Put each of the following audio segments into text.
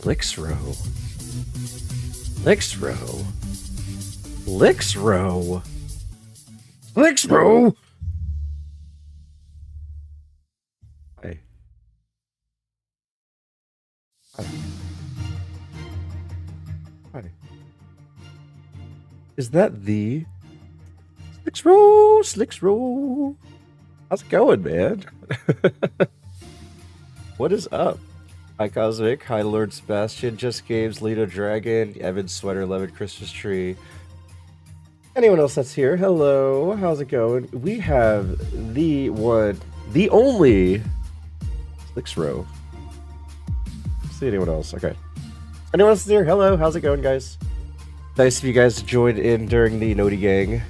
Licks row. Licks row. Licks row. Licks row. Hey. Hi. Hi. Is that the Slicks row? Slicks row. How's it going, man? What is up? Hi Cosmic, hi Lord Sebastian, Just Games, Lido Dragon, Evan Sweater, Lemon Christmas Tree. Anyone else that's here, hello, how's it going? We have the one, the only Slicks row. See anyone else? Okay. Anyone else here? Hello, how's it going, guys? Nice of you guys to join in during the Noti Gang.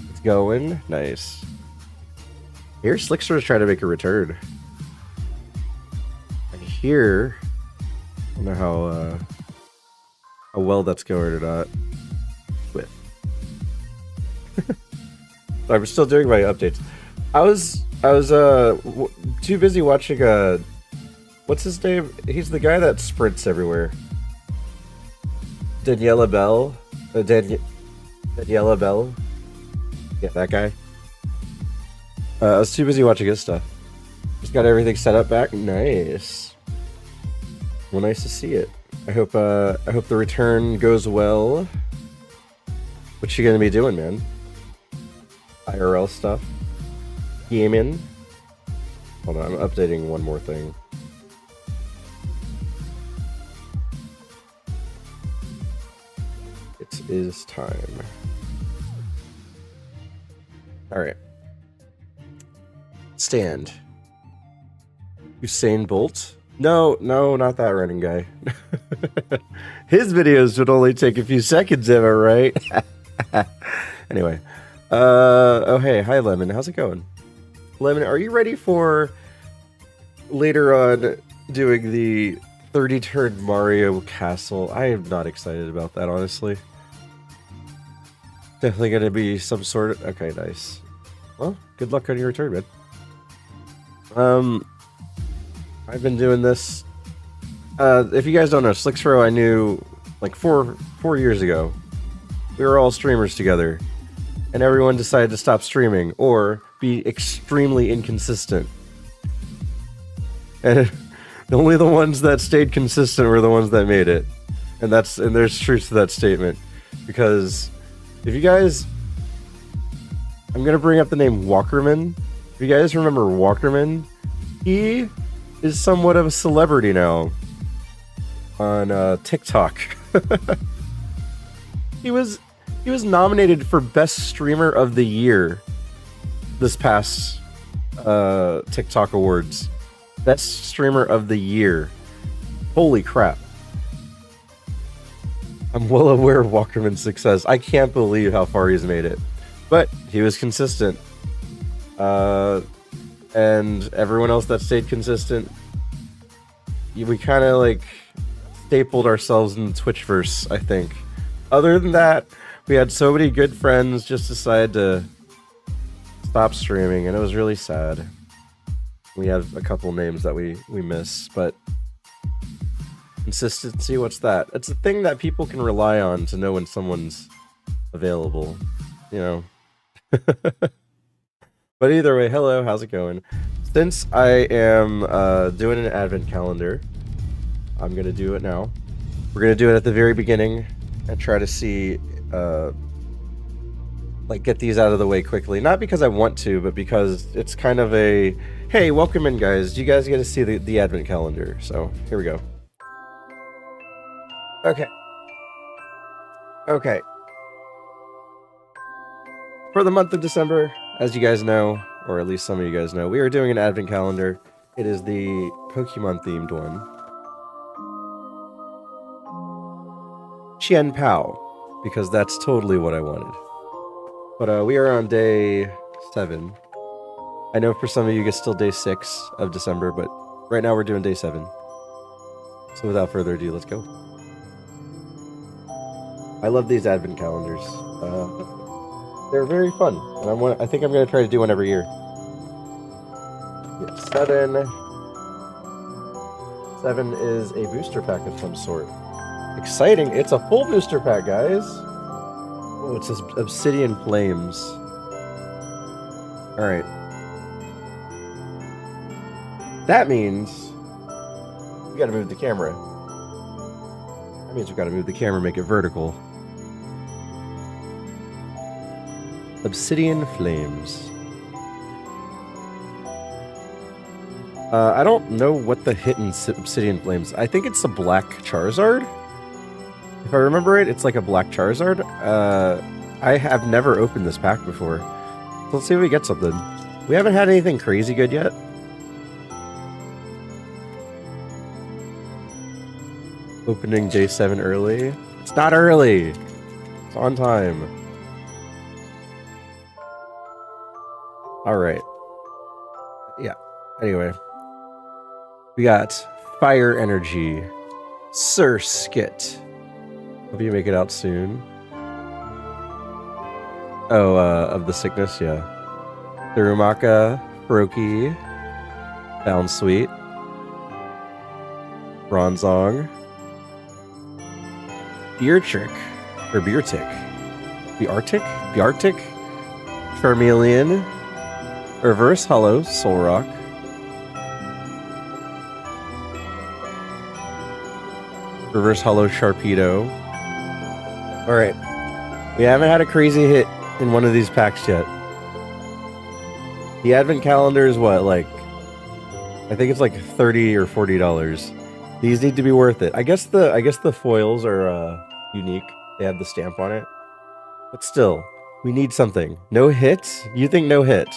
It's going. Nice. Here, Slicks row is trying to make a return. Here, I don't know how well that's going or not. With, I'm still doing my updates. I was too busy watching what's his name? He's the guy that sprints everywhere. Daniela Bell, Daniela Bell. Yeah, that guy. I was too busy watching his stuff. Just got everything set up back. Nice. Well, nice to see it. I hope the return goes well. What you gonna be doing, man? IRL stuff? Gaming? Hold on, I'm updating one more thing. It is time. Alright. Stand. Usain Bolt? No, not that running guy. His videos would only take a few seconds, am I right? Anyway. Oh hey, hi Lemon, how's it going? Lemon, are you ready for later on doing the 30-turn Mario Castle? I am not excited about that, honestly. Definitely gonna be some sort of... Okay, nice. Well, good luck on your return, man. I've been doing this. If you guys don't know, Slicks row I knew like four years ago. We were all streamers together, and everyone decided to stop streaming or be extremely inconsistent. And only the ones that stayed consistent were the ones that made it. And there's truth to that statement, because if you guys, I'm gonna bring up the name Walkerman. If you guys remember Walkerman, he is somewhat of a celebrity now on TikTok. He was nominated for Best Streamer of the Year this past TikTok Awards. Best Streamer of the Year. Holy crap. I'm well aware of Walkerman's success. I can't believe how far he's made it. But he was consistent. And everyone else that stayed consistent, we kind of like stapled ourselves in the Twitchverse, I think. Other than that, we had so many good friends just decide to stop streaming, and it was really sad. We have a couple names that we miss, but consistency, what's that? It's a thing that people can rely on to know when someone's available, you know. But either way, hello, how's it going? Since I am doing an advent calendar, I'm gonna do it now. We're gonna do it at the very beginning and try to see, like, get these out of the way quickly. Not because I want to, but because it's kind of a, hey, welcome in, guys. You guys get to see the advent calendar. So here we go. Okay. Okay. For the month of December, as you guys know, or at least some of you guys know, we are doing an advent calendar. It is the Pokemon themed one. Qian Pao, because that's totally what I wanted. But we are on day 7. I know for some of you it's still day 6 of December, but right now we're doing day 7. So without further ado, let's go. I love these advent calendars. They're very fun, and I think I'm going to try to do one every year. 7, 7 is a booster pack of some sort. Exciting! It's a full booster pack, guys! Oh, it says Obsidian Flames. Alright. That means we gotta move the camera. That means we gotta move the camera, make it vertical. Obsidian Flames. I don't know what the hit in Obsidian Flames. I think it's a black Charizard. If I remember right, it's like a black Charizard. I have never opened this pack before. So let's see if we get something. We haven't had anything crazy good yet. Opening day 7 early. It's not early. It's on time. Alright. Yeah. Anyway. We got Fire Energy. Sir Skit. Hope you make it out soon. Oh, of the sickness, yeah. Darumaka, Froakie, Bounsweet, Bronzong, Beartrick, or Beartick, Beartic, Charmeleon, Reverse Hollow, Solrock, Reverse Hollow, Sharpedo. Alright, we haven't had a crazy hit in one of these packs yet. The advent calendar is what, like, I think it's like $30 or $40. These need to be worth it. I guess the foils are unique. They have the stamp on it. But still, we need something. No hit? You think no hit?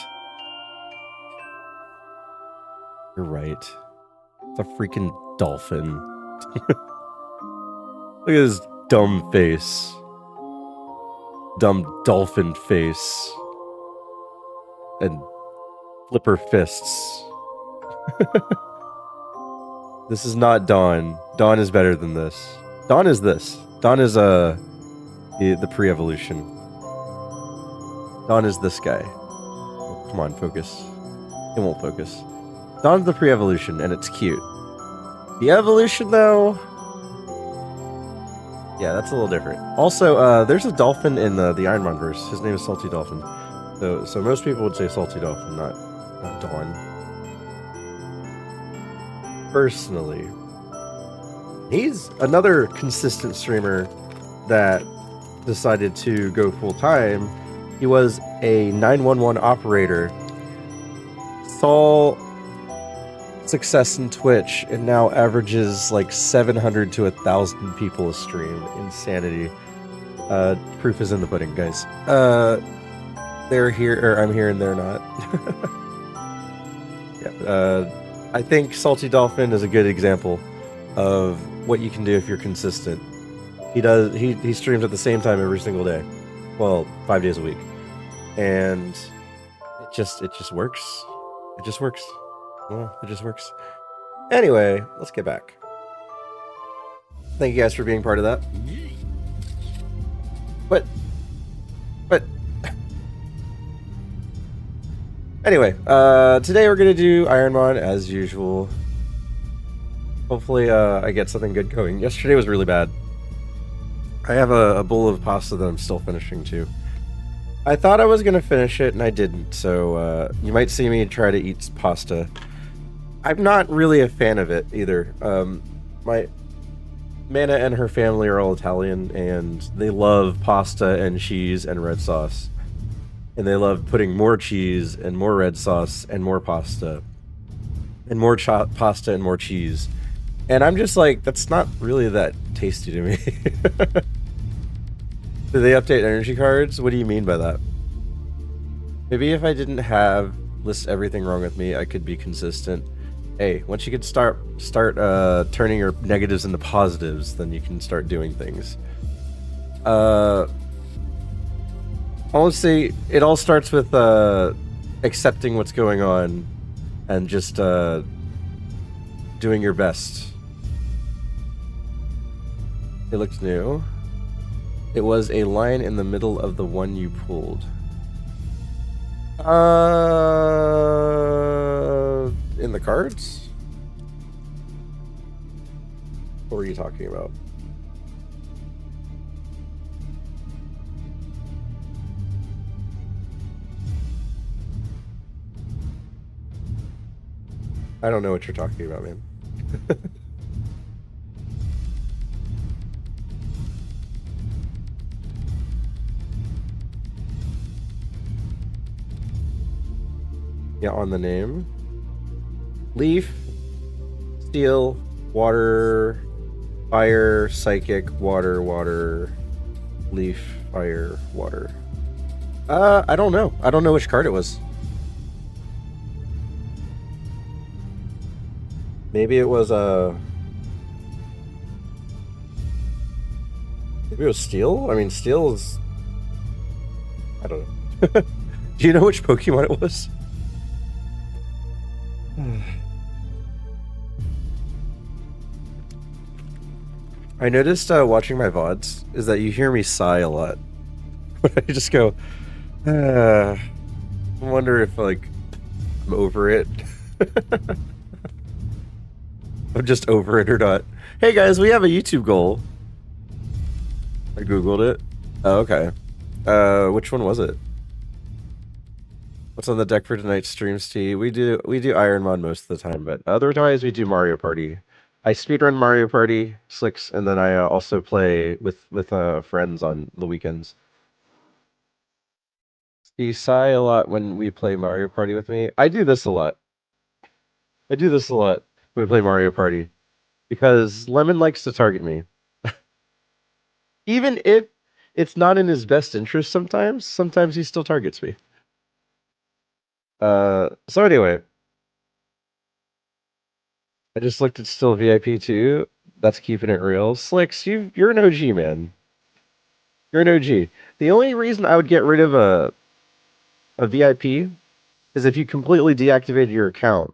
You're right. It's a freaking dolphin. Look at his dumb face. Dumb dolphin face. And flipper fists. This is not Dawn. Dawn is better than this. Dawn is this. Dawn is the pre-evolution. Dawn is this guy. Oh, come on, focus. It won't focus. Dawn's the pre-evolution, and it's cute. The evolution, though... yeah, that's a little different. Also, there's a dolphin in the ironMON verse. His name is Salty Dolphin. So most people would say Salty Dolphin, not Dawn. Personally, he's another consistent streamer that decided to go full-time. He was a 911 operator, saw success in Twitch, and now averages like 700 to 1,000 people a stream. Insanity. Proof is in the pudding, guys. They're here, or I'm here and they're not. Yeah, I think Salty Dolphin is a good example of what you can do if you're consistent. He streams at the same time every single day. Well, 5 days a week. And it just works. It just works. Well, it just works. Anyway, let's get back. Thank you guys for being part of that. But anyway, today we're gonna do ironMON as usual. Hopefully, I get something good going. Yesterday was really bad. I have a bowl of pasta that I'm still finishing too. I thought I was gonna finish it and I didn't, so you might see me try to eat pasta. I'm not really a fan of it either. My Mana and her family are all Italian, and they love pasta and cheese and red sauce. And they love putting more cheese and more red sauce and more pasta. And more pasta and more cheese. And I'm just like, that's not really that tasty to me. Do they update energy cards? What do you mean by that? Maybe if I didn't list everything wrong with me, I could be consistent. Hey, once you can start turning your negatives into positives, then you can start doing things. Honestly, it all starts with accepting what's going on and just doing your best. It looked new. It was a line in the middle of the one you pulled. In the cards? he talking about? I don't know what you're talking about, man. Yeah, on the name. Leaf, steel, water, fire, psychic, water, water, leaf, fire, water. I don't know. I don't know which card it was. Maybe it was maybe it was steel. I mean, steel is. I don't know. Do you know which Pokemon it was? I noticed watching my VODs is that you hear me sigh a lot. I just go, I wonder if like I'm over it. I'm just over it or not. Hey guys, we have a YouTube goal. I googled it. Oh, okay. Which one was it? What's on the deck for tonight's streams, T? We do ironMON most of the time, but otherwise we do Mario Party. I speedrun Mario Party, Slicks, and then I also play with friends on the weekends. You sigh a lot when we play Mario Party with me. I do this a lot. I do this a lot when we play Mario Party because Lemon likes to target me, even if it's not in his best interest. Sometimes he still targets me. So anyway, I just looked at still VIP too. That's keeping it real. Slicks, you're an OG, man. You're an OG. The only reason I would get rid of a VIP is if you completely deactivated your account.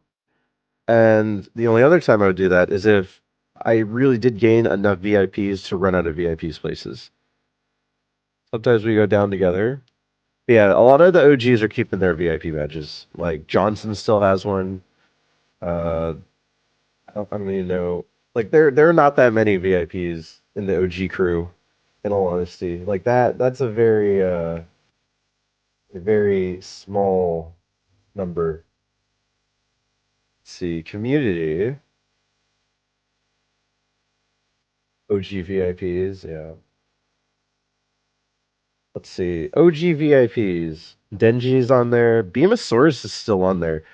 And the only other time I would do that is if I really did gain enough VIPs to run out of VIP places. Sometimes we go down together. But yeah, a lot of the OGs are keeping their VIP badges. Like Johnson still has one. Uh, I don't even know. Like there are not that many VIPs in the OG crew. In all honesty, like that's a very small number. Let's see, community OG VIPs. Yeah. Let's see. OG VIPs. Denji's on there. Beamosaurus is still on there.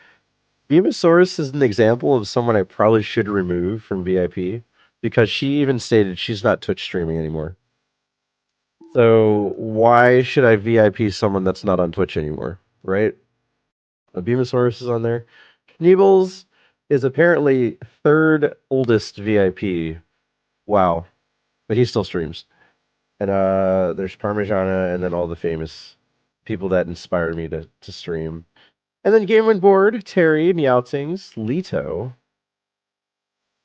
Beamosaurus is an example of someone I probably should remove from VIP because she even stated she's not Twitch streaming anymore. So why should I VIP someone that's not on Twitch anymore, right? Beamosaurus is on there. Kniebles is apparently third oldest VIP. Wow. But he still streams. And there's Parmigiana and then all the famous people that inspired me to stream. And then Game on Board, Terry, Meowtings, Leto,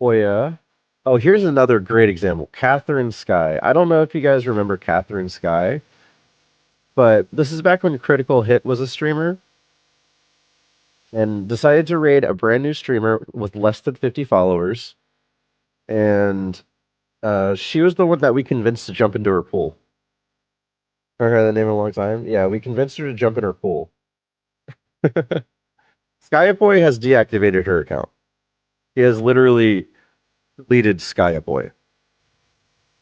Oya. Oh, here's another great example. Catherine Sky. I don't know if you guys remember Catherine Sky, but this is back when Critical Hit was a streamer and decided to raid a brand new streamer with less than 50 followers. And she was the one that we convinced to jump into her pool. Heard her the name in a long time? Yeah, we convinced her to jump in her pool. Skyboy has deactivated her account. He has literally deleted Skyboy.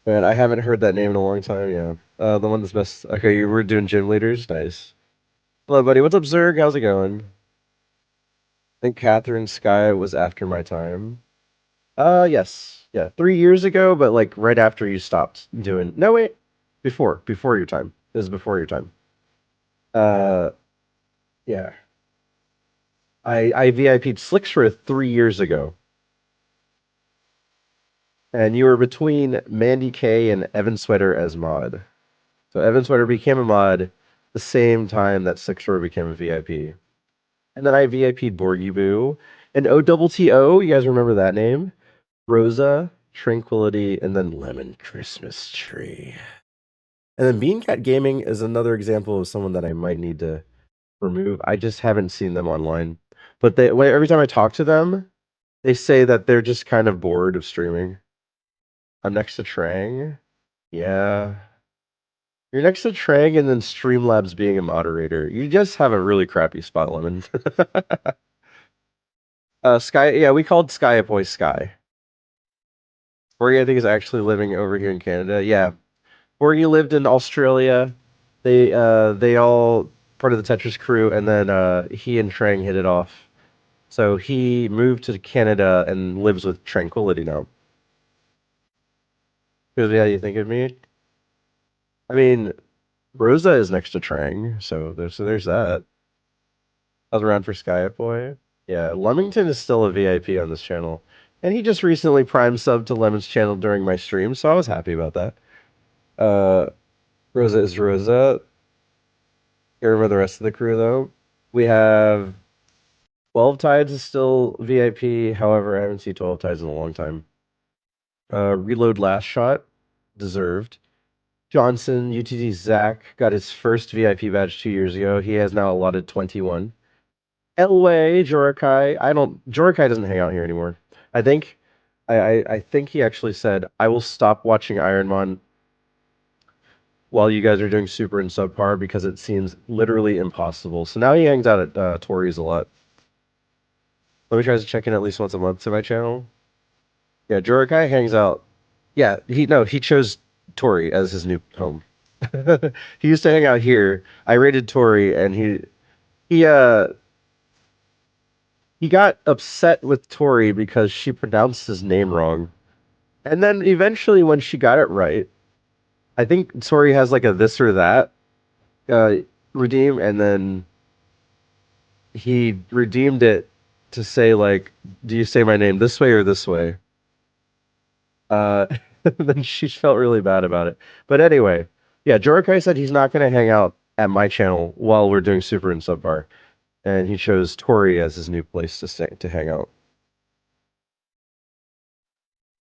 Man, I haven't heard that name in a long time. Yeah, the one that's best. Okay, you were doing gym leaders. Nice. Hello, buddy. What's up, Zerg? How's it going? I think Catherine Sky was after my time. Yes, yeah, 3 years ago, but like right after you stopped doing. No, wait, before your time. This is before your time. Uh, yeah. I VIP'd Slickshire 3 years ago. And you were between Mandy K and Evan Sweater as mod. So Evan Sweater became a mod the same time that Slickshire became a VIP. And then I VIP'd Borgy Boo. And OTTO, you guys remember that name? Rosa, Tranquility, and then Lemon Christmas Tree. And then Beancat Gaming is another example of someone that I might need to remove. I just haven't seen them online. But every time I talk to them, they say that they're just kind of bored of streaming. I'm next to Trang. Yeah. You're next to Trang and then Streamlabs being a moderator. You just have a really crappy spot, Lemon. Sky, yeah, we called Sky a boy Sky. Borgie, I think, is actually living over here in Canada. Yeah. Borgie lived in Australia. They all part of the Tetris crew, and then he and Trang hit it off. So he moved to Canada and lives with Tranquility now. Because yeah, you think of me? I mean, Rosa is next to Trang, so there's that. I was around for Sky Boy. Yeah, Leamington is still a VIP on this channel. And he just recently prime subbed to Lemon's channel during my stream, so I was happy about that. Rosa is Rosa. You remember the rest of the crew though? We have 12 Tides is still VIP, however, I haven't seen 12 Tides in a long time. Reload Last Shot, deserved. Johnson, UTD Zach, got his first VIP badge 2 years ago. He has now allotted 21. Elway, Jorikai. Jorikai doesn't hang out here anymore. I think I think he actually said, I will stop watching ironMON while you guys are doing super and subpar because it seems literally impossible. So now he hangs out at Tori's a lot. Let me try to check in at least once a month to my channel. Yeah, Jorikai hangs out. Yeah, he chose Tori as his new home. He used to hang out here. I raided Tori and he he got upset with Tori because she pronounced his name wrong. And then eventually when she got it right, I think Tori has like a this or that uh, redeem, and then he redeemed it to say like, "Do you say my name this way or this way?" Uh, then she felt really bad about it. But anyway, yeah, Jorikai said he's not going to hang out at my channel while we're doing super and subpar, and he chose Tori as his new place to hang out.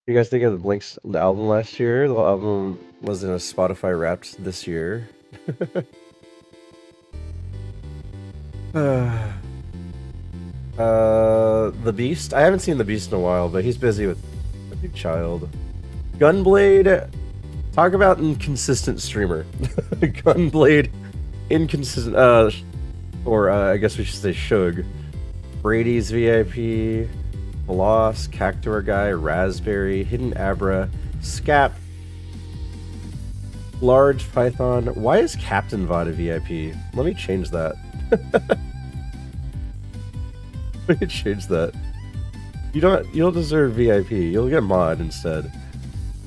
You guys think of the Blink's the album last year? The album was in a Spotify Wrapped this year. The Beast. I haven't seen the Beast in a while, but he's busy with a big child. Gunblade. Talk about inconsistent streamer. Gunblade, inconsistent. Or I guess we should say Shug. Brady's VIP. Bloss, Cactuar Guy, Raspberry, Hidden Abra, Scap, Large Python. Why is Captain VOD a VIP? Let me change that. Let me change that. You don't deserve VIP. You'll get mod instead.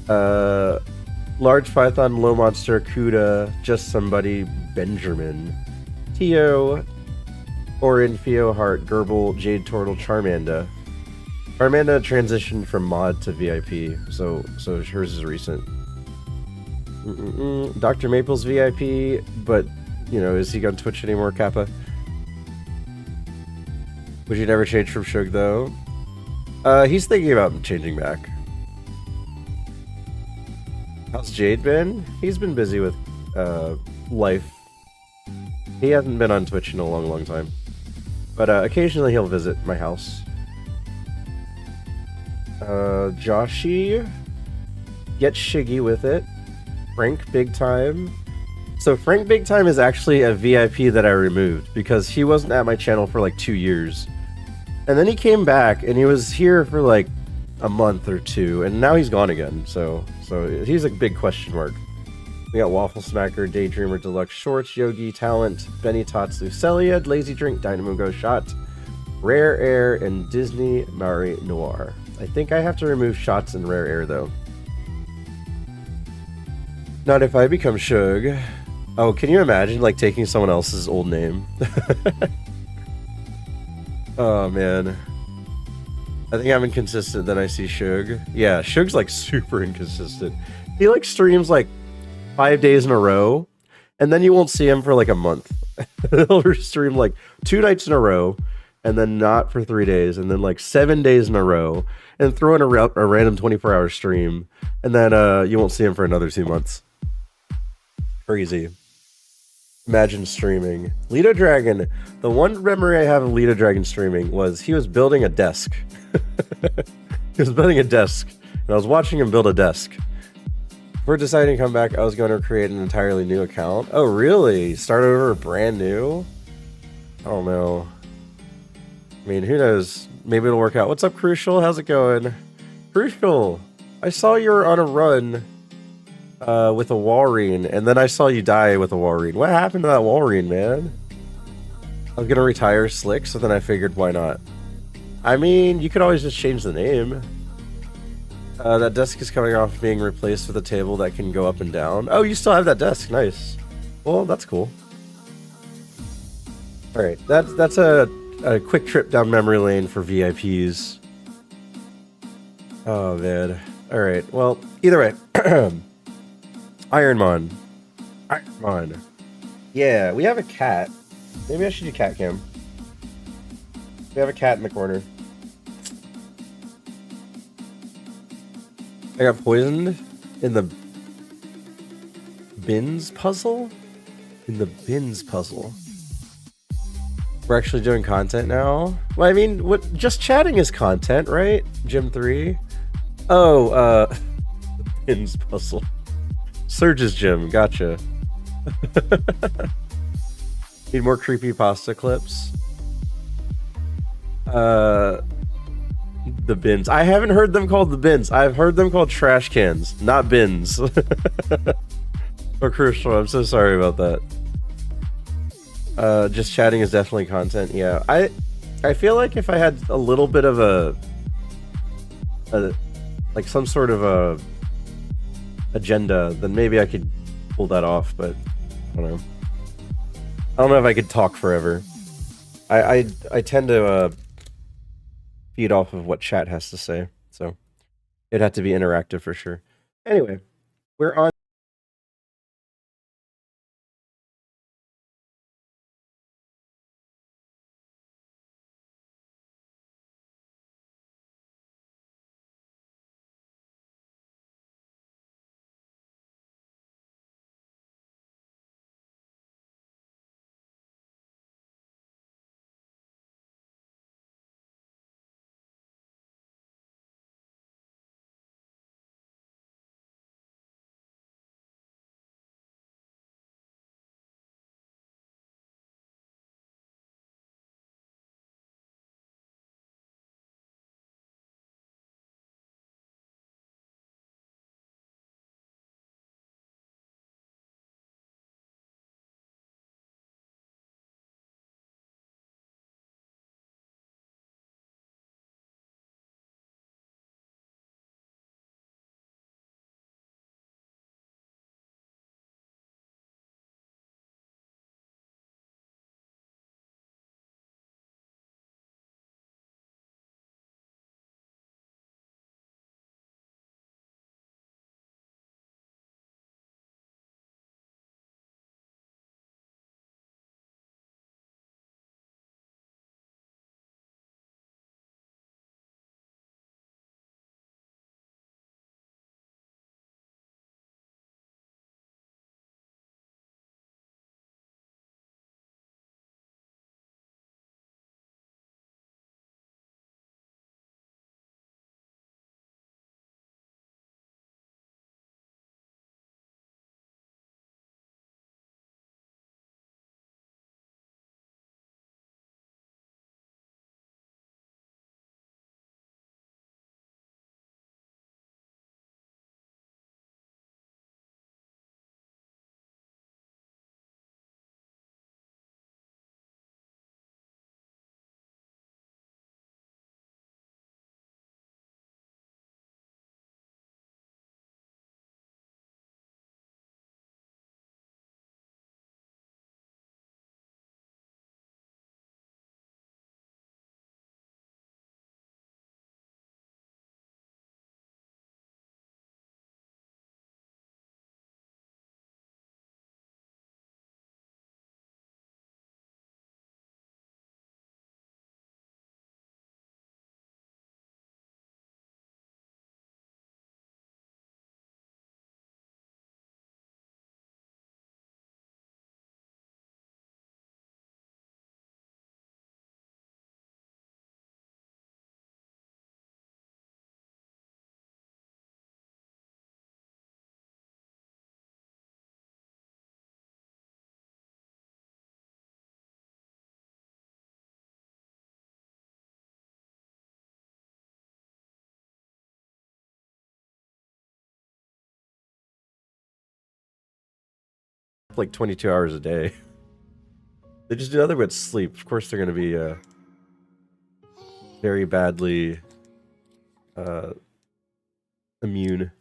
Large Python, Low Monster, Kuda, Just Somebody, Benjamin, Tio, Orin, Fio, Heart, Gerbil, Jade Turtle, Charmanda. Charmanda transitioned from mod to VIP, so hers is recent. Dr. Maple's VIP, but is he on Twitch anymore, Kappa? Would you never change from Shug though? He's thinking about changing back. How's Jade been? He's been busy with life. He hasn't been on Twitch in a long time, but occasionally he'll visit my house. Joshy, get Shiggy with it. Frank Big Time. So Frank Big Time is actually a VIP that I removed because he wasn't at my channel for like 2 years. And then he came back and he was here for like a month or two, and now he's gone again. So he's a big question mark. We got Waffle Smacker, Daydreamer, Deluxe Shorts, Yogi, Talent, Benny Tatsu, Celiad, Lazy Drink, Dynamo Go Shot, Rare Air, and Disney Maori Noir. I think I have to remove Shots and Rare Air though. Not if I become Shug. Oh, can you imagine like taking someone else's old name? Oh man. I think I'm inconsistent, then I see Shug. Yeah, Shug's like super inconsistent. He like streams like 5 days in a row, and then you won't see him for like a month. He'll stream like 2 nights in a row, and then not for 3 days, and then like 7 days in a row, and throw in a random 24-hour stream, and then you won't see him for another 2 months. Crazy. Imagine streaming. Lido Dragon. The one memory I have of Lido Dragon streaming was he was building a desk. He was building a desk, I was watching him build a desk. Before deciding to come back, I was going to create an entirely new account. Oh, really? Start over brand new? I don't know. I mean, who knows? Maybe it'll work out. What's up, Crucial? How's it going? Crucial, I saw you were on a run with a Walreen, and then I saw you die with a Walreen. What happened to that Walreen, man? I was gonna retire Slick, so then I figured, why not? I mean, you could always just change the name. That desk is coming off being replaced with a table that can go up and down. Oh, you still have that desk. Nice. Well, that's cool. All right, that's a quick trip down memory lane for VIPs. Oh man. All right. Well, either way, ironMON. ironMON. Yeah, we have a cat. Maybe I should do cat cam. We have a cat in the corner. I got poisoned in the bins puzzle? In the bins puzzle. We're actually doing content now? Well, I mean, what? Just chatting is content, right? Gym 3? Oh, the bins puzzle. Surge's gym, gotcha. Need more creepypasta clips? The bins. I haven't heard them called the bins. I've heard them called trash cans, not bins. Oh, Crucial, I'm so sorry about that. Just chatting is definitely content. Yeah, I feel like if I had a little bit of a like some sort of a agenda, then maybe I could pull that off. But I don't know. I don't know if I could talk forever. I tend to feed off of what chat has to say, so it'd have to be interactive for sure. Anyway, we're on. like 22 hours a day. They just do nothing but sleep. Of course, they're going to be very badly immune.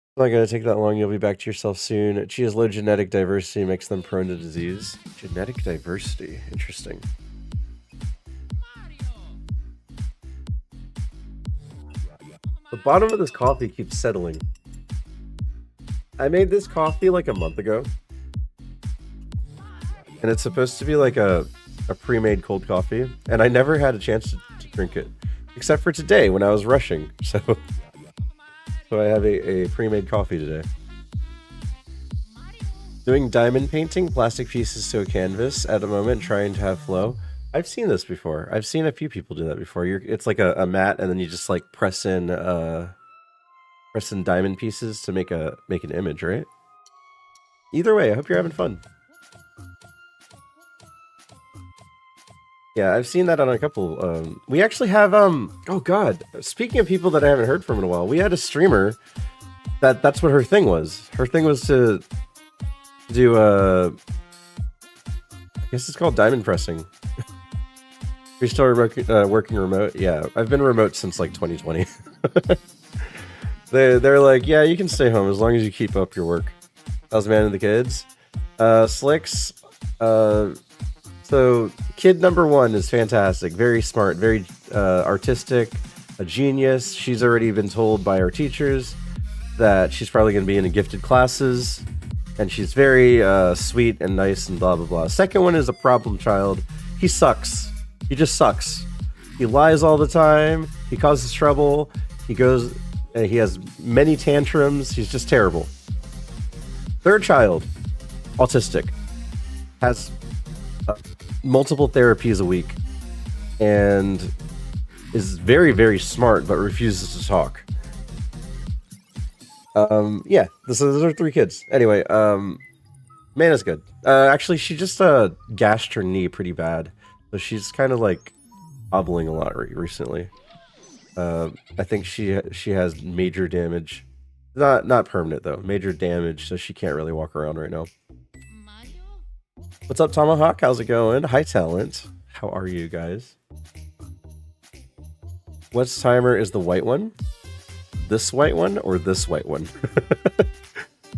It's not going to take that long. You'll be back to yourself soon. She has low genetic diversity, makes them prone to disease. Genetic diversity. Interesting. The bottom of this coffee keeps settling. I made this coffee like a month ago. And it's supposed to be like a pre-made cold coffee. And I never had a chance to drink it. Except for today when I was rushing. So I have a pre-made coffee today. Doing diamond painting, plastic pieces to a canvas at the moment, trying to have flow. I've seen this before. I've seen a few people do that before. It's like a mat, and then you just like press in diamond pieces to make an image, right? Either way, I hope you're having fun. Yeah, I've seen that on a couple. We actually have oh god, speaking of people that I haven't heard from in a while, we had a streamer that's what her thing was. Her thing was to do I guess it's called diamond pressing. We started working remote. Yeah, I've been remote since like 2020. They're like, yeah, you can stay home as long as you keep up your work. How's man and the kids? Slicks. So kid number 1 is fantastic, very smart, very artistic, a genius. She's already been told by our teachers that she's probably going to be in gifted classes, and she's very sweet and nice and blah blah blah. Second one is a problem child. He sucks. He just sucks. He lies all the time. He causes trouble. He has many tantrums. He's just terrible. Third child, autistic, has multiple therapies a week, and is very, very smart, but refuses to talk. Yeah, those are 3 kids. Anyway, Mana's good. Actually, she just gashed her knee pretty bad, so she's kind of like hobbling a lot recently. I think she has major damage. Not permanent though, major damage, so she can't really walk around right now. What's up, Tomahawk? How's it going? Hi, Talent. How are you guys? What's timer is the white one? This white one or this white one?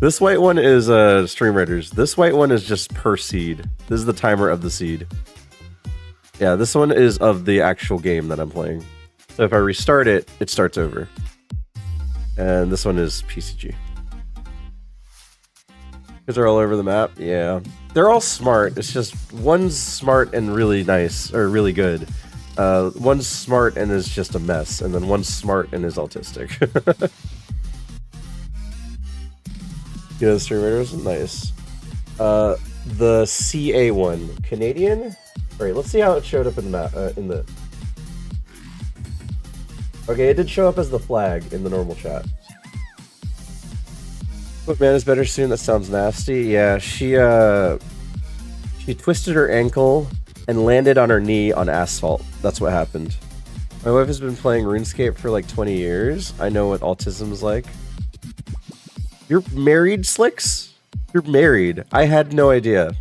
This white one is Stream Raiders. This white one is just per seed. This is the timer of the seed. Yeah, this one is of the actual game that I'm playing. So if I restart it, it starts over. And this one is PCG. Because they're all over the map. Yeah. They're all smart. It's just one's smart and really nice, or really good. One's smart and is just a mess. And then one's smart and is autistic. Yeah, the Stream Raiders is nice. The CA one. Canadian? Alright, let's see how it showed up in the map. Okay, it did show up as the flag in the normal chat. But man is better soon. That sounds nasty. Yeah, she twisted her ankle and landed on her knee on asphalt. That's what happened. My wife has been playing RuneScape for like 20 years. I know what autism is like. You're married, Slicks? You're married. I had no idea.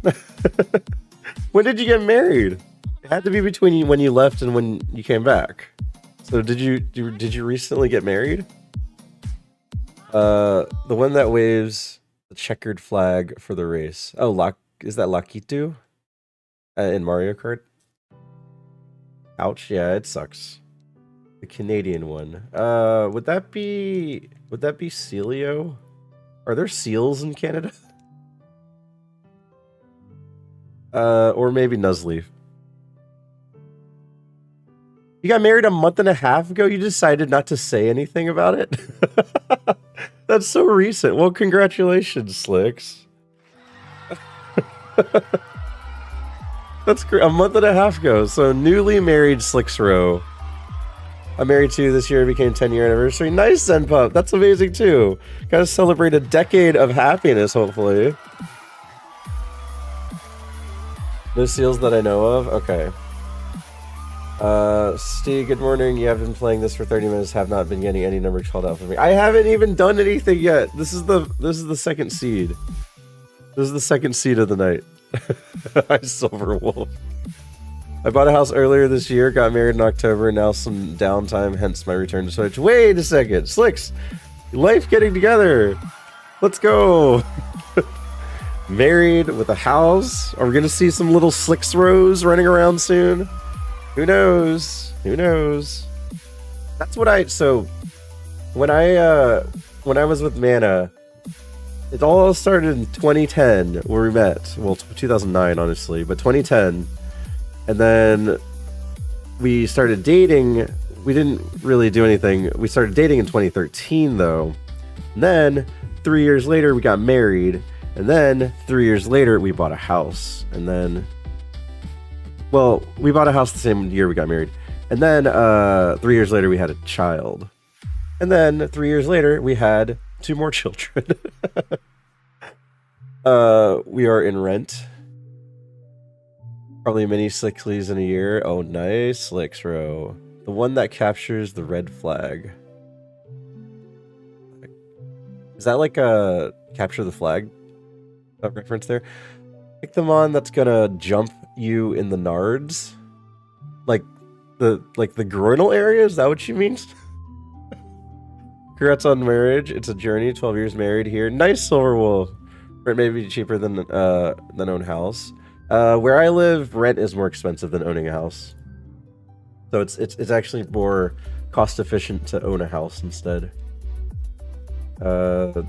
When did you get married? It had to be between when you left and when you came back. So did you recently get married? The one that waves the checkered flag for the race. Oh, is that Lakitu? In Mario Kart? Ouch, yeah, it sucks. The Canadian one. Would that be Celio? Are there seals in Canada? Or maybe Nuzleaf. You got married a month and a half ago? You decided not to say anything about it? That's so recent. Well, congratulations, Slicks. That's great. A month and a half ago. So, newly married Slicks Row. I'm married to this year. It became 10-year anniversary. Nice, Zenpup. That's amazing, too. Gotta celebrate a decade of happiness, hopefully. No seals that I know of? Okay. Steve, good morning. You have been playing this for 30 minutes, have not been getting any numbers called out for me. I haven't even done anything yet. This is the second seed. This is the second seed of the night. I Silver Wolf. I bought a house earlier this year, got married in October, and now some downtime, hence my return to Switch. Wait a second, Slicks! Life getting together! Let's go! Married with a house? Are we gonna see some little Slicks Rose running around soon? Who knows? Who knows? That's what so when I was with Mana, it all started in 2010 where we met. Well, 2009 honestly, but 2010. And then we started dating. We didn't really do anything. We started dating in 2013 though. And then 3 years later we got married. And then 3 years later we bought a house. And then, well, we bought a house the same year we got married. And then 3 years later we had a child. And then 3 years later we had 2 more children. We are in rent. Probably many Slickleys in a year. Oh, nice, Slicks Row. The one that captures the red flag. Is that like a capture the flag reference there? Pick the mon that's gonna jump you in the nards, like the groinal area. Is that what you mean? Congrats on marriage. It's a journey. 12 years married here. Nice, Silver Wolf. Rent may be cheaper than own house. Where I live, rent is more expensive than owning a house. So it's actually more cost efficient to own a house instead. I'm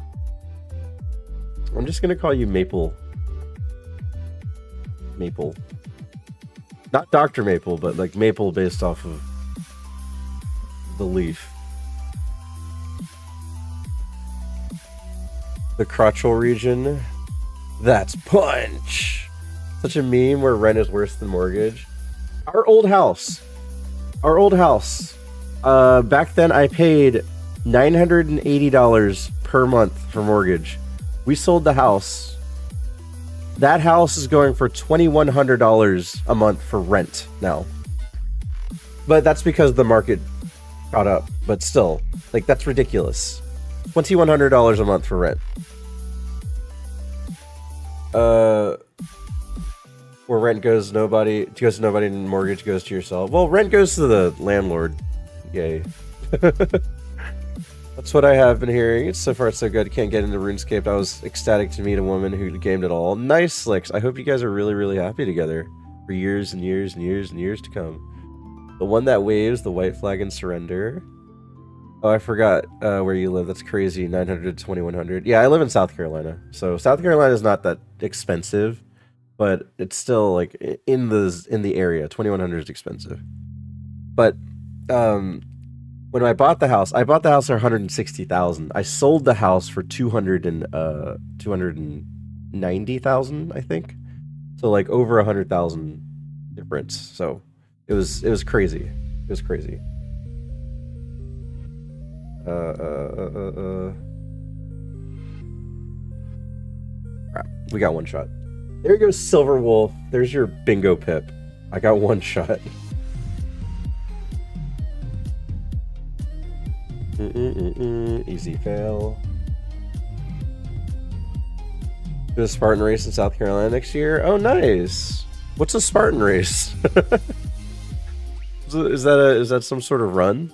just gonna call you Maple. Maple. Not Dr. Maple, but like Maple based off of the leaf. The crotchal region. That's punch! Such a meme where rent is worse than mortgage. Our old house. Our old house. Back then I paid $980 per month for mortgage. We sold the house. That house is going for $2,100 a month for rent now. But that's because the market caught up. But still, like, that's ridiculous. $2,100 a month for rent. Where rent goes to nobody and mortgage goes to yourself. Well, rent goes to the landlord. Yay. That's what I have been hearing. It's so far so good. Can't get into RuneScape. I was ecstatic to meet a woman who gamed it all. Nice, Slicks. I hope you guys are really, really happy together for years and years and years and years to come. The one that waves the white flag and surrender. Oh, I forgot where you live. That's crazy. 900 to 2100. Yeah, I live in South Carolina. So South Carolina is not that expensive, but it's still like in the area. 2100 is expensive. But when I bought the house for 160,000. I sold the house for 290,000, I think. So like over 100,000 difference. So it was crazy. It was crazy. Crap. We got one shot. There goes Silver Wolf. There's your bingo pip. I got one shot. Easy fail. Do a Spartan race in South Carolina next year. Oh, nice. What's a Spartan race? Is that some sort of run?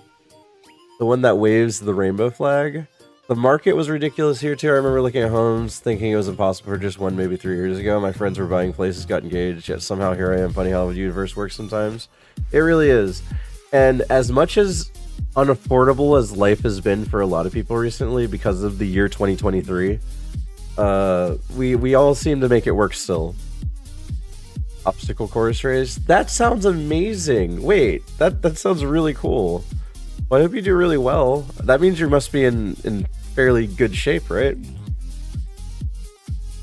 The one that waves the rainbow flag? The market was ridiculous here too. I remember looking at homes thinking it was impossible for just one, maybe 3 years ago. My friends were buying places, got engaged, yet somehow here I am. Funny how the universe works sometimes. It really is. And as much as unaffordable as life has been for a lot of people recently because of the year 2023, we all seem to make it work still. Obstacle course race? That sounds amazing. Wait, that sounds really cool. Well, I hope you do really well. That means you must be in fairly good shape, right?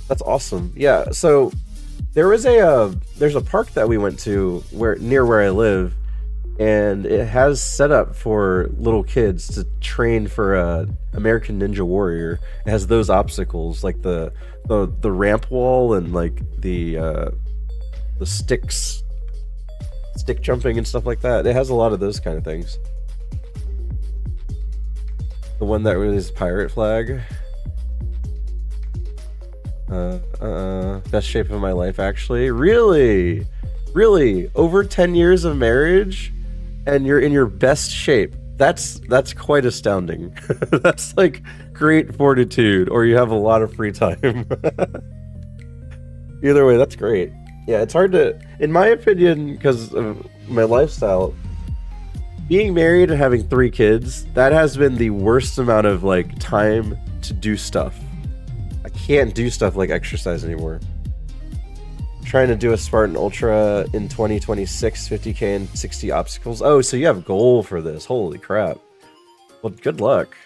That's awesome. Yeah, so there's a park that we went to near where I live, and it has set up for little kids to train for American Ninja Warrior. It has those obstacles like the ramp wall and like the stick stick jumping and stuff like that. It has a lot of those kind of things. The one that released pirate flag. Best shape of my life, actually. Really? Really? Over 10 years of marriage and you're in your best shape. That's quite astounding. That's like great fortitude, or you have a lot of free time. Either way, that's great. Yeah, it's hard to, in my opinion, because of my lifestyle, being married and having 3 kids, that has been the worst amount of like time to do stuff. I can't do stuff like exercise anymore. I'm trying to do a Spartan Ultra in 2026, 50k and 60 obstacles. Oh, so you have a goal for this. Holy crap. Well, good luck.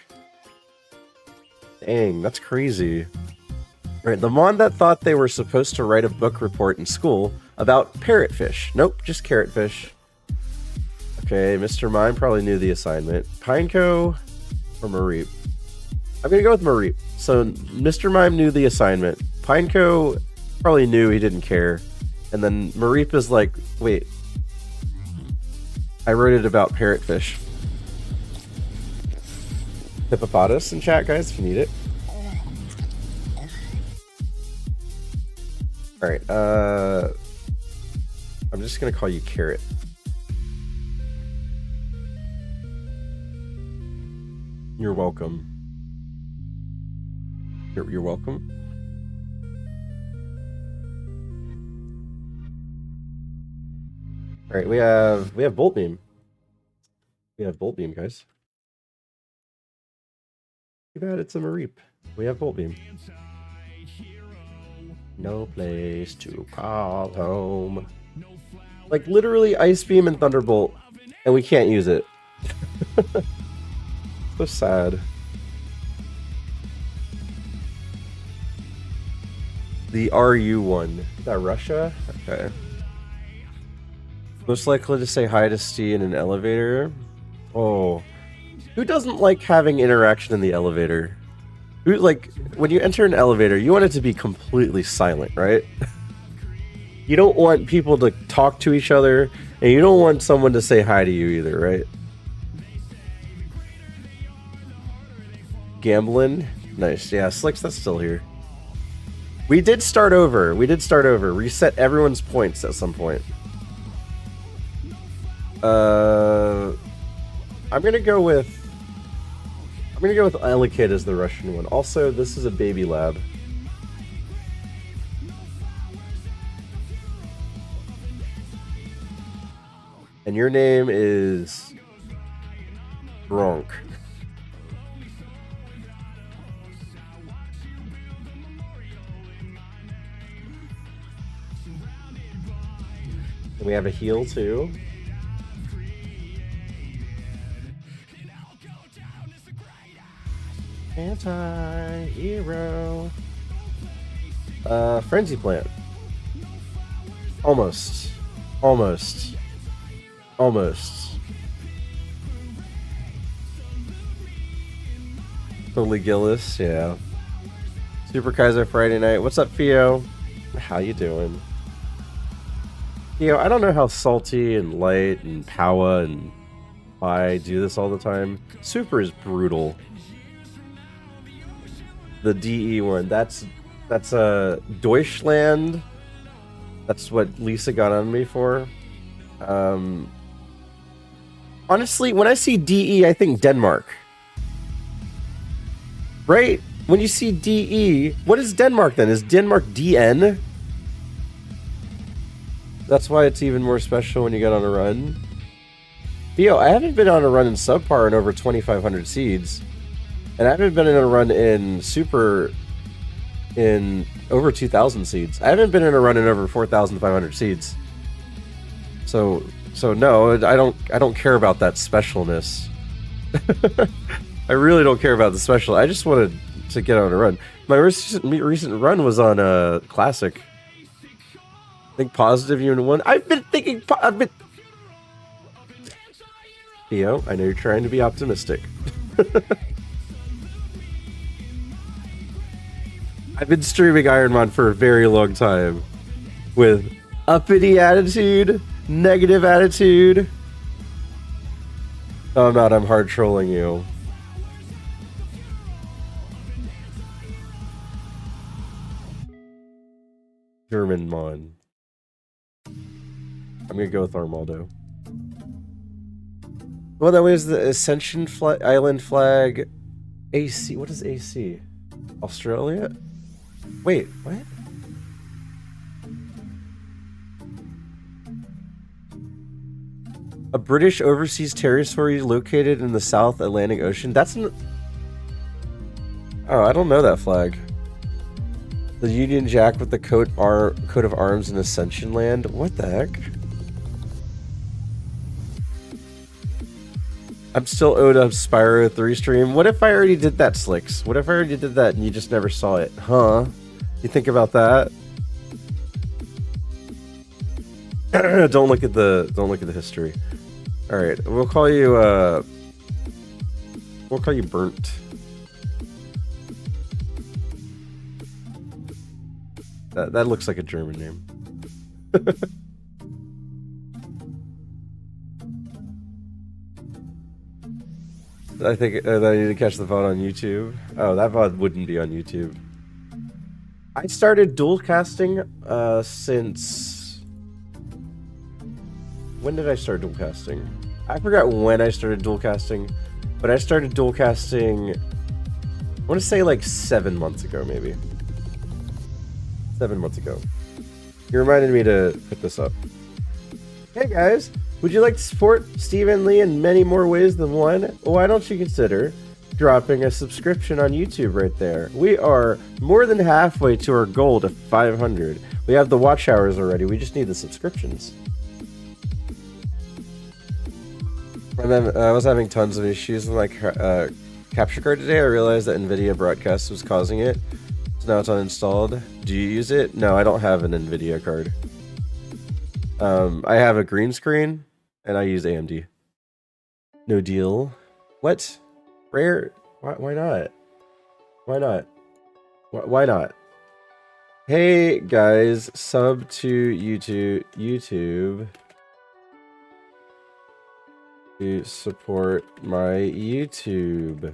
Dang, that's crazy. Right, the Mon that thought they were supposed to write a book report in school about parrotfish. Nope, just carrotfish. Okay, Mr. Mime probably knew the assignment. Pineco or Mareep? I'm gonna go with Mareep. So Mr. Mime knew the assignment. Pineco probably knew, he didn't care. And then Mareep is like, wait, I wrote it about parrotfish. Hippopotamus in chat, guys, if you need it. Alright, I'm just gonna call you Carrot. You're welcome. You're welcome. Alright, we have Bolt Beam. We have Bolt Beam, guys. Too bad it's a Mareep. We have Bolt Beam. No place to call home. Like literally Ice Beam and Thunderbolt, and we can't use it. So sad. The RU one. Is that Russia? Okay. Most likely to say hi to Steve in an elevator. Oh. Who doesn't like having interaction in the elevator? Who, like, when you enter an elevator, you want it to be completely silent, right? You don't want people to talk to each other, and you don't want someone to say hi to you either, right? Gambling? Nice. Yeah, Slicks, that's still here. We did start over. We did start over. Reset everyone's points at some point. I'm gonna go with Elekid as the Russian one. Also, this is a baby lab. And your name is Bronk. And we have a heal too. Anti-hero. Frenzy Plant. Almost. Almost. Almost. Totally Gillis, yeah. Super Kaizo Friday night. What's up, Theo? How you doing? Theo, I don't know how Salty and Light and Powa and I do this all the time. Super is brutal. The DE one, that's Deutschland. That's what Lisa got on me for. Honestly, when I see DE, I think Denmark. Right? When you see DE, what is Denmark then? Is Denmark DN? That's why it's even more special when you get on a run. Theo, I haven't been on a run in subpar in over 2,500 seeds. And I haven't been in a run in Super in over 2,000 seeds. I haven't been in a run in over 4,500 seeds. So no, I don't care about that specialness. I really don't care about the special. I just wanted to get on a run. My recent run was on a classic. I think positive unit 1. I've been thinking. Theo, I know you're trying to be optimistic. I've been streaming ironMON for a very long time with uppity attitude Negative attitude. No, I'm not. I'm hard trolling you. ironMON. I'm gonna go with Armaldo. Well, that was the Ascension Island flag. AC. What is AC? Australia? Wait, what? A British overseas territory located in the South Atlantic Ocean. That's an... Oh, I don't know that flag. The Union Jack with the coat of arms in Ascension Land. What the heck? I'm still owed a Spyro 3 stream. What if I already did that, Slicks? What if I already did that and you just never saw it? Huh? You think about that? Don't look at the history. All right, we'll call you Burnt. That looks like a German name. I think I need to catch the VOD on YouTube. Oh, that VOD wouldn't be on YouTube. I started dual casting since... When did I start dual casting? I forgot when I started dual casting, but I started dual casting, I want to say like 7 months ago, maybe. 7 months ago. You reminded me to put this up. Hey guys, would you like to support Steve and Lee in many more ways than one? Why don't you consider dropping a subscription on YouTube right there? We are more than halfway to our goal to 500. We have the watch hours already, we just need the subscriptions. And then I was having tons of issues with my capture card today. I realized that NVIDIA Broadcast was causing it. So now it's uninstalled. Do you use it? No, I don't have an NVIDIA card. I have a green screen, and I use AMD. No deal. What? Rare? Why not? Why not? Why not? Hey guys, sub to YouTube to support my YouTube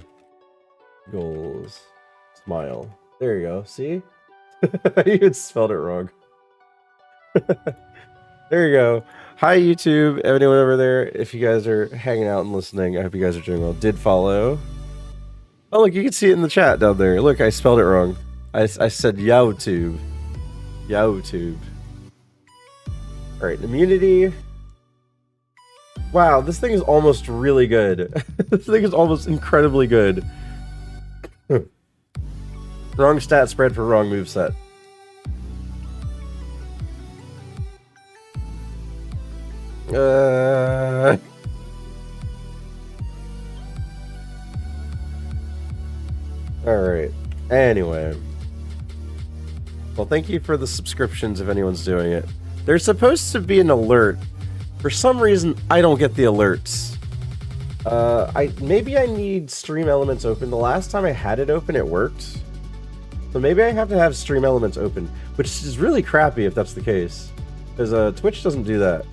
goals. Smile. There you go. See? You had spelled it wrong. There you go. Hi YouTube, everyone over there. If you guys are hanging out and listening, I hope you guys are doing well. Did follow. Oh look, you can see it in the chat down there. Look, I spelled it wrong. I said YouTube. YouTube. Alright, immunity. Wow, this thing is almost really good. This thing is almost incredibly good. Wrong stat spread for wrong moveset. Alright. Anyway. Well, thank you for the subscriptions if anyone's doing it. There's supposed to be an alert. For some reason, I don't get the alerts. Maybe I need Stream Elements open. The last time I had it open, it worked. So maybe I have to have Stream Elements open, which is really crappy if that's the case. Because Twitch doesn't do that.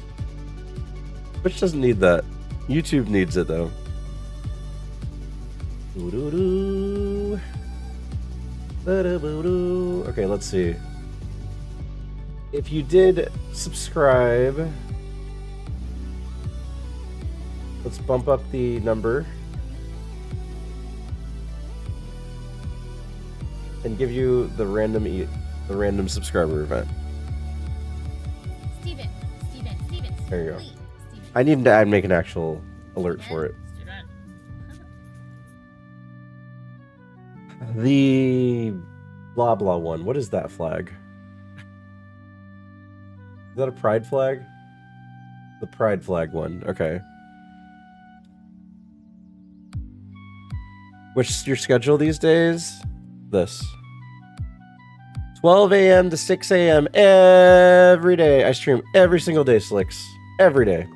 Twitch doesn't need that. YouTube needs it, though. Okay, let's see. If you did subscribe... Let's bump up the number. And give you the random subscriber event. Steven. There you go. Steven. I need to make an actual alert for it. The blah blah one. What is that flag? Is that a pride flag? The pride flag one. Okay. What's your schedule these days? This. 12 a.m. to 6 a.m. every day. I stream every single day, Slicks. Every day.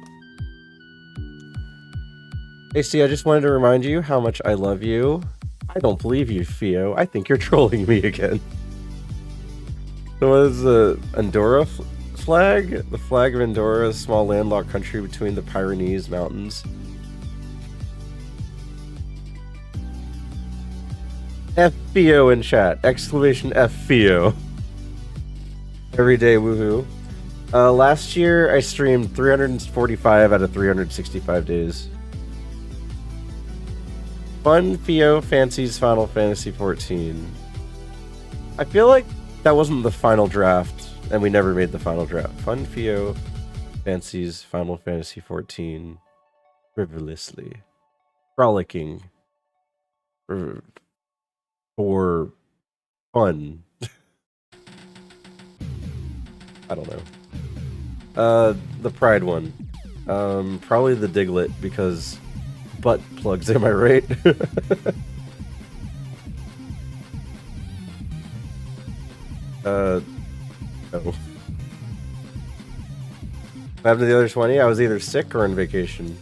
AC, I just wanted to remind you how much I love you. I don't believe you, Theo. I think you're trolling me again. So what is the Andorra flag? The flag of Andorra, a small landlocked country between the Pyrenees Mountains. FBO in chat. Exclamation FBO. Everyday woohoo. Last year I streamed 345 out of 365 days. Fun Theo fancies Final Fantasy 14. I feel like that wasn't the final draft, and we never made the final draft. Fun Theo fancies Final Fantasy 14 frivolously. Frolicking. For fun. I don't know. The Pride one. Probably the Diglett, because butt plugs, am I right? No. What happened to the other 20? I was either sick or on vacation.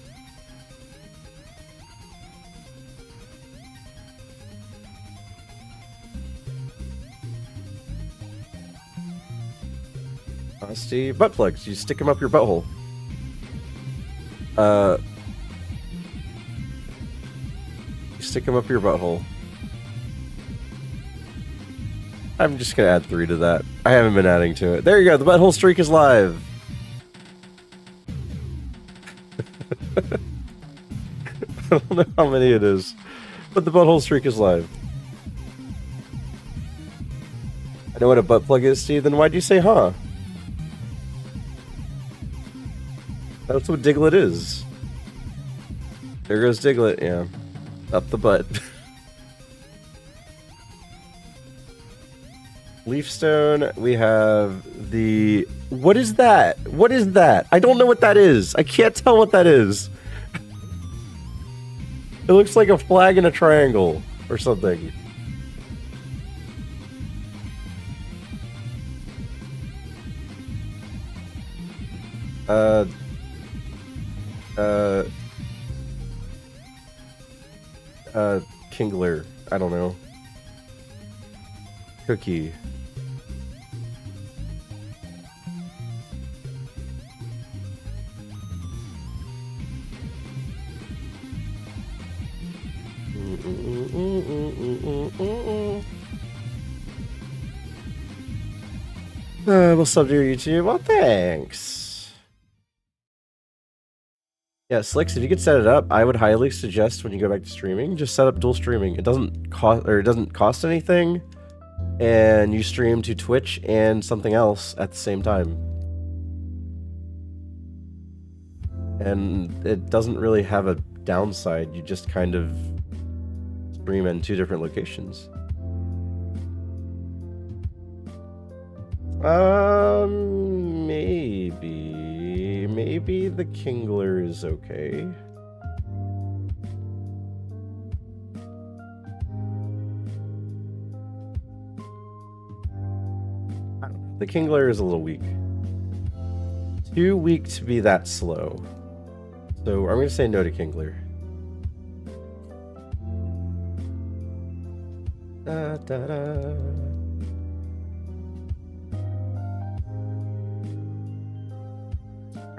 Honesty. Butt plugs. You stick them up your butthole. You stick them up your butthole. I'm just gonna add 3 to that. I haven't been adding to it. There you go. The butthole streak is live. I don't know how many it is, but the butthole streak is live. I know what a butt plug is, Steve. Then why'd you say, huh? That's what Diglett is. There goes Diglett, yeah. Up the butt. Leafstone, we have the... What is that? What is that? I don't know what that is. I can't tell what that is. It looks like a flag in a triangle or something. Kingler. I don't know. Cookie. We'll sub to your YouTube. Well, thanks. Yeah, Slicks, if you could set it up, I would highly suggest when you go back to streaming, just set up dual streaming. It doesn't cost anything, and you stream to Twitch and something else at the same time. And it doesn't really have a downside. You just kind of stream in 2 different locations. Maybe the Kingler is okay. I don't know. The Kingler is a little weak. Too weak to be that slow. So I'm going to say no to Kingler. Da, da, da.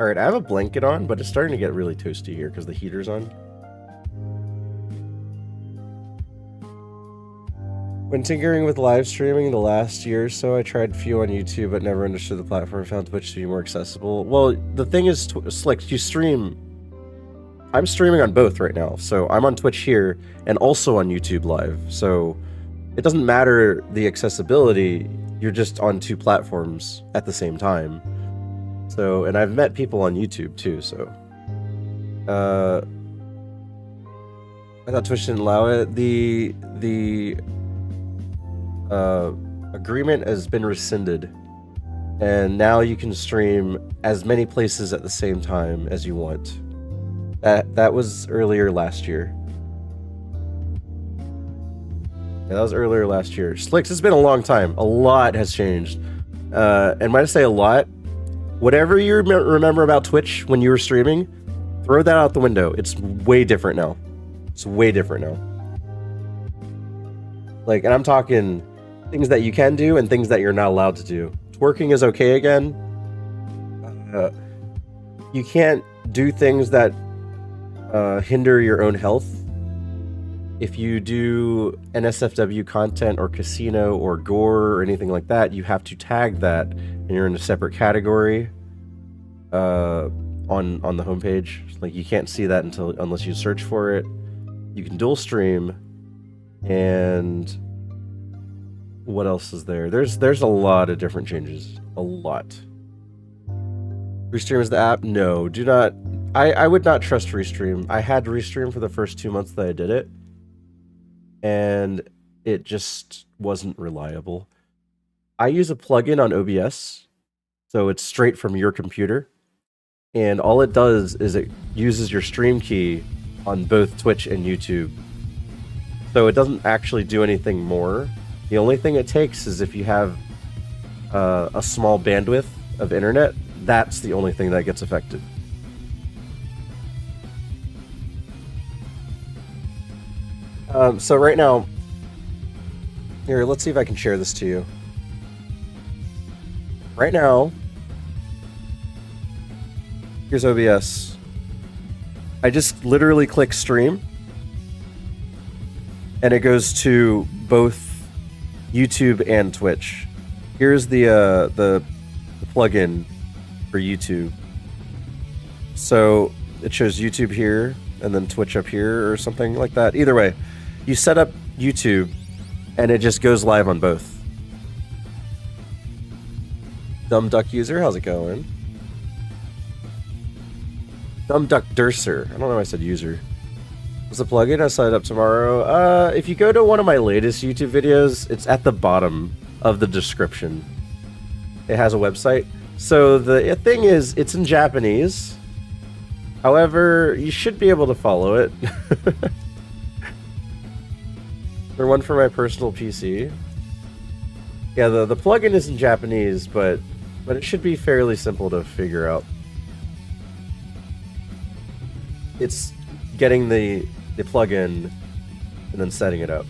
Alright, I have a blanket on, but it's starting to get really toasty here because the heater's on. When tinkering with live streaming the last year or so, I tried few on YouTube, but never understood the platform. Found Twitch to be more accessible. Well, the thing is, Slick, you stream... I'm streaming on both right now, so I'm on Twitch here and also on YouTube Live. So it doesn't matter the accessibility, you're just on 2 platforms at the same time. So, and I've met people on YouTube too, so. I thought Twitch didn't allow it. The agreement has been rescinded. And now you can stream as many places at the same time as you want. That was earlier last year. Yeah, that was earlier last year. Slicks, it's been a long time. A lot has changed. And when I say a lot, whatever you remember about Twitch when you were streaming, throw that out the window. It's way different now. It's way different now. Like, and I'm talking things that you can do and things that you're not allowed to do. Twerking is okay again. you can't do things that hinder your own health. If you do NSFW content or casino or gore or anything like that, you have to tag that, and you're in a separate category on the homepage. Like, you can't see that unless you search for it. You can dual stream, and what else is there? There's a lot of different changes. A lot. Restream is the app? No, do not. I would not trust Restream. I had Restream for the first 2 months that I did it, and it just wasn't reliable. I use a plugin on OBS, so it's straight from your computer, and all it does is it uses your stream key on both Twitch and YouTube. So it doesn't actually do anything more. The only thing it takes is if you have a small bandwidth of internet, that's the only thing that gets affected. So right now, here, let's see if I can share this to you. Right now, here's OBS. I just literally click stream, and it goes to both YouTube and Twitch. Here's the plugin for YouTube. So it shows YouTube here, and then Twitch up here, or something like that. Either way, you set up YouTube, and it just goes live on both. Dumb Duck user, how's it going? Dumb Duck Durser. I don't know why I said user. What's the plugin? I set it up tomorrow. If you go to one of my latest YouTube videos, it's at the bottom of the description. It has a website. So the thing is, it's in Japanese. However, you should be able to follow it. There's one for my personal PC. Yeah, the plugin is in Japanese, but it should be fairly simple to figure out. It's getting the plugin and then setting it up.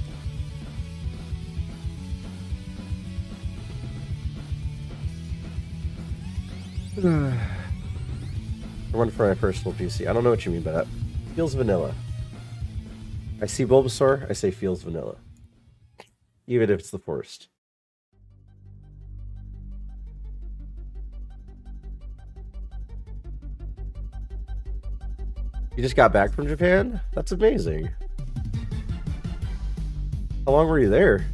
One for my personal PC. I don't know what you mean by that. Feels vanilla. I see Bulbasaur, I say feels vanilla. Even if it's the forest. You just got back from Japan? That's amazing. How long were you there?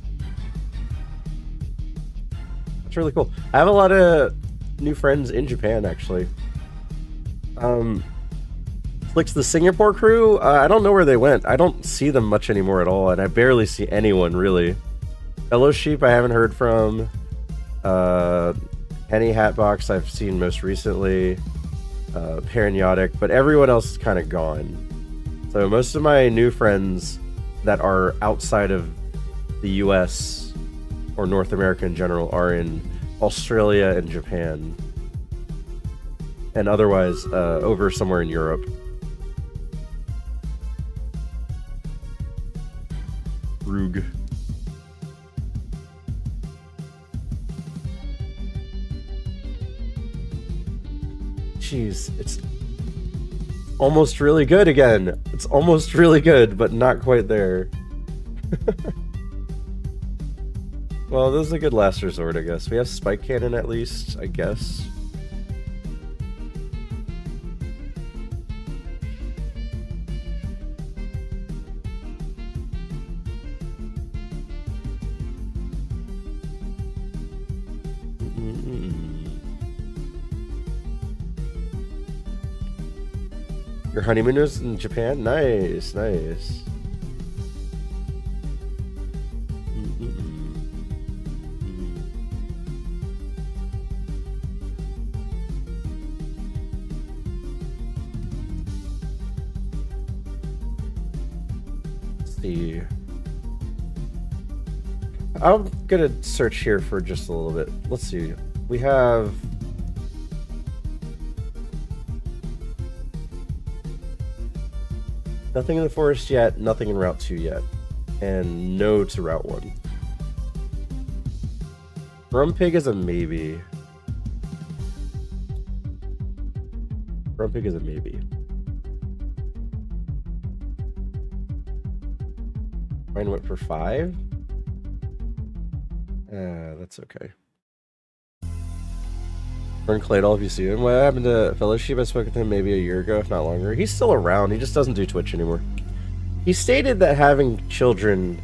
That's really cool. I have a lot of new friends in Japan, actually. Flicks the Singapore crew, I don't know where they went. I don't see them much anymore at all, and I barely see anyone, really. Fellow Sheep I haven't heard from. Penny Hatbox I've seen most recently. Paraniotic, but everyone else is kind of gone. So most of my new friends that are outside of the US or North America in general are in Australia and Japan. And otherwise, over somewhere in Europe. Rug. Jeez, it's almost really good again. It's almost really good, but not quite there. Well, this is a good last resort, I guess. We have Spike Cannon at least, I guess. Your honeymoon is in Japan? Nice, nice. Let's see. I'm gonna search here for just a little bit. Let's see. We have... nothing in the forest yet, nothing in Route 2 yet, and no to Route 1. Grumpig is a maybe. front pick is a maybe. Mine went for 5. That's okay. Vern Claydol, if you see him. What happened to Fellowship? I spoke with him maybe a year ago, if not longer. He's still around. He just doesn't do Twitch anymore. He stated that having children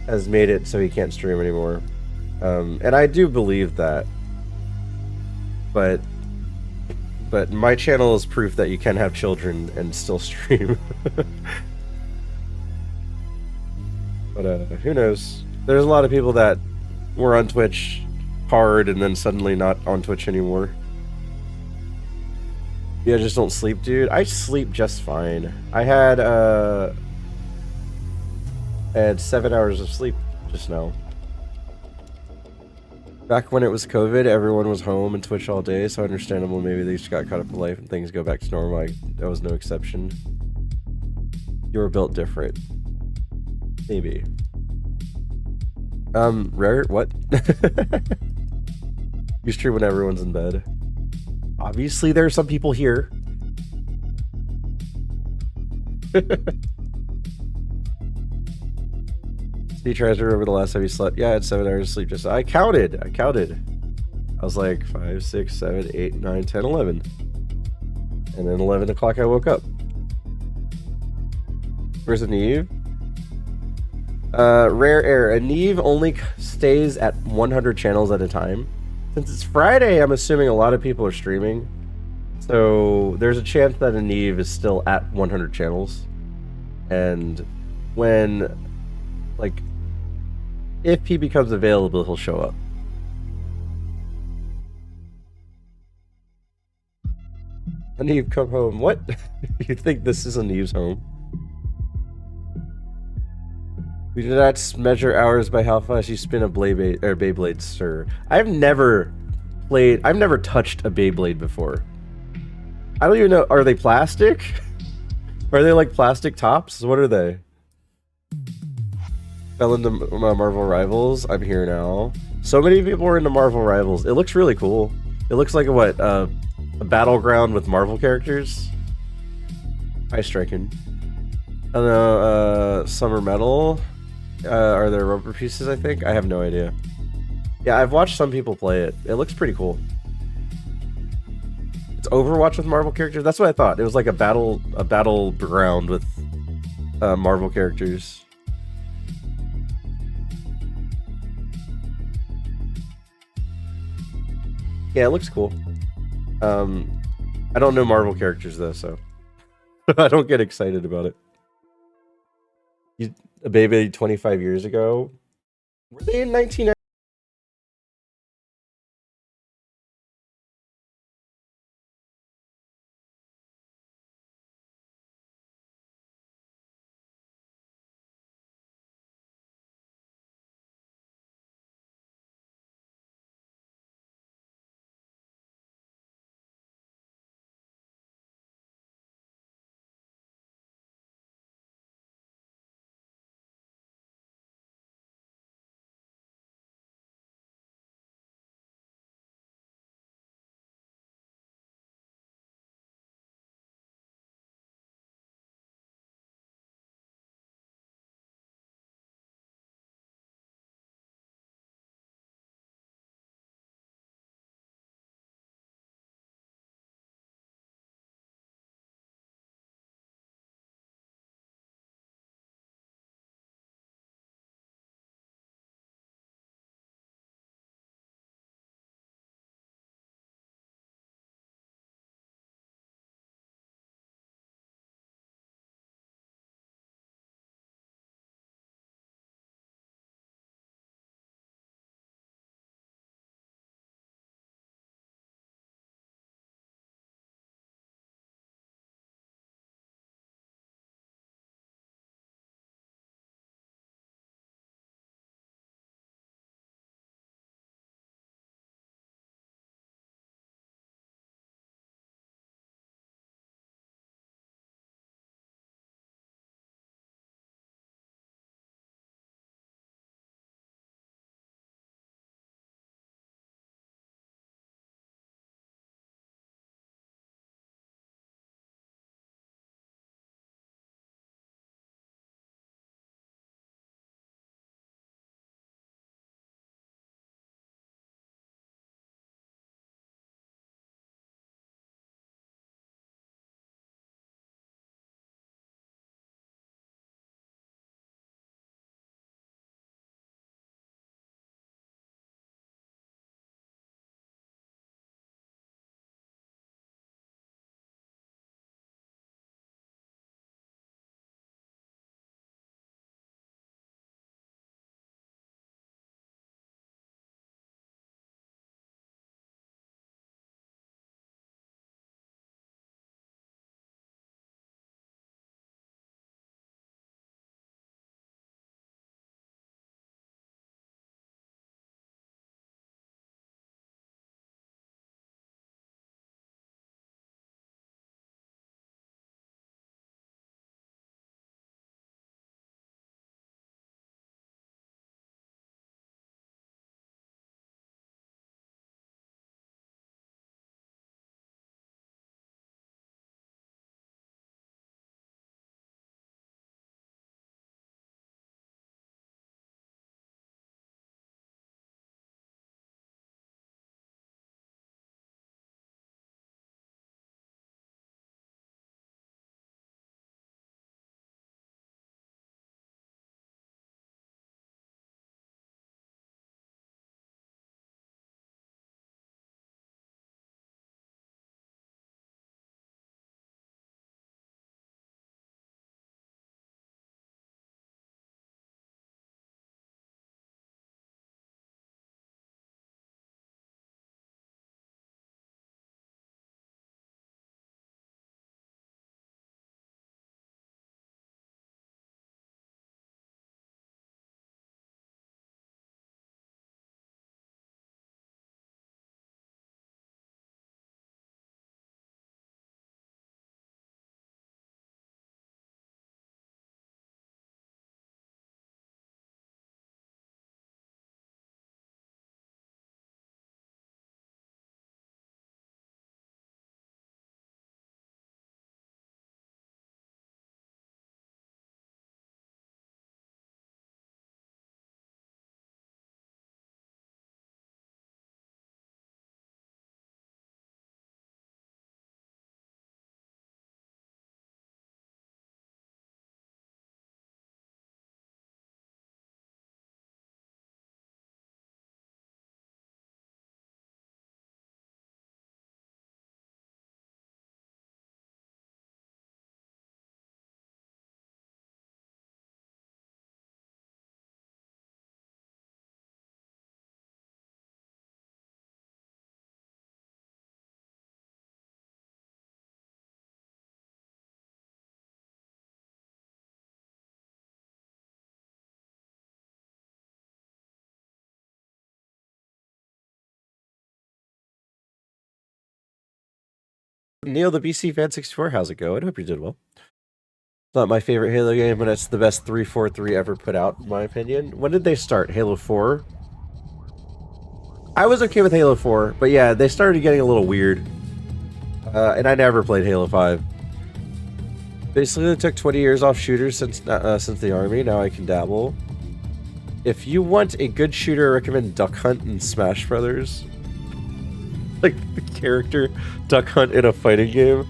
has made it so he can't stream anymore. And I do believe that. But my channel is proof that you can have children and still stream. But who knows? There's a lot of people that were on Twitch hard and then suddenly not on Twitch anymore. Yeah, just don't sleep, dude. I sleep just fine. I had 7 hours of sleep just now. Back when it was COVID, everyone was home and Twitch all day, so understandable maybe they just got caught up in life and things go back to normal. That was no exception. You were built different. Maybe. Rare? What? You stream when everyone's in bed. Obviously, there are some people here. He tries to remember the last time he slept. Yeah, I had 7 hours of sleep. I counted. I was like 5, 6, 7, 8, 9, 10, 11. And then 11 o'clock I woke up. Where's a Neve? Rare air. A Neve only stays at 100 channels at a time. Since it's Friday, I'm assuming a lot of people are streaming. So there's a chance that a Neve is still at 100 channels. And when, like, if he becomes available, he'll show up. A Neve, come home. What? You think this is a Neve's home? We do not measure hours by how fast you spin a Beyblade, sir. I've never touched a Beyblade before. I don't even know, are they plastic? Are they like plastic tops? What are they? Fell into Marvel Rivals. I'm here now. So many people are into Marvel Rivals. It looks really cool. It looks like a battleground with Marvel characters. Hi, Striken. I don't know, Summer Metal. Are there rubber pieces, I think? I have no idea. Yeah, I've watched some people play it. It looks pretty cool. It's Overwatch with Marvel characters? That's what I thought. It was like a battleground with Marvel characters. Yeah, it looks cool. I don't know Marvel characters though, so I don't get excited about it. A baby 25 years ago? Were they in 1990? Neil the BC Fan 64, how's it going? I hope you did well. It's not my favorite Halo game, but it's the best 343 ever put out, in my opinion. When did they start? Halo 4? I was okay with Halo 4, but yeah, they started getting a little weird. And I never played Halo 5. Basically, it took 20 years off shooters since the army. Now I can dabble. If you want a good shooter, I recommend Duck Hunt and Smash Brothers. Like the character Duck Hunt in a fighting game.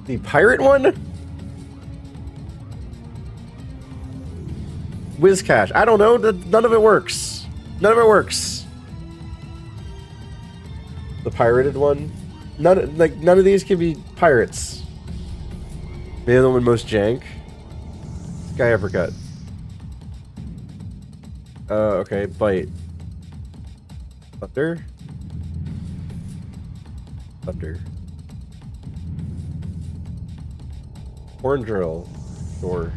The pirate one? Whizcash. I don't know. None of it works. None of it works. The pirated one? None of these can be pirates. Maybe the one most jank. Sky Uppercut. Okay, Bite. Thunder? Thunder. Horn Drill. Sure.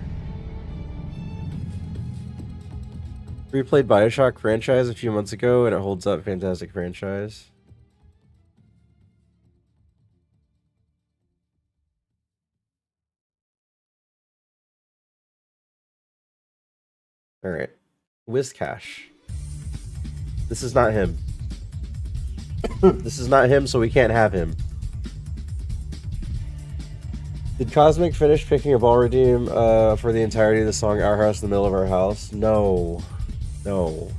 Replayed Bioshock franchise a few months ago, and it holds up. Fantastic franchise. Alright. Whizcash. This is not him. This is not him, so we can't have him. Did Cosmic finish picking a ball redeem for the entirety of the song Our House in the Middle of Our House? No. No.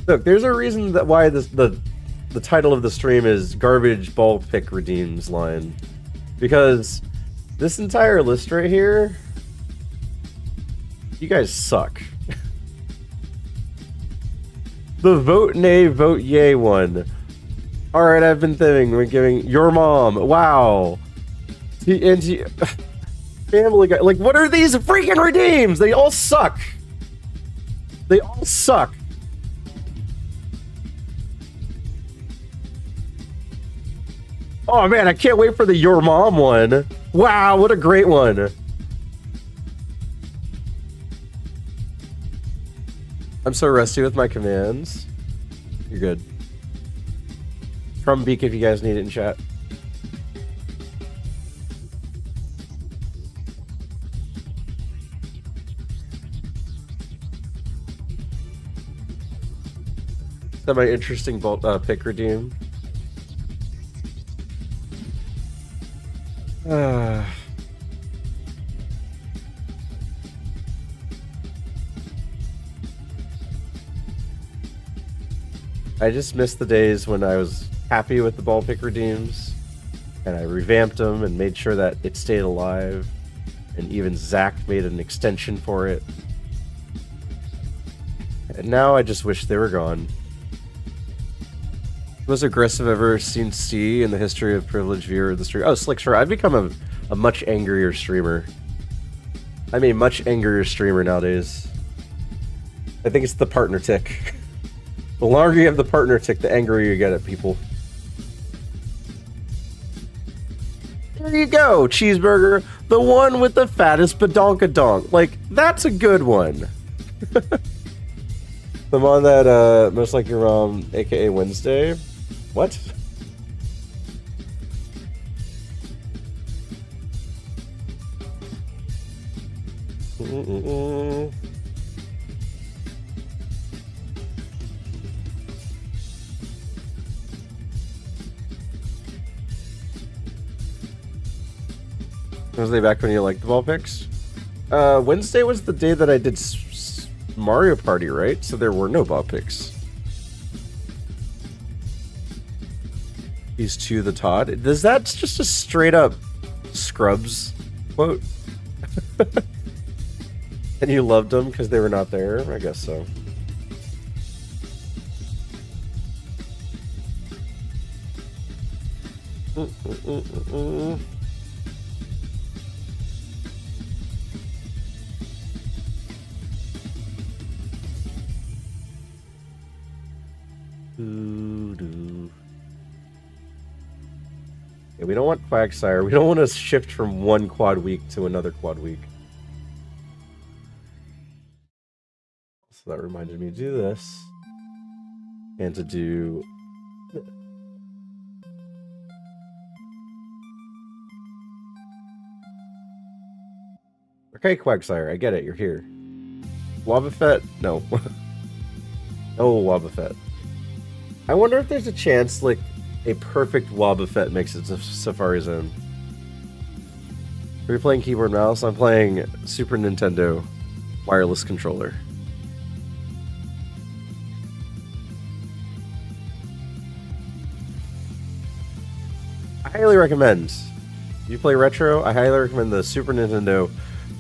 Look, there's a reason that why the title of the stream is Garbage Ball Pick Redeems line. Because this entire list right here, you guys suck. The vote nay, vote yay one. Alright, I've been thinking, we're giving your mom. Wow. Family Guy. Like, what are these freaking redeems? They all suck. They all suck. Oh man, I can't wait for the Your Mom one. Wow, what a great one. I'm so rusty with my commands. You're good. From Beak if you guys need it in chat. Semi-interesting pick redeem. I just missed the days when I was happy with the ball pick redeems, and I revamped them and made sure that it stayed alive, and even Zach made an extension for it. And now I just wish they were gone. Most aggressive I've ever seen C in the history of privileged viewer of the stream. Oh, Slick, sure. I've become a much angrier streamer. I'm a much angrier streamer nowadays. I think it's the partner tick. The longer you have the partner tick, the angrier you get at people. There you go, Cheeseburger. The one with the fattest badonkadonk. Like, that's a good one. The one that, most like your mom, aka Wednesday. What? Was they back when you liked the ball picks? Wednesday was the day that I did Mario Party, right? So there were no ball picks. He's to the Todd. Is that just a straight up Scrubs quote? And you loved them because they were not there? I guess so. We don't want Quagsire. We don't want to shift from one quad week to another quad week. So that reminded me to do this. And to do... Okay, Quagsire, I get it. You're here. Wobbuffet? No. No Wobbuffet. I wonder if there's a chance, like, a perfect Wobbuffet makes it to Safari Zone. Are you playing keyboard mouse? I'm playing Super Nintendo wireless controller. I highly recommend. If you play retro, I highly recommend the Super Nintendo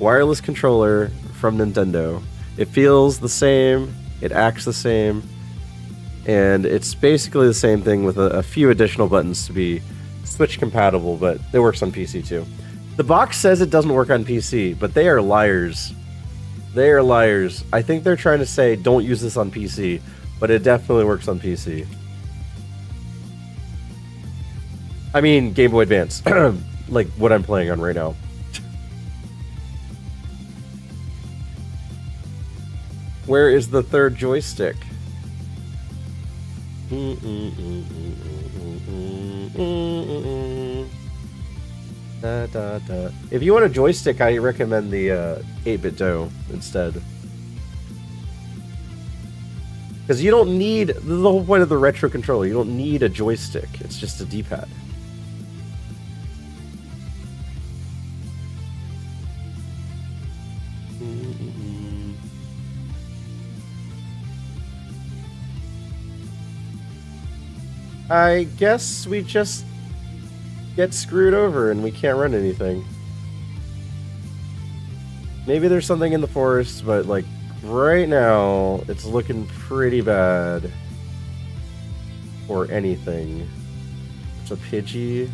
wireless controller from Nintendo. It feels the same, it acts the same, and it's basically the same thing with a few additional buttons to be Switch compatible, but it works on PC too. The box says it doesn't work on PC, but they are liars. They are liars. I think they're trying to say don't use this on PC, but it definitely works on PC. I mean, Game Boy Advance, like what I'm playing on right now. Where is the third joystick? If you want a joystick, I recommend the 8-bit Do instead. Because you don't need, the whole point of the retro controller, you don't need a joystick. It's just a D-pad. I guess we just get screwed over and we can't run anything. Maybe there's something in the forest, but like right now it's looking pretty bad for anything. It's a Pidgey.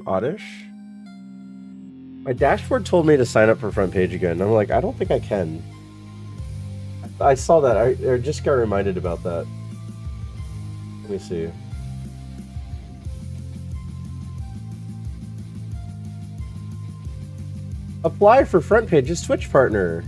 Oddish? My dashboard told me to sign up for front page again. I'm like, I don't think I can. I saw that. I just got reminded about that. Let me see. Apply for front page's Twitch partner.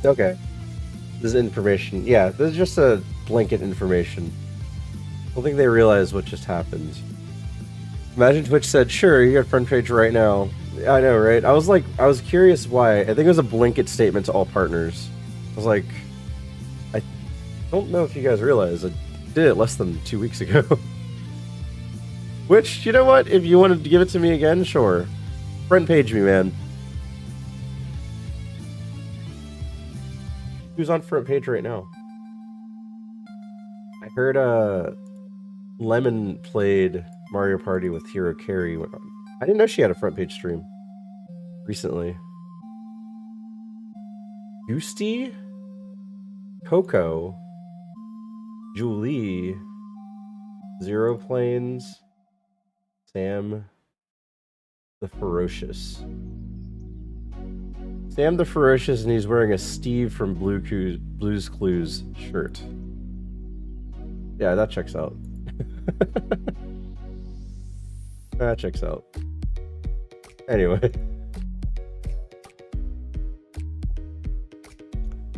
Okay. This is information. Yeah, this is just a blanket information. I don't think they realize what just happened. Imagine Twitch said, sure, you got front page right now. I know, right? I was curious why. I think it was a blanket statement to all partners. I was like, I don't know if you guys realize I did it less than 2 weeks ago. Which, you know what? If you wanted to give it to me again, sure. Front page me, man. Who's on front page right now? I heard Lemon played Mario Party with Hero Carry. I didn't know she had a front page stream recently. Goosty, Coco, Julie, Zero Planes, Sam the Ferocious. Sam the Ferocious, and he's wearing a Steve from Blue's Clues shirt. Yeah, that checks out. That checks out. Anyway.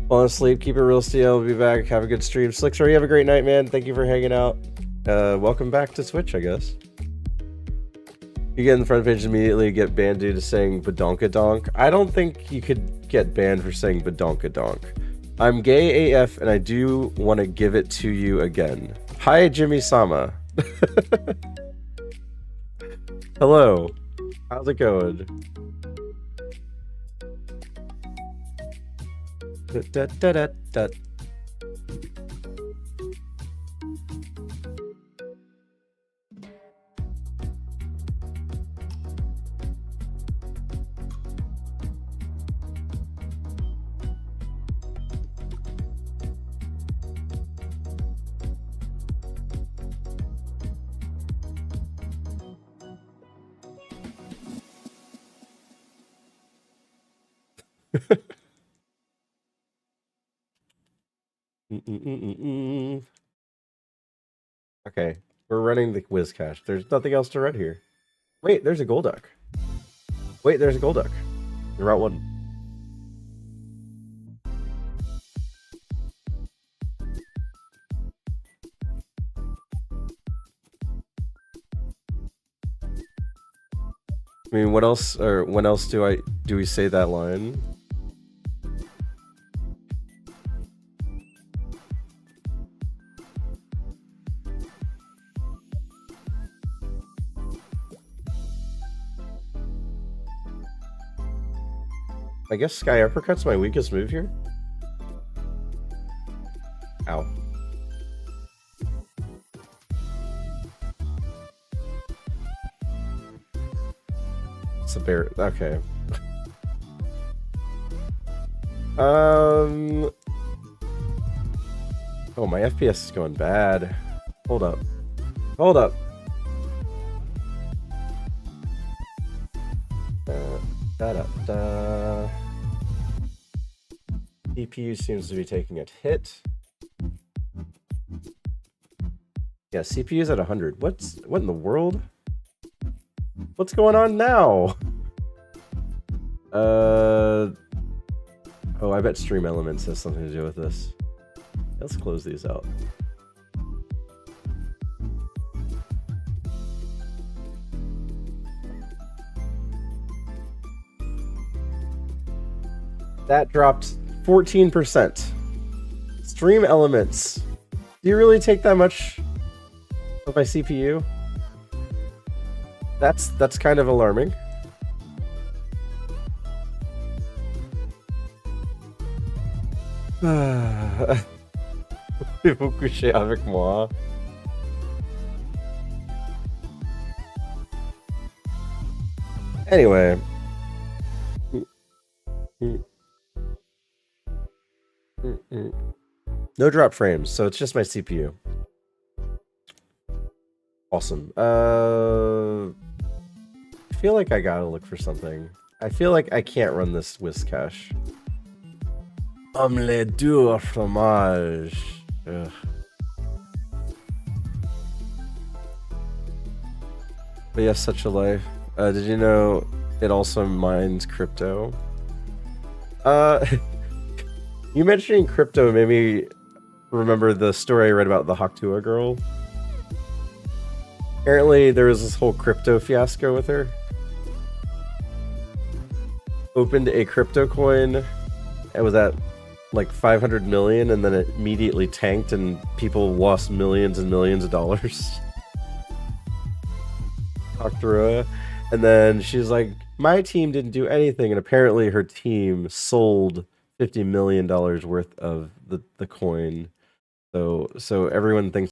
Fall asleep, keep it real, Steel. We'll be back. Have a good stream. Slickster, you have a great night, man. Thank you for hanging out. Welcome back to Twitch, I guess. You get in the front page immediately, get banned due to saying badonkadonk. I don't think you could get banned for saying badonkadonk. I'm gay AF and I do want to give it to you again. Hi, Jimmy Sama. Hello. How's it going? Da, da, da, da. Okay, we're running the whiz cache. There's nothing else to run here. Wait, there's a Golduck. Wait, there's a Golduck. Route 1. I mean, what else, or when else do we say that line? I guess Sky Uppercut's my weakest move here. Ow. It's a bear. Okay. Oh, my FPS is going bad. Hold up. Hold up. Da-da-da. CPU seems to be taking a hit. Yeah, CPU's at 100. What in the world? What's going on now? Oh, I bet Stream Elements has something to do with this. Let's close these out. That dropped 14%. Stream Elements. Do you really take that much of my CPU? That's kind of alarming. Pouvez-vous coucher avec moi? Anyway. No drop frames, so it's just my CPU. Awesome. I feel like I gotta look for something. I feel like I can't run this whiz cache. Omelette du fromage. Ugh. But yes, such a life. Did you know it also mines crypto? You mentioning crypto made me remember the story I read about the Haktua girl. Apparently, there was this whole crypto fiasco with her. Opened a crypto coin. It was at like 500 million, and then it immediately tanked, and people lost millions and millions of dollars. Haktua. And then she's like, my team didn't do anything, and apparently her team sold $50 million worth of the coin. So everyone thinks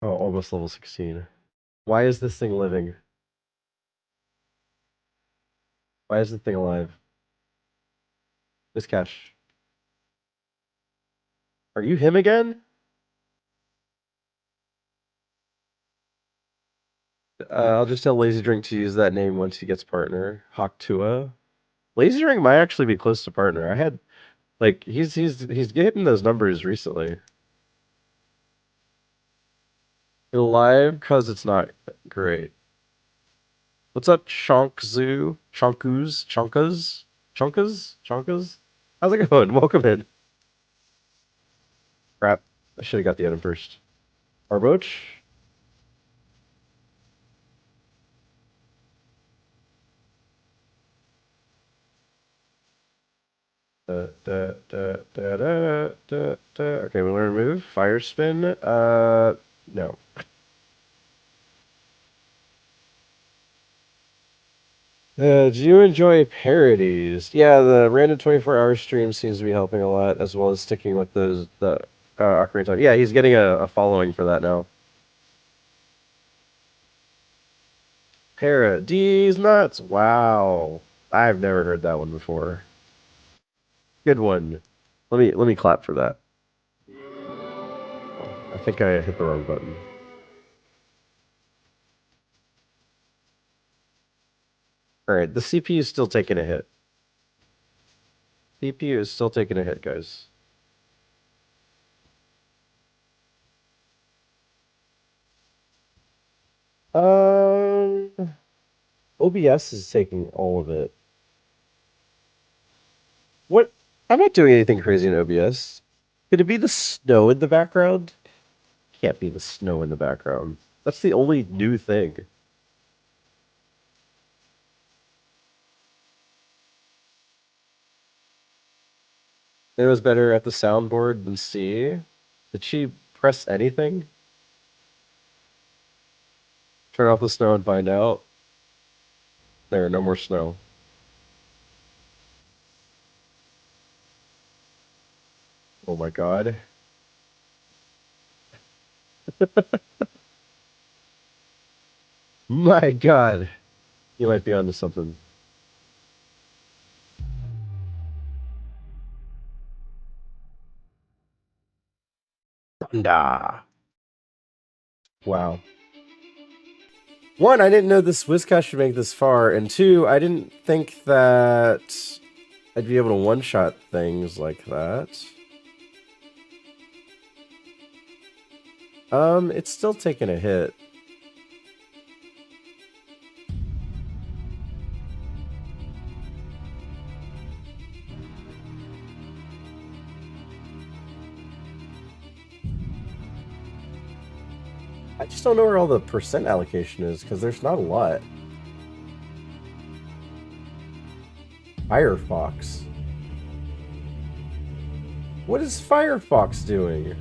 Oh, almost level 16. Why is this thing living? Why is this thing alive? This cash. Are you him again? I'll just tell Lazy Drink to use that name once he gets partner. Hawktua. Lazy Drink might actually be close to partner. I had like he's getting those numbers recently. Alive cause it's not great. What's up, Shonkzu? Chonkus? Chonkas? Chonkas? Chonkas? How's it going? Welcome in. Crap. I should have got the item first. Arboch? Okay, we learn to move. Fire spin. No. Do you enjoy parodies? Yeah, the random 24-hour stream seems to be helping a lot, as well as sticking with the Ocarina of Time. Yeah, he's getting a following for that now. Parodies nuts. Wow, I've never heard that one before. Good one. Let me clap for that. I think I hit the wrong button. All right, the CPU is still taking a hit. CPU is still taking a hit, guys. Um, OBS is taking all of it. What? I'm not doing anything crazy in OBS. Could it be the snow in the background? Can't be the snow in the background. That's the only new thing. It was better at the soundboard than C. Did she press anything? Turn off the snow and find out. There, no more snow. Oh my god. My god. You might be onto something. Thunder. Wow. One, I didn't know this Whiscash would make this far, and two, I didn't think that I'd be able to one-shot things like that. It's still taking a hit. I just don't know where all the percent allocation is, because there's not a lot. Firefox. What is Firefox doing?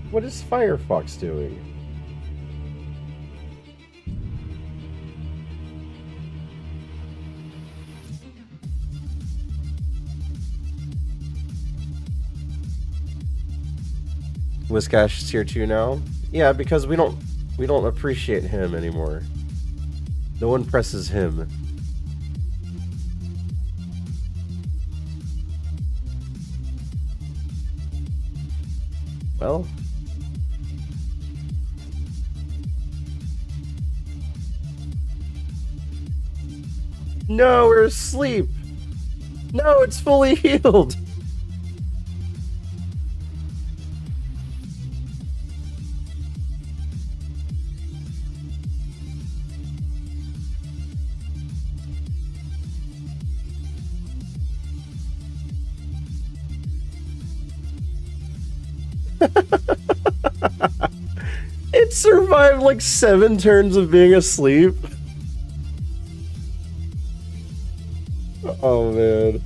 What is Firefox doing? Whiscash is tier 2 now? Yeah, because we don't appreciate him anymore. No one presses him. Well, no, we're asleep. No, it's fully healed. It survived like 7 turns of being asleep. Oh man.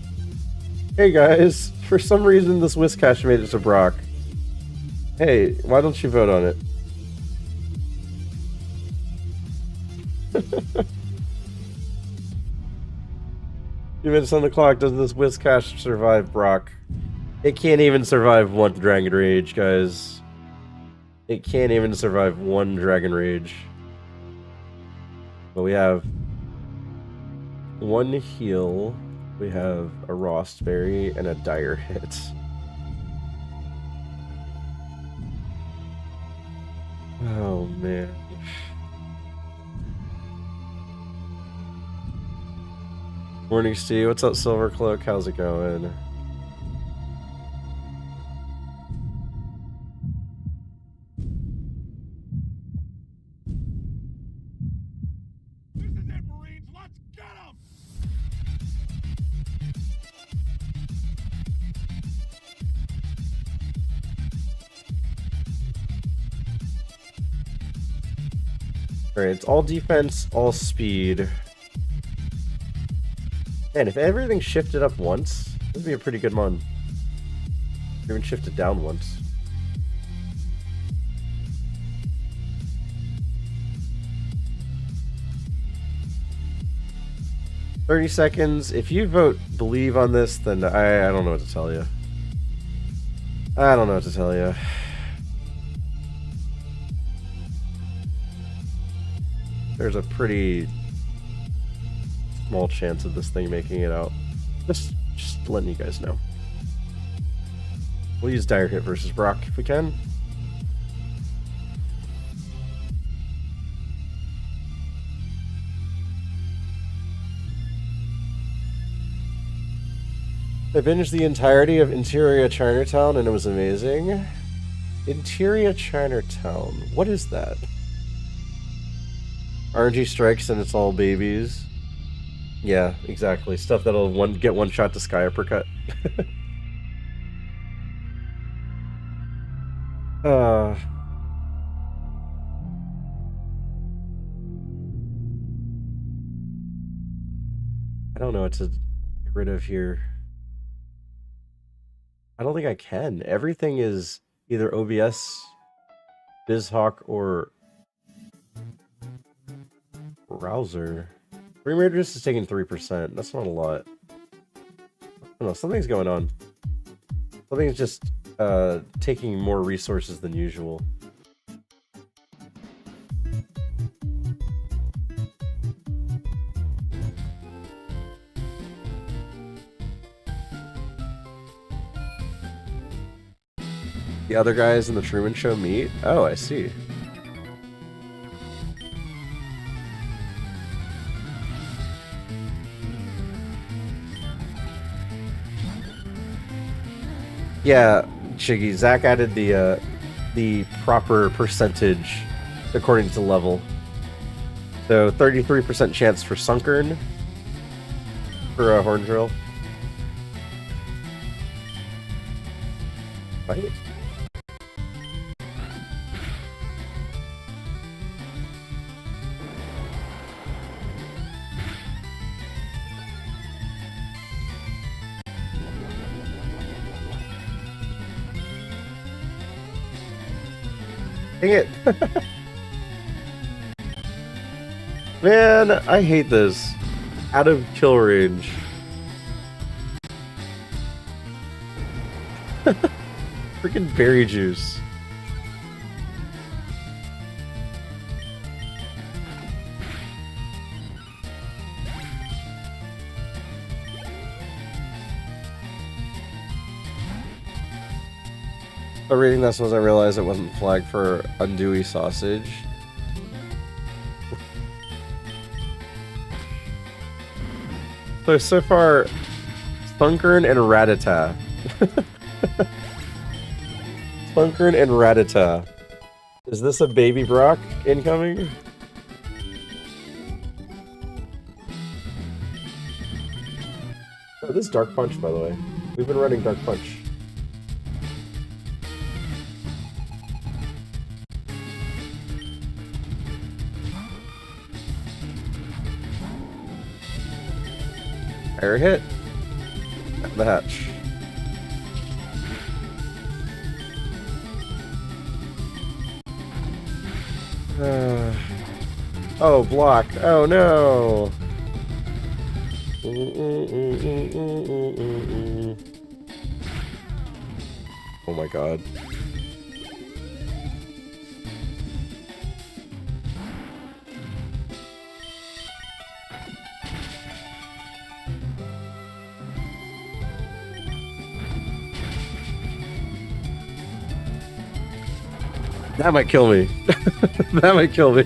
Hey guys, for some reason this Whiscash made it to Brock. Hey, why don't you vote on it? Few minutes on the clock, does this Whiscash survive Brock? It can't even survive one Dragon Rage, guys. It can't even survive one Dragon Rage. But we have one heal. We have a Rostberry and a dire hit. Oh, man. Morning, Steve. What's up, Silvercloak? How's it going? This is it, Marines. Let's get them! Alright, it's all defense, all speed. Man, if everything shifted up once, it would be a pretty good mon. Even shifted down once. "30 seconds. If you vote believe on this, then I don't know what to tell you. I don't know what to tell you. There's a pretty small chance of this thing making it out. Just letting you guys know. We'll use Dire Hit versus Brock if we can. I binged the entirety of Interior Chinatown and it was amazing. Interior Chinatown. What is that? RNG strikes and it's all babies. Yeah, exactly. Stuff that'll get one shot to Sky Uppercut. I don't know what to get rid of here. I don't think I can. Everything is either OBS, BizHawk, or Browser. Frame rate just is taking 3%. That's not a lot. I don't know. Something's going on. Something's just taking more resources than usual. The other guys in the Truman Show meet? Oh, I see. Yeah, Chiggy, Zach added the proper percentage according to level. So 33% chance for Sunkern for a Horn Drill. Right? Dang it. Man, I hate this. Out of kill range. Freaking berry juice. But reading this was I realized it wasn't flagged for Undewy Sausage. So far, Spunkern and Rattata. Spunkern and Rattata. Is this a baby Brock incoming? Oh, this is Dark Punch, by the way. We've been running Dark Punch. Air hit. At the hatch. Oh, block. Oh no. Oh my god. That might kill me. That might kill me.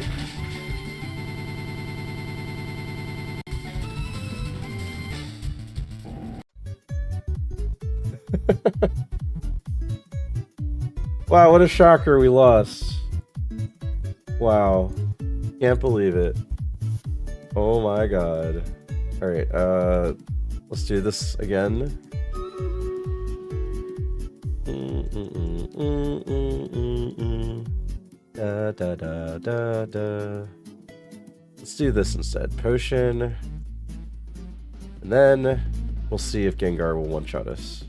Wow, what a shocker, we lost. Wow. Can't believe it. Oh my god. Alright, let's do this again. Da da da da da. Let's do this instead. Potion. And then we'll see if Gengar will one-shot us.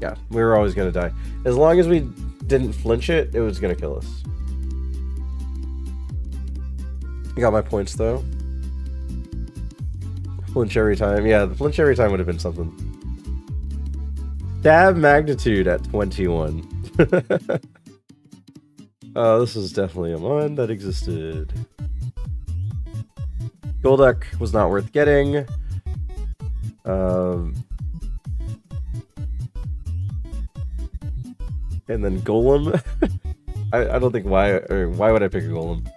Yeah, we were always gonna die. As long as we didn't flinch it, it was gonna kill us. You got my points though. Flinch every time. Yeah, the flinch every time would have been something. Dab magnitude at 21. Oh, this is definitely a mon that existed. Golduck was not worth getting. And then Golem. I don't think why would I pick a Golem?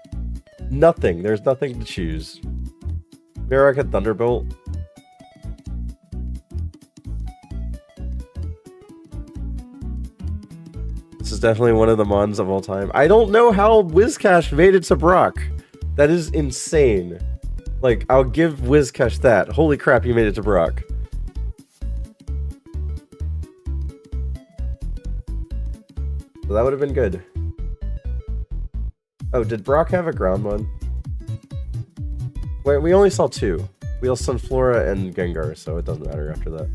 Nothing. There's nothing to choose. Maybe I could Thunderbolt. This is definitely one of the mons of all time. I don't know how Whiscash made it to Brock. That is insane. Like, I'll give Whiscash that. Holy crap, he made it to Brock. So that would have been good. Oh, did Brock have a ground one? Wait, we only saw two. We saw Sunflora and Gengar, so it doesn't matter after that.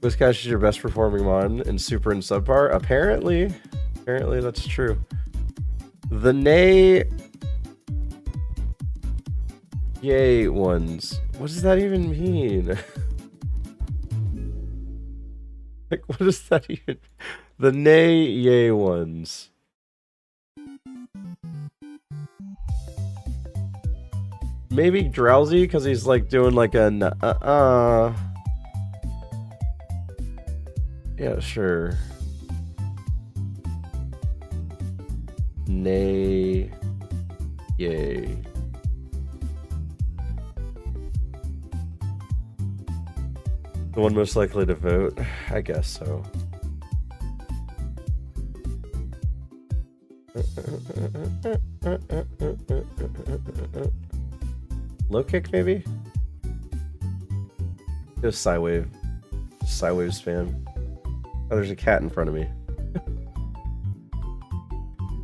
Whiscash is your best performing mon in Super and Subpar? Apparently. Apparently that's true. The Nay... Yay ones. What does that even mean? Like, what does that even... The Nay Yay ones. Maybe Drowsy, because he's like doing like an yeah, sure. Nay Yay. The one most likely to vote? I guess so. Low kick, maybe? It was Psywave. Psywave spam. Oh, there's a cat in front of me.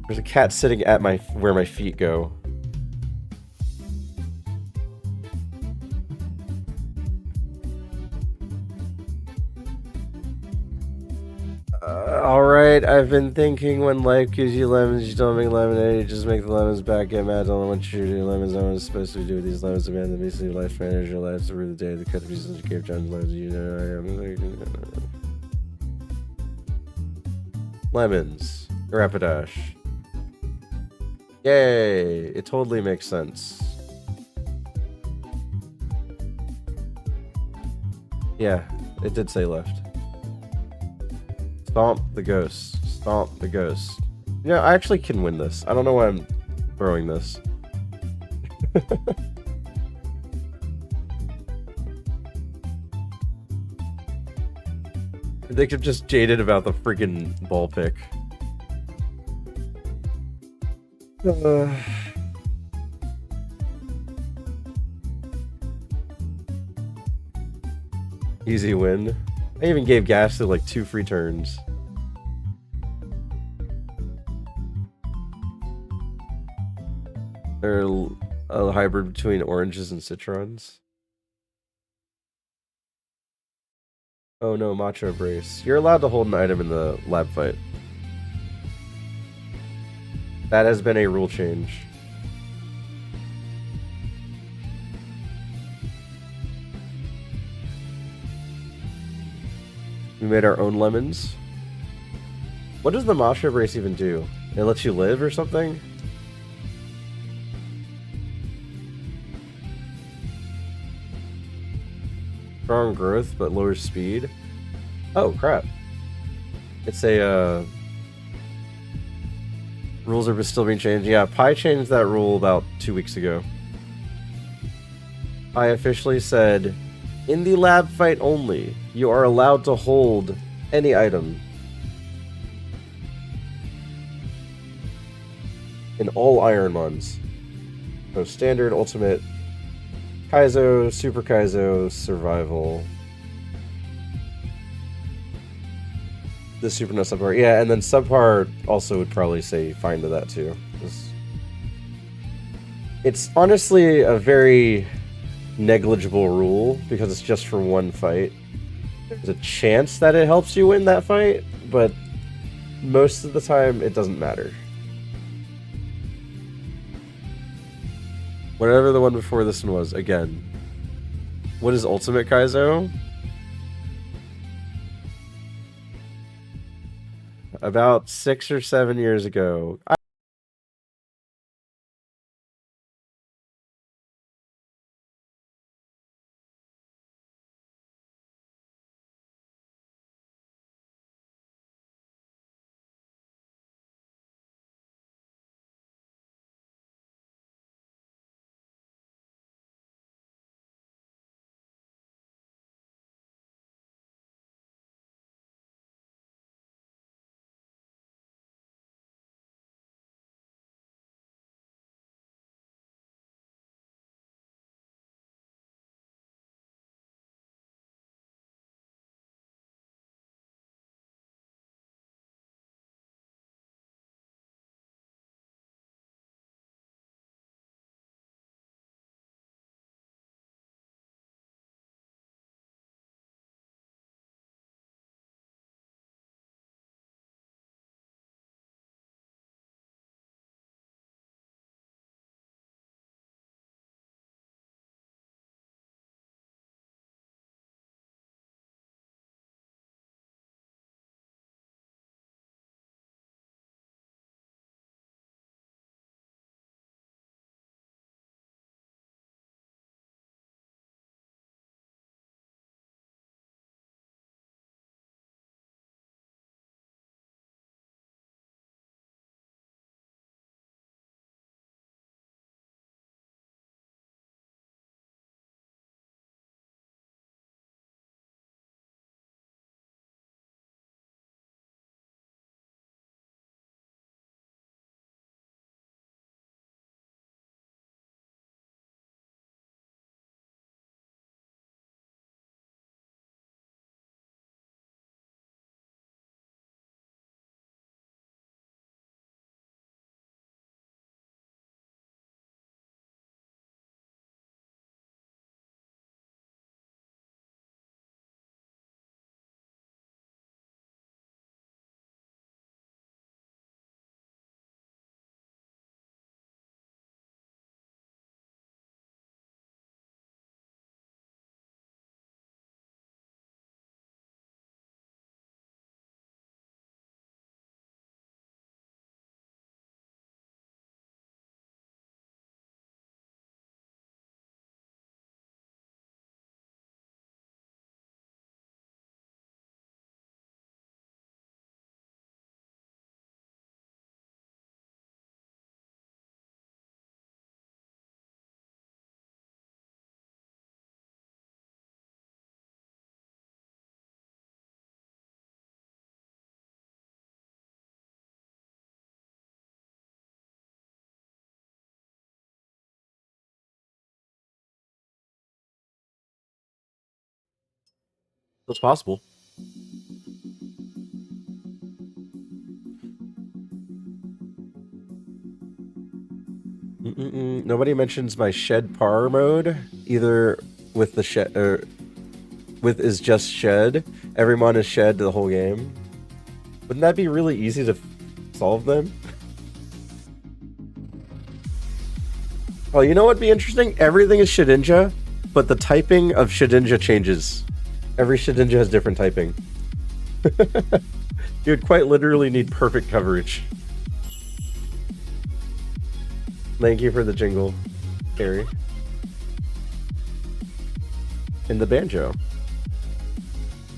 There's a cat sitting at where my feet go. Alright, I've been thinking when life gives you lemons, you don't make lemonade, you just make the lemons back, get mad, don't know what you do, lemons, no one's supposed to do with these lemons, abandon basically life, manage your life through the day, the cut pieces you gave John lemons, you know, I am. Lemons. Rapidash. Yay! It totally makes sense. Yeah, it did say left. Stomp the ghost. Stomp the ghost. You know, I actually can win this. I don't know why I'm throwing this. They could just jaded about the freaking ball pick. Easy win. I even gave Ghastly like 2 free turns. They're a hybrid between oranges and citrons. Oh no, Macho Brace. You're allowed to hold an item in the lab fight. That has been a rule change. We made our own lemons. What does the Masha race even do? It lets you live or something? Strong growth, but lowers speed. Oh, crap. It's a, rules are still being changed. Yeah, Pi changed that rule about 2 weeks ago. Pi officially said, in the lab fight only, you are allowed to hold any item. In all ironMONs. So standard, ultimate, Kaizo, Super Kaizo, survival. The super no subpar. Yeah, and then subpar also would probably say fine to that too. It's honestly a very negligible rule because it's just for one fight. There's a chance that it helps you win that fight, but most of the time it doesn't matter. Whatever the one before this one was, again. What is Ultimate Kaizo? About 6 or 7 years ago. It's possible. Nobody mentions my shed par mode, either with the shed or with is just shed. Every mon is shed the whole game. Wouldn't that be really easy to solve then? Well, you know what'd be interesting? Everything is Shedinja, but the typing of Shedinja changes. Every Shedinja has different typing. You'd quite literally need perfect coverage. Thank you for the jingle, Carrie. In the banjo.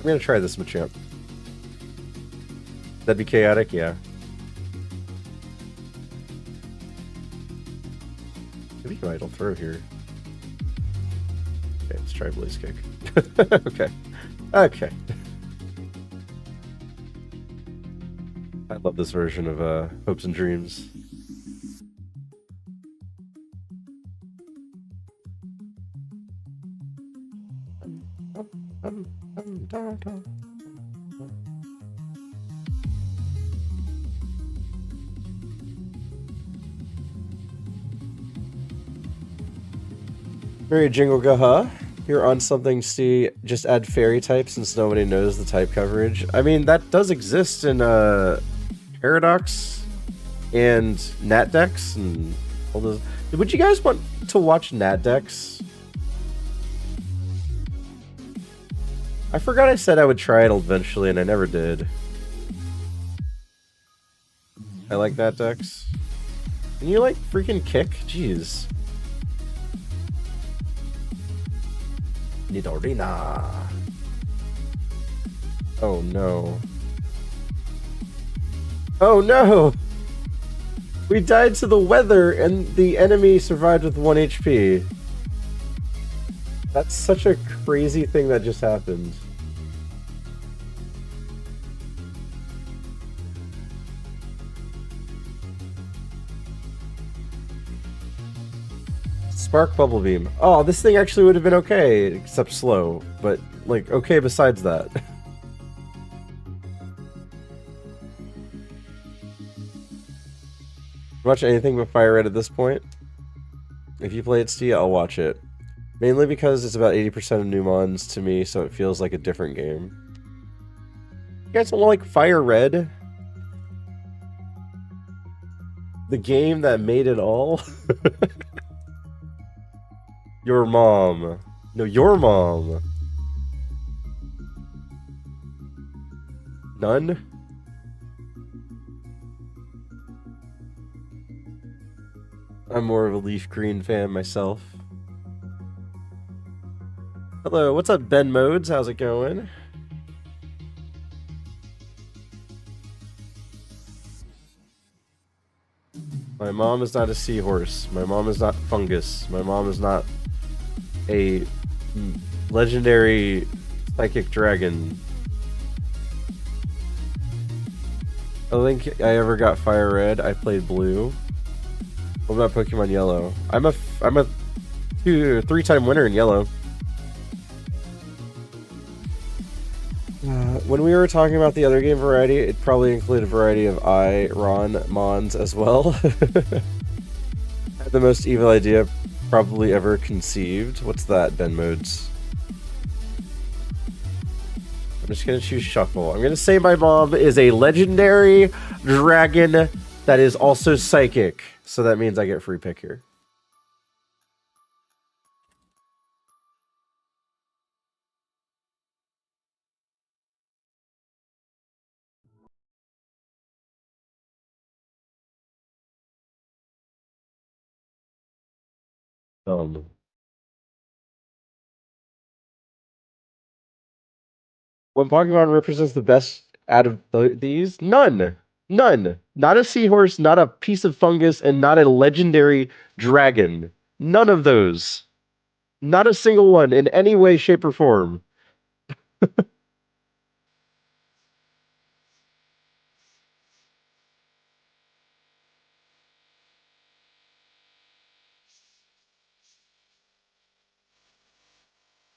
I'm gonna try this Machamp. That'd be chaotic, yeah. Maybe you idle throw here. Okay, let's try Blaze Kick. Okay. Okay. I love this version of Hopes and Dreams. Very jingle gaha. You're on something, see, just add fairy types since nobody knows the type coverage. I mean, that does exist in Paradox and Natdex and all those. Would you guys want to watch Natdex? I forgot I said I would try it eventually, and I never did. I like Natdex. Can you, like, freaking kick? Jeez. Nidorina. Oh no. Oh no! We died to the weather and the enemy survived with 1 HP. That's such a crazy thing that just happened. Spark Bubble Beam. Oh, this thing actually would have been okay, except slow. But, like, okay besides that. Watch anything but Fire Red at this point. If you play it, Steve, I'll watch it. Mainly because it's about 80% of new mons to me, so it feels like a different game. You guys don't like Fire Red? The game that made it all? Your mom. No, your mom. None? I'm more of a Leaf Green fan myself. Hello, what's up, Ben Modes? How's it going? My mom is not a seahorse. My mom is not fungus. My mom is not a legendary psychic dragon. I don't think I ever got Fire Red. I played Blue. What about Pokemon Yellow? I'm a 3-time winner in Yellow. When we were talking about the other game variety, it probably included a variety of ironMONs as well. I had the most evil idea probably ever conceived. What's that, Ben Modes? I'm just gonna choose Shuffle. I'm gonna say my mom is a legendary dragon that is also psychic. So that means I get free pick here. When Pokemon represents the best out of these, none. None. Not a seahorse, not a piece of fungus, and not a legendary dragon. None of those. Not a single one in any way, shape, or form.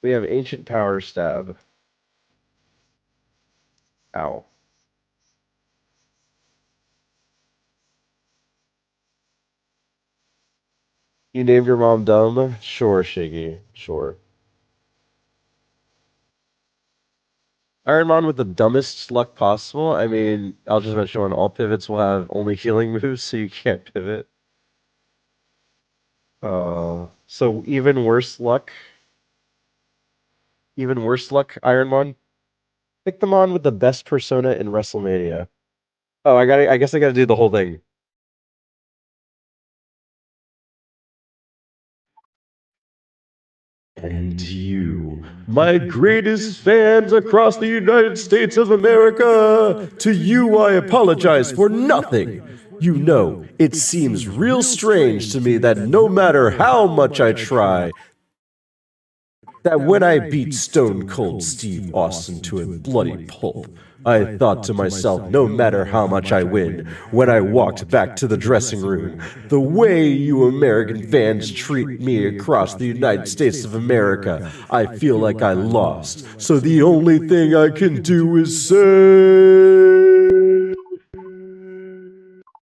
We have Ancient Power Stab. Ow. You named your mom dumb? Sure, Shiggy. Sure. ironMON with the dumbest luck possible. I mean, I'll just mention all pivots will have only healing moves, so you can't pivot. So even worse luck. Even worse luck, ironMON. Pick them on with the best persona in WrestleMania. Oh, I guess I gotta do the whole thing. And you, my greatest fans across the United States of America, to you I apologize for nothing. You know, it seems real strange to me that no matter how much I try, that when I beat Stone Cold Steve Austin to a bloody pulp, I thought to myself, no matter how much I win, when I walked back to the dressing room, the way you American fans treat me across the United States of America, I feel like I lost. So the only thing I can do is say...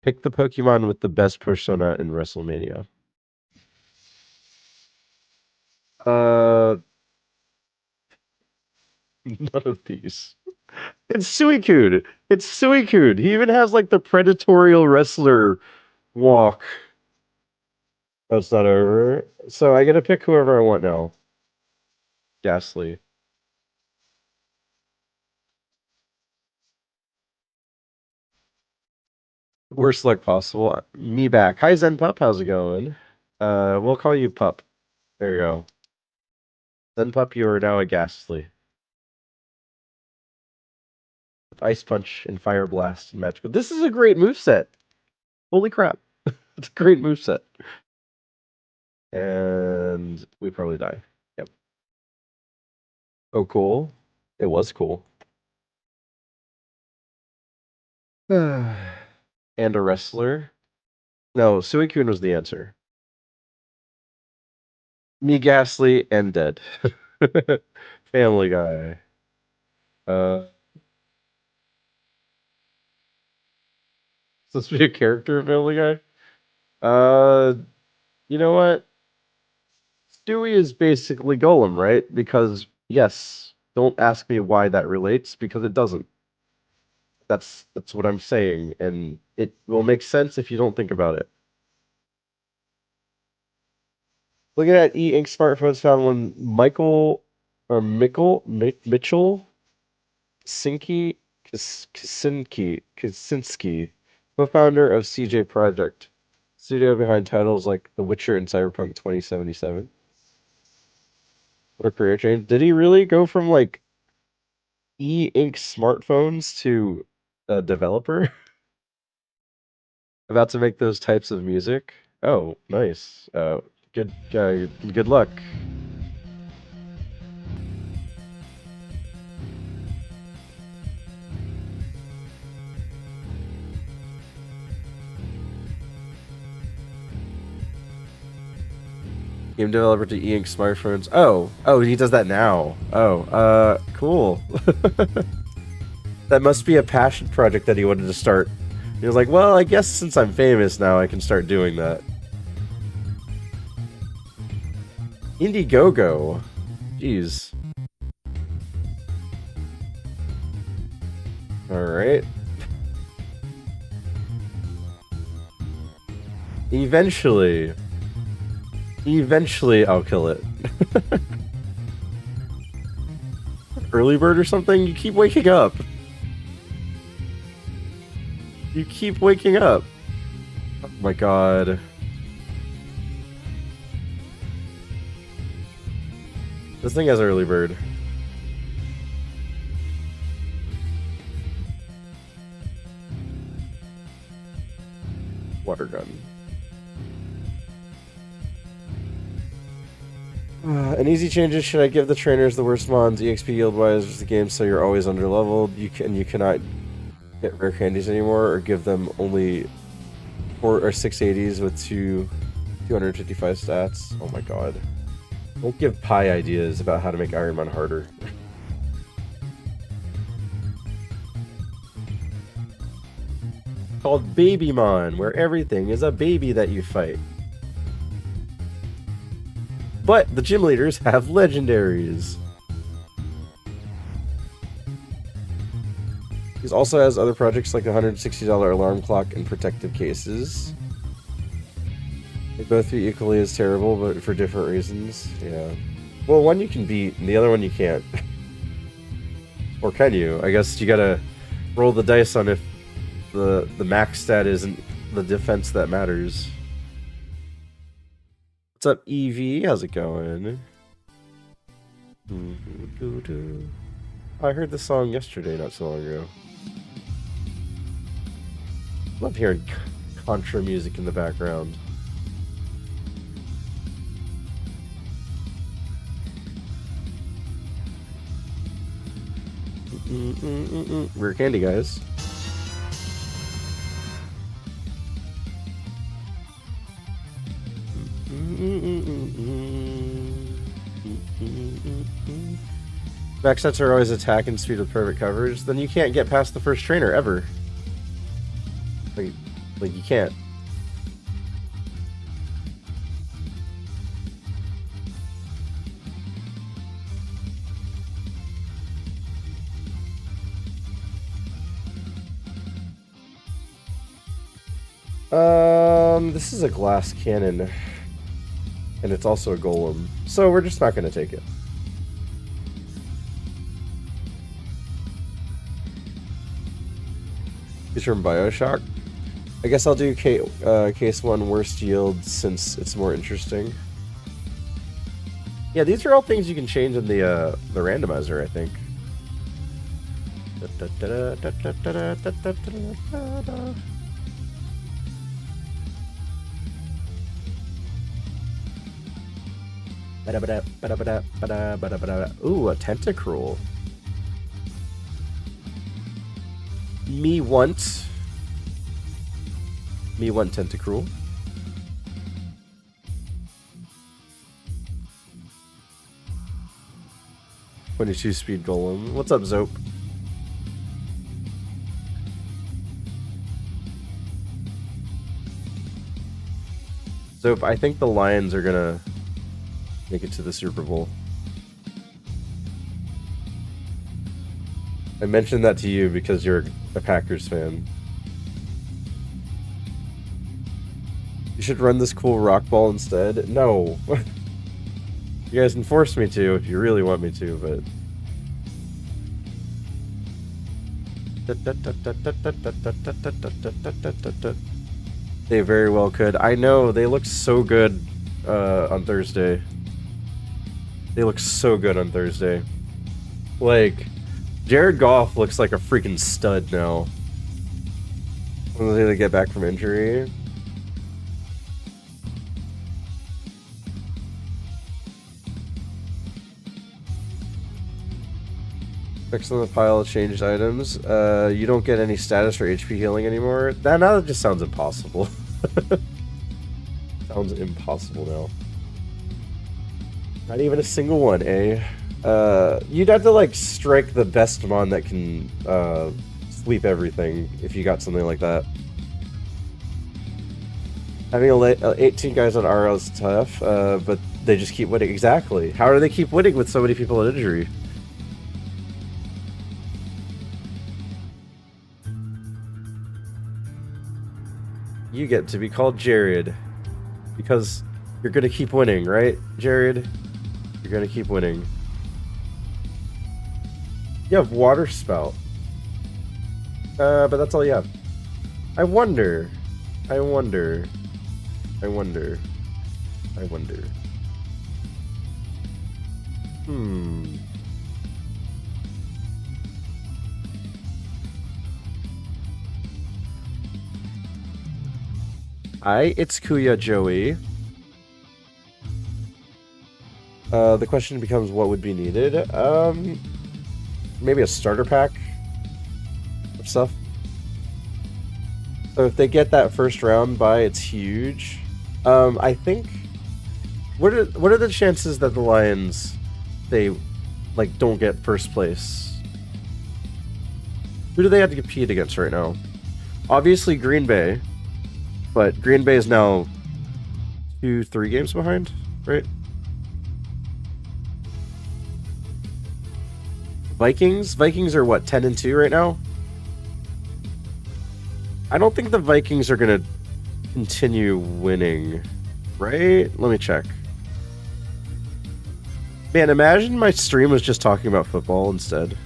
Pick the Pokemon with the best persona in WrestleMania. Uh, none of these. It's Suicune. It's Suicune. He even has like the predatorial wrestler walk. Oh, it's not over. So I get to pick whoever I want now. Ghastly. Worst luck possible. Me back. Hi Zen Pup, how's it going? We'll call you Pup. There you go. Zen Pup, you are now a Ghastly. With Ice Punch and Fire Blast and Magical. This is a great moveset. Holy crap. It's a great moveset. And we probably die. Yep. Oh, cool. It was cool. And a wrestler. No, Suicune was the answer. Me, Ghastly, and Dead. Family Guy. Uh, supposed to be a character of Family Guy? Uh, you know what? Stewie is basically Golem, right? Because, yes, don't ask me why that relates, because it doesn't. That's what I'm saying, and it will make sense if you don't think about it. Looking at e-ink smartphones found when Mitchell Kaczynski, co-founder of CJ Project, studio behind titles like The Witcher and Cyberpunk 2077. What a career change. Did he really go from like e-ink smartphones to a developer about to make those types of music? Oh, nice. Good luck. Game developer to e-ink smartphones. Oh, he does that now. Cool. That must be a passion project that he wanted to start. He was like, well, I guess since I'm famous now, I can start doing that. Indiegogo. Jeez. Alright. Eventually I'll kill it. Early bird or something? You keep waking up. You keep waking up. Oh my god. This thing has early bird. Water gun. An easy changes. Should I give the trainers the worst mons EXP yield wise of the game so you're always under leveled? You cannot get rare candies anymore, or give them only 4 or 680s with 255 stats. Oh my god. Don't give pie ideas about how to make ironMON harder. Called Babymon, where everything is a baby that you fight. But the gym leaders have legendaries. He also has other projects like a $160 alarm clock and protective cases. They both be equally as terrible, but for different reasons. Yeah. Well, one you can beat, and the other one you can't. Or can you? I guess you gotta roll the dice on if the max stat isn't the defense that matters. What's up, Evie? How's it going? I heard the song yesterday, not so long ago. Love hearing Contra music in the background. Rare candy, guys. Max sets are always attack and speed with perfect coverage. Then you can't get past the first trainer ever. Like you can't. This is a glass cannon, and it's also a golem, so we're just not going to take it. He's from BioShock. I guess I'll do case 1 worst yield since it's more interesting. Yeah, these are all things you can change in the randomizer, I think. Ooh, a tentacruel. Me want tentacruel. .22 speed golem. What's up, Zope? Zope, I think the Lions are gonna make it to the Super Bowl. I mentioned that to you because you're a Packers fan. You should run this cool rock ball instead. No. You guys can force me to if you really want me to, but... They very well could. I know, they look so good on Thursday. They look so good on Thursday. Like, Jared Goff looks like a freaking stud now. When they get back from injury. Fix on the pile of changed items. You don't get any status or HP healing anymore. Now that just sounds impossible. Sounds impossible now. Not even a single one, eh? You'd have to, like, strike the best mon that can, sweep everything if you got something like that. Having 18 guys on RL is tough, but they just keep winning. Exactly. How do they keep winning with so many people in injury? You get to be called Jared. Because you're gonna keep winning, right, Jared? You're gonna keep winning. You have water spout. But that's all you have. I wonder. Hi, it's Kuya Joey. The question becomes what would be needed. Maybe a starter pack of stuff. So if they get that first round bye, it's huge. I think. What are the chances that the Lions, they, like, don't get first place? Who do they have to compete against right now? Obviously Green Bay, but Green Bay is now 2-3 games behind, right? Vikings are what, 10-2 right now? I don't think the Vikings are gonna continue winning. Right? Let me check. Man, imagine my stream was just talking about football instead.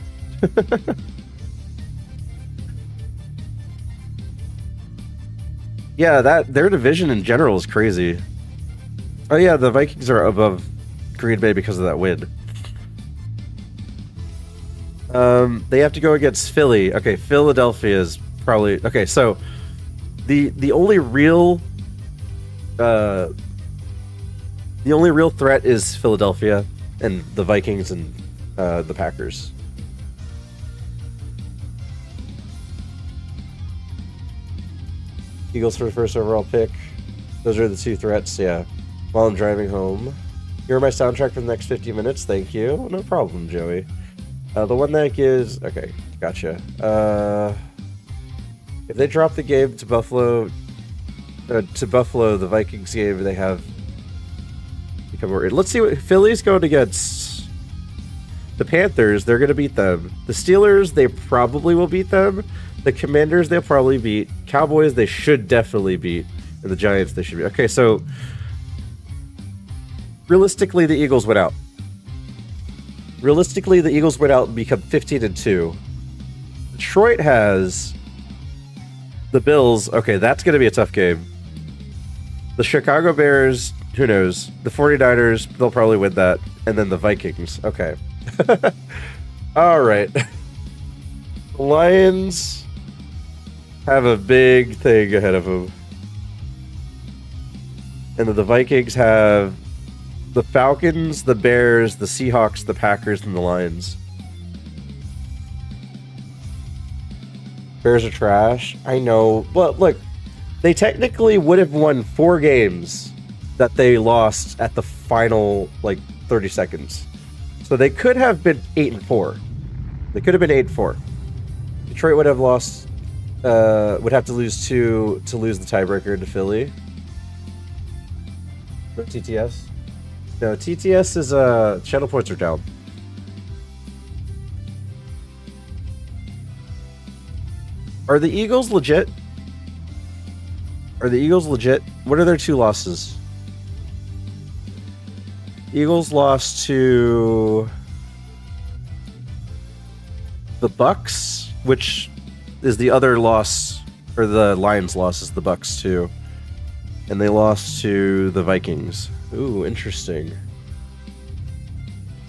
Yeah, their division in general is crazy. Oh yeah, the Vikings are above Green Bay because of that win. They have to go against Philly. Okay, Philadelphia is probably okay. So the only real threat is Philadelphia and the Vikings and the Packers. Eagles for the first overall pick. Those are the two threats, yeah. While I'm driving home. Here are my soundtrack for the next 50 minutes. Thank you. No problem, Joey. The one that gives... Okay, gotcha. If they drop the game to Buffalo, the Vikings game, they have become worried. Let's see what Philly's going against. The Panthers, they're going to beat them. The Steelers, they probably will beat them. The Commanders, they'll probably beat. Cowboys, they should definitely beat. And the Giants, they should beat. Okay, so realistically, the Eagles went out. Realistically, the Eagles went out and become 15-2. Detroit has the Bills. Okay, that's going to be a tough game. The Chicago Bears, who knows? The 49ers, they'll probably win that. And then the Vikings. Okay. All right. The Lions have a big thing ahead of them. And then the Vikings have the Falcons, the Bears, the Seahawks, the Packers, and the Lions. Bears are trash. I know. But look, they technically would have won 4 games that they lost at the final, 30 seconds. So they could have been 8-4. They could have been 8-4. Detroit would have lost... would have to lose 2 to lose the tiebreaker to Philly. Or TTS? No, TTS is channel points are down. Are the Eagles legit? Are the Eagles legit? What are their 2 losses? Eagles lost to the Bucks, which is the other loss, or the Lions loss is the Bucks too. And they lost to the Vikings. Ooh, interesting.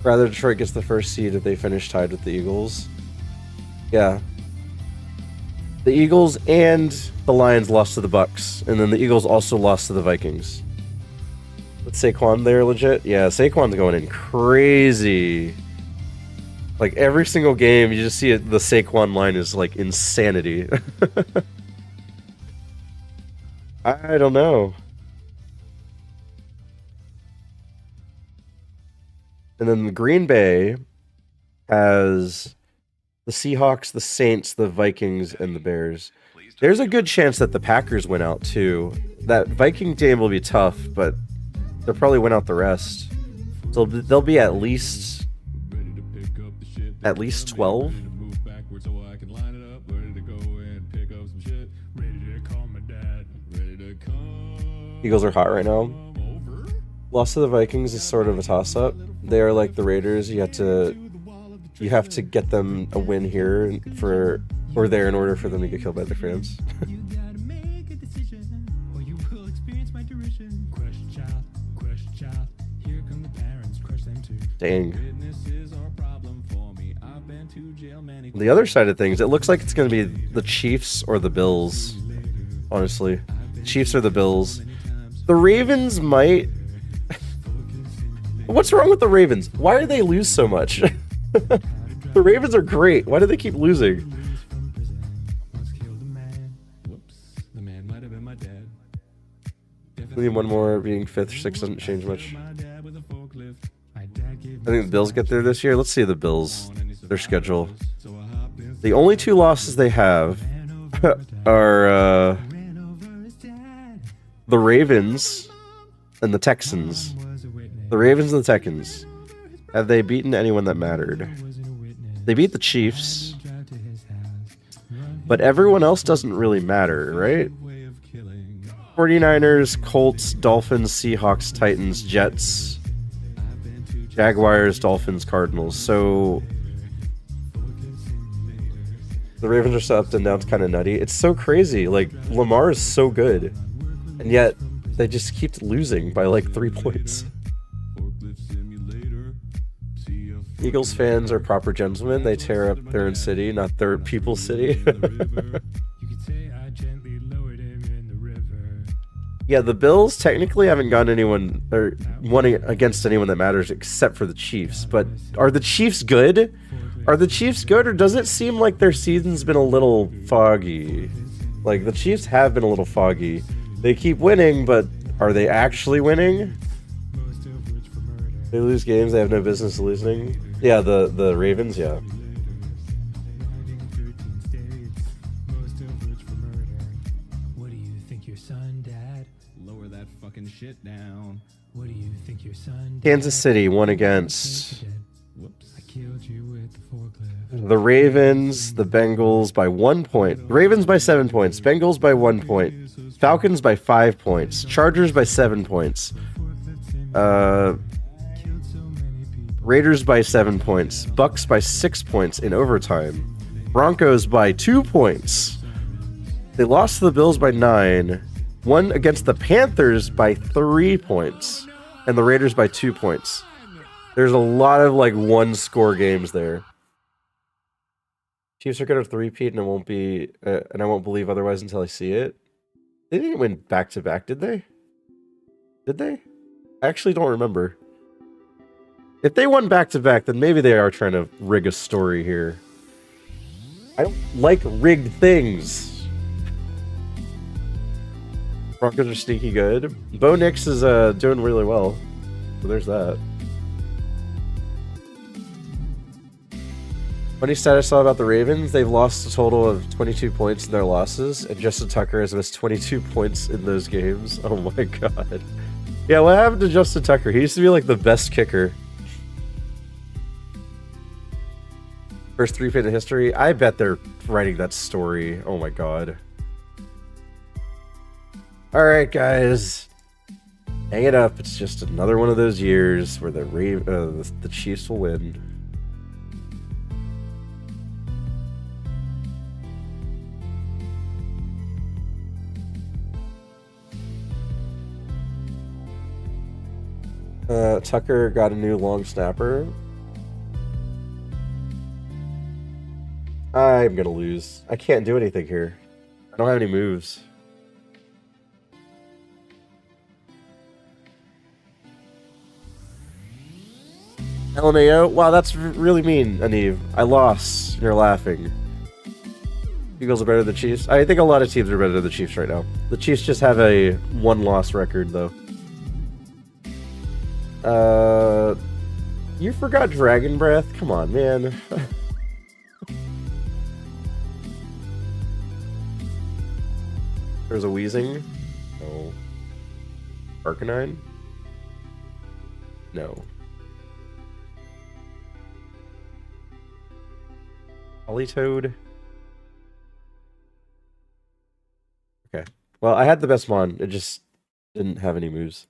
Rather, Detroit gets the first seed if they finish tied with the Eagles. Yeah. The Eagles and the Lions lost to the Bucks, and then the Eagles also lost to the Vikings. But Saquon there legit? Yeah, Saquon's going in crazy. Like every single game, you just see it, the Saquon line is like insanity. I don't know. And then the Green Bay has the Seahawks, the Saints, the Vikings, and the Bears. There's a good chance that the Packers went out too. That Viking game will be tough, but they'll probably win out the rest. So they'll be at least 12. Eagles are hot right now. Loss to the Vikings is sort of a toss-up. They are like the Raiders. You have to get them a win here or there in order for them to get killed by the fans. Dang. The other side of things, it looks like it's going to be the Chiefs or the Bills. Honestly, Chiefs or the Bills. The Ravens might. What's wrong with the Ravens? Why do they lose so much? The Ravens are great. Why do they keep losing? I need one more. Being 5th or 6th doesn't change much. I think the Bills get there this year. Let's see the Bills. Their schedule. The only 2 losses they have are the Ravens and the Texans. The Ravens and the Texans. Have they beaten anyone that mattered? They beat the Chiefs. But everyone else doesn't really matter, right? 49ers, Colts, Dolphins, Seahawks, Titans, Jets, Jaguars, Dolphins, Cardinals. So the Ravens are so up and down. It's kind of nutty. It's so crazy. Like, Lamar is so good, and yet they just keep losing by like 3 points. Eagles fans are proper gentlemen. They tear up their own city, not their people's city. Yeah, the Bills technically haven't gotten anyone or won against anyone that matters except for the Chiefs. But are the Chiefs good? Are the Chiefs good, or does it seem like their season's been a little foggy? Like, the Chiefs have been a little foggy. They keep winning, but are they actually winning? They lose games they have no business losing. Yeah, the Ravens, yeah. What do you think your son, Dad? Lower that fucking shit down. What do you think your son, Dad? Kansas City won against Whoops. I killed you with the forklift. the Ravens, the Bengals by 1 point. Ravens by 7 points. Bengals by 1 point. Falcons by 5 points. Chargers by 7 points. Raiders by 7 points. Bucks by 6 points in overtime. Broncos by 2 points. They lost to the Bills by 9. Won against the Panthers by 3 points. And the Raiders by 2 points. There's a lot of like one score games there. Chiefs are going to three-peat, and it won't be, and I won't believe otherwise until I see it. They didn't win back-to-back, did they? Did they? I actually don't remember. If they won back-to-back, then maybe they are trying to rig a story here. I don't like rigged things. Broncos are sneaky good. Bo Nix is doing really well. So there's that. Funny stat I saw about the Ravens, they've lost a total of 22 points in their losses, and Justin Tucker has missed 22 points in those games. Oh my god. Yeah, what happened to Justin Tucker? He used to be like the best kicker. First three-peat in history. I bet they're writing that story. Oh my god. Alright, guys. Hang it up. It's just another one of those years where the Chiefs will win. Tucker got a new long snapper. I'm gonna lose. I can't do anything here. I don't have any moves. LMAO? Wow, that's really mean, Aniv. I lost. You're laughing. Eagles are better than the Chiefs. I think a lot of teams are better than the Chiefs right now. The Chiefs just have a one-loss record, though. You forgot Dragon Breath? Come on, man. There's a Wheezing? No. Arcanine? No. Politoad? Okay. Well, I had the best mon. It just didn't have any moves.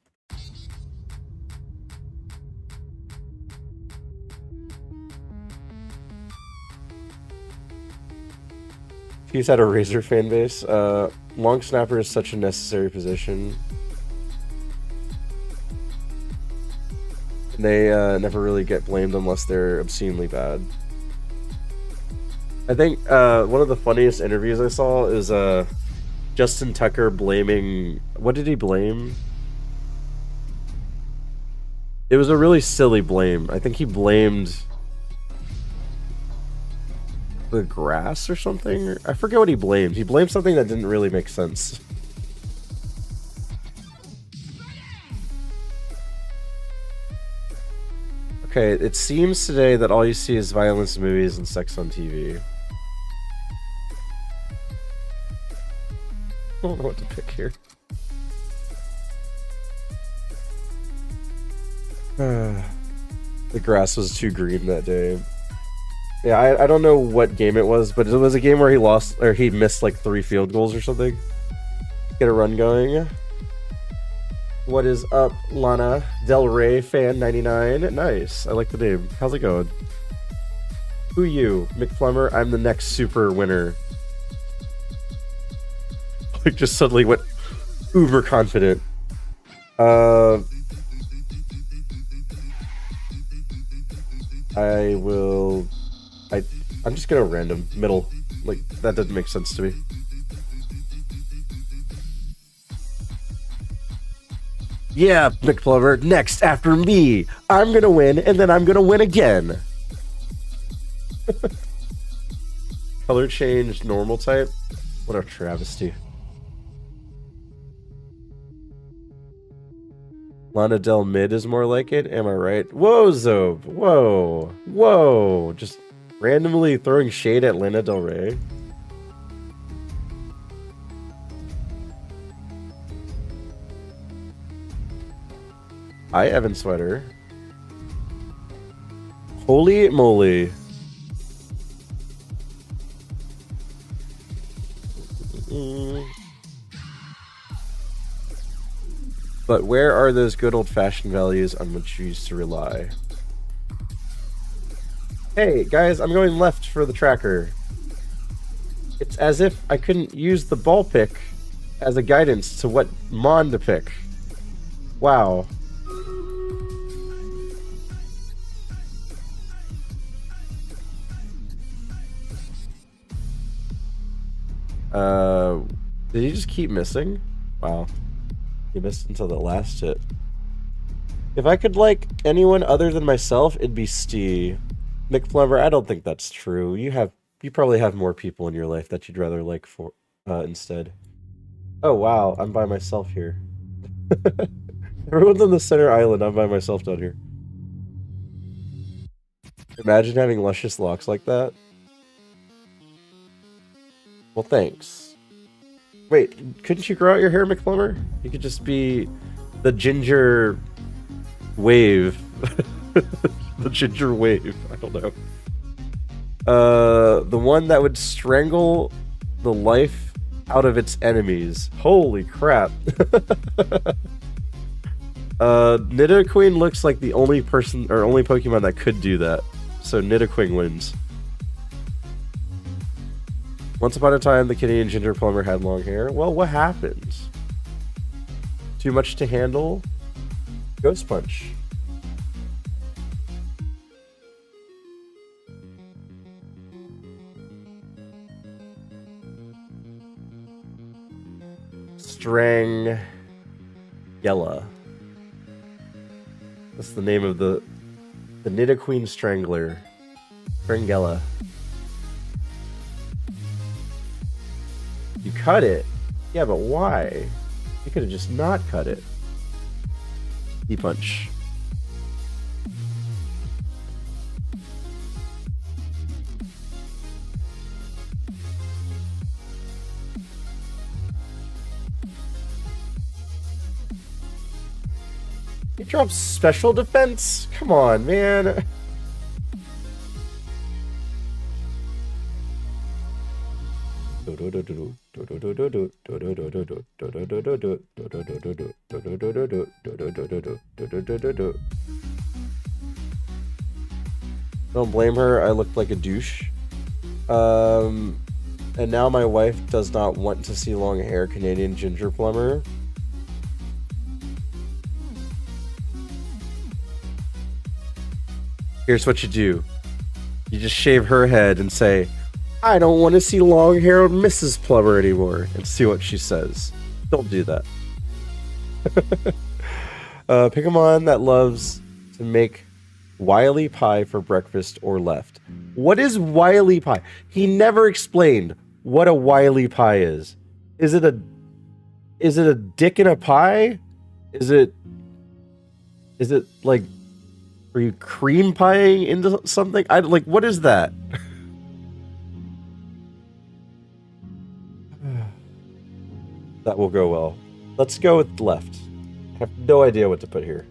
He's had a Razor fan base. Long snapper is such a necessary position. They never really get blamed unless they're obscenely bad. I think one of the funniest interviews I saw is Justin Tucker blaming... What did he blame? It was a really silly blame. I think he blamed the grass or something. I forget what he blamed. He blamed something that didn't really make sense. Okay, it seems today that all you see is violence in movies and sex on TV. I don't know what to pick here. The grass was too green that day. Yeah, I don't know what game it was, but it was a game where he lost, or he missed like 3 field goals or something. He get a run going. What is up, Lana Del Rey fan 99? Nice. I like the name. How's it going? Who you? McFlummer? I'm the next super winner. Like just suddenly went uber confident. I'm just gonna random middle. Like that doesn't make sense to me. Yeah, McPlover, next after me. I'm gonna win, and then I'm gonna win again. Color change, normal type. What a travesty. Lana Del Mid is more like it, am I right? Whoa, Zob. Whoa. Whoa. Just randomly throwing shade at Lana Del Rey. Hi, Evan Sweater. Holy moly. But where are those good old-fashioned values on which you used to rely? Hey, guys, I'm going left for the tracker. It's as if I couldn't use the ball pick as a guidance to what mon to pick. Wow. Did he just keep missing? Wow. He missed until the last hit. If I could like anyone other than myself, it'd be Steve. McFlummer, I don't think that's true. You probably have more people in your life that you'd rather like for instead. Oh wow, I'm by myself here. Everyone's on the center island, I'm by myself down here. Imagine having luscious locks like that. Well, thanks. Wait, couldn't you grow out your hair, McFlummer? You could just be the ginger wave. The ginger wave. I don't know. The one that would strangle the life out of its enemies. Holy crap. Nidoqueen looks like the only person or only Pokemon that could do that. So Nidoqueen wins. Once upon a time, the Canadian ginger plumber had long hair. Well, what happened? Too much to handle? Ghost Punch. Strangella. That's the name of the Nidoqueen Strangler. Strangella. You cut it? Yeah, but why? You could have just not cut it. E-punch. He drops special defense? Come on, man. Don't blame her, I looked like a douche. And now my wife does not want to see long hair Canadian ginger plumber. Here's what you do. You just shave her head and say, I don't want to see long-haired Mrs. Plumber anymore, and see what she says. Don't do that. Pokemon that loves to make Wily Pie for breakfast or left. What is Wily Pie? He never explained what a Wily Pie is. Is it a dick in a pie? Is it like, are you cream pieing into something? What is that? That will go well. Let's go with left. I have no idea what to put here.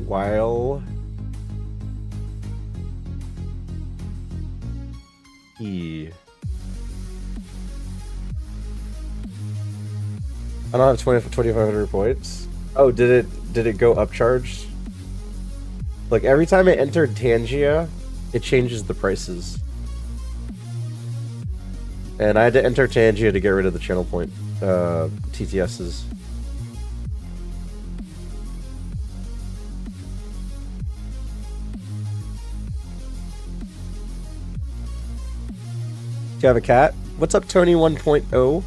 While E. I don't have 2,500 points. Oh, did it go upcharged? Like every time I enter Tangia, it changes the prices. And I had to enter Tangia to get rid of the channel point TTSs. Do you have a cat? What's up, Tony 1.0?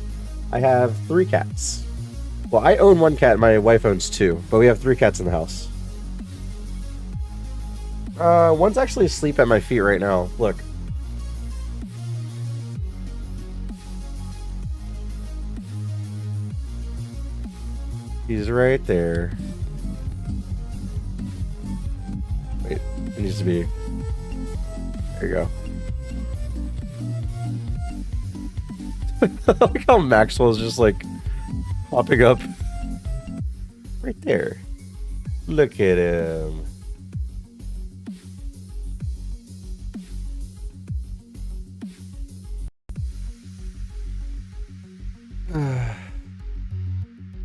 I have 3 cats. Well, I own 1 cat, my wife owns 2, but we have 3 cats in the house. One's actually asleep at my feet right now. Look. He's right there. Wait, it needs to be... There you go. Look how Maxwell's just like popping up right there. Look at him.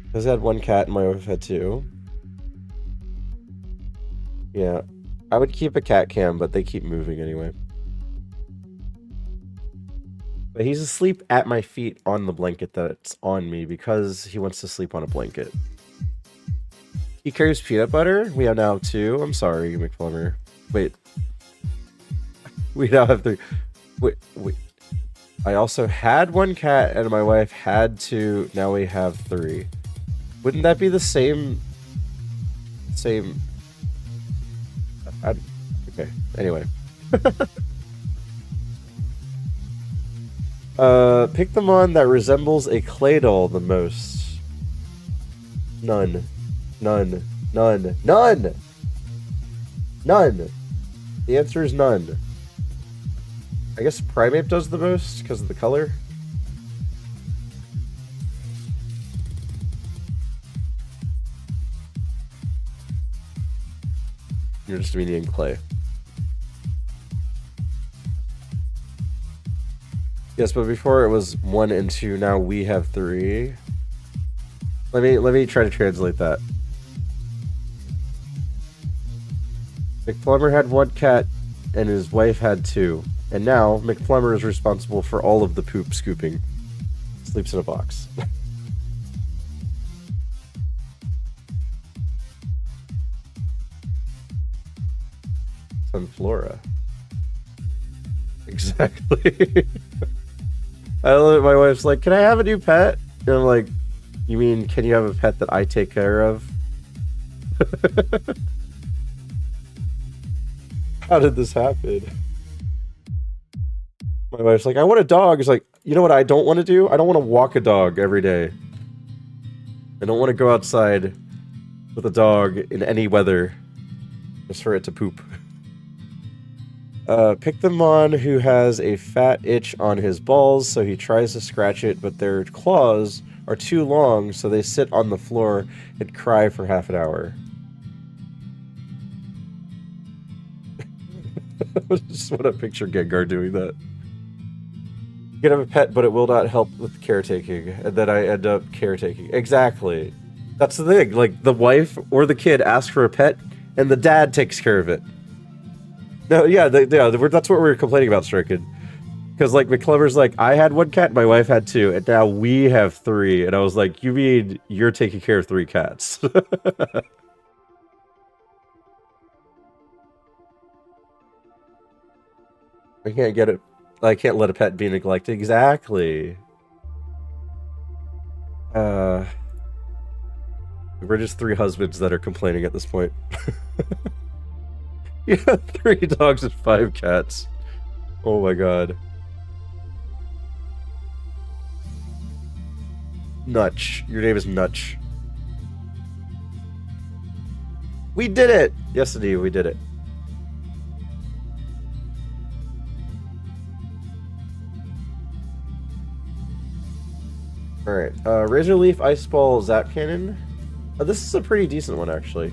Because I had 1 cat and my wife had 2. Yeah, I would keep a cat cam, but they keep moving anyway. But he's asleep at my feet on the blanket that's on me because he wants to sleep on a blanket. He carries peanut butter. We have now 2. I'm sorry, McPlumber. Wait. We now have 3. Wait. I also had 1 cat and my wife had 2. Now we have 3. Wouldn't that be the same? Okay. Anyway. Pick the mon that resembles a clay doll the most. None. None. None. None! None! The answer is none. I guess Primate does the most because of the color. You're just meaning clay. Yes, but before it was 1 and 2. Now we have 3. Let me try to translate that. McPlumber had 1 cat, and his wife had 2. And now McPlumber is responsible for all of the poop scooping. Sleeps in a box. Sunflora. Exactly. I love it. My wife's like, "Can I have a new pet?" And I'm like, "You mean, can you have a pet that I take care of?" How did this happen? My wife's like, "I want a dog." It's like, you know what I don't want to do? I don't want to walk a dog every day. I don't want to go outside with a dog in any weather just for it to poop. Pick the mon who has a fat itch on his balls, so he tries to scratch it, but their claws are too long, so they sit on the floor and cry for half an hour. I just want to picture Gengar doing that. You can have a pet, but it will not help with caretaking, and then I end up caretaking. Exactly. That's the thing. Like, the wife or the kid asks for a pet, and the dad takes care of it. No, yeah, that's what we were complaining about, Stricken. Because, like, McClever's like, I had 1 cat, my wife had 2, and now we have 3. And I was like, you mean you're taking care of 3 cats? I can't get it. I can't let a pet be neglected. Exactly. We're just 3 husbands that are complaining at this point. You have 3 dogs and 5 cats. Oh my god. Nutch. Your name is Nutch. We did it! Yes, indeed, we did it. Alright, Razor Leaf, Ice Ball, Zap Cannon. This is a pretty decent one, actually.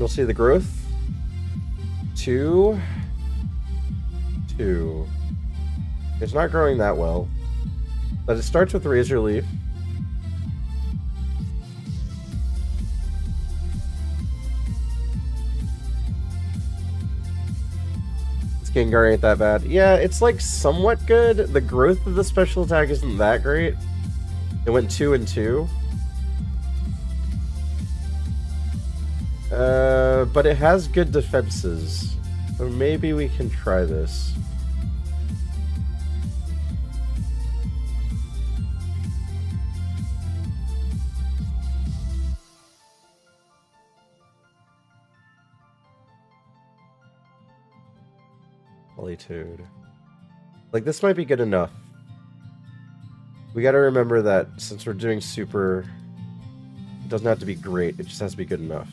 We'll see the growth. 2. 2. It's not growing that well. But it starts with Razor Leaf. Gengar ain't that bad. Yeah, it's like somewhat good. The growth of the special attack isn't that great. It went 2 and 2. But it has good defenses. So maybe we can try this. Politoed. Like, this might be good enough. We gotta remember that since we're doing super, it doesn't have to be great, it just has to be good enough.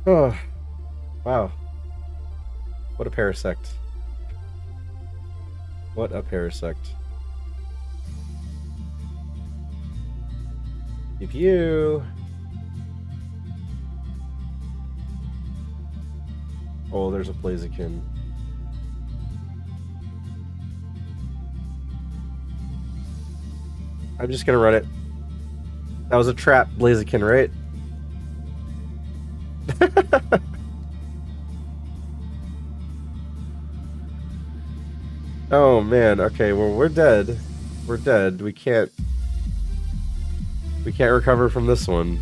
Oh, wow. What a parasect. What a parasect. CPU. Oh, there's a Blaziken. I'm just gonna run it. That was a trap, Blaziken, right? Oh man, okay, well we're dead. We're dead. We can't recover from this one.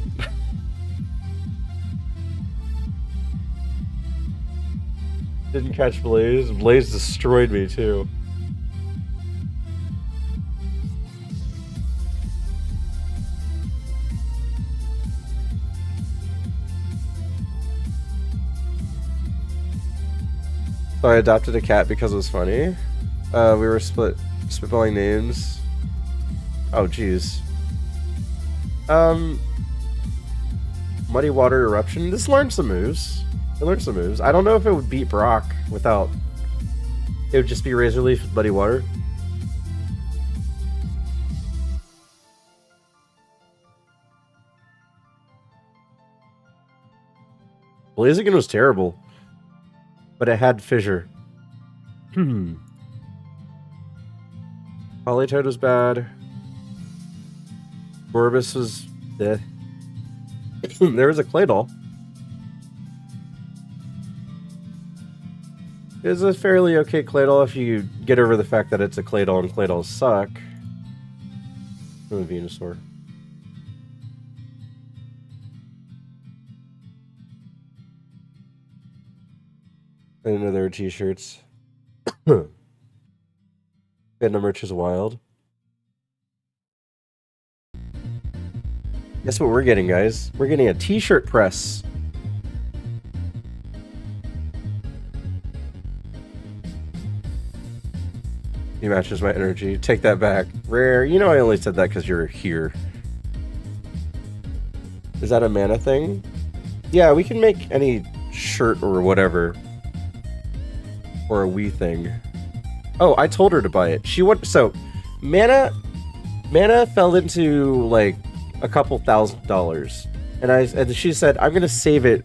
Didn't catch Blaze. Blaze destroyed me too. So I adopted a cat because it was funny. We were spitballing names. Oh, jeez. Muddy Water Eruption. This learned some moves. It learned some moves. I don't know if it would beat Brock without... It would just be Razor Leaf with Muddy Water. Blaziken was terrible. But it had Fissure. Politoed was bad. Gorbis was... eh. There was a Claydol. It's a fairly okay Claydol if you get over the fact that it's a Claydol and Claydols suck. From the Venusaur. I didn't know there were t-shirts. Panda merch is wild. Guess what we're getting, guys? We're getting a t-shirt press. He matches my energy. Take that back. Rare. You know I only said that because you're here. Is that a mana thing? Yeah, we can make any shirt or whatever. Or a Wii thing. Oh, I told her to buy it. She went... So, mana fell into, like, a couple $1,000s. And she said, I'm gonna save it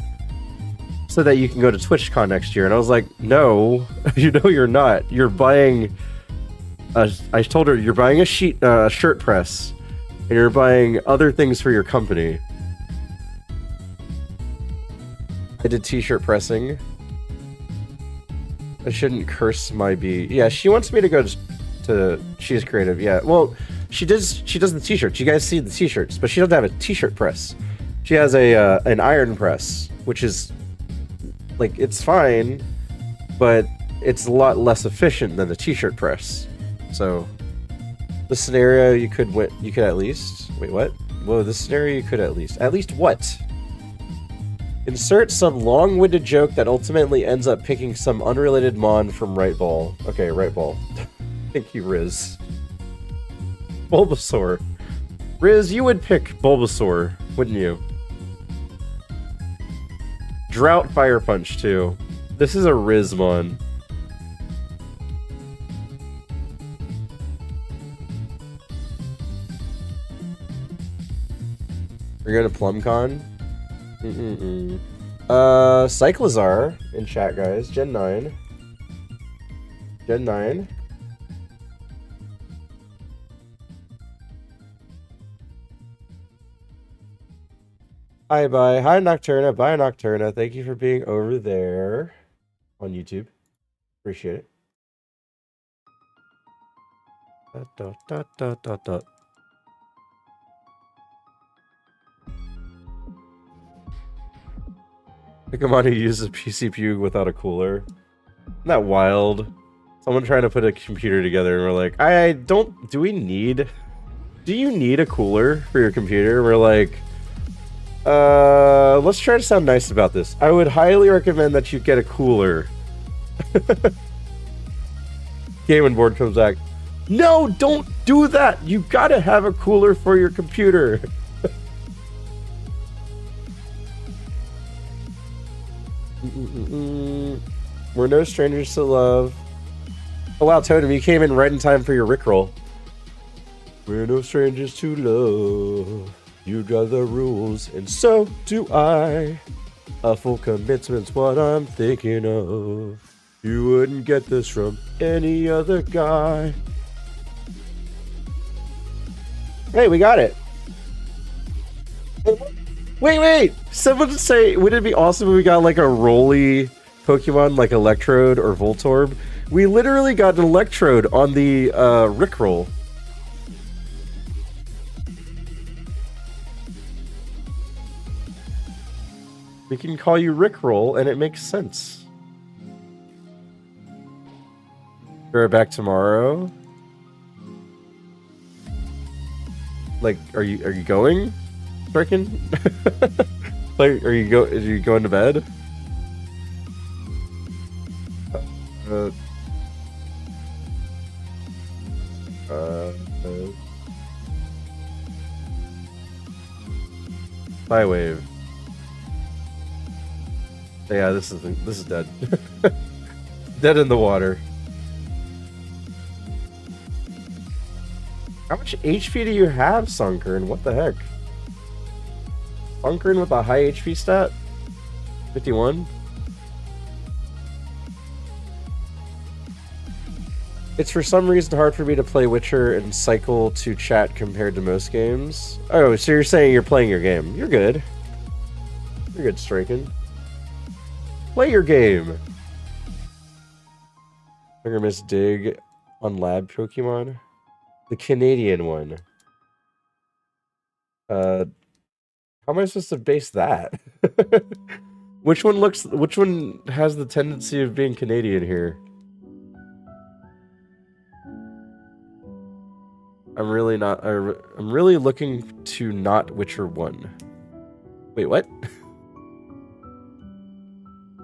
so that you can go to TwitchCon next year. And I was like, no. You know you're not. You're buying... I told her, you're buying a shirt press. And you're buying other things for your company. I did t-shirt pressing. I shouldn't curse my bee. Yeah, she wants me to go to She's Creative. Yeah, well, she does the t-shirts. You guys see the t-shirts, but she doesn't have a t-shirt press. She has an iron press, which is like, it's fine, but it's a lot less efficient than the t-shirt press. So, the scenario you could at least wait. What Whoa, this scenario you could at least what? Insert some long-winded joke that ultimately ends up picking some unrelated mon from right ball. Okay, right ball. Thank you, Riz. Bulbasaur. Riz, you would pick Bulbasaur, wouldn't you? Drought Fire Punch, too. This is a Rizmon. We're going to PlumCon? Cyclizar in chat, guys. Gen 9. Gen 9. Hi, bye. Hi, Nocturna. Bye, Nocturna. Thank you for being over there on YouTube. Appreciate it. Dot, dot, dot, dot, dot. Pokemon who uses a PCPU without a cooler. Isn't that wild? Someone trying to put a computer together and we're like, do you need a cooler for your computer? We're like, let's try to sound nice about this. I would highly recommend that you get a cooler. Game Board comes back. No, don't do that. You gotta have a cooler for your computer. We're no strangers to love. Oh wow, Totem, you came in right in time for your Rickroll. We're no strangers to love. You got the rules, and so do I. A full commitment's what I'm thinking of. You wouldn't get this from any other guy. Hey, we got it. Wait! Someone say, would it be awesome if we got like a Rolly Pokemon like Electrode or Voltorb? We literally got an Electrode on the Rickroll. We can call you Rickroll and it makes sense. We're back tomorrow. Like, are you going? Freaking? Like, are you going to bed? Wave. Yeah, this is dead. Dead in the water. How much HP do you have, Sunkern? What the heck? Sunkern with a high HP stat? 51? It's for some reason hard for me to play Witcher and cycle to chat compared to most games. Oh, so you're saying you're playing your game. You're good. You're good, Striken. Play your game. Finger Miss Dig on Lab Pokemon. The Canadian one. How am I supposed to base that? Which one has the tendency of being Canadian here? I'm really looking to not Witcher 1. Wait, what?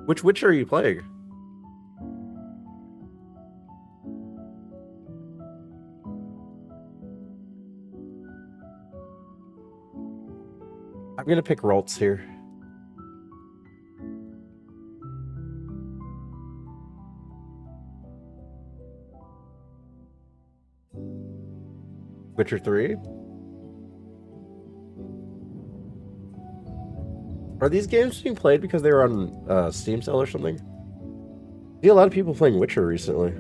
Which Witcher are you playing? I'm gonna pick Ralts here. Witcher 3? Are these games being played because they were on Steam sale or something? I see a lot of people playing Witcher recently.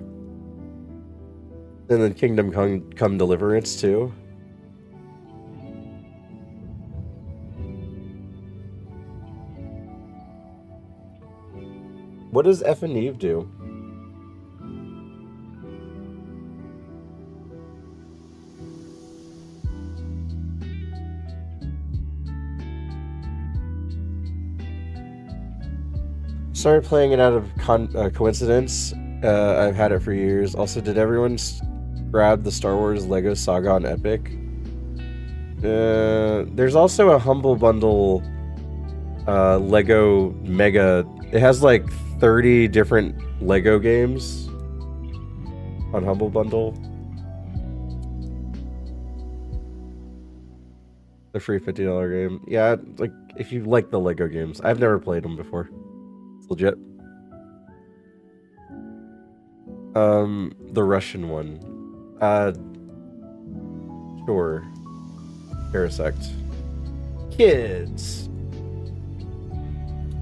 And then Kingdom Come Deliverance too. What does F and Eve do? Started playing it out of coincidence. I've had it for years. Also, did everyone grab the Star Wars Lego Saga on Epic? There's also a Humble Bundle Lego Mega. It has like 30 different Lego games on Humble Bundle. The free $50 game. Yeah, like if you like the Lego games. I've never played them before. It's legit. The Russian one. Sure. Parasect. Kids.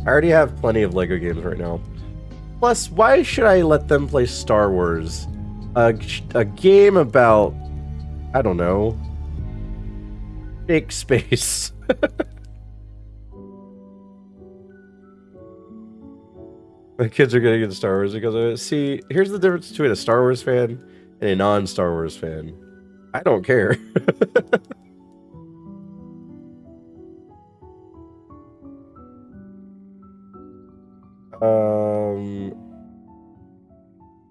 I already have plenty of Lego games right now. Plus, why should I let them play Star Wars? A game about, I don't know, fake space. My kids are getting into Star Wars because of it. See, here's the difference between a Star Wars fan and a non-Star Wars fan. I don't care.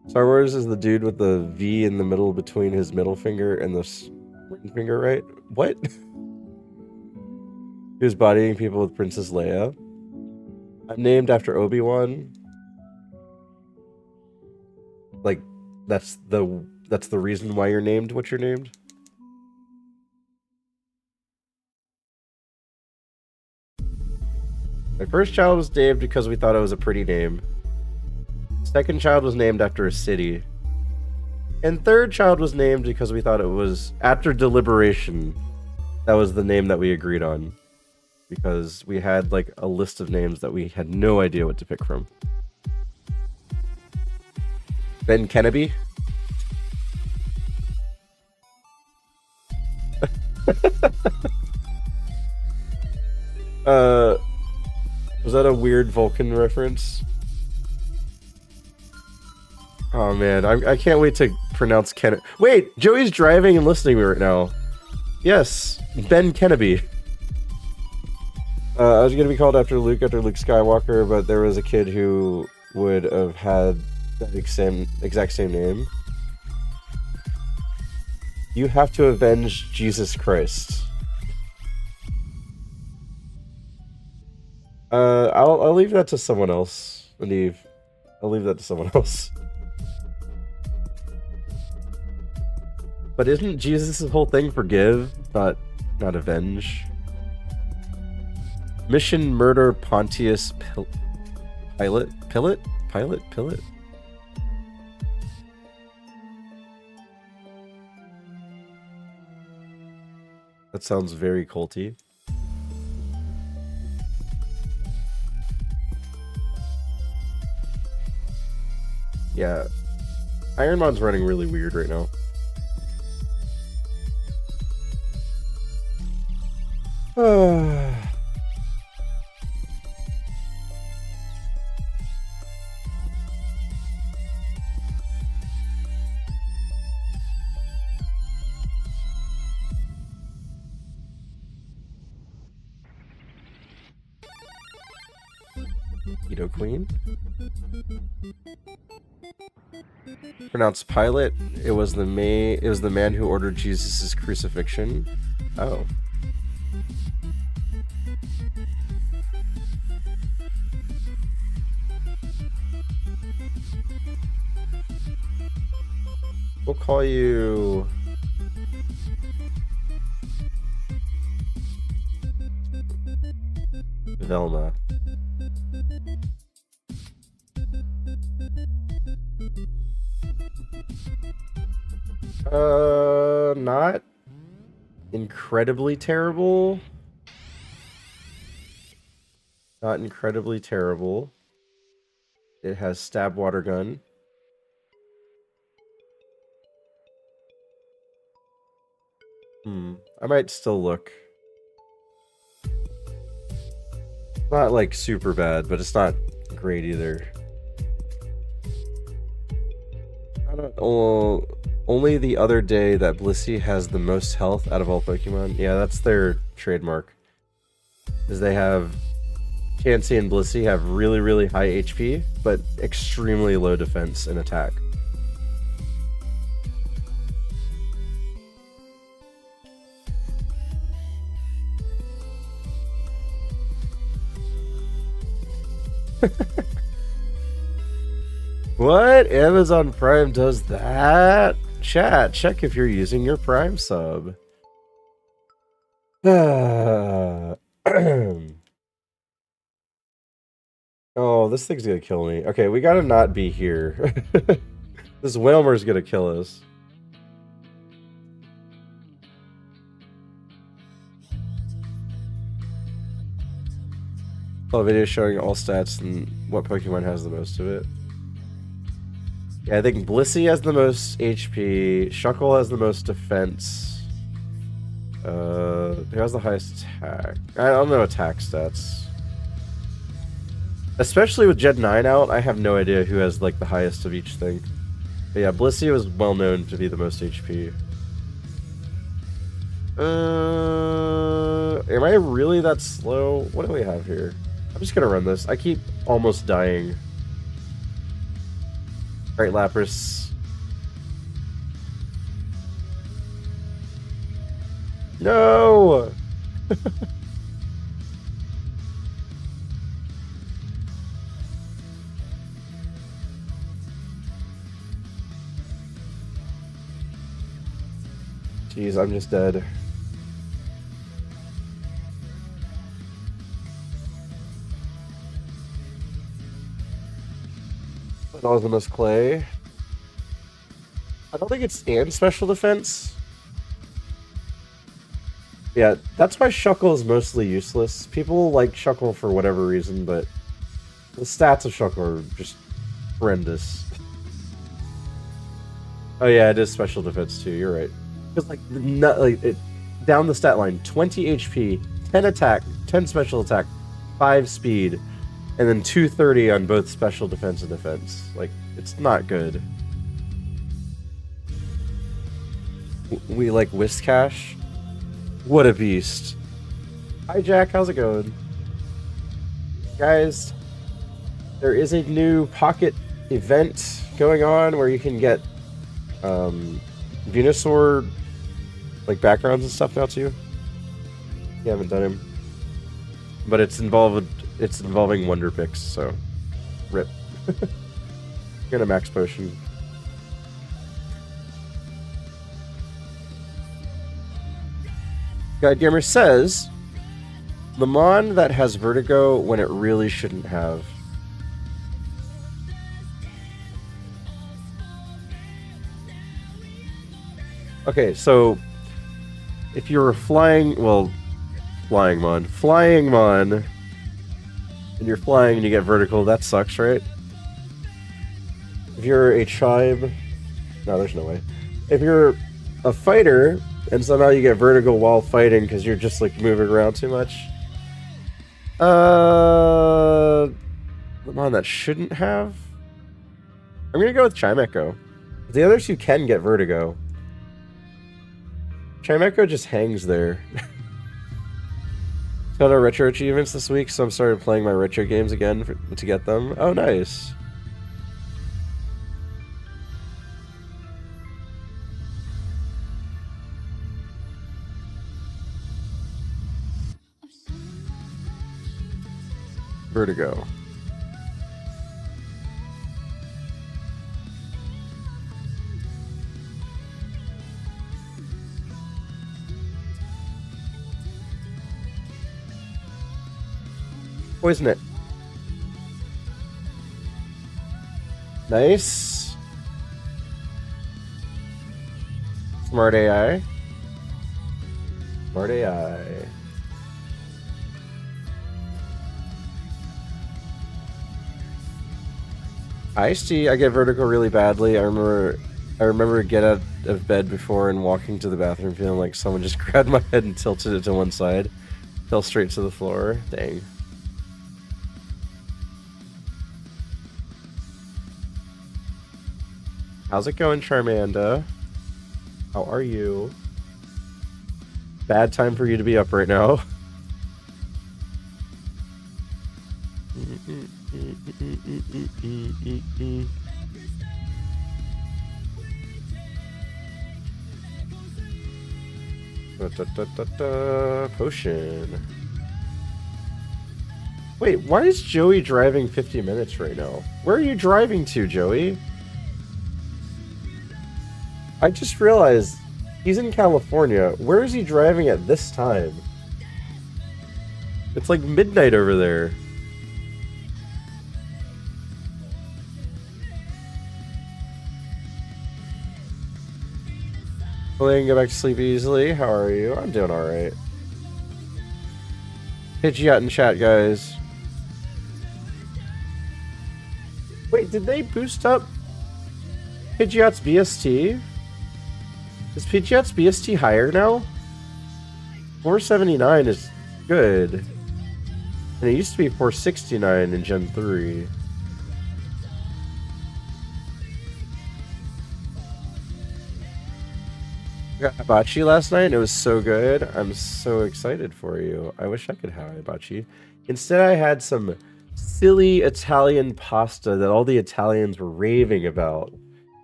Star Wars is the dude with the V in the middle between his middle finger and the ring finger, right? What? He was bodying people with Princess Leia. I'm named after Obi-Wan. Like, that's the reason why you're named what you're named? My first child was named because we thought it was a pretty name. Second child was named after a city. And third child was named because we thought it was, after deliberation, that was the name that we agreed on. Because we had like a list of names that we had no idea what to pick from. Ben Kennedy? Was that a weird Vulcan reference? Oh man, I can't wait to pronounce Kennedy. Wait, Joey's driving and listening to me right now. Yes, Ben Kennedy. I was gonna be called after Luke Skywalker, but there was a kid who would have had that exact same name. You have to avenge Jesus Christ. I'll leave that to someone else, Neve. I'll leave that to someone else. But isn't Jesus' whole thing forgive, not avenge? Mission murder Pontius Pilate? That sounds very culty. Yeah, ironMON's running really weird right now. Keto Queen. Pronounced Pilate. It was the man who ordered Jesus' crucifixion. Oh. We'll call you Velma. Not incredibly terrible. Not incredibly terrible. It has stab water gun. I might still look. Not like super bad, but it's not great either. I don't know. Only the other day that Blissey has the most health out of all Pokemon. Yeah, that's their trademark. Is they have Chansey and Blissey have really, really high HP, but extremely low defense and attack. What? Amazon Prime does that? Chat, check if you're using your Prime sub. Oh, this thing's gonna kill me. Okay, we gotta not be here. This Wilmer's gonna kill us. A video showing all stats and what Pokemon has the most of it. Yeah, I think Blissey has the most HP. Shuckle has the most defense. Who has the highest attack? I don't know attack stats. Especially with Gen 9 out, I have no idea who has like the highest of each thing. But yeah, Blissey was well known to be the most HP. Am I really that slow? What do we have here? I'm just gonna run this. I keep almost dying. Alright, Lapras. No! Jeez, I'm just dead. Osmosis Clay. I don't think it's and special defense. Yeah, that's why Shuckle is mostly useless. People like Shuckle for whatever reason, but the stats of Shuckle are just horrendous. Oh yeah, it is special defense too, you're right. Because down the stat line, 20 HP, 10 attack, 10 special attack, 5 speed, and then 230 on both special defense and defense. Like, it's not good. We like Whiscash. What a beast. Hi Jack, how's it going? Guys, there is a new pocket event going on where you can get Venusaur like backgrounds and stuff now too. You haven't done him. But it's involving Wonder Picks, so rip. Get a max potion. Guide Gamer says the Mon that has vertigo when it really shouldn't have. Okay, so if you're a flying Mon, and you're flying and you get vertical, that sucks, right? If you're a tribe, no, there's no way. If you're a fighter and somehow you get vertigo while fighting because you're just like moving around too much, the Mon that shouldn't have, I'm gonna go with Chimecho. The other two can get vertigo. Chimecho just hangs there. Got our retro achievements this week, so I'm started playing my retro games again to get them. Oh, nice. Vertigo. Poison it. Nice. Smart AI. Smart AI. Ice-T, I get vertigo really badly. I remember get out of bed before and walking to the bathroom feeling like someone just grabbed my head and tilted it to one side. Fell straight to the floor. Dang. How's it going, Charmanda? How are you? Bad time for you to be up right now. Potion. Wait, why is Joey driving 50 minutes right now? Where are you driving to, Joey? I just realized he's in California. Where is he driving at this time? It's like midnight over there. Well, you can go back to sleep easily. How are you? I'm doing alright. Pidgeot in chat, guys. Wait, did they boost up Pidgeot's BST? Is Pidgeot's BST higher now? 479 is good. And it used to be 469 in Gen 3. I got hibachi last night and it was so good. I'm so excited for you. I wish I could have hibachi. Instead, I had some silly Italian pasta that all the Italians were raving about.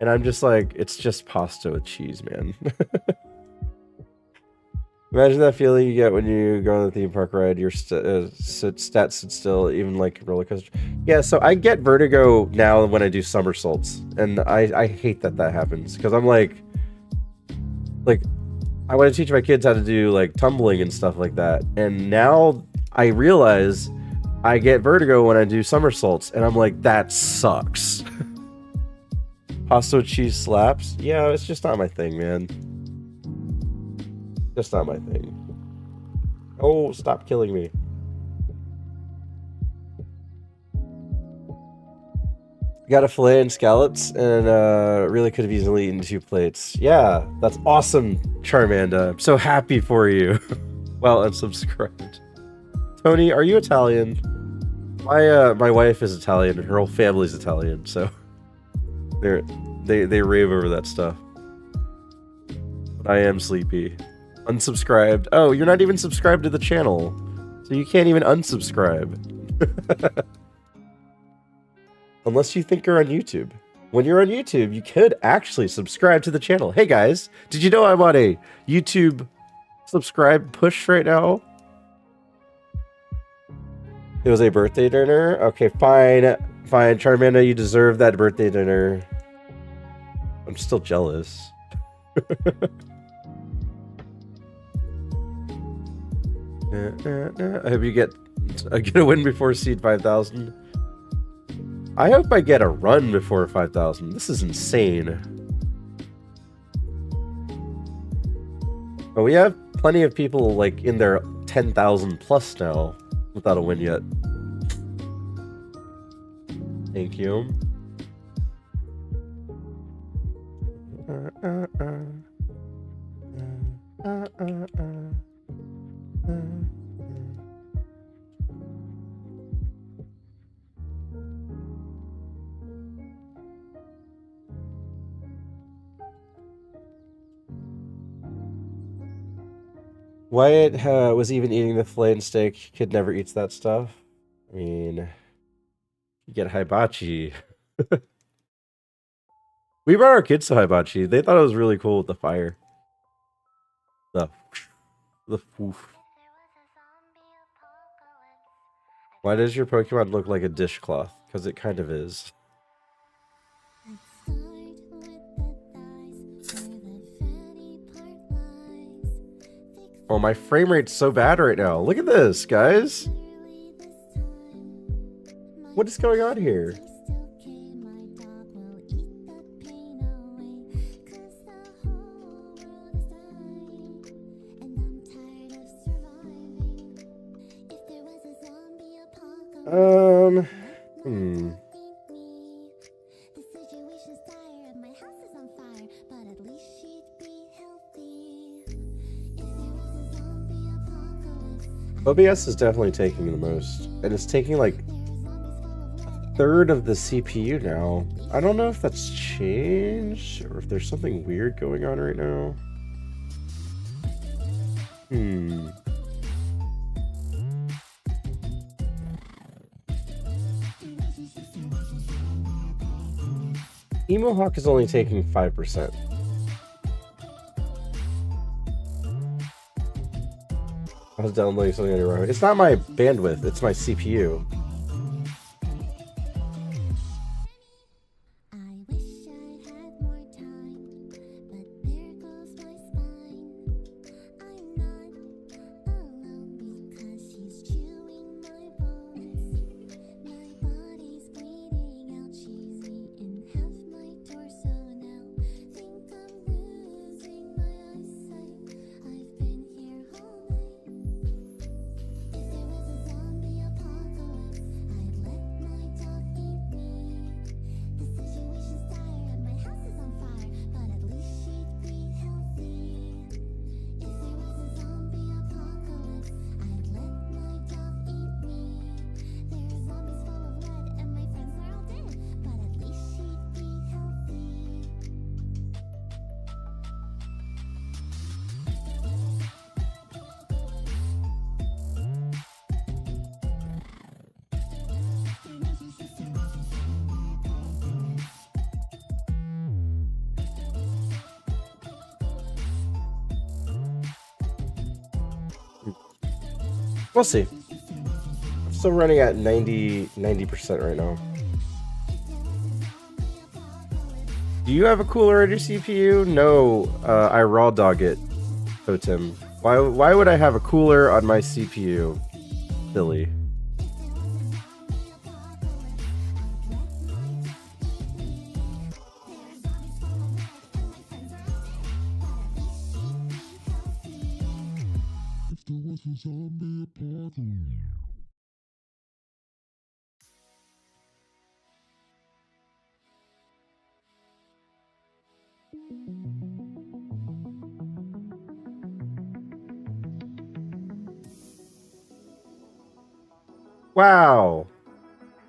And I'm just like, it's just pasta with cheese, man. Imagine that feeling you get when you go on the theme park ride. Your stats sit still, even like roller coaster. Yeah, so I get vertigo now when I do somersaults. And I hate that happens. Because I'm like, I want to teach my kids how to do like tumbling and stuff like that. And now I realize I get vertigo when I do somersaults. And I'm like, that sucks. Pasta with cheese slaps? Yeah, it's just not my thing, man. Just not my thing. Oh, stop killing me. Got a fillet and scallops, and really could have easily eaten 2 plates. Yeah, that's awesome, Charmanda. I'm so happy for you. Well, unsubscribed. Tony, are you Italian? My wife is Italian, and her whole family's Italian, so they rave over that stuff. But I am sleepy. Unsubscribed. Oh, you're not even subscribed to the channel, so you can't even unsubscribe. Unless you think you're on YouTube. When you're on YouTube, you could actually subscribe to the channel. Hey guys, did you know I'm on a YouTube subscribe push right now? It was a birthday dinner? Okay, fine. Fine, Charmanda, you deserve that birthday dinner. I'm still jealous. I hope you get a win before Seed 5000. I hope I get a run before 5,000. This is insane. But we have plenty of people like in their 10,000 plus now without a win yet. Thank you. Wyatt was even eating the filet and steak. Kid never eats that stuff. I mean, you get hibachi. We brought our kids to hibachi. They thought it was really cool with the fire. The woof. Why does your Pokemon look like a dishcloth? Because it kind of is. Oh, my frame rate's so bad right now. Look at this, guys. What is going on here? OBS is definitely taking the most, and it's taking like a third of the CPU now. I don't know if that's changed or if there's something weird going on right now. Emohawk is only taking 5%. I was downloading something on your ROM. It's not my bandwidth, it's my CPU. We'll see. I'm still running at 90% right now. Do you have a cooler at your CPU? No, I raw dog it, Totem. Why would I have a cooler on my CPU? Silly. Wow.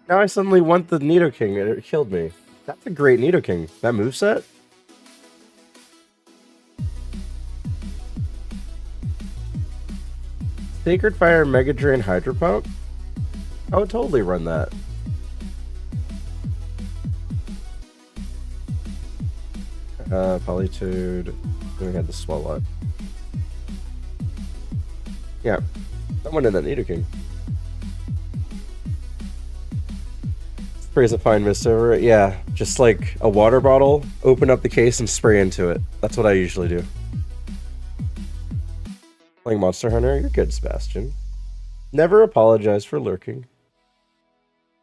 Now I suddenly want the Nidoking and it killed me. That's a great Nidoking. That moveset? Sacred Fire Mega Drain Hydro Pump? I would totally run that. Polytoad. We had the Swallow. Yeah. Someone in that Nidoking. Sprays a fine mist over it. Yeah, just like a water bottle, open up the case and spray into it. That's what I usually do. Playing Monster Hunter, you're good, Sebastian. Never apologize for lurking.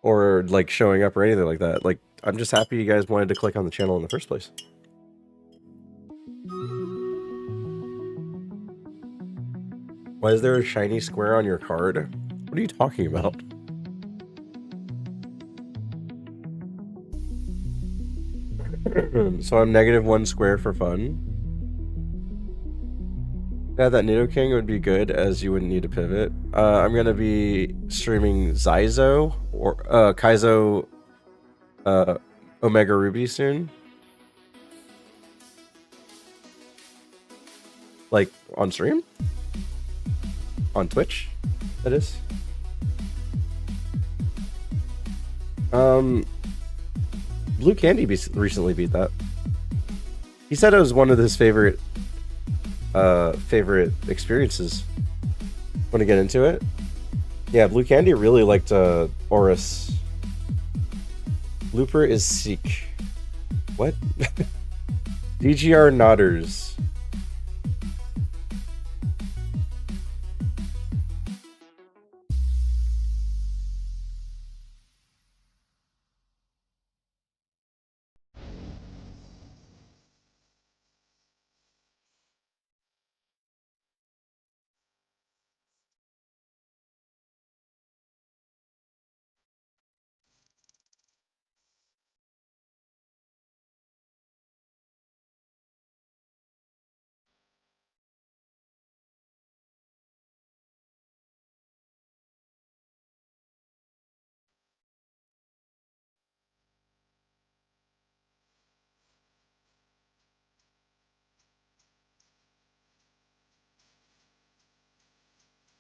Or like showing up or anything like that. Like, I'm just happy you guys wanted to click on the channel in the first place. Why is there a shiny square on your card? What are you talking about? So I'm -1 square for fun. Yeah, that Nidoking would be good, as you wouldn't need to pivot. I'm gonna be streaming Kaizo or Kaizo Omega Ruby soon. Like on stream? On Twitch, that is. Blue Candy recently beat that. He said it was one of his favorite experiences. Want to get into it? Yeah, Blue Candy really liked Oris. Looper is Seek. What? DGR Nodders.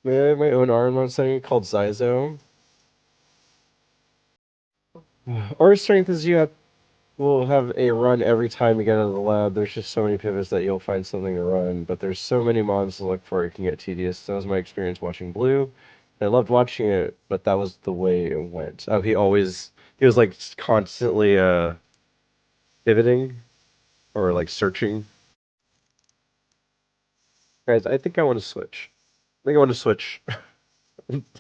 I have my own ironMON setting called Zyzo. Aura strength is you have we'll have a run every time you get out of the lab. There's just so many pivots that you'll find something to run, but there's so many mons to look for, it can get tedious. That was my experience watching Blue. I loved watching it, but that was the way it went. Oh, he was like constantly pivoting or like searching. Guys, I think I want to switch. I think I want to switch.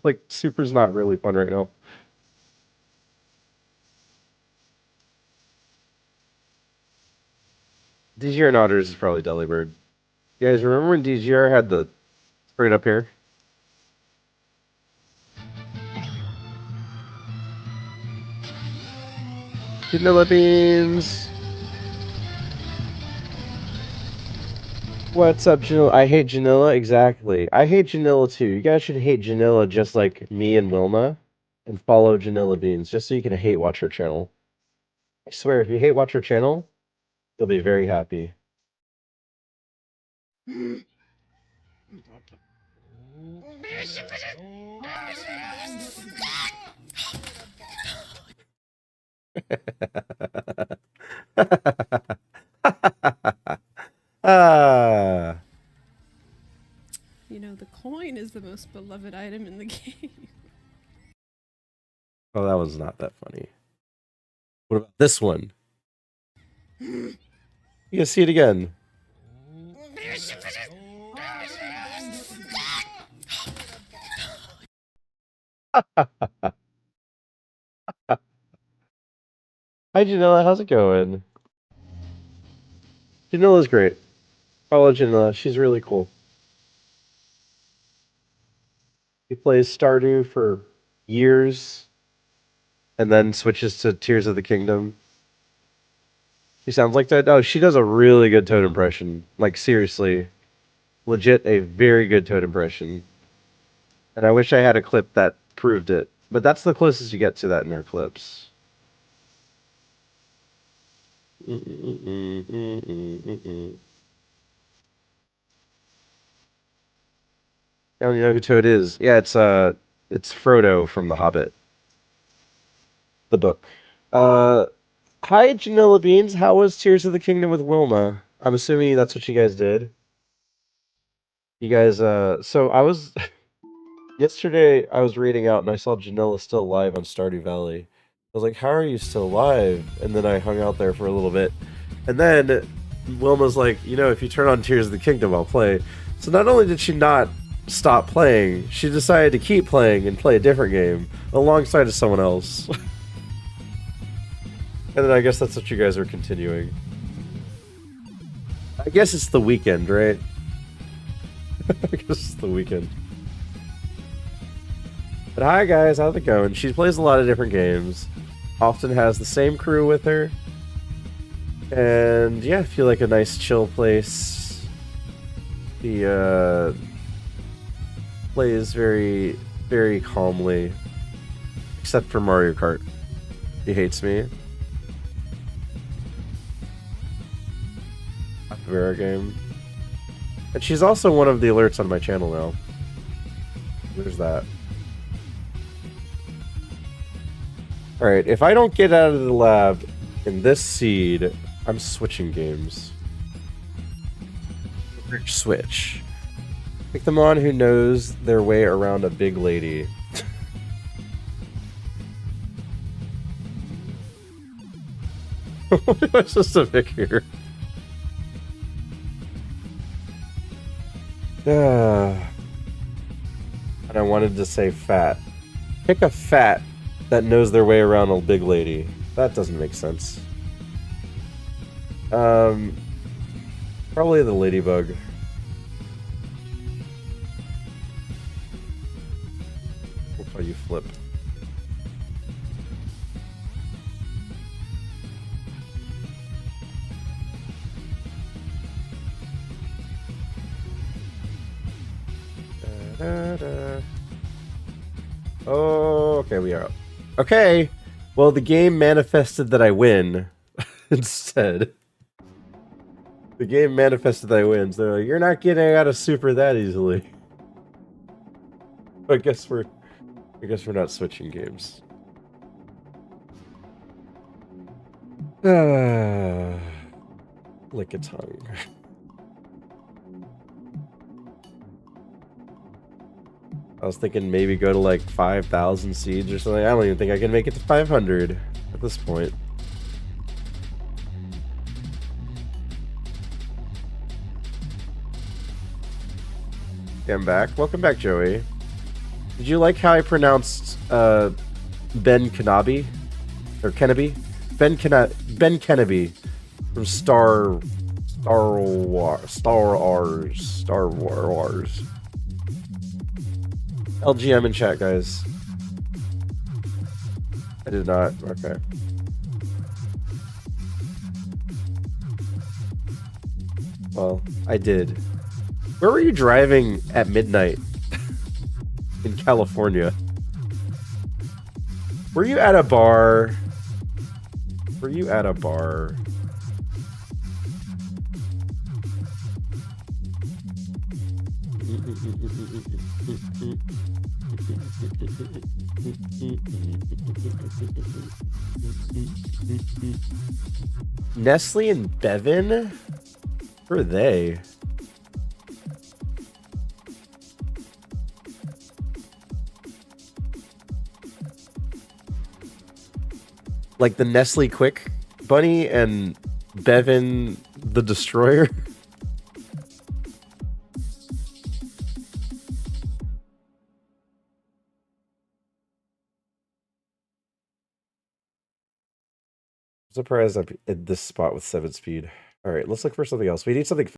Like, Super's not really fun right now. DGR and Otters is probably Delibird. You guys remember when DGR had the right up here? Vanilla beans. What's up, Janilla? I hate Janilla, exactly. I hate Janilla too. You guys should hate Janilla just like me and Wilma, and follow Janilla Beans just so you can hate watch her channel. I swear, if you hate watch her channel, you'll be very happy. Ah. You know, the coin is the most beloved item in the game. Oh, that was not that funny. What about this one? You can see it again. Hi, Janilla. How's it going? Janilla's great. Follow Janilla. She's really cool. He plays Stardew for years and then switches to Tears of the Kingdom. She sounds like that. Oh, she does a really good Toad impression. Like, seriously. Legit a very good Toad impression. And I wish I had a clip that proved it. But that's the closest you get to that in her clips. I don't even know who Toad is. Yeah, it's Frodo from The Hobbit. The book. Hi, Janilla Beans. How was Tears of the Kingdom with Wilma? I'm assuming that's what you guys did. You guys, so I was yesterday. I was reading out and I saw Janilla still live on Stardew Valley. I was like, "How are you still live?" And then I hung out there for a little bit, and then Wilma's like, "You know, if you turn on Tears of the Kingdom, I'll play." So not only did she not stop playing, she decided to keep playing and play a different game alongside of someone else. And then I guess that's what you guys are continuing. I guess it's the weekend, right? I guess it's the weekend. But hi guys, how's it going? She plays a lot of different games. Often has the same crew with her. And yeah, I feel like a nice chill place. She plays very, very calmly. Except for Mario Kart. He hates me. Vera game. And she's also one of the alerts on my channel now. There's that. Alright, if I don't get out of the lab in this seed, I'm switching games. Switch. Pick the mon who knows their way around a big lady. What am I supposed to pick here? And I wanted to say fat. Pick a fat that knows their way around a big lady. That doesn't make sense. Probably the ladybug. We'll call you Flip. Oh, okay, we are up. Okay, well, the game manifested that I win instead. The game manifested that I win, so you're not getting out of Super that easily. I guess we're not switching games. Lick a tongue. I was thinking maybe go to like 5,000 seeds or something. I don't even think I can make it to 500 at this point. Okay, I'm back. Welcome back, Joey. Did you like how I pronounced Ben Kenobi? Or Kenobi? Ben Kenobi from Star Wars. LGM in chat, guys. I did not. Okay. Well, I did. Where were you driving at midnight in California? Were you at a bar? Were you at a bar? Nestle and Bevan? Who are they? Like the Nestle Quick Bunny and Bevan the Destroyer? Surprised I'm at this spot with 7 speed. All right, let's look for something else. We need something.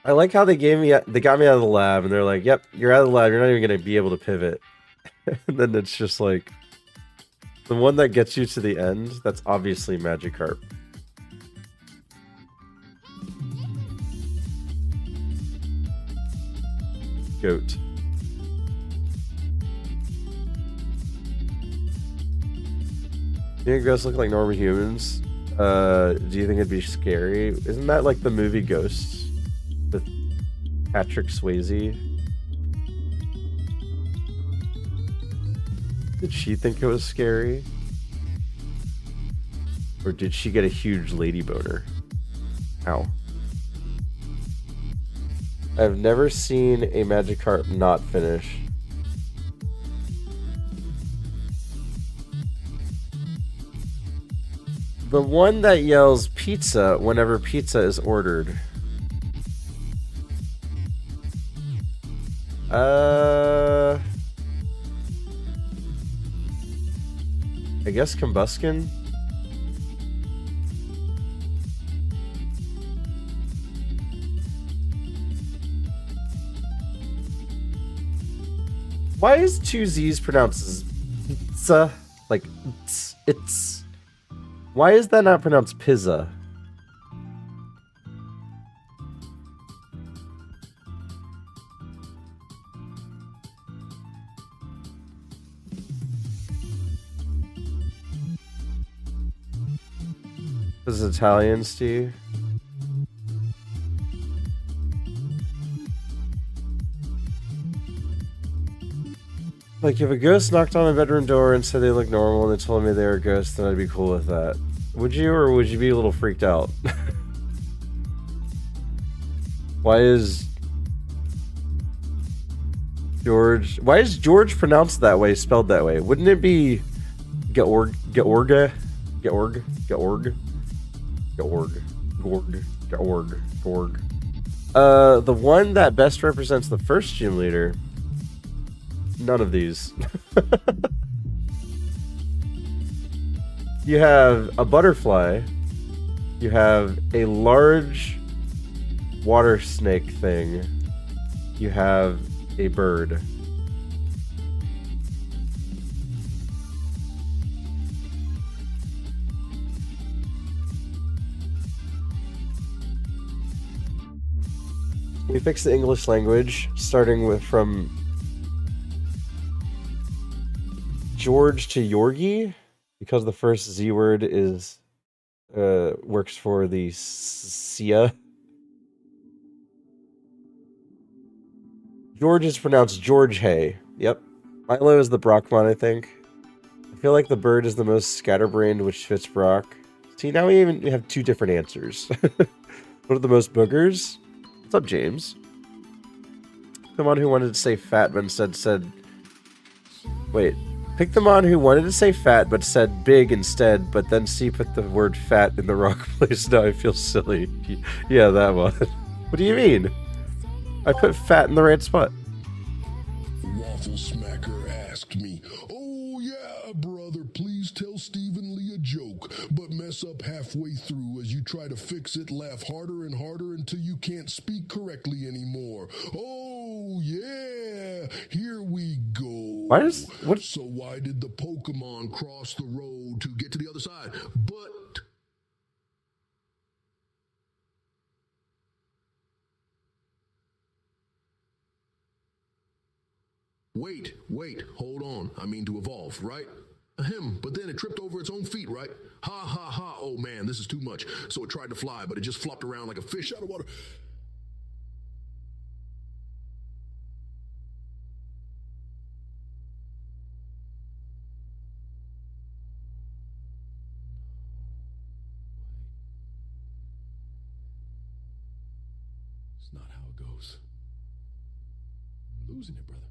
I like how they got me out of the lab, and they're like, "Yep, you're out of the lab. You're not even gonna be able to pivot." And then it's just like the one that gets you to the end. That's obviously Magikarp. Goat. You think ghosts look like normal humans? Do you think it'd be scary? Isn't that like the movie Ghosts with Patrick Swayze? Did she think it was scary? Or did she get a huge lady boner? Ow. I've never seen a Magikarp not finish. The one that yells pizza whenever pizza is ordered. I guess Combustion? Why is two Z's pronounced as pizza? Like, it's... Why is that not pronounced pizza? This is Italian, Steve. Like, if a ghost knocked on the bedroom door and said they looked normal and they told me they were a ghost, then I'd be cool with that. Would you, or would you be a little freaked out? Why is George pronounced that way, spelled that way? Wouldn't it be Georg? The one that best represents the first gym leader. None of these. You have a butterfly. You have a large water snake thing. You have a bird. We fixed the English language, starting from George to Yorgi, because the first Z word is works for the Sia. George is pronounced George Hay. Yep. Milo is the Brockmon, I think. I feel like the bird is the most scatterbrained, which fits Brock. See, now we even have two different answers. What are the most boogers? What's up, James? Someone who wanted to say fat but instead said... Wait. Pick the mon who wanted to say fat but said big instead, but then C put the word fat in the wrong place. Now I feel silly. Yeah, that one. What do you mean? I put fat in the right spot. Waffle Smacker asked me, "Oh yeah, brother, please tell Stephen Lee a joke, but mess up halfway through as you try to fix it, laugh harder and harder until you can't speak correctly anymore. Oh yeah, here we go. Why does... What? So why did the Pokemon cross the road to get to the other side? But... Wait, hold on. I mean to evolve, right? Ahem, but then it tripped over its own feet, right? Ha ha ha, oh man, this is too much. So it tried to fly, but it just flopped around like a fish out of water. It's not how it goes. I'm losing it, brother.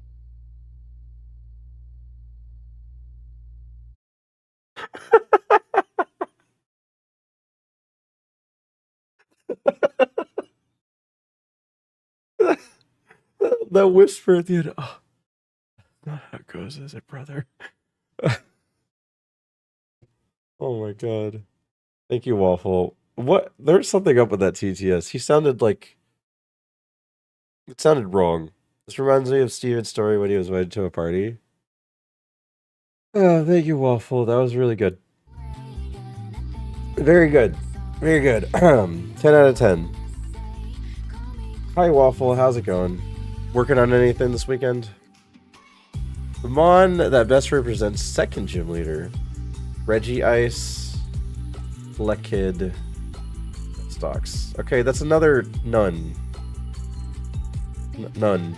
That whisper at the end. Oh, not how it goes, is it, brother? Oh my god. Thank you, Waffle. What? There's something up with that TTS. He sounded like... It sounded wrong. This reminds me of Steven's story when he was invited to a party. Oh, thank you, Waffle. That was really good. Very good. Very good. 10 out of 10. Hi, Waffle. How's it going? Working on anything this weekend? The Mon that best represents second gym leader. Reggie Ice, Lekid, Stocks. Okay, that's another none. None.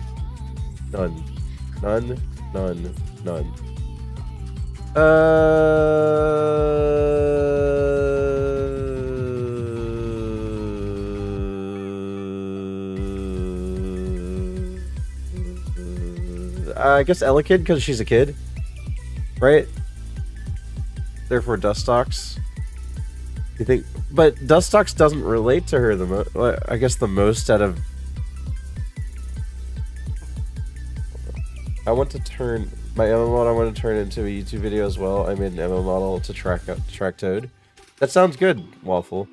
None. None. None. None. I guess Elekid, because she's a kid. Right? Therefore, Dustox. You think... But Dustox doesn't relate to her the most... I guess the most out of... I want to turn... My MMO model I want to turn into a YouTube video as well. I made an MMO model to track Toad. That sounds good, Waffle.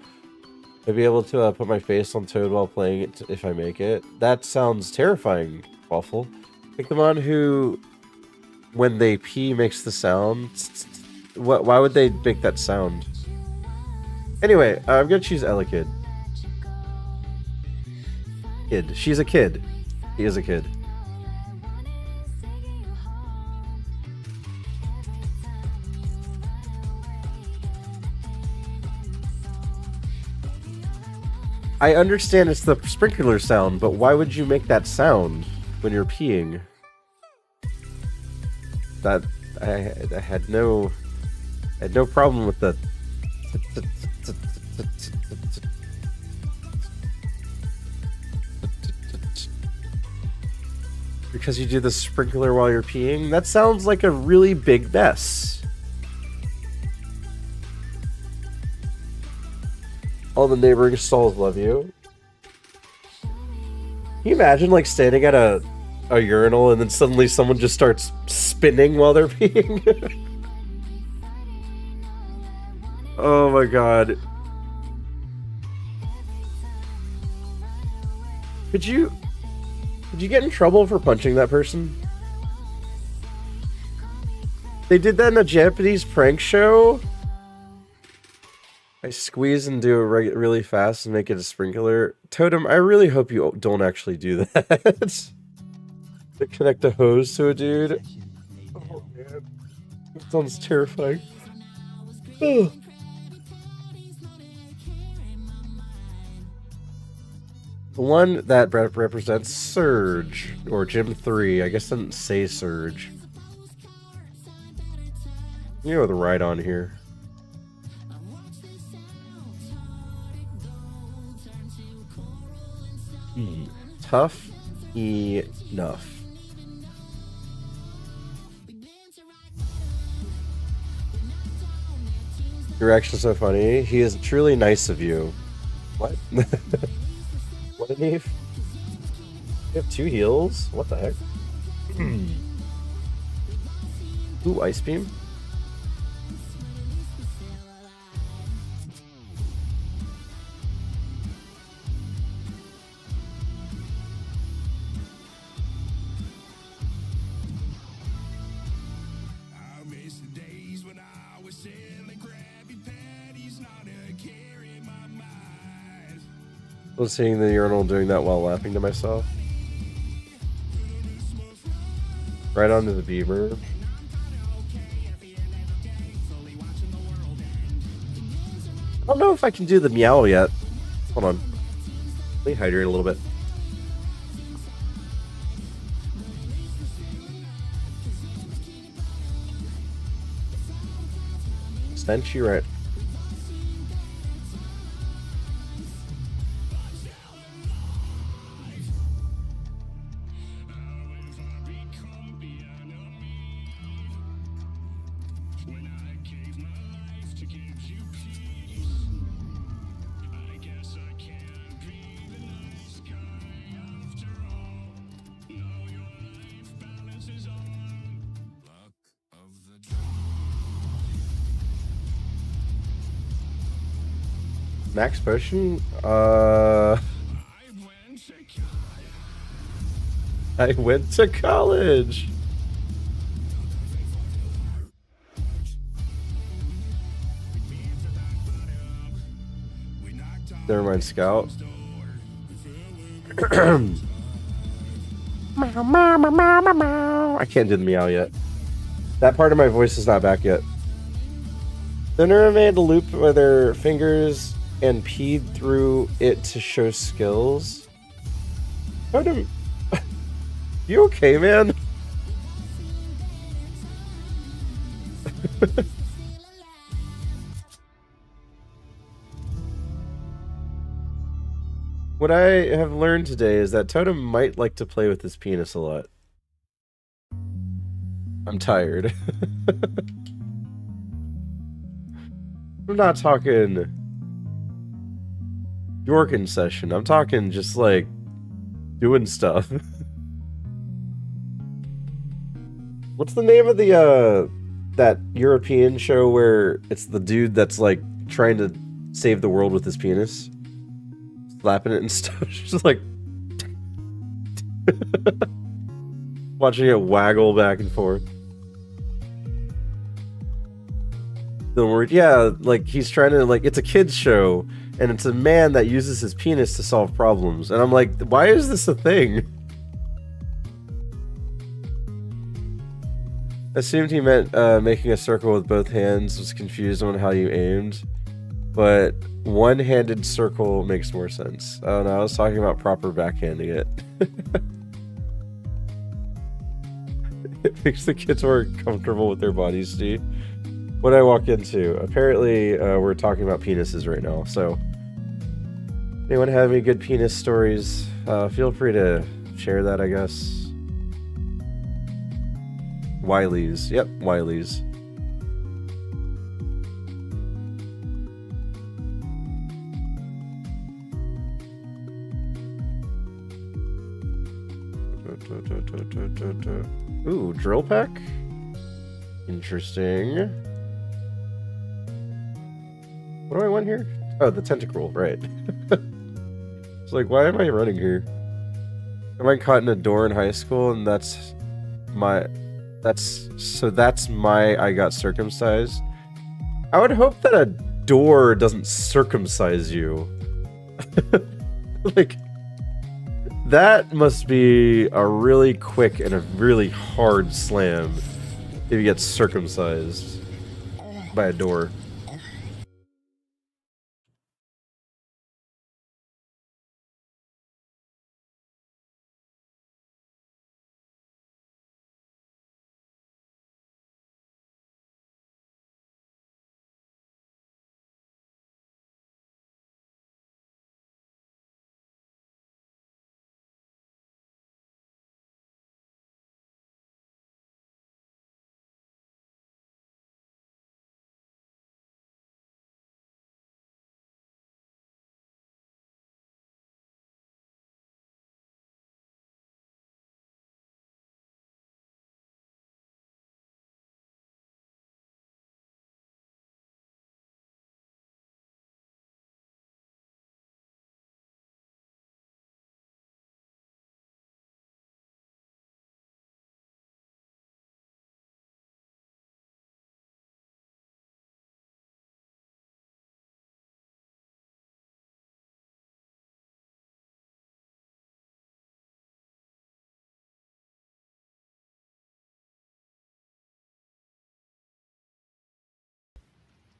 I'd be able to put my face on Toad while playing it if I make it. That sounds terrifying, Waffle. Like the one who, when they pee, makes the sound. Why would they make that sound? Anyway, I'm gonna choose Elekid. Kid. She's a kid. He is a kid. I understand it's the sprinkler sound, but why would you make that sound when you're peeing? That I had no problem with the because you do the sprinkler while you're peeing. That sounds like a really big mess. All the neighboring stalls love you. Can you imagine, like, standing at a urinal and then suddenly someone just starts spinning while they're peeing? Oh my god. Could you get in trouble for punching that person? They did that in a Japanese prank show. I squeeze and do it really fast and make it a sprinkler. Totem, I really hope you don't actually do that. To connect a hose to a dude. Oh man. That sounds terrifying. Ugh. The one that represents Surge, or Gym 3. I guess I didn't say Surge. You know the right on here. Tough enough. Your action's so funny. He is truly nice of you. What? What an Eve? You have 2 heals? What the heck? Ooh, Ice Beam? I was seeing the urinal doing that while laughing to myself. Right onto the beaver. I don't know if I can do the meow yet. Hold on. Let me hydrate a little bit. Stenchy, right? Max potion? I went to college. Never mind, Scout. I can't do the meow yet. That part of my voice is not back yet. They never made a loop with their fingers and peed through it to show skills. Totem, you okay, man? What I have learned today is that Totem might like to play with his penis a lot. I'm tired. I'm not talking Yorkin session. I'm talking just like doing stuff. What's the name of the that European show where it's the dude that's like trying to save the world with his penis? Slapping it and stuff. Just like watching it waggle back and forth. Yeah, like he's trying to, like, it's a kid's show and it's a man that uses his penis to solve problems, and I'm like, why is this a thing? Assumed he meant making a circle with both hands, was confused on how you aimed, but one-handed circle makes more sense. Oh no, I was talking about proper backhanding it. It makes the kids more comfortable with their bodies, Steve. What did I walk into? Apparently, we're talking about penises right now, so anyone have any good penis stories? Feel free to share that, I guess. Wileys. Yep, Wileys. Ooh, drill pack? Interesting. What do I want here? Oh, the tentacle, right. It's like, why am I running here? Am I caught in a door in high school and that's my I got circumcised? I would hope that a door doesn't circumcise you. Like, that must be a really quick and a really hard slam if you get circumcised by a door.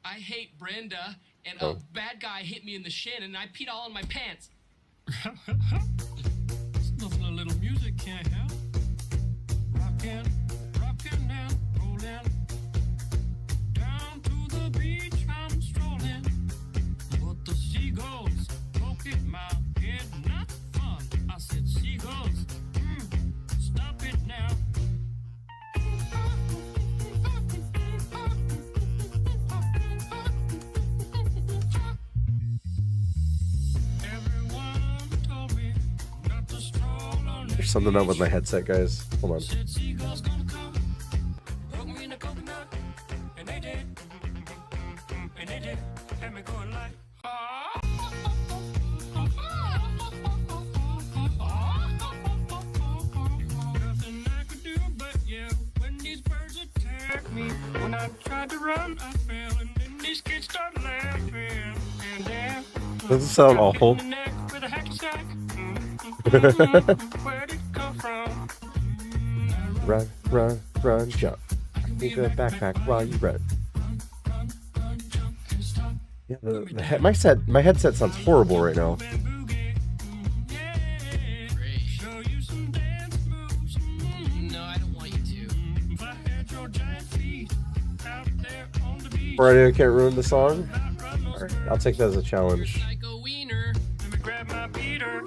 I hate Brenda, and Oh. a bad guy hit me in the shin, and I peed all in my pants. Nothing a little music can't help. Rockin', rockin' and rollin'. Down to the beach I'm strolling. But the seagulls poke at my head, not fun. I said, seagulls, stop it now. There's something up with my headset, guys. Hold on. When I tried to run, I fell, and then these kids started laughing. And then Doesn't sound awful. with a hacky sack. Where'd it come from? Run, run, run, jump. Need a backpack while you run. Yeah, my headset sounds horrible right now. Show you some dance moves. No, I don't want you to. If I had your giant feet out there on the beach. Friday, I can't ruin the song. Alright, I'll take that as a challenge. Psycho wiener. Let me grab my beater.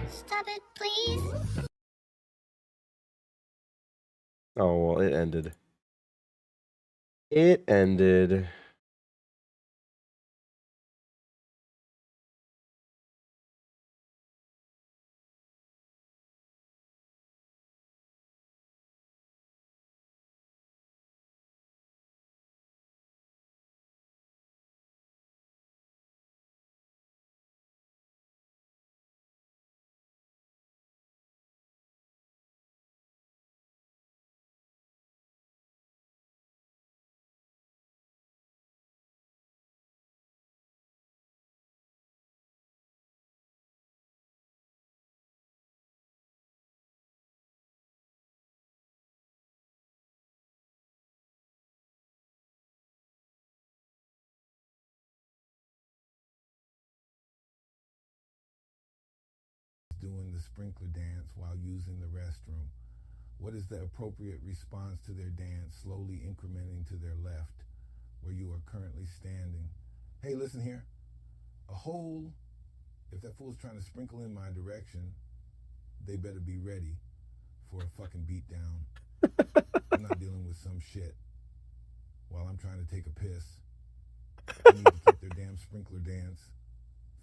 Stop it, please. Oh, well, it ended. It ended. Doing the sprinkler dance while using the restroom. What is the appropriate response to their dance, slowly incrementing to their left, where you are currently standing? Hey, listen here. A hole, if that fool's trying to sprinkle in my direction, they better be ready for a fucking beat down. I'm not dealing with some shit while I'm trying to take a piss. I need to keep their damn sprinkler dance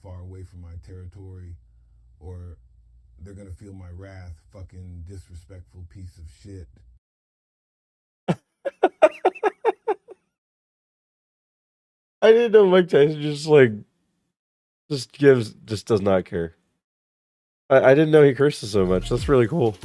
far away from my territory, or they're gonna feel my wrath, fucking disrespectful piece of shit. I didn't know Mike Tyson just does not care. I didn't know he curses so much. That's really cool.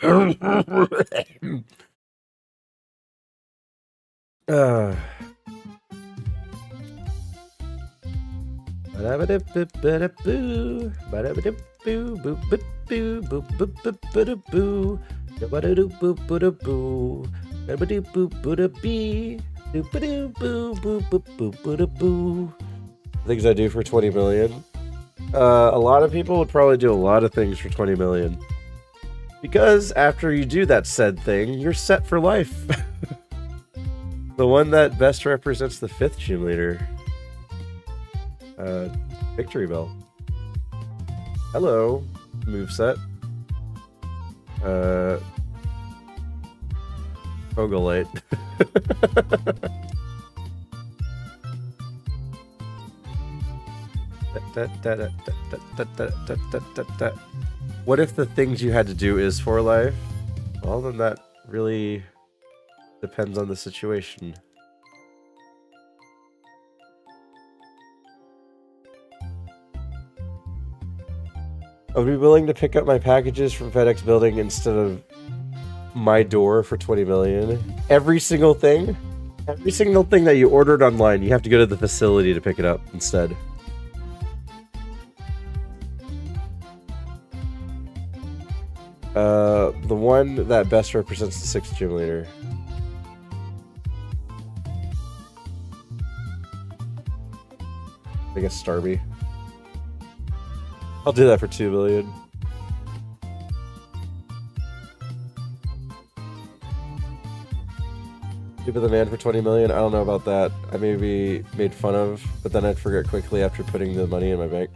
uh. Ba-da-ba-da-ba-ba-da-boo. Ba-da-ba-da-boo. Boop-ba-boo. Boop-ba-boo-ba-da-boo. Da-ba-da-doo-boop-ba-da-boo. Da-ba-doo-boop-ba-da-bee. Doop-ba-doo-boo-boop-boop-ba-da-boo. Things I do for 20 million. A lot of people would probably do a lot of things for 20 million. Because after you do that said thing, you're set for life. The one that best represents the 5th gym leader. Victory Bell. Hello, moveset. Ogolite. What if the things you had to do is for life? Well, then that really depends on the situation. I would be willing to pick up my packages from FedEx building instead of my door for 20 million. Every single thing that you ordered online, you have to go to the facility to pick it up instead. The one that best represents the 6th gym leader. I guess Starby. I'll do that for 2 million. Sleep with a man for 20 million? I don't know about that. I may be made fun of, but then I'd forget quickly after putting the money in my bank.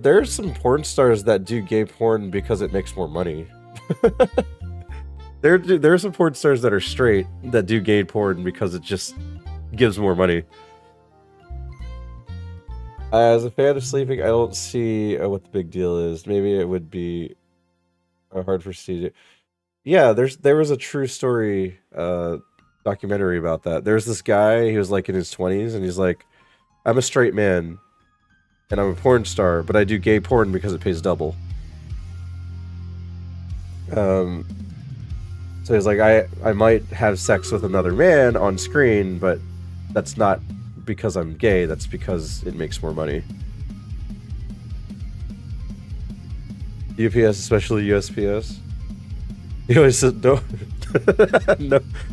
There's some porn stars that do gay porn because it makes more money. There are some porn stars that are straight that do gay porn because it just gives more money. As a fan of sleeping, I don't see what the big deal is. Maybe it would be hard for Steve. Yeah, there was a true story documentary about that. There's this guy, he was like in his 20s, and he's like, I'm a straight man, and I'm a porn star, but I do gay porn because it pays double. So he's like, I might have sex with another man on screen, but that's not because I'm gay, that's because it makes more money. UPS, especially USPS. He always said, no,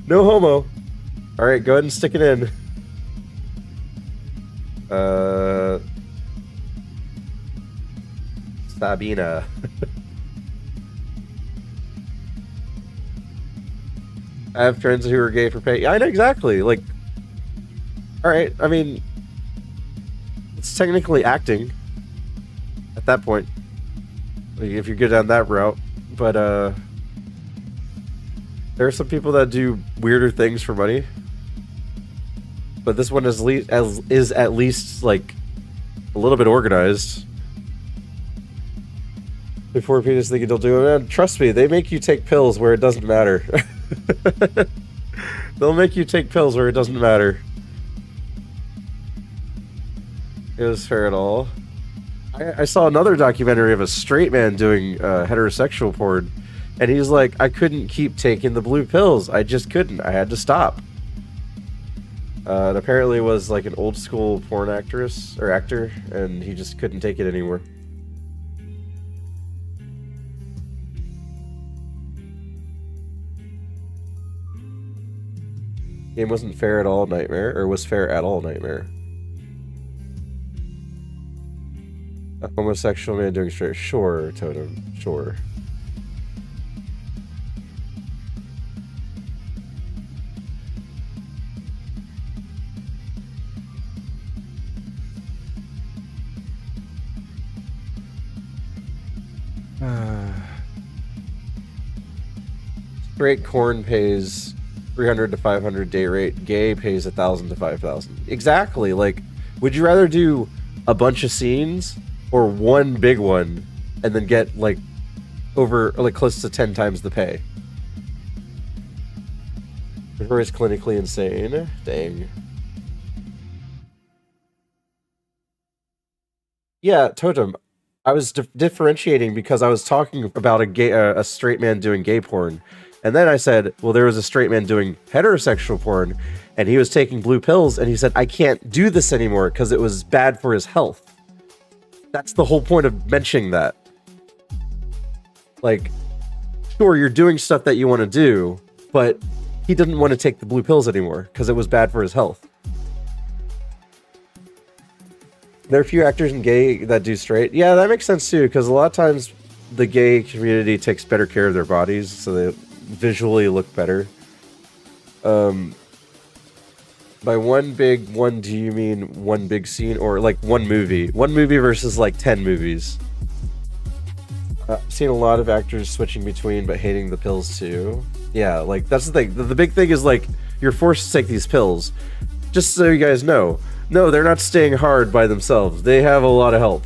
no homo. All right, go ahead and stick it in. Sabina. I have friends who are gay for pay. Yeah, I know exactly. Like, all right. I mean, it's technically acting at that point, like, if you go down that route. But there are some people that do weirder things for money. But this one is at least like a little bit organized. Before penis thinking they'll do it. Man, trust me, they make you take pills where it doesn't matter. They'll make you take pills where it doesn't matter. It was fair at all. I saw another documentary of a straight man doing heterosexual porn, and he's like, I couldn't keep taking the blue pills. I just couldn't. I had to stop. And apparently it was like an old school porn actress or actor, and he just couldn't take it anymore. Game wasn't fair at all, Nightmare, or was fair at all, Nightmare. A homosexual man doing straight. Sure, Totem. Sure. Straight corn pays 300 to 500 day rate. Gay pays 1,000 to 5,000. Exactly. Like, would you rather do a bunch of scenes or one big one and then get like over like close to 10 times the pay? Her is clinically insane. Dang. Yeah, Totem. I was differentiating because I was talking about a straight man doing gay porn. And then I said, well, there was a straight man doing heterosexual porn, and he was taking blue pills, and he said, I can't do this anymore because it was bad for his health. That's the whole point of mentioning that. Like, sure, you're doing stuff that you want to do, but he didn't want to take the blue pills anymore because it was bad for his health. There are a few actors in gay that do straight. Yeah, that makes sense too, because a lot of times the gay community takes better care of their bodies, so they visually look better. By one big one, do you mean one big scene or like one movie? One movie versus like 10 movies. I've seen a lot of actors switching between but hating the pills too. Yeah, like that's the thing. The big thing is like you're forced to take these pills. Just so you guys know. No, they're not staying hard by themselves. They have a lot of help.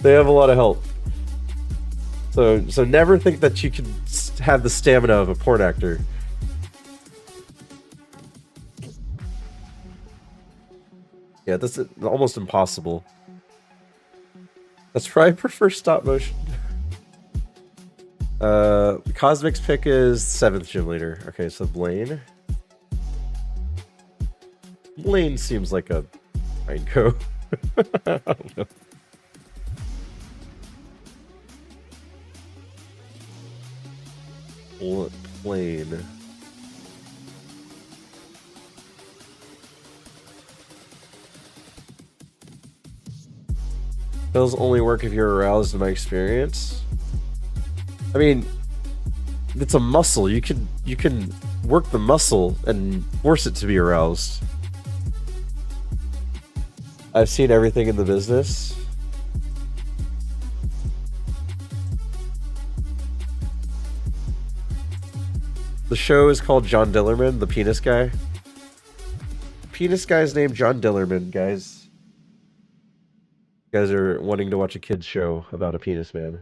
They have a lot of help. So never think that you can have the stamina of a porn actor. Yeah, that's almost impossible. That's why I prefer stop motion. Cosmic's pick is 7th gym leader. Okay, so Blaine. Blaine seems like a Minecraft. I don't know. Plane. Pills only work if you're aroused in my experience. I mean, it's a muscle. You can work the muscle and force it to be aroused. I've seen everything in the business. The show is called John Dillerman, the penis guy. Penis guy's named John Dillerman, guys. You guys are wanting to watch a kid's show about a penis man.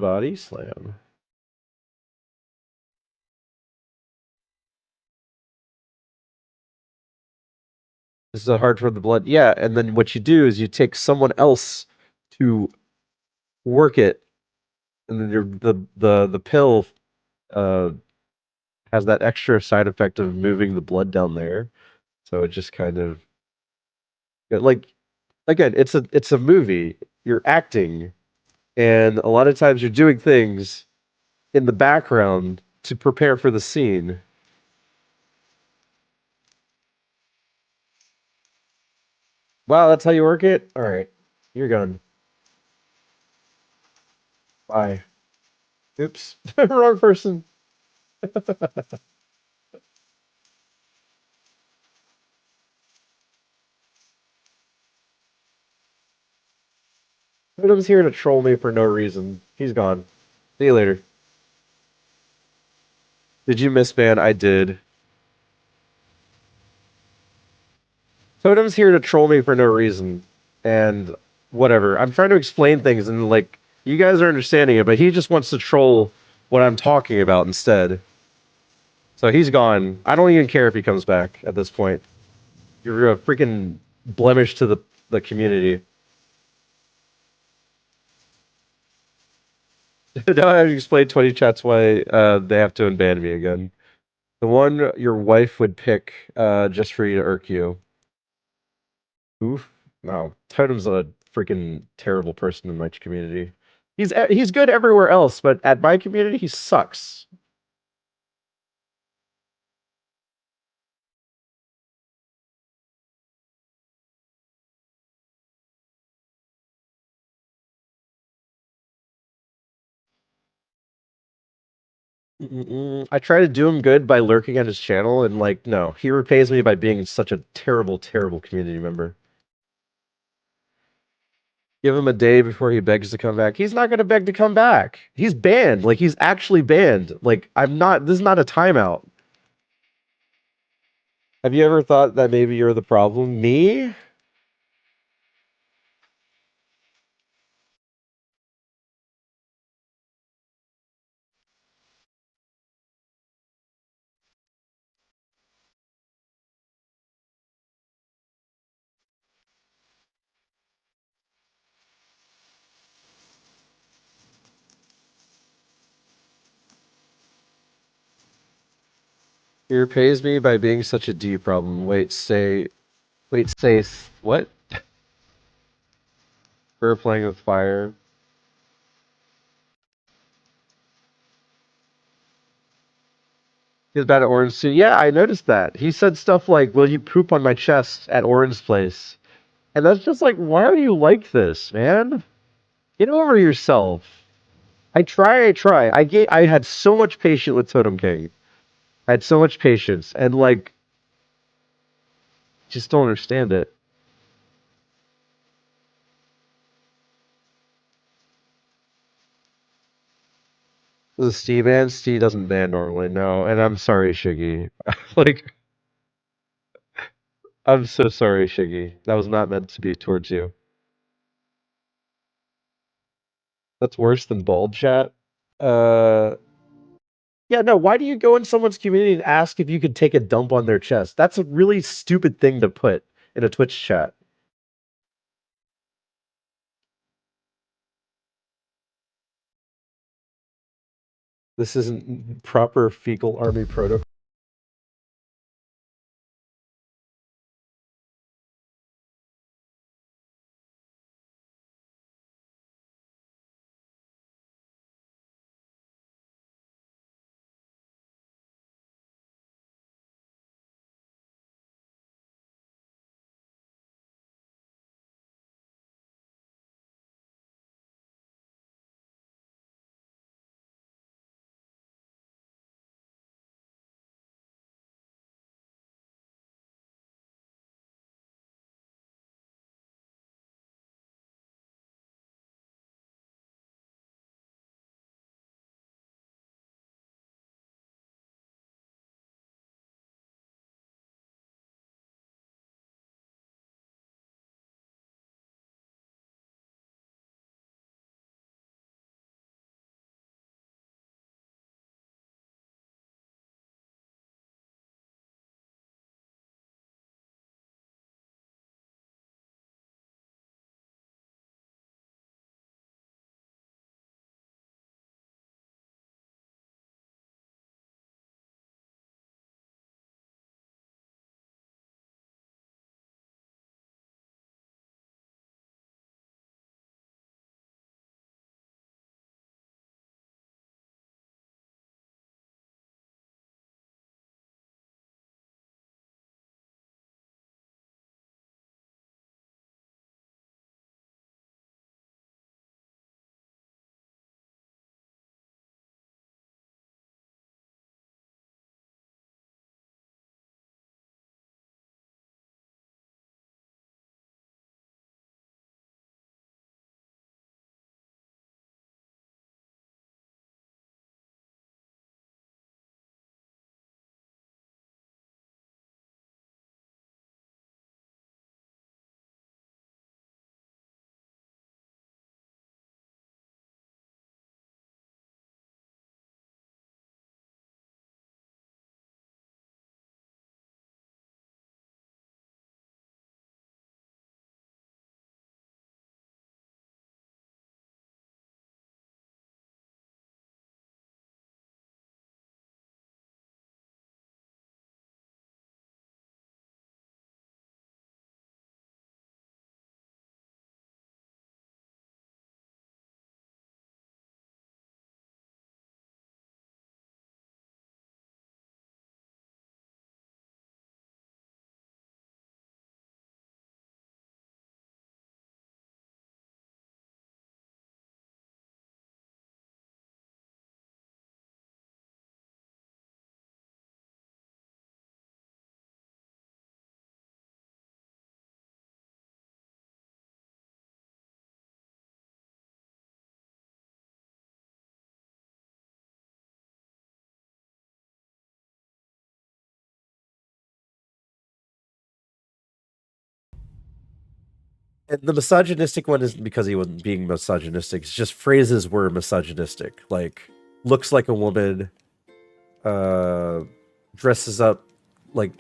Body slam. This is hard for the blood. Yeah, and then what you do is you take someone else to work it, and then the pill uh has that extra side effect of moving the blood down there. So it just kind of like again, it's a movie. You're acting, and a lot of times you're doing things in the background to prepare for the scene. Wow, that's how you work it? All right. You're gone. Bye. Oops. Wrong person. Totem's here to troll me for no reason. He's gone. See you later. Did you miss, man? I did. Totem's here to troll me for no reason. And whatever. I'm trying to explain things and like you guys are understanding it, but he just wants to troll what I'm talking about instead. So he's gone. I don't even care if he comes back at this point. You're a freaking blemish to the community. Now I have to explain 20 chats why they have to unban me again. The one your wife would pick just for you to irk you. Oof. No. Totem's a freaking terrible person in my community. He's good everywhere else, but at my community he sucks. Mm-mm. I try to do him good by lurking at his channel, and like, no, he repays me by being such a terrible, terrible community member. Give him a day before he begs to come back. He's not gonna beg to come back. He's banned. Like he's actually banned. Like I'm not. This is not a timeout. Have you ever thought that maybe you're the problem? Me? He repays me by being such a D problem. What? We're playing with fire. He's bad at Orange too. Yeah, I noticed that. He said stuff like, "Will you poop on my chest at Orange Place?" And that's just like, why are you like this, man? Get over yourself. I try. I had so much patience with Totem King. I had so much patience, and like, just don't understand it. The Steve ban, Steve doesn't ban normally, no. And I'm sorry, Shiggy. Like, I'm so sorry, Shiggy. That was not meant to be towards you. That's worse than bald chat. Uh, yeah, no. Why do you go in someone's community and ask if you could take a dump on their chest? That's a really stupid thing to put in a Twitch chat. This isn't proper fecal army protocol. And the misogynistic one isn't because he wasn't being misogynistic. It's just phrases were misogynistic. Like, looks like a woman, dresses up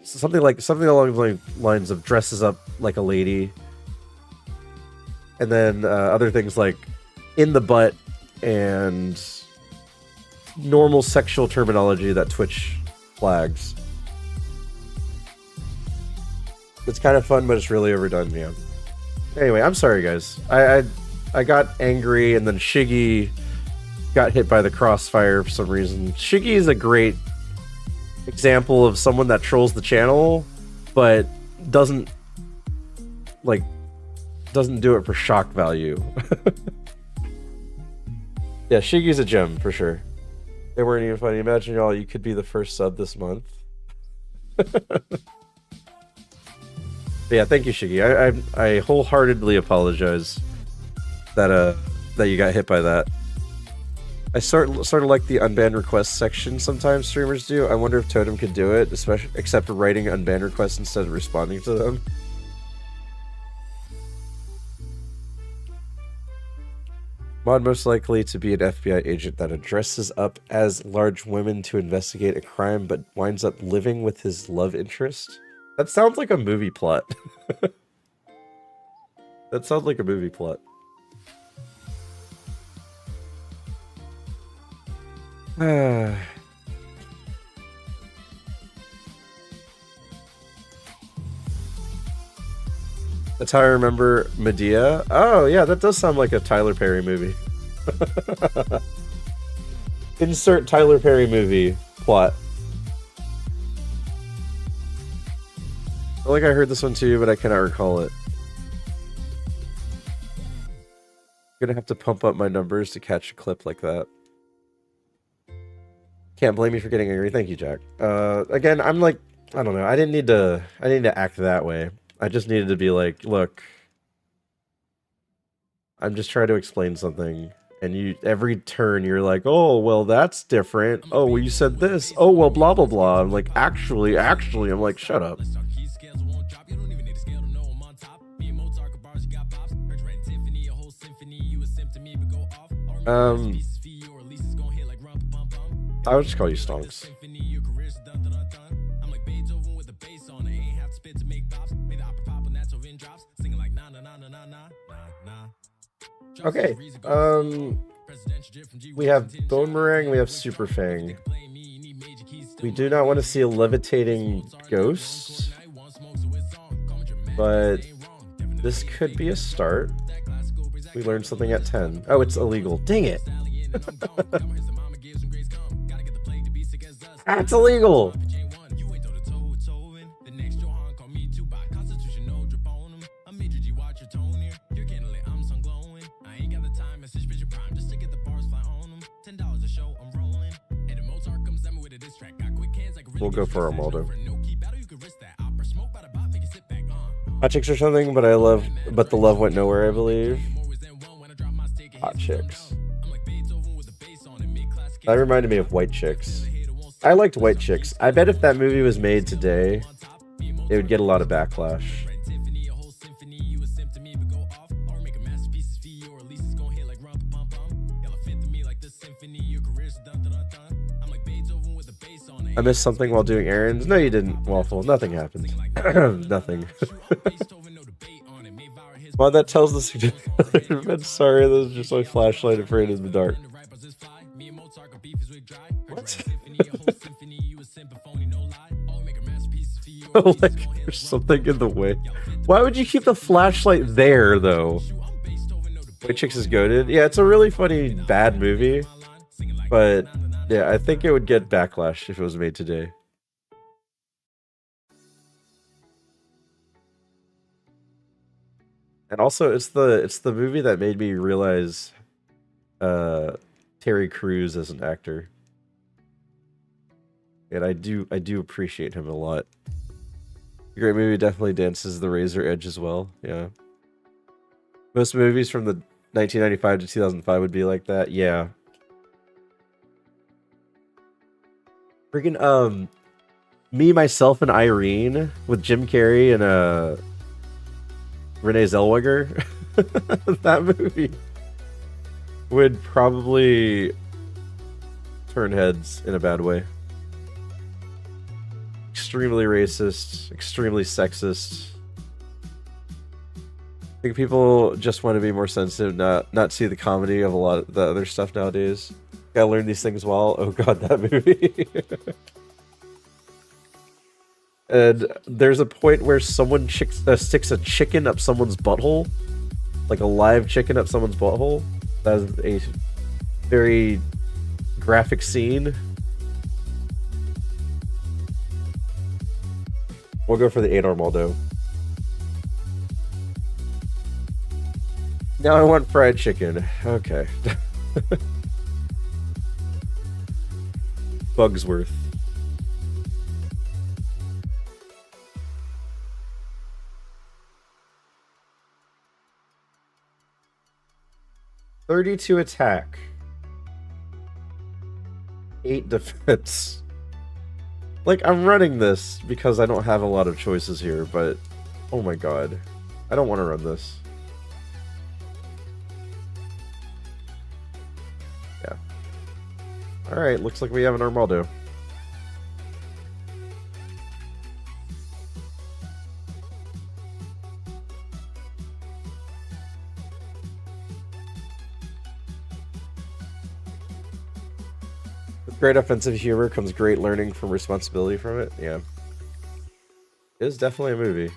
something along the lines of dresses up like a lady. And then other things like in the butt and normal sexual terminology that Twitch flags. It's kind of fun, but it's really overdone, yeah. Anyway, I'm sorry, guys. I got angry, and then Shiggy got hit by the crossfire for some reason. Shiggy is a great example of someone that trolls the channel, but doesn't do it for shock value. Yeah, Shiggy's a gem, for sure. They weren't even funny. Imagine y'all, you could be the first sub this month. But yeah, thank you, Shiggy. I wholeheartedly apologize that you got hit by that. I sort of like the unbanned requests section sometimes streamers do. I wonder if Totem could do it, except for writing unbanned requests instead of responding to them. Mod most likely to be an FBI agent that dresses up as large women to investigate a crime but winds up living with his love interest. That sounds like a movie plot. That sounds like a movie plot. That's how I remember Medea. Oh, yeah, that does sound like a Tyler Perry movie. Insert Tyler Perry movie plot. I feel like I heard this one too, but I cannot recall it. I'm gonna have to pump up my numbers to catch a clip like that. Can't blame me for getting angry. Thank you, Jack. Again, I'm like, I don't know. I didn't need to act that way. I just needed to be like, look, I'm just trying to explain something, and every turn you're like, oh, well, that's different. Oh, well, you said this. Oh, well, blah, blah, blah. I'm like, actually, I'm like, shut up. I would just call you Stonks. Okay, we have Bone Meringue, we have Super Fang. We do not want to see a levitating ghost, but this could be a start. We learned something at 10. Oh, it's illegal. Dang it. That's illegal. We'll go for Armaldo. Hot chicks or something, but the love went nowhere, I believe. Hot chicks. That reminded me of White Chicks. I liked White Chicks. I bet if that movie was made today, it would get a lot of backlash. I missed something while doing errands. No, you didn't, Waffle. Nothing happened. Nothing. Well, that tells the I'm sorry, that was just my flashlight afraid in the dark. What? Like, there's something in the way. Why would you keep the flashlight there, though? White Chicks is goated. Yeah, it's a really funny, bad movie. But, yeah, I think it would get backlash if it was made today. And also, it's the movie that made me realize Terry Crews as an actor. And I do appreciate him a lot. A great movie, definitely dances the razor edge as well. Yeah. Most movies from the 1995 to 2005 would be like that. Yeah. Freaking Me, Myself, and Irene with Jim Carrey and Renee Zellweger, that movie would probably turn heads in a bad way. Extremely racist, extremely sexist. I think people just want to be more sensitive, not see the comedy of a lot of the other stuff nowadays. Gotta learn these things well. Oh god, that movie. And there's a point where someone sticks a chicken up someone's butthole. Like a live chicken up someone's butthole. That is a very graphic scene. We'll go for the ironMON though. Now I want fried chicken. Okay. Bugsworth. "32 attack, 8 defense." Like, I'm running this because I don't have a lot of choices here, but oh my god. I don't want to run this. Yeah. Alright, looks like we have an Armaldo. With great offensive humor comes great learning from responsibility from it. Yeah. It is definitely a movie.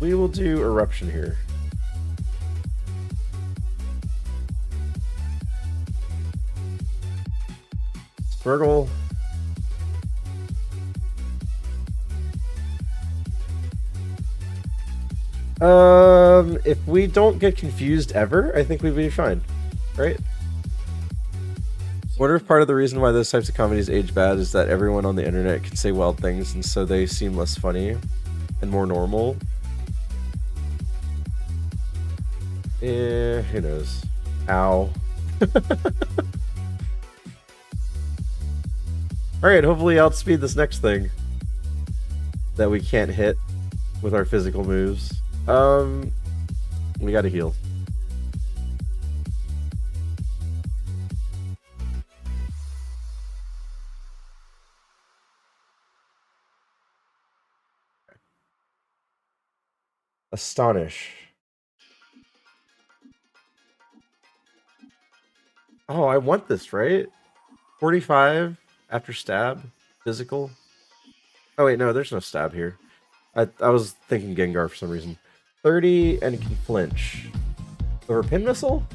We will do Eruption here. Squirgle. If we don't get confused ever, I think we'd be fine, right? What if part of the reason why those types of comedies age bad is that everyone on the internet can say wild things, and so they seem less funny and more normal? Who knows? Ow. Alright, hopefully outspeed this next thing that we can't hit with our physical moves. We gotta heal. Astonish. Oh, I want this, right? 45 after stab, physical. Oh wait, no, there's no stab here. I was thinking Gengar for some reason. 30 and can flinch. Over Pin Missile?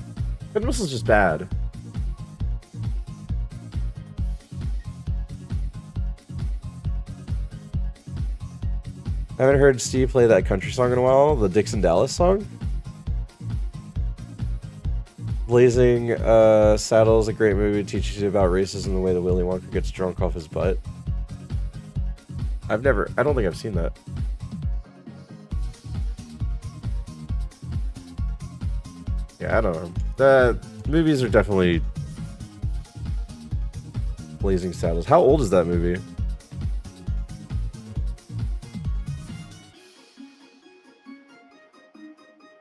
Pin Missile's just bad. I haven't heard Steve play that country song in a while, the Dixon Dallas song. Blazing Saddles, a great movie, teaches you about racism, the way that Willy Wonka gets drunk off his butt. I don't think I've seen that. Yeah, I don't know. The movies are definitely Blazing Saddles. How old is that movie?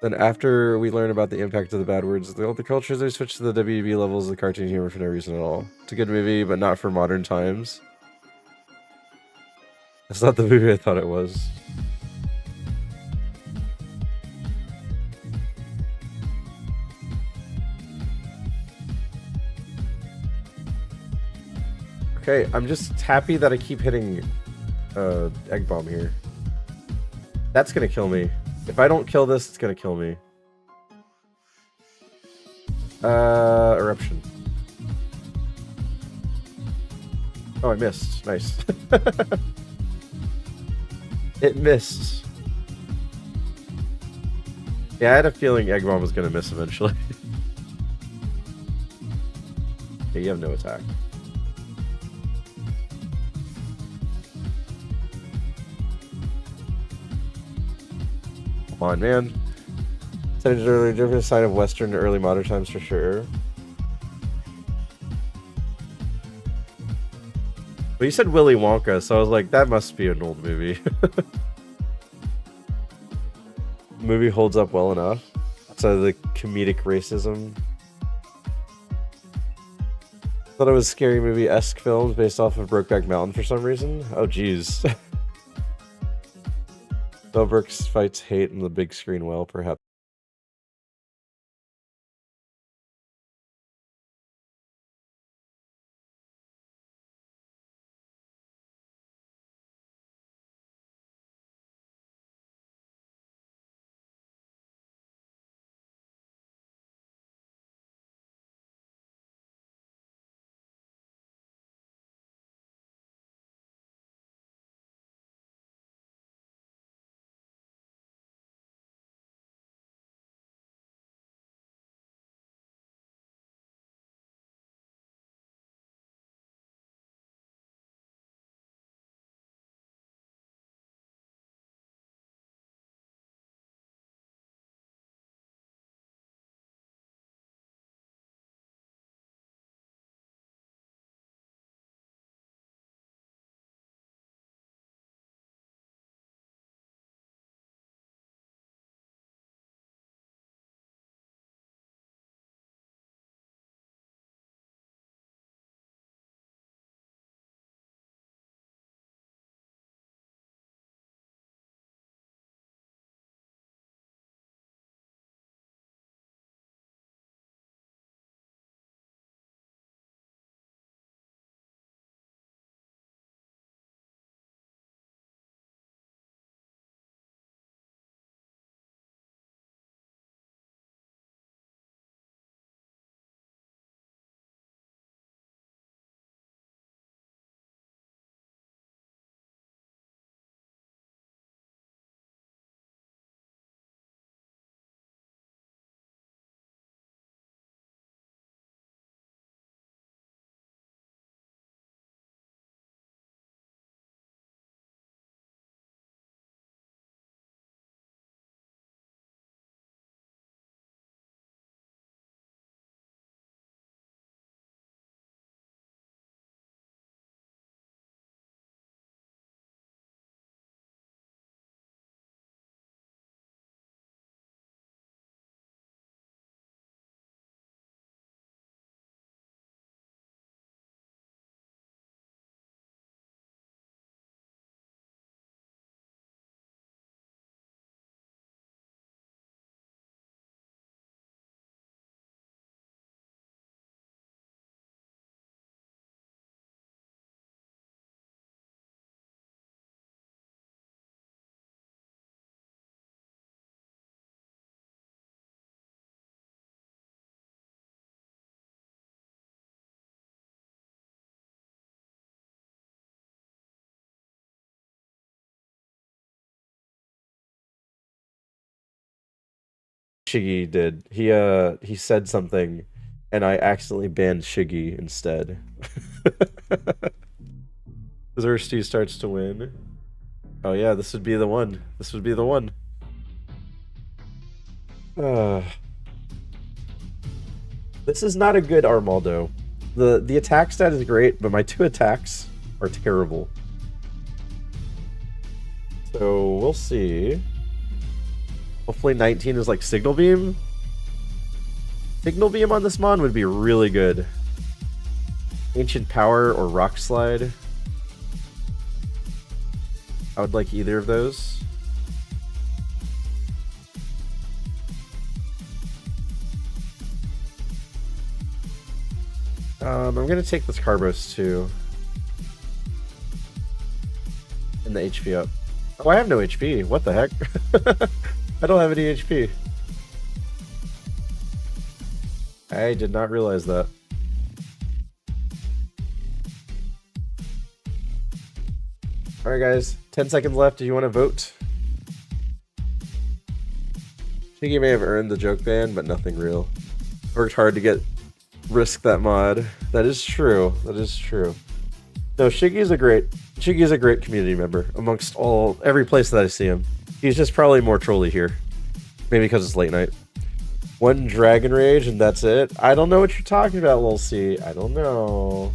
Then after we learn about the impact of the bad words, the cultures, they switch to the WB levels of the cartoon humor for no reason at all. It's a good movie, but not for modern times. That's not the movie I thought it was. Okay, I'm just happy that I keep hitting Egg Bomb here. That's gonna kill me. If I don't kill this, it's gonna kill me. Eruption. Oh, I missed. Nice. It missed. Yeah, I had a feeling Egg Bomb was gonna miss eventually. Okay, you have no attack. Come on, man. Said it earlier, different sign of Western to early modern times for sure. But you said Willy Wonka, so I was like, that must be an old movie. Movie holds up well enough. So the comedic racism. Thought it was scary movie-esque films based off of Brokeback Mountain for some reason. Oh, jeez. Mel Brooks fights hate in the big screen well, perhaps. Shiggy did. He said something, and I accidentally banned Shiggy instead. Thirsty starts to win. Oh yeah, this would be the one. This would be the one. This is not a good Armaldo. The attack stat is great, but my 2 attacks are terrible. So we'll see. Hopefully 19 is like Signal Beam. Signal Beam on this Mon would be really good. Ancient Power or Rock Slide. I would like either of those. I'm gonna take this Carbos too. And the HP up. Oh, I have no HP. What the heck? I don't have any HP. I did not realize that. Alright guys, 10 seconds left. Do you want to vote? Shiggy may have earned the joke ban, but nothing real. Worked hard to risk that mod. That is true. That is true. No, Shiggy's a great community member amongst every place that I see him. He's just probably more trolly here. Maybe because it's late night. 1 Dragon Rage and that's it? I don't know what you're talking about, Lil C. I don't know.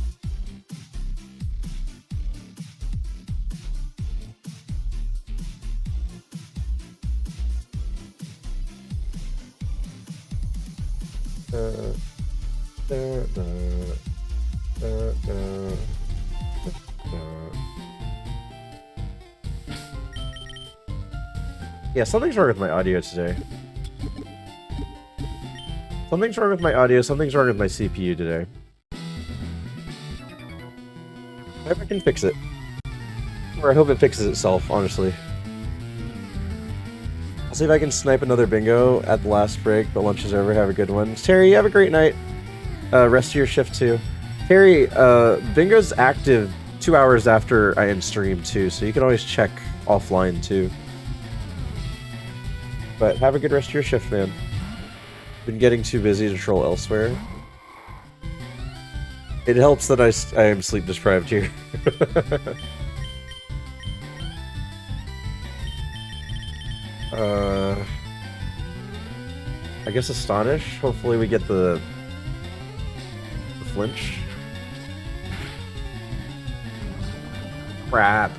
Yeah, something's wrong with my audio today. Something's wrong with my audio, something's wrong with my CPU today. I hope I can fix it. Or I hope it fixes itself, honestly. I'll see if I can snipe another bingo at the last break, but lunch is over. Have a good one. Terry, have a great night. Rest of your shift, too. Terry, bingo's active 2 hours after I end stream, too, so you can always check offline, too. But have a good rest of your shift, man. Been getting too busy to troll elsewhere. It helps that I am sleep deprived here. I guess Astonish. Hopefully we get the flinch. Crap.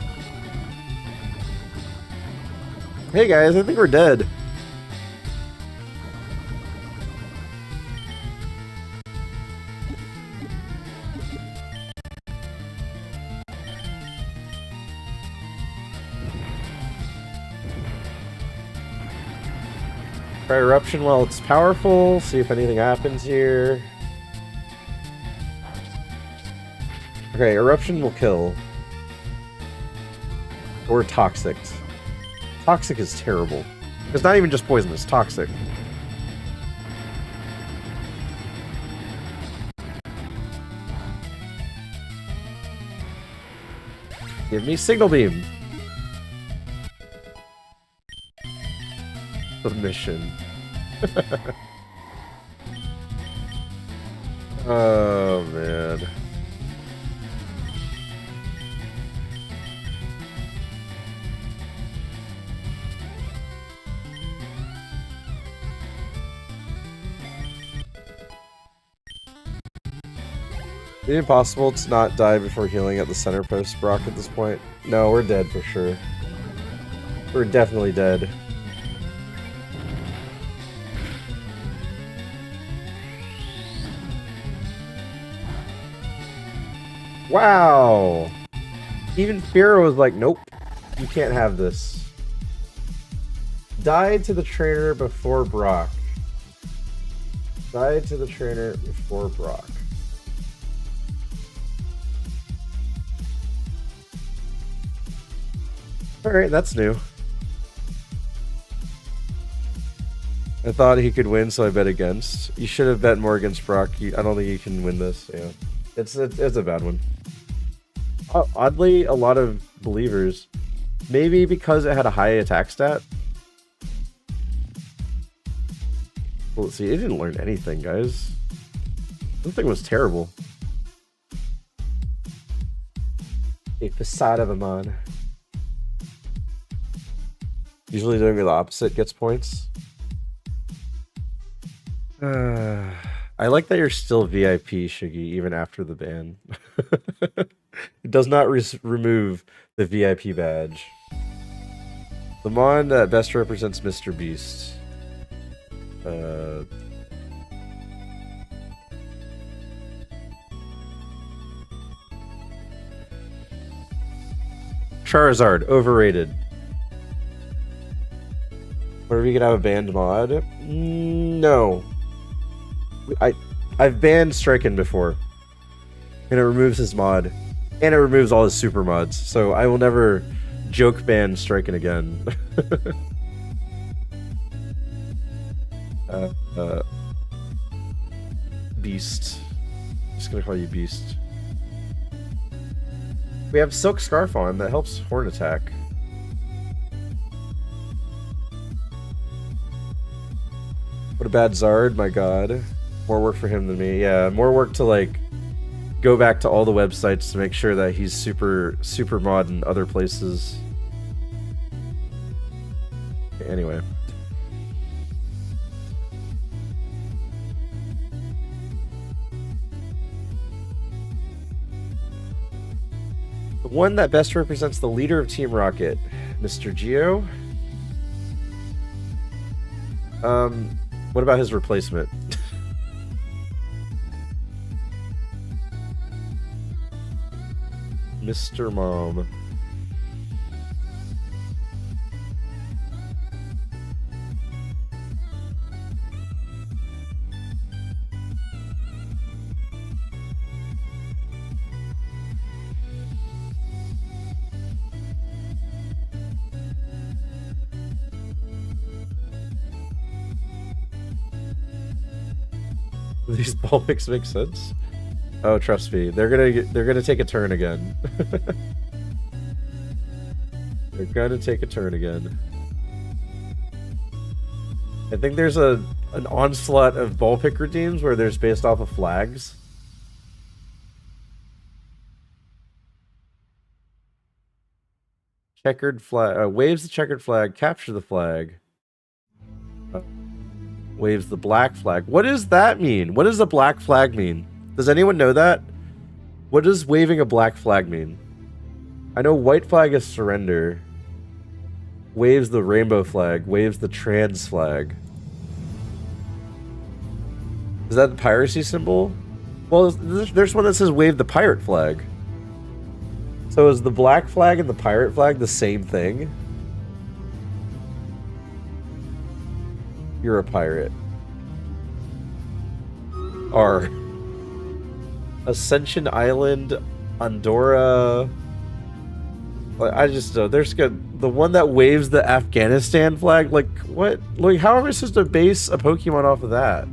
Hey guys, I think we're dead. Try Eruption while it's powerful, see if anything happens here. Okay, Eruption will kill. Or Toxic. Toxic is terrible. It's not even just poisonous, toxic. Give me Signal Beam. Submission. Oh man. Is it impossible to not die before healing at the center post, Brock, at this point? No, we're dead for sure. We're definitely dead. Wow! Even Fira was like, nope, you can't have this. Died to the trainer before Brock. Died to the trainer before Brock. Alright, that's new. I thought he could win, so I bet against. You should have bet more against Brock. I don't think you can win this. Yeah, it's a bad one. Oddly, a lot of believers. Maybe because it had a high attack stat. Well, let's see, it didn't learn anything, guys. This thing was terrible. A facade of a mod. Usually doing the opposite gets points. I like that you're still VIP, Shiggy, even after the ban. It does not remove the VIP badge. The Mon that best represents Mr. Beast. Charizard, overrated. Or we could have a banned mod? No. I've banned Striken before. And it removes his mod. And it removes all his super mods. So I will never joke ban Striken again. Beast. I'm just gonna call you Beast. We have Silk Scarf on that helps Horn attack. What a bad Zard, my god. More work for him than me. Yeah, more work to like go back to all the websites to make sure that he's super mod in other places. Okay, anyway. The one that best represents the leader of Team Rocket, Mr. Geo. What about his replacement? Mr. Mom. These ball picks make sense. Oh, trust me, they're gonna take a turn again. They're gonna take a turn again. I think there's an onslaught of ball pick redeems where there's based off of flags. Checkered flag waves the checkered flag, capture the flag. Waves the black flag. What does that mean? What does a black flag mean? Does anyone know that? What does waving a black flag mean? I know white flag is surrender. Waves the rainbow flag. Waves the trans flag. Is that the piracy symbol? Well, there's one that says wave the pirate flag. So is the black flag and the pirate flag the same thing? You're a pirate. R. Ascension Island, Andorra. I just know there's good. The one that waves the Afghanistan flag. Like what? Like how am I supposed to base a Pokemon off of that?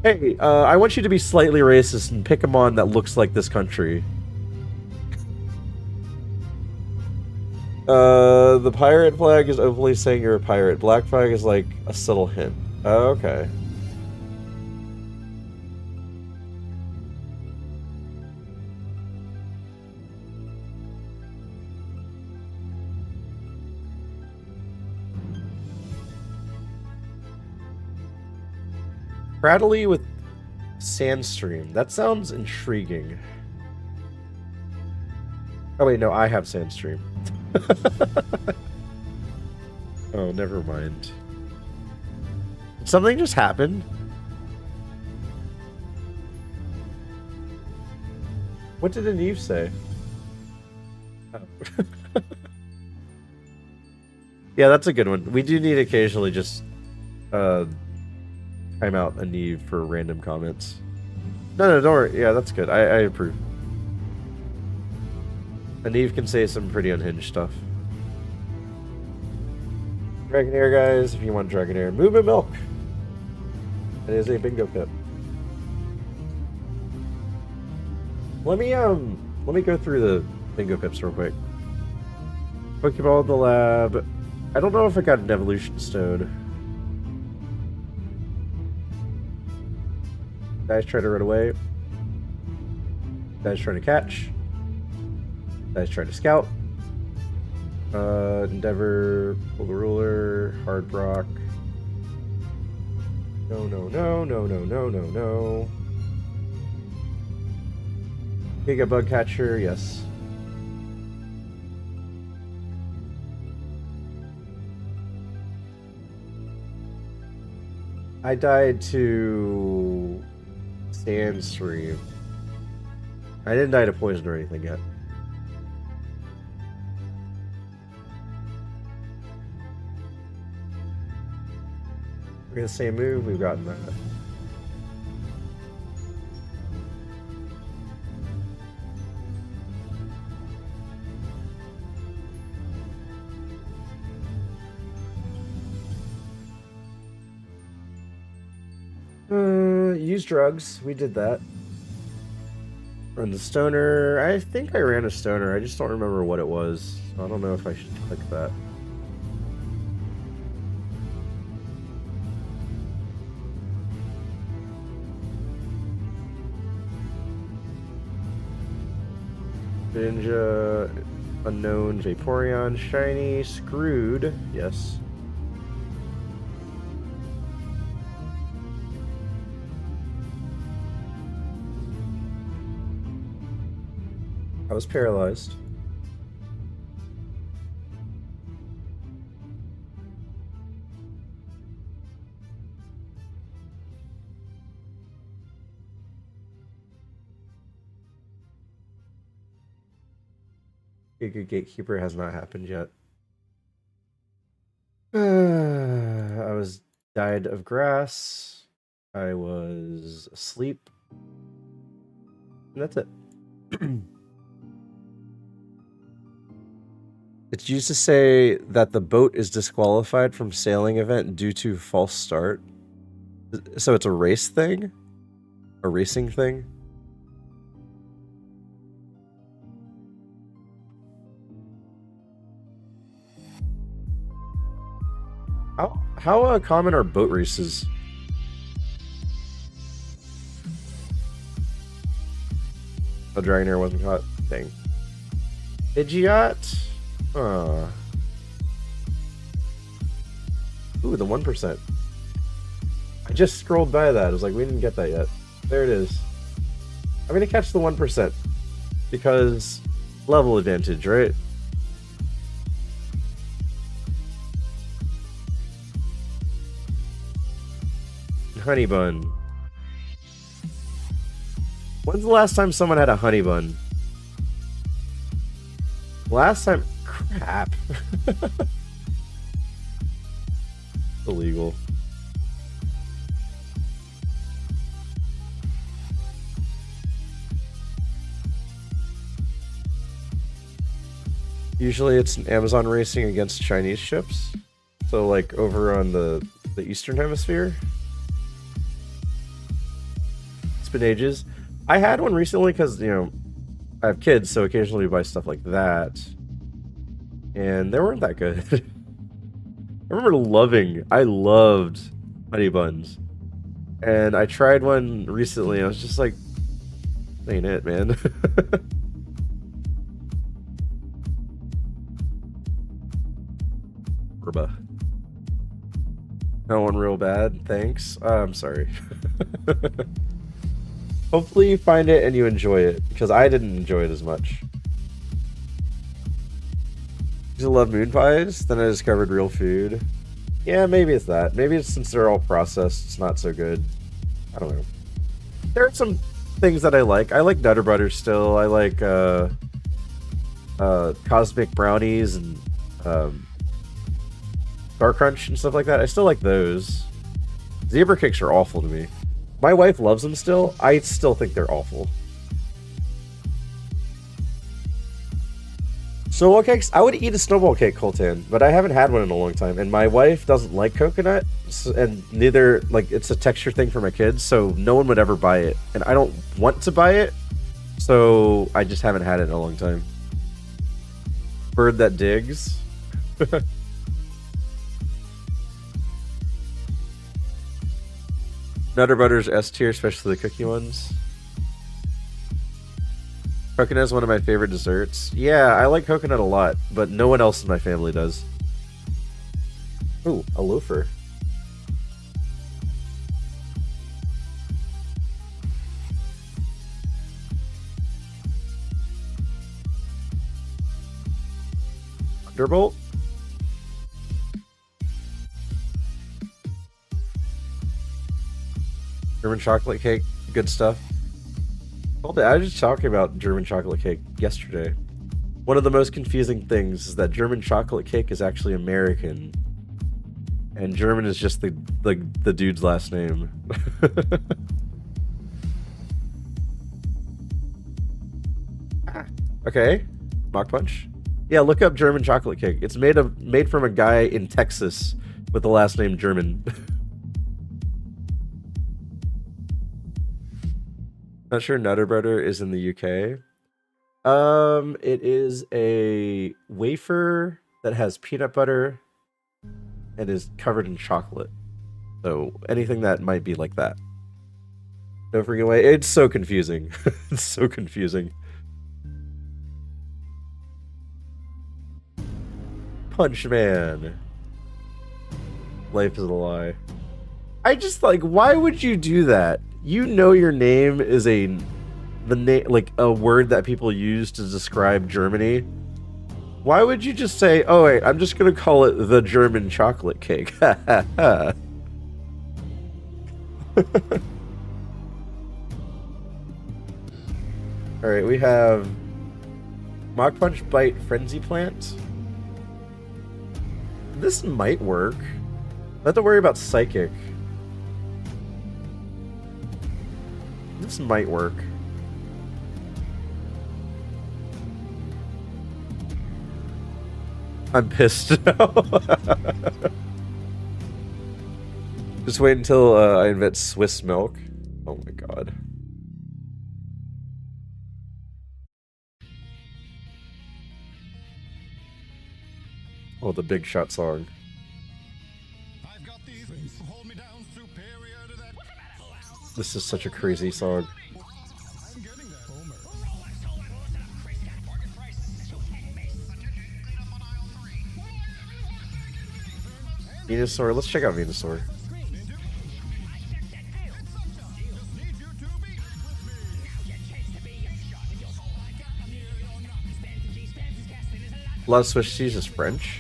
Hey, I want you to be slightly racist and pick a mon that looks like this country. The pirate flag is openly saying you're a pirate. Black flag is like a subtle hint. Oh, okay. Prattly with Sandstream. That sounds intriguing. Oh wait, no, I have Sandstream. Oh, never mind. Something just happened. What did Aneve say? Oh. Yeah, that's a good one. We do need to occasionally just time out Aneve for random comments. No, don't worry. Yeah, that's good. I approve. Aneve can say some pretty unhinged stuff. Dragonair, guys, if you want Dragonair. Movement Milk! It is a bingo pip. Let me go through the bingo pips real quick. Pokeball in the lab. I don't know if I got an evolution stone. Guys try to run away. Guys trying to catch. Guys trying to scout. Endeavor, pull the ruler, hard rock. No. Giga bug catcher, yes. I died to Sandstream. I didn't die to poison or anything yet. We're gonna say move, we've gotten that. Use drugs, we did that. Run the stoner. I think I ran a stoner, I just don't remember what it was. I don't know if I should click that. Ninja, unknown, Vaporeon, shiny, screwed, yes. I was paralyzed. A good gatekeeper has not happened yet. I was died of grass. I was asleep. And that's it. It's used to say that the boat is disqualified from sailing event due to false start. So it's a race thing? A racing thing? How common are boat races? Oh, Dragonair wasn't caught. Dang. Pidgeot? Ooh, the 1%. I just scrolled by that. I was like, we didn't get that yet. There it is. I'm gonna catch the 1%. Because level advantage, right? Honey bun. When's the last time someone had a honey bun? Last time... Crap. Illegal. Usually it's Amazon racing against Chinese ships. So like over on the Eastern Hemisphere. It's been ages. I had one recently because, you know, I have kids, so occasionally we buy stuff like that. And they weren't that good. I loved honey buns. And I tried one recently, and I was just like, that ain't it, man. Urba. That one real bad, thanks. I'm sorry. Hopefully you find it and you enjoy it, because I didn't enjoy it as much. I used to love moon pies, then I discovered real food. Yeah, maybe it's that. Maybe it's since they're all processed, it's not so good. I don't know. There are some things that I like. I like Nutter Butter still. I like Cosmic Brownies and Star Crunch and stuff like that. I still like those. Zebra cakes are awful to me. My wife loves them still. I still think they're awful. Snowball cakes? I would eat a snowball cake, Coltan, but I haven't had one in a long time. And my wife doesn't like coconut, and neither, like, it's a texture thing for my kids, so no one would ever buy it. And I don't want to buy it, so I just haven't had it in a long time. Bird that digs. Nutter Butter's S tier, especially the cookie ones. Coconut is one of my favorite desserts. Yeah, I like coconut a lot, but no one else in my family does. Ooh, a loafer. Thunderbolt? German chocolate cake, good stuff. I was just talking about German chocolate cake yesterday. One of the most confusing things is that German chocolate cake is actually American, and German is just the dude's last name. Okay, Mach Punch. Yeah, look up German chocolate cake. It's made from a guy in Texas with the last name German. Not sure Nutter Butter is in the UK. It is a wafer that has peanut butter and is covered in chocolate. So anything that might be like that. No freaking way. It's so confusing. It's so confusing. Punch Man. Life is a lie. I just like, why would you do that? You know your name is a word that people use to describe Germany. Why would you just say, "Oh wait, I'm just gonna call it the German chocolate cake"? All right, we have Mach Punch, Bite, Frenzy Plant. This might work. I have to worry about Psychic. This might work. I'm pissed now. Just wait until I invent Swiss milk. Oh my god. Oh, the Big Shot song. This is such a crazy song. Venusaur, let's check out Venusaur. A lot of Swiss cheese is French.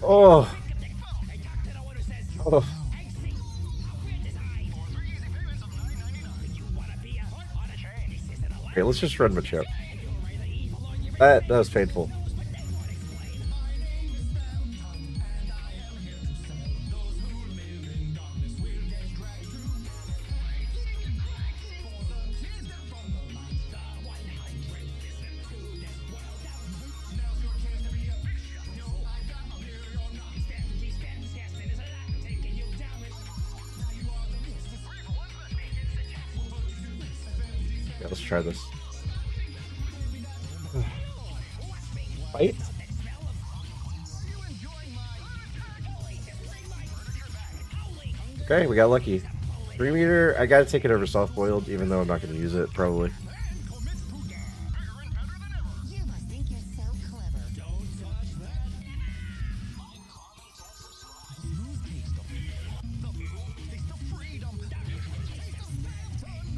Oh. Oh. Okay, let's just run Machop. That was painful. Yeah, let's try this. Fight? Okay, we got lucky. 3-meter, I gotta take it over soft boiled, even though I'm not gonna use it, probably.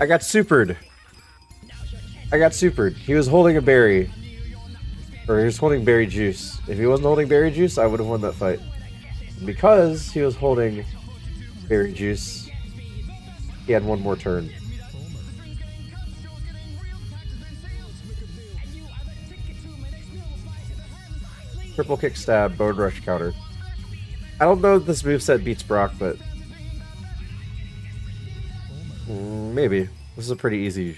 I got supered. I got supered. He was holding a berry. Or he was holding berry juice. If he wasn't holding berry juice, I would have won that fight. Because he was holding berry juice, he had one more turn. Triple kick stab, Bone Rush counter. I don't know if this moveset beats Brock, but maybe. This is a pretty easy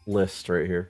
list right here.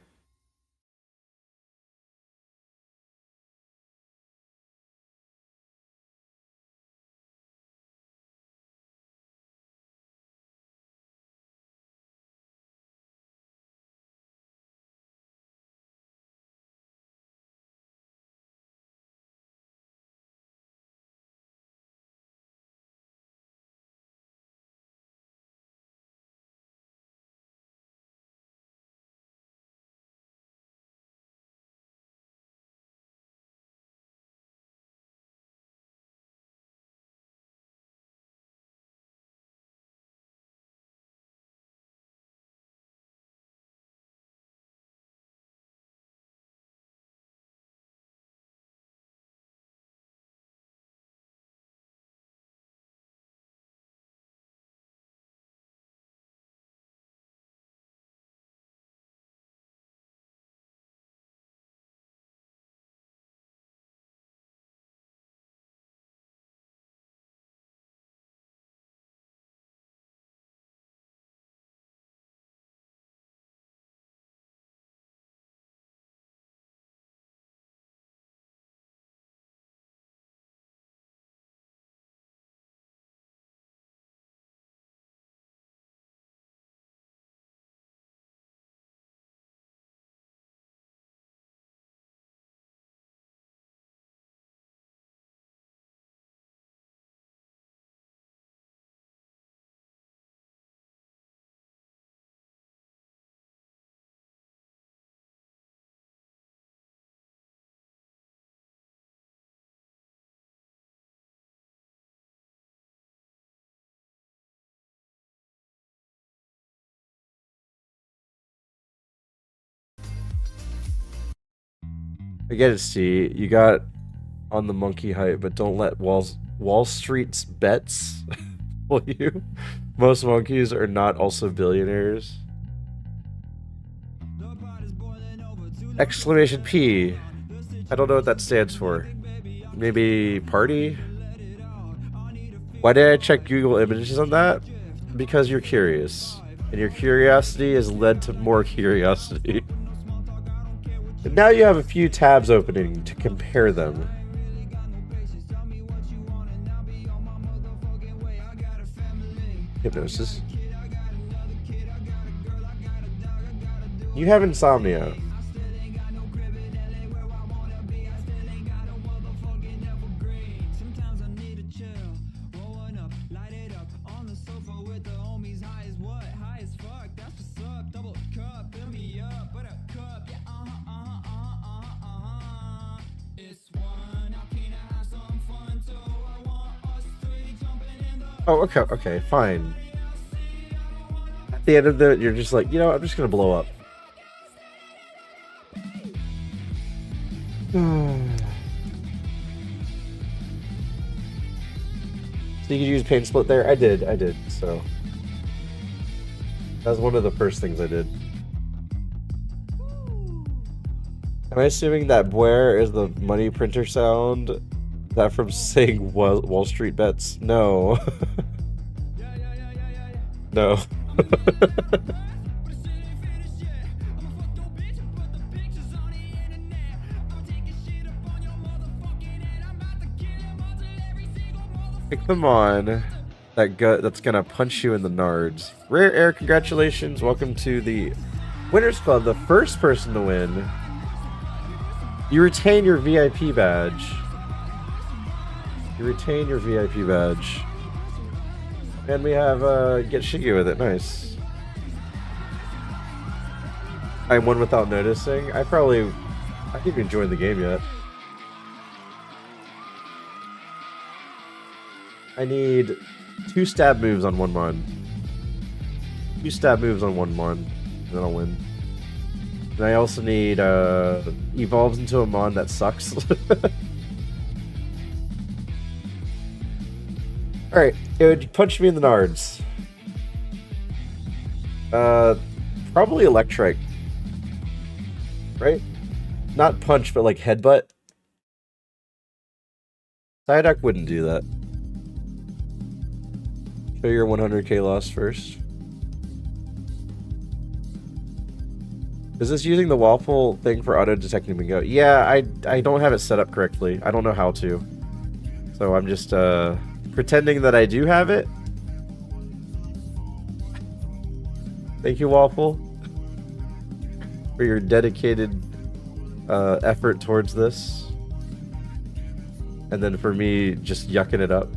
I get it, C. You got on the monkey hype, but don't let Wall Street's bets you. Most monkeys are not also billionaires. Exclamation P. I don't know what that stands for. Maybe party? Why did I check Google Images on that? Because you're curious. And your curiosity has led to more curiosity. And now you have a few tabs opening to compare them. Hypnosis. You have insomnia. Oh, okay, fine. At the end of it, you're just like, you know, I'm just gonna blow up. So you could use pain split there? I did, so. That was one of the first things I did. Am I assuming that Bware is the money printer sound? That from saying Wall Street Bets? No. No. Hey, come on. That gut that's gonna punch you in the nards. Rare Air, congratulations. Welcome to the Winners Club, the first person to win. You retain your VIP badge. You retain your VIP badge. And we have Get Shiggy with it. Nice. I won without noticing. I haven't even joined the game yet. I need 2 stab moves on one mon. 2 stab moves on one mon. And then I'll win. And I also need evolves into a mon that sucks. Alright, it would punch me in the nards. Probably Electrike. Right? Not punch, but like headbutt. Psyduck wouldn't do that. Show your 100k loss first. Is this using the waffle thing for auto-detecting bingo? Yeah, I don't have it set up correctly. I don't know how to. So I'm just, pretending that I do have it. Thank you, Waffle, for your dedicated effort towards this. And then for me, just yucking it up.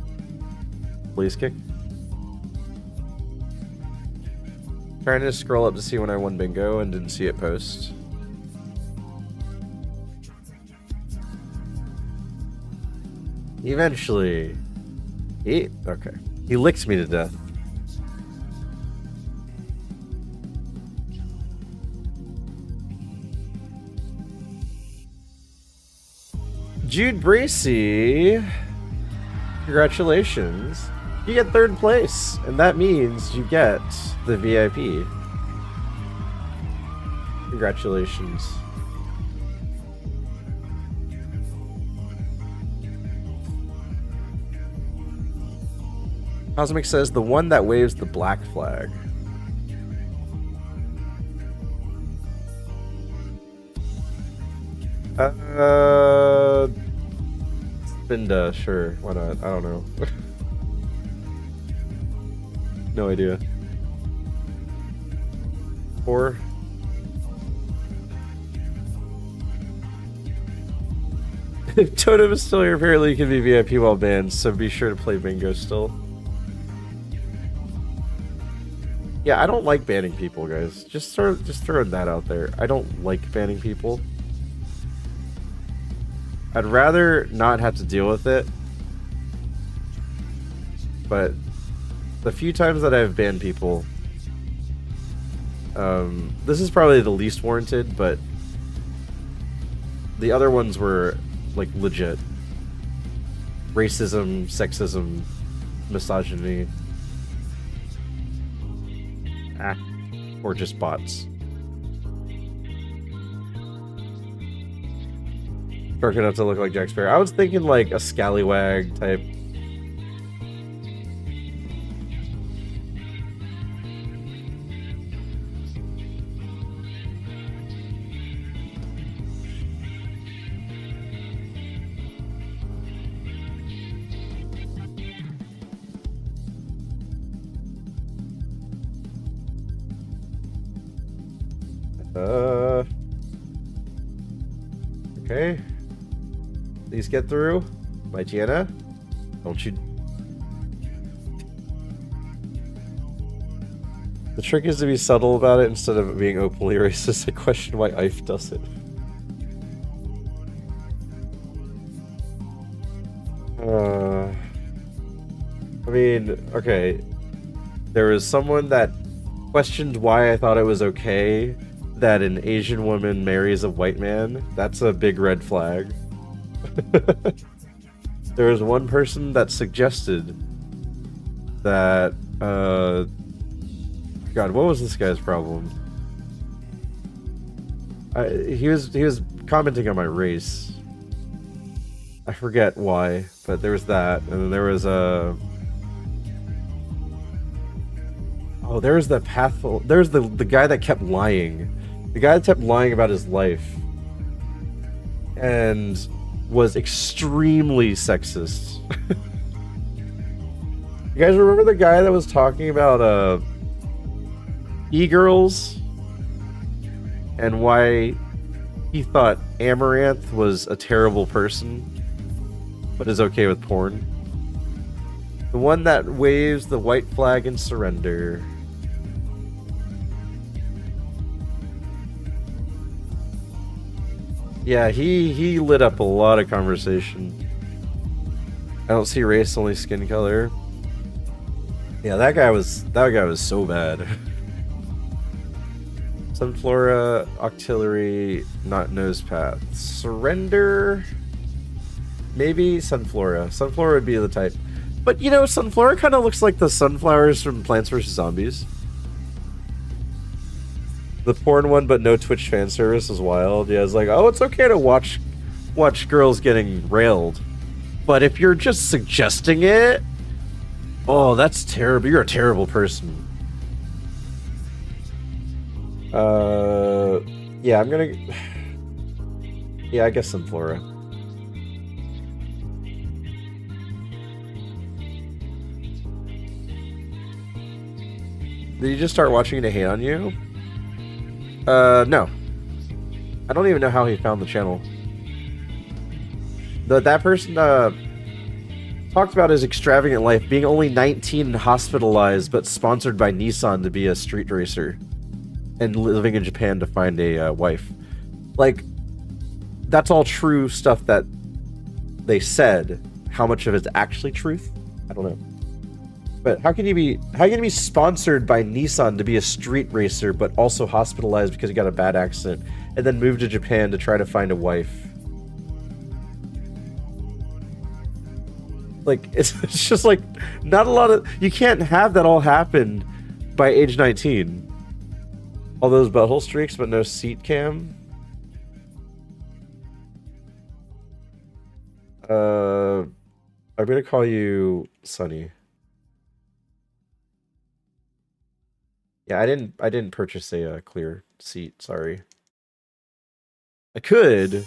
Please kick. Trying to scroll up to see when I won bingo and didn't see it post. Eventually. Okay. He licks me to death. Jude Bracey, congratulations. You get 3rd place, and that means you get the VIP. Congratulations. Cosmic says the one that waves the black flag. Spinda, sure, why not? I don't know. No idea. 4. If Totem is still here, apparently you can be VIP while banned, so be sure to play bingo still. Yeah, I don't like banning people, guys. Just throwing that out there. I don't like banning people. I'd rather not have to deal with it. But the few times that I've banned people, this is probably the least warranted, but the other ones were like legit. Racism, sexism, misogyny. Or just bots. Dark enough to look like Jack Sparrow. I was thinking like a scallywag type. Okay. Please get through. My Gianna. Don't you... The trick is to be subtle about it instead of being openly racist. I question why Ife does it. I mean, okay. There was someone that questioned why I thought it was okay that an Asian woman marries a white man. That's a big red flag. There was one person that suggested that, God, what was this guy's problem? He was commenting on my race. I forget why, but there was that, and then there was a... Oh, there's the pathful. There's the guy that kept lying. The guy that kept lying about his life. And was extremely sexist. You guys remember the guy that was talking about e-girls? And why he thought Amaranth was a terrible person, but is okay with porn? The one that waves the white flag in surrender. Yeah, he lit up a lot of conversation. I don't see race, only skin color. Yeah, that guy was so bad. Sunflora, Octillery, not nose path. Surrender. Maybe Sunflora. Sunflora would be the type. But you know, Sunflora kind of looks like the sunflowers from Plants vs. Zombies. The porn one, but no Twitch fan service is wild. Yeah, it's like, oh, it's okay to watch girls getting railed, but if you're just suggesting it, oh, that's terrible. You're a terrible person. Yeah, I'm gonna. Yeah, I guess Sunflora. Did you just start watching to hate on you? No. I don't even know how he found the channel. That person, talked about his extravagant life, being only 19 and hospitalized, but sponsored by Nissan to be a street racer. And living in Japan to find a, wife. Like, that's all true stuff that they said. How much of it's actually truth? I don't know. But how can you be sponsored by Nissan to be a street racer, but also hospitalized because you got a bad accident, and then move to Japan to try to find a wife? Like, it's just like, not a lot of... You can't have that all happen by age 19. All those butthole streaks, but no seat cam. I'm gonna call you Sunny. Yeah, I didn't purchase a clear seat, sorry. I could.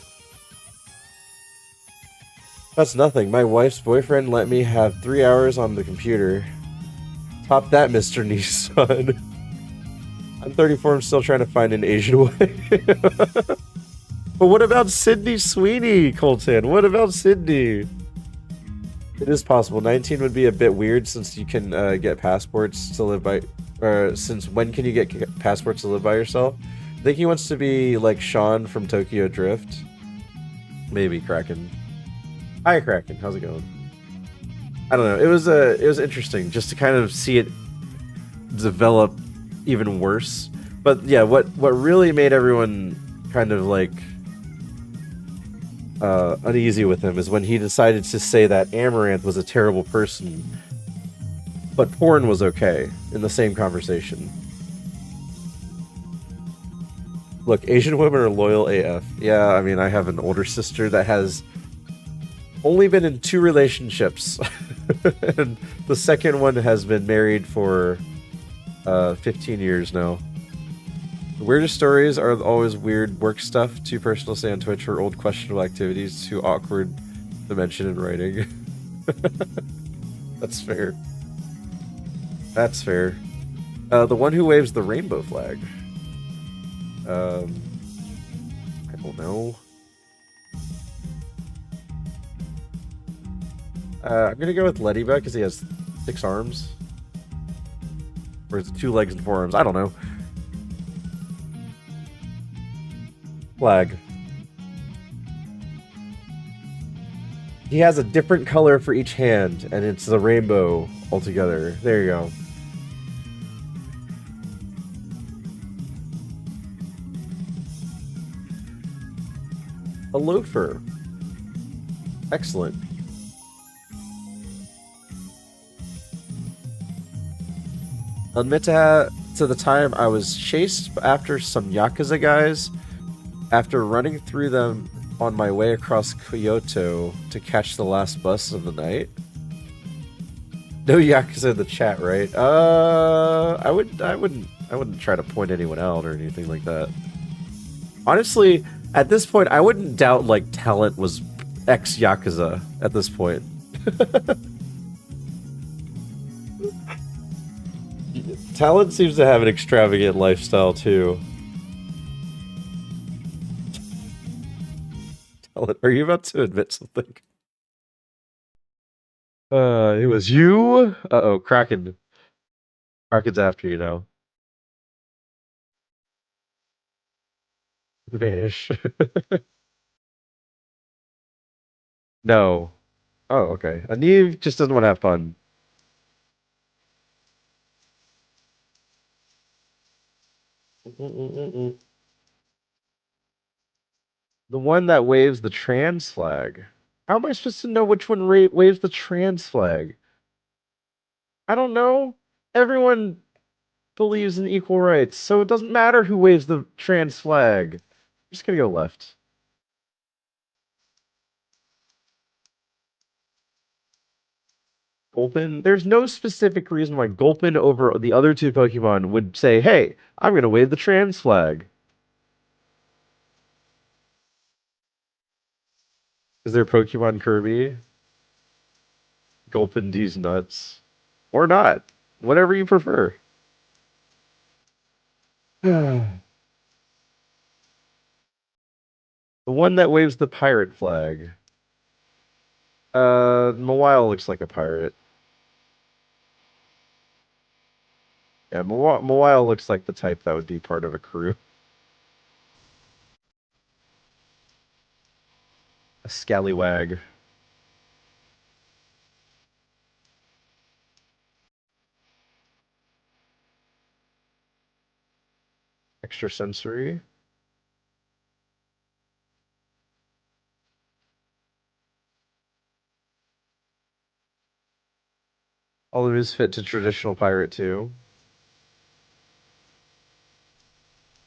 That's nothing. My wife's boyfriend let me have 3 hours on the computer. Top that, Mr. Nissan. I'm 34, I'm still trying to find an Asian wife. But what about Sydney Sweeney, Colton? What about Sydney? It is possible. 19 would be a bit weird since you can get passports to live by... since when can you get passports to live by yourself? I think he wants to be like Sean from Tokyo Drift. Maybe Kraken. Hi Kraken, how's it going? I don't know. It was interesting just to kind of see it develop even worse. But yeah, what really made everyone kind of like uneasy with him is when he decided to say that Amaranth was a terrible person, but porn was okay in the same conversation. Look, Asian women are loyal AF. Yeah, I mean, I have an older sister that has only been in 2 relationships. And the second one has been married for 15 years now. The weirdest stories are always weird work stuff, too personal to say on Twitch, or old questionable activities, too awkward to mention in writing. That's fair. That's fair. The one who waves the rainbow flag. I don't know. I'm gonna go with Ladybug because he has 6 arms. Or is it 2 legs and 4 arms? I don't know. Flag. He has a different color for each hand, and it's the rainbow altogether. There you go. A loafer. Excellent. Admit to the time I was chased after some Yakuza guys after running through them on my way across Kyoto to catch the last bus of the night. No Yakuza in the chat, right? I wouldn't try to point anyone out or anything like that. Honestly, at this point, I wouldn't doubt like Talent was ex Yakuza at this point. Talent seems to have an extravagant lifestyle too. Talent, are you about to admit something? It was you? Uh-oh, Kraken. Kraken's after you now. Vanish. No. Oh, okay. Aniv just doesn't want to have fun. The one that waves the trans flag. How am I supposed to know which one waves the trans flag? I don't know. Everyone believes in equal rights, so it doesn't matter who waves the trans flag. I'm just gonna go left. Gulpin? There's no specific reason why Gulpin over the other 2 Pokemon would say, hey, I'm gonna wave the trans flag. Is there Pokemon Kirby? Gulpin D's nuts. Or not. Whatever you prefer. The one that waves the pirate flag. Mawile looks like a pirate. Yeah, Mawile looks like the type that would be part of a crew. A scallywag. Extrasensory. All of his fit to traditional pirate too.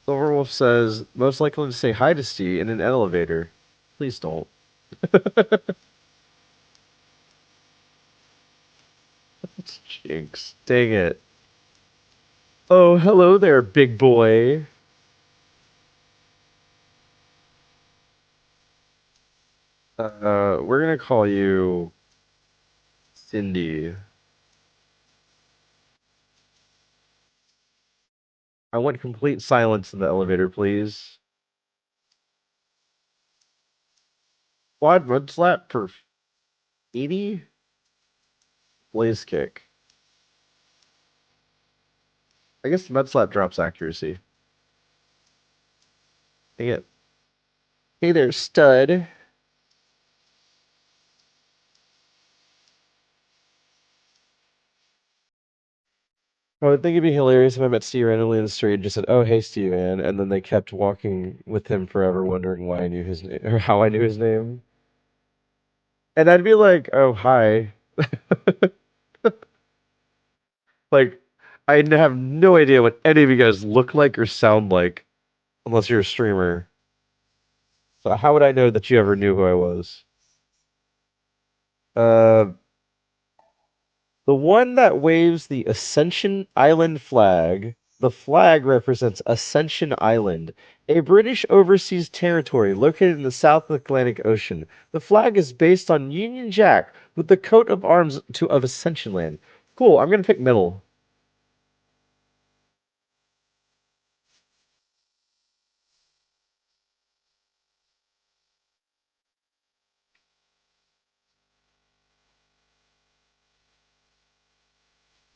Silverwolf says, most likely to say hi to Steve in an elevator. Please don't. Jinx. Dang it. Oh, hello there, big boy. We're gonna call you Cindy. I want complete silence in the elevator, please. Quad mud slap for 80? Blaze kick. I guess mud slap drops accuracy. Dang it. Hey there, stud. I would think it'd be hilarious if I met Steve randomly in the street and just said, "Oh, hey, Steve, man," and then they kept walking with him forever, wondering why I knew his name or how I knew his name. And I'd be like, "Oh, hi." Like, I have no idea what any of you guys look like or sound like. Unless you're a streamer. So how would I know that you ever knew who I was? Uh, the one that waves the Ascension Island flag. The flag represents Ascension Island, a British overseas territory located in the South Atlantic Ocean. The flag is based on Union Jack with the coat of arms of Ascension Land. Cool, I'm gonna pick middle.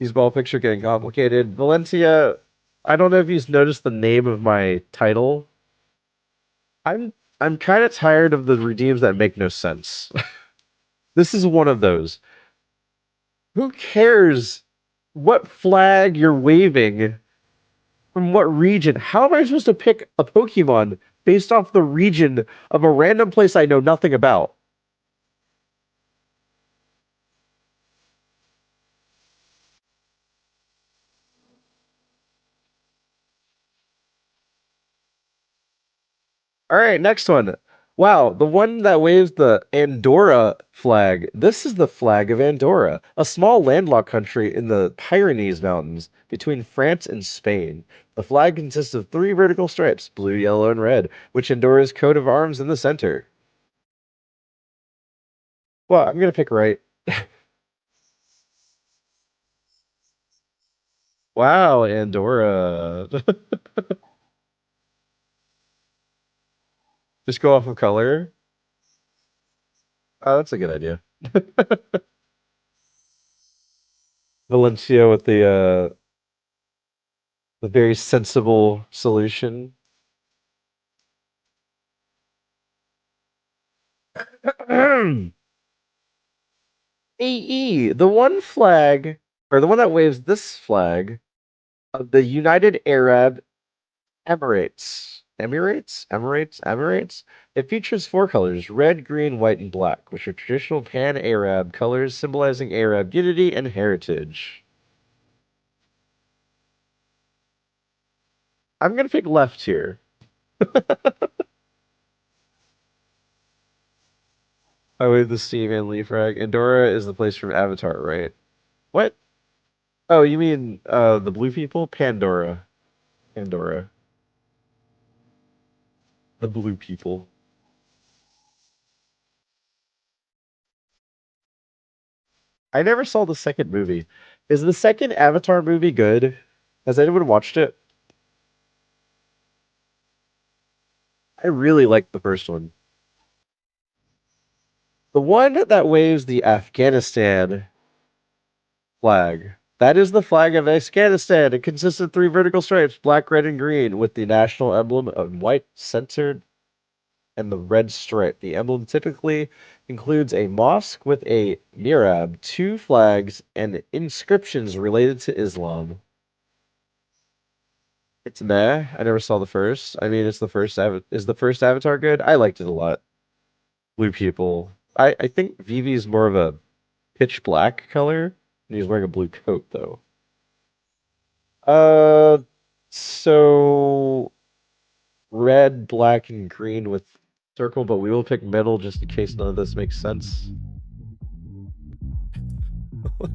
These ball picture getting complicated. Valencia, I don't know if you've noticed the name of my title. I'm I'm kind of tired of the redeems that make no sense. This is one of those. Who cares what flag you're waving from what region? How am I supposed to pick a Pokemon based off the region of a random place I know nothing about? All right, next one. Wow, the one that waves the Andorra flag. This is the flag of Andorra, a small landlocked country in the Pyrenees Mountains between France and Spain. The flag consists of three vertical stripes, blue, yellow, and red, which Andorra's coat of arms in the center. Well, I'm gonna pick right. Wow, Andorra. Just go off of color. Oh, that's a good idea. Valencia with the very sensible solution. AE, the one flag, or the one that waves this flag of the United Arab Emirates. Emirates? It features four colors, red, green, white, and black, which are traditional pan-Arab colors symbolizing Arab unity and heritage. I'm gonna pick left here. I wave the Steve and Lee flag. Andorra is the place from Avatar, right? What? Oh, you mean the blue people? Pandora. Pandora. The blue people. I never saw the second movie. Is the second Avatar movie good? Has anyone watched it? I really like the first one. The one that waves the Afghanistan flag. That is the flag of Afghanistan. It consists of three vertical stripes, black, red, and green, with the national emblem of white centered and the red stripe. The emblem typically includes a mosque with a mihrab, two flags, and inscriptions related to Islam. It's meh. I never saw the first. I mean, it's the first. Is the first Avatar good? I liked it a lot. Blue people. I think Vivi's more of a pitch black color, and he's wearing a blue coat though. Uh, so red, black, and green with circle, but we will pick middle just in case none of this makes sense. All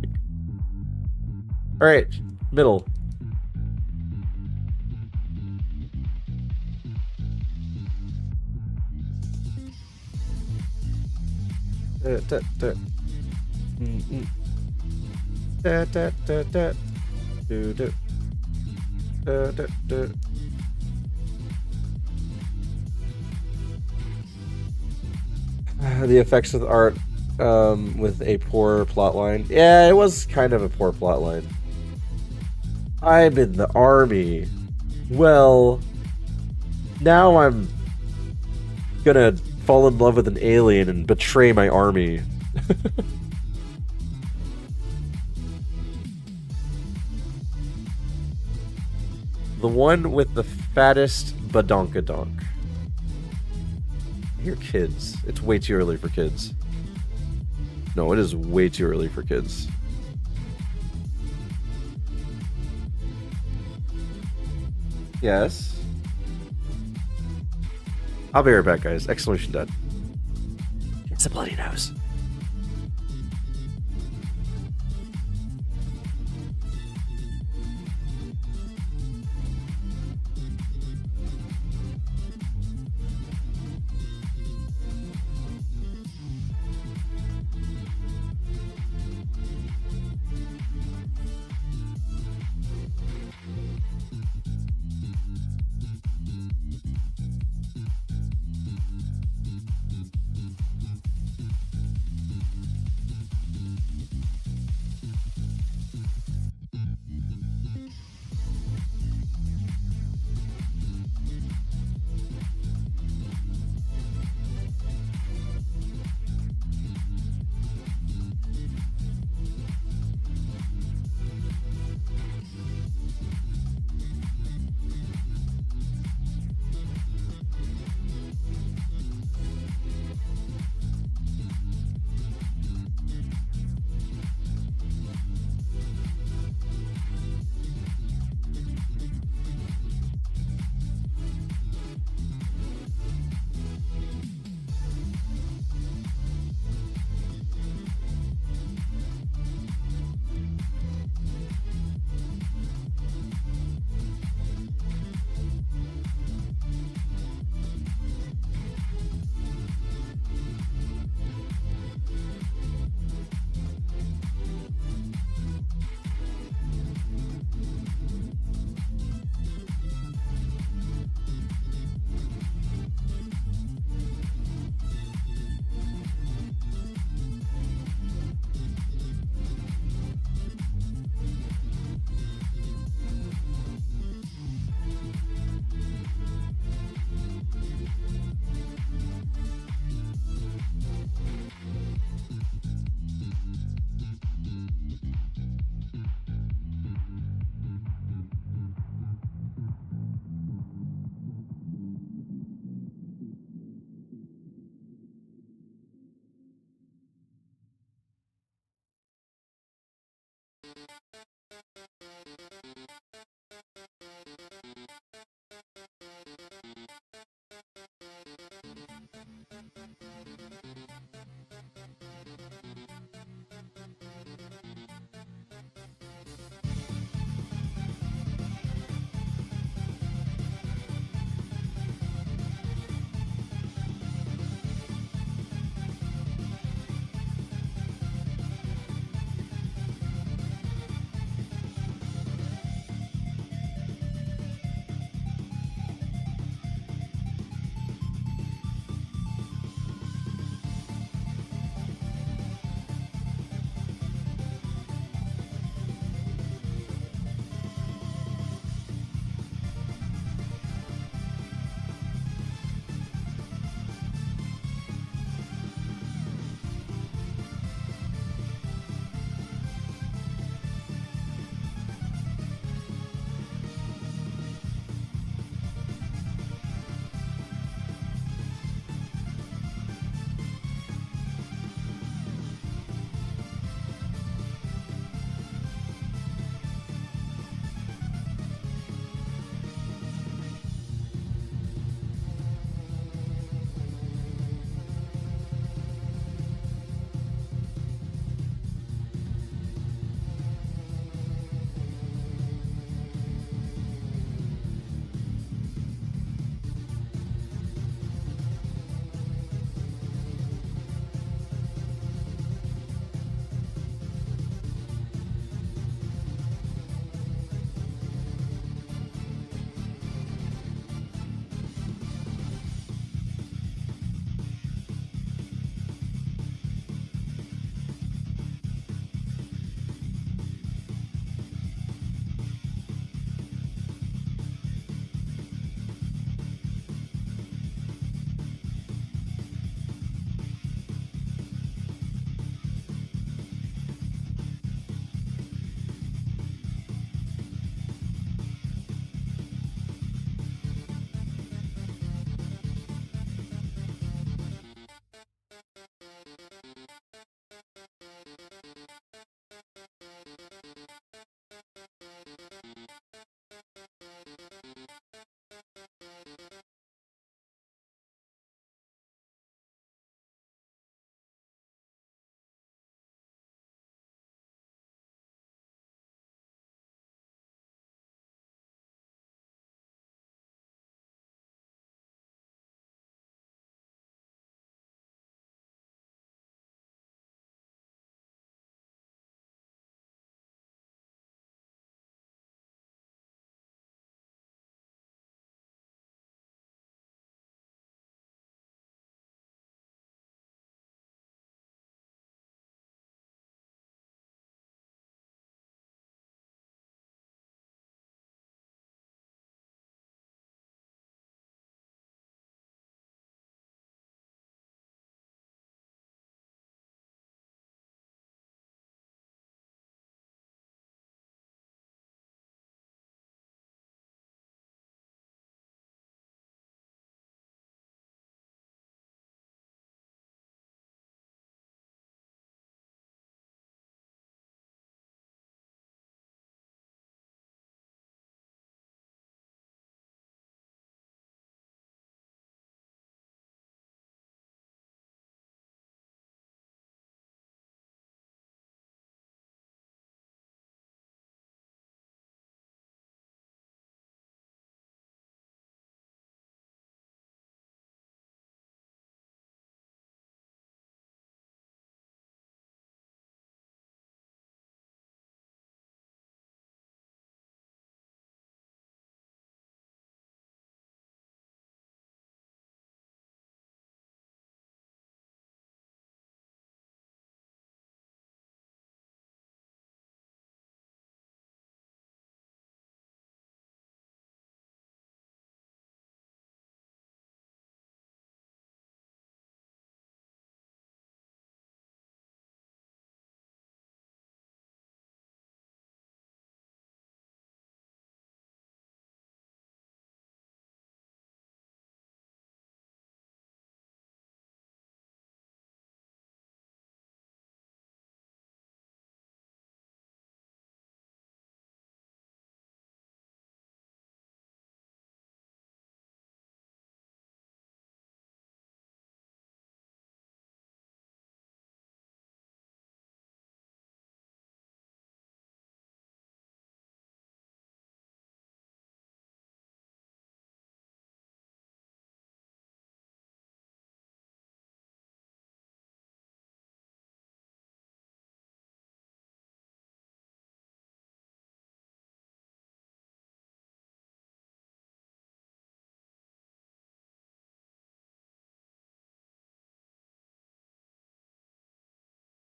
right, middle. Da, da. Da, da, da, da. Do, do. Da, da, da. The effects of the art with a poor plotline. Yeah, it was kind of a poor plotline. I'm in the army. Well, now I'm gonna fall in love with an alien and betray my army. The one with the fattest badonkadonk. I hear kids. It's way too early for kids. No, it is way too early for kids. Yes. I'll be right back, guys. Exclamation dead. It's a bloody nose.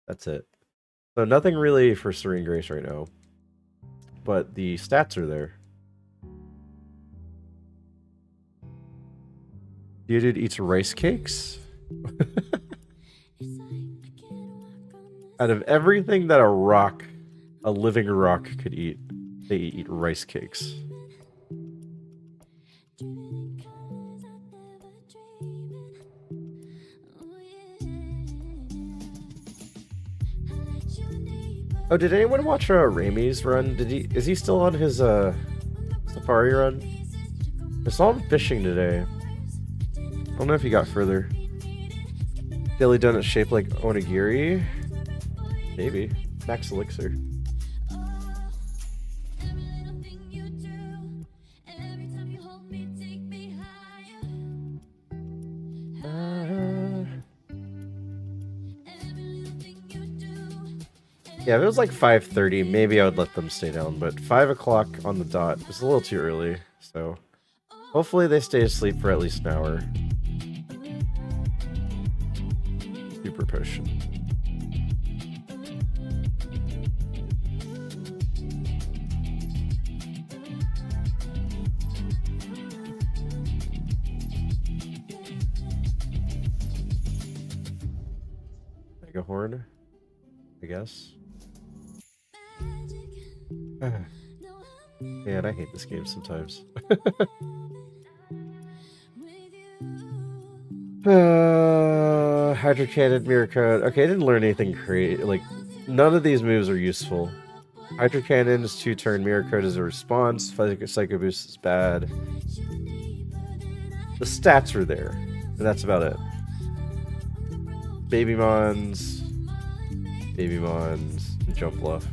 That's it. So nothing really for Serene Grace right now. But the stats are there. Dude eats rice cakes? Out of everything that a living rock could eat, they eat rice cakes. Oh, did anyone watch Raimi's run? Is he still on his safari run? I saw him fishing today. I don't know if he got further. Daily donut shaped like onigiri? Maybe. Max Elixir. Yeah, if it was like 5:30, maybe I would let them stay down, but 5 o'clock on the dot is a little too early, so hopefully they stay asleep for at least an hour. Super potion. Mega horn, I guess. Man, I hate this game sometimes. Hydro Cannon, Mirror Code. Okay, I didn't learn anything great. Like, none of these moves are useful. Hydro Cannon is 2-turn, Mirror Code is a response, Psycho Boost is bad. The stats are there, and that's about it. Baby Mons, Jump Bluff.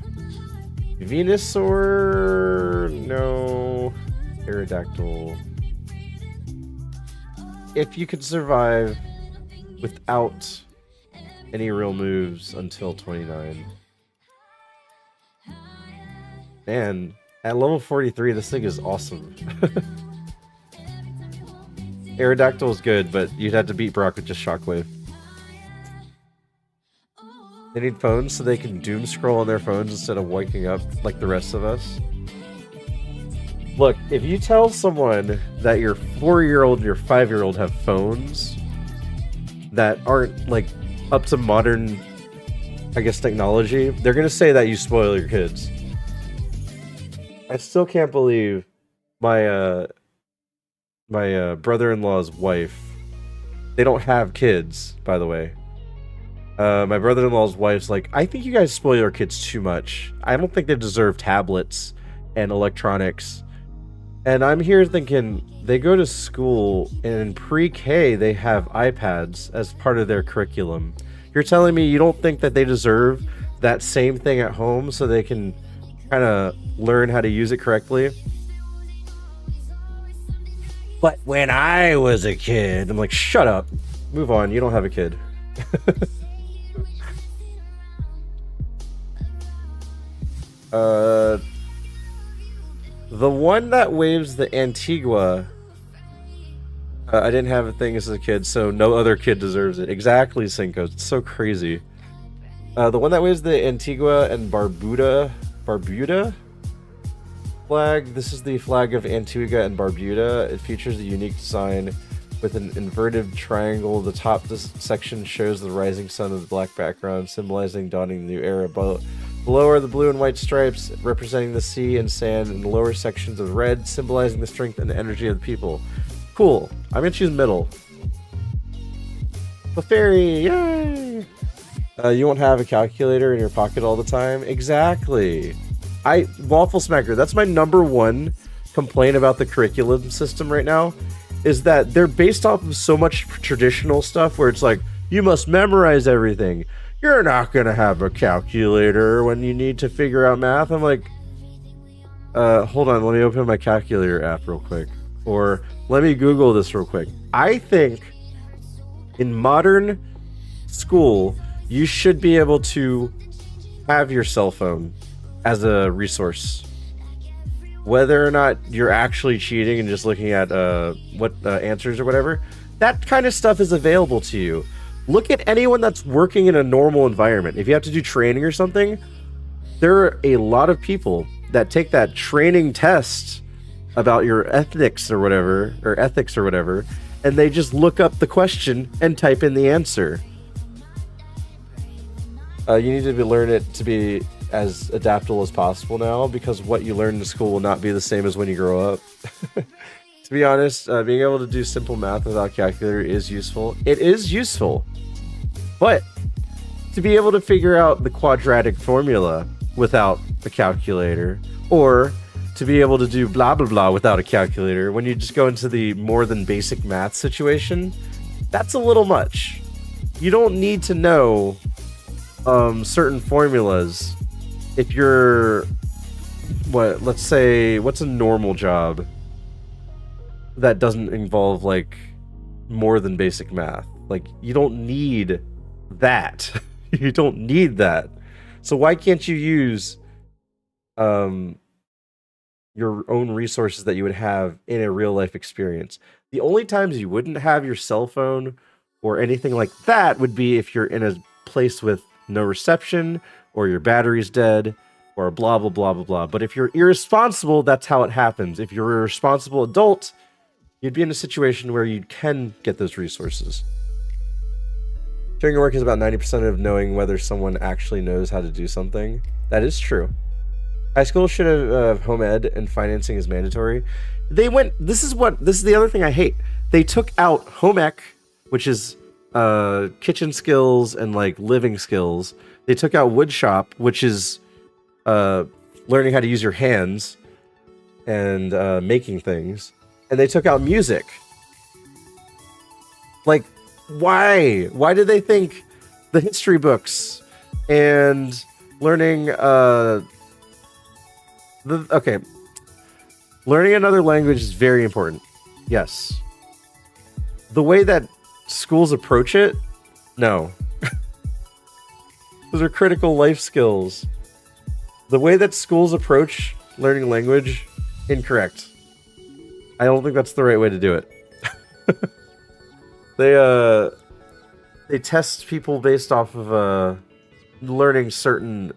Venusaur, no. Aerodactyl. If you could survive without any real moves until 29. Man, at level 43, this thing is awesome. Aerodactyl is good, but you'd have to beat Brock with just Shockwave. They need phones so they can doom scroll on their phones instead of waking up like the rest of us. Look, if you tell someone that your 4-year-old and your 5-year-old have phones that aren't like up to modern, I guess, technology, they're gonna say that you spoil your kids. I still can't believe my brother-in-law's wife. They don't have kids, by the way. My brother-in-law's wife's like, I think you guys spoil your kids too much. I don't think they deserve tablets and electronics. And I'm here thinking, they go to school, and in pre-K, they have iPads as part of their curriculum. You're telling me you don't think that they deserve that same thing at home so they can kind of learn how to use it correctly? But when I was a kid, I'm like, shut up. Move on, you don't have a kid. The one that waves the Antigua, I didn't have a thing as a kid, so no other kid deserves it. Exactly, Cinco. It's so crazy. The one that waves the Antigua and Barbuda flag. This is the flag of Antigua and Barbuda. It features a unique design with an inverted triangle. The top section shows the rising sun of the black background, symbolizing dawning the new era. Below are the blue and white stripes, representing the sea and sand, and the lower sections of red, symbolizing the strength and the energy of the people. Cool. I'm gonna choose middle. The fairy, yay! You won't have a calculator in your pocket all the time? Exactly. Waffle Smacker, that's my #1 complaint about the curriculum system right now, is that they're based off of so much traditional stuff where it's like, you must memorize everything. You're not going to have a calculator when you need to figure out math. I'm like, hold on, let me open my calculator app real quick. Or let me Google this real quick. I think in modern school, you should be able to have your cell phone as a resource. Whether or not you're actually cheating and just looking at answers or whatever, that kind of stuff is available to you. Look at anyone that's working in a normal environment. If you have to do training or something, there are a lot of people that take that training test about your ethics or whatever, and they just look up the question and type in the answer. You need to learn it to be as adaptable as possible now, because what you learn in school will not be the same as when you grow up. To be honest, being able to do simple math without calculator is useful. It is useful. But to be able to figure out the quadratic formula without a calculator, or to be able to do blah blah blah without a calculator, when you just go into the more than basic math situation, that's a little much. You don't need to know certain formulas if you're, let's say, what's a normal job that doesn't involve like more than basic math? Like, you don't need that. You don't need that. So why can't you use your own resources that you would have in a real life experience? The only times you wouldn't have your cell phone or anything like that would be if you're in a place with no reception, or your battery's dead, or blah blah blah blah blah. But if you're irresponsible, that's how it happens. If you're a responsible adult, you'd be in a situation where you can get those resources. Sharing your work is about 90% of knowing whether someone actually knows how to do something. That is true. High school should have home ed, and financing is mandatory. This is the other thing I hate. They took out home ec, which is kitchen skills and like living skills. They took out wood shop, which is learning how to use your hands and making things. And they took out music. Like, why? Why did they think the history books and learning learning another language is very important. Yes. The way that schools approach it, no. Those are critical life skills. The way that schools approach learning language, incorrect. I don't think that's the right way to do it. They test people based off of learning certain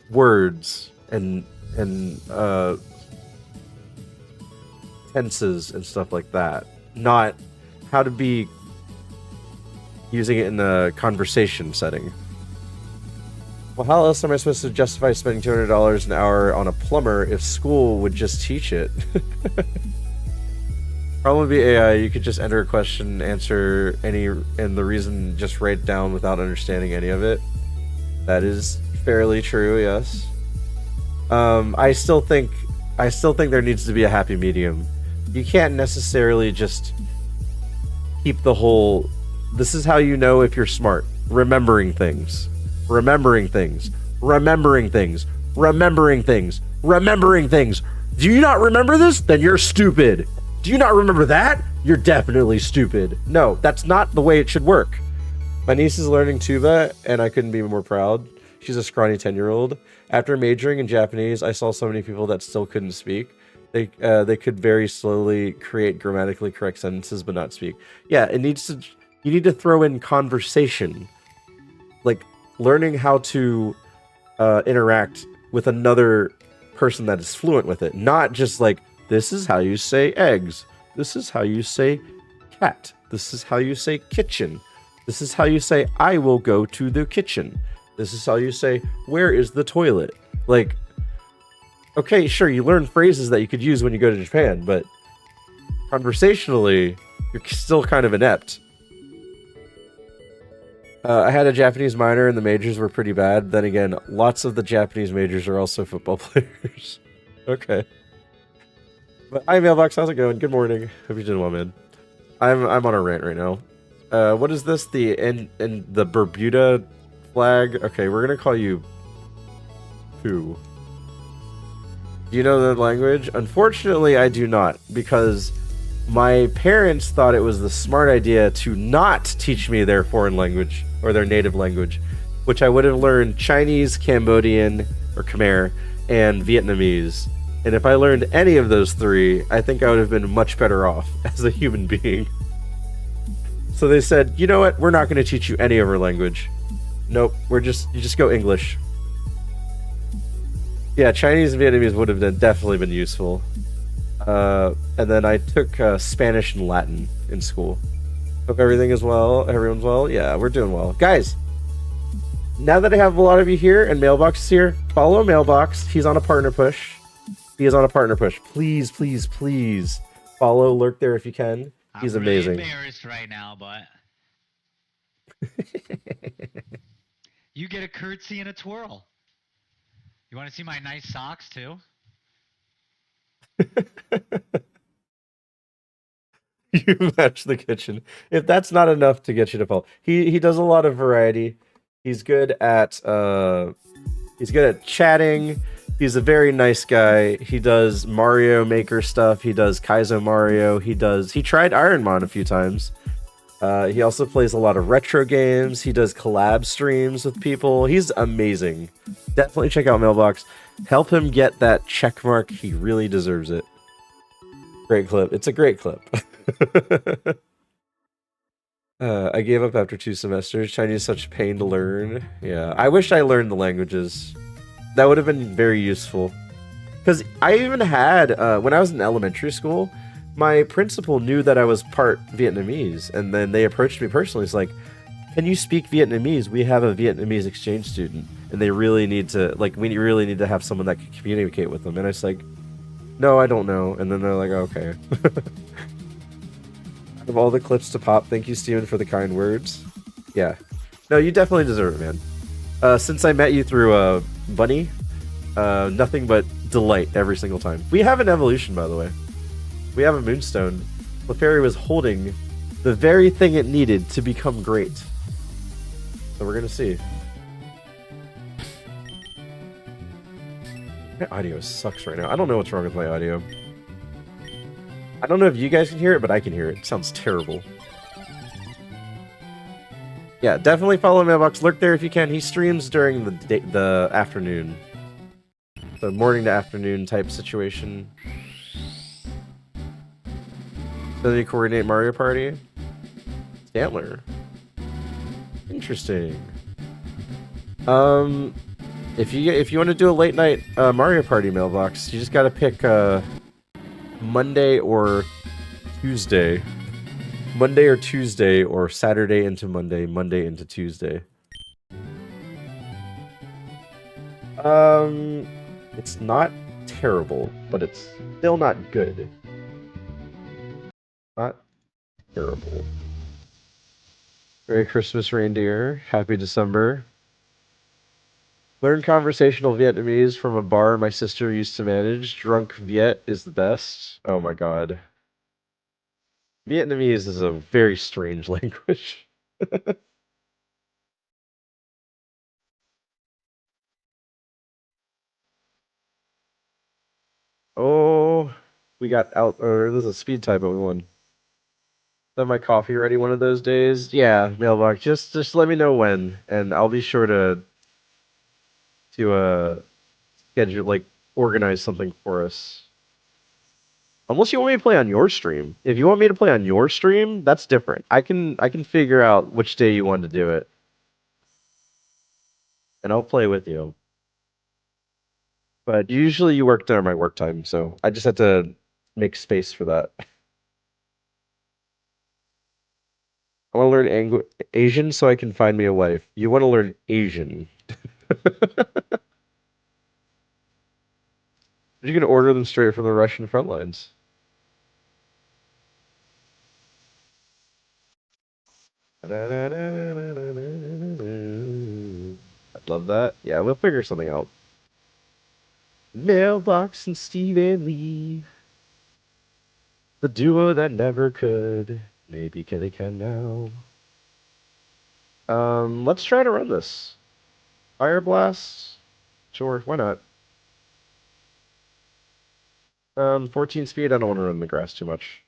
words and tenses and stuff like that, not how to be using it in a conversation setting. Well, how else am I supposed to justify spending $200 an hour on a plumber if school would just teach it? Problem would be AI. You could just enter a question, answer any, and the reason just write it down without understanding any of it. That is fairly true, yes. I still think there needs to be a happy medium. You can't necessarily just keep the whole, this is how you know if you're smart. Remembering things. Remembering things. Remembering things. Remembering things. Remembering things. Do you not remember this? Then you're stupid. Do you not remember that? You're definitely stupid. No, that's not the way it should work. My niece is learning tuba, and I couldn't be more proud. She's a scrawny 10-year-old. After majoring in Japanese, I saw so many people that still couldn't speak. They could very slowly create grammatically correct sentences, but not speak. Yeah, you need to throw in conversation. Like, learning how to interact with another person that is fluent with it. Not just like, this is how you say eggs. This is how you say cat. This is how you say kitchen. This is how you say, I will go to the kitchen. This is how you say, where is the toilet? Like, okay, sure, you learn phrases that you could use when you go to Japan, but conversationally, you're still kind of inept. I had a Japanese minor and the majors were pretty bad. Then again, lots of the Japanese majors are also football players. Okay. But hi, Mailbox, how's it going? Good morning. Hope you're doing well, man. I'm on a rant right now. What is this? The Bermuda flag? Okay, we're gonna call you Pooh. Do you know the language? Unfortunately, I do not, because my parents thought it was the smart idea to not teach me their foreign language or their native language, which I would have learned Chinese, Cambodian, or Khmer, and Vietnamese. And if I learned any of those three, I think I would have been much better off as a human being. So they said, you know what? We're not going to teach you any other language. Nope. You just go English. Yeah, Chinese and Vietnamese would have definitely been useful. And then I took Spanish and Latin in school. Hope everything is well. Everyone's well. Yeah, we're doing well, guys. Now that I have a lot of you here and Mailbox is here, follow Mailbox. He's on a partner push. He is on a partner push. Please, please, please follow, lurk there if you can. He's amazing. I'm really embarrassed right now, but you get a curtsy and a twirl. You want to see my nice socks too? You match the kitchen. If that's not enough to get you to follow, he does a lot of variety. He's good at chatting. He's a very nice guy. He does Mario Maker stuff. He does Kaizo Mario. He tried ironMON a few times. He also plays a lot of retro games. He does collab streams with people. He's amazing. Definitely check out Mailbox. Help him get that check mark. He really deserves it. Great clip. It's a great clip. I gave up after 2 semesters. Chinese is such a pain to learn. Yeah, I wish I learned the languages. That would have been very useful. Because I even had, when I was in elementary school, my principal knew that I was part Vietnamese. And then they approached me personally. It's like, can you speak Vietnamese? We have a Vietnamese exchange student. And they really need to, we really need to have someone that can communicate with them. And I was like, no, I don't know. And then they're like, okay. Out of all the clips to pop, thank you, Steven, for the kind words. Yeah. No, you definitely deserve it, man. Since I met you through Bunny, nothing but delight every single time. We have an evolution, by the way. We have a Moonstone. Lefairy was holding the very thing it needed to become great. So we're gonna see. My audio sucks right now. I don't know what's wrong with my audio. I don't know if you guys can hear it, but I can hear it. It sounds terrible. Yeah, definitely follow Mailbox. Lurk there if you can. He streams during the afternoon. The morning to afternoon type situation. Does he coordinate Mario Party? Stantler. Interesting. If you want to do a late night Mario Party Mailbox, you just gotta pick Monday or Tuesday. Monday or Tuesday, or Saturday into Monday, Monday into Tuesday. It's not terrible, but it's still not good. Not terrible. Merry Christmas, reindeer. Happy December. Learn conversational Vietnamese from a bar my sister used to manage. Drunk Viet is the best. Oh my god. Vietnamese is a very strange language. Oh, we got out. Or this is a speed type, but we won. Have my coffee ready one of those days? Yeah, Mailbox. Just let me know when, and I'll be sure to schedule, organize something for us. Unless you want me to play on your stream. If you want me to play on your stream, that's different. I can figure out which day you want to do it. And I'll play with you. But usually you work during my work time, so I just have to make space for that. I want to learn Asian so I can find me a wife. You want to learn Asian. You can order them straight from the Russian front lines. I'd love that. Yeah, we'll figure something out. Mailbox and Stephen Lee. The duo that never could. Maybe they can now. Let's try to run this. Fire Blast? Sure, why not? 14 speed, I don't want to run the grass too much.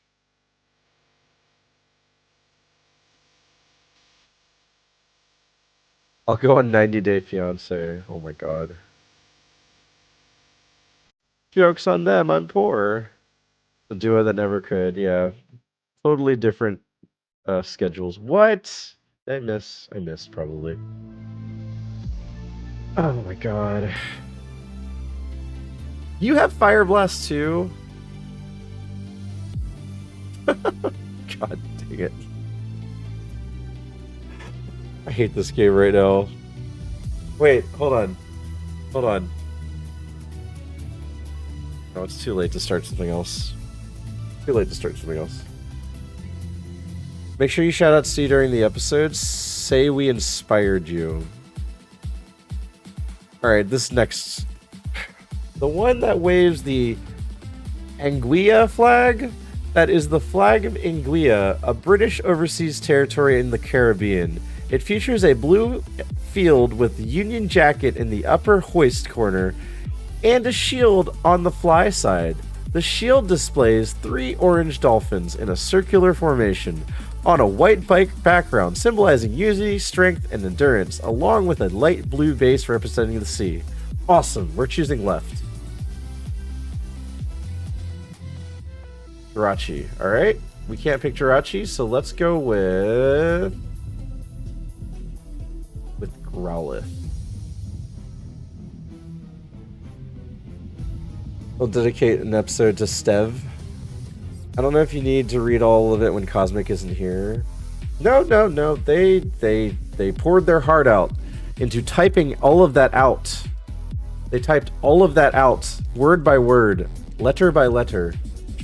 I'll go on 90 Day Fiancé. Oh my god. Joke's on them, I'm poor. The duo that never could, yeah. Totally different schedules. What? I missed probably. Oh my god. You have Fire Blast too? God dang it. I hate this game right now. Wait, hold on. Hold on. No, it's too late to start something else. Too late to start something else. Make sure you shout out C during the episode. Say we inspired you. Alright, this next... The one that waves the Anguilla flag? That is the flag of Anguilla, a British overseas territory in the Caribbean. It features a blue field with Union Jacket in the upper hoist corner and a shield on the fly side. The shield displays 3 orange dolphins in a circular formation on a white background, symbolizing unity, strength, and endurance, along with a light blue base representing the sea. Awesome, we're choosing left. Jirachi, alright. We can't pick Jirachi, so let's go with Growlithe. We'll dedicate an episode to Stev. I don't know if you need to read all of it when Cosmic isn't here. No. They poured their heart out into typing all of that out. They typed all of that out, word by word, letter by letter.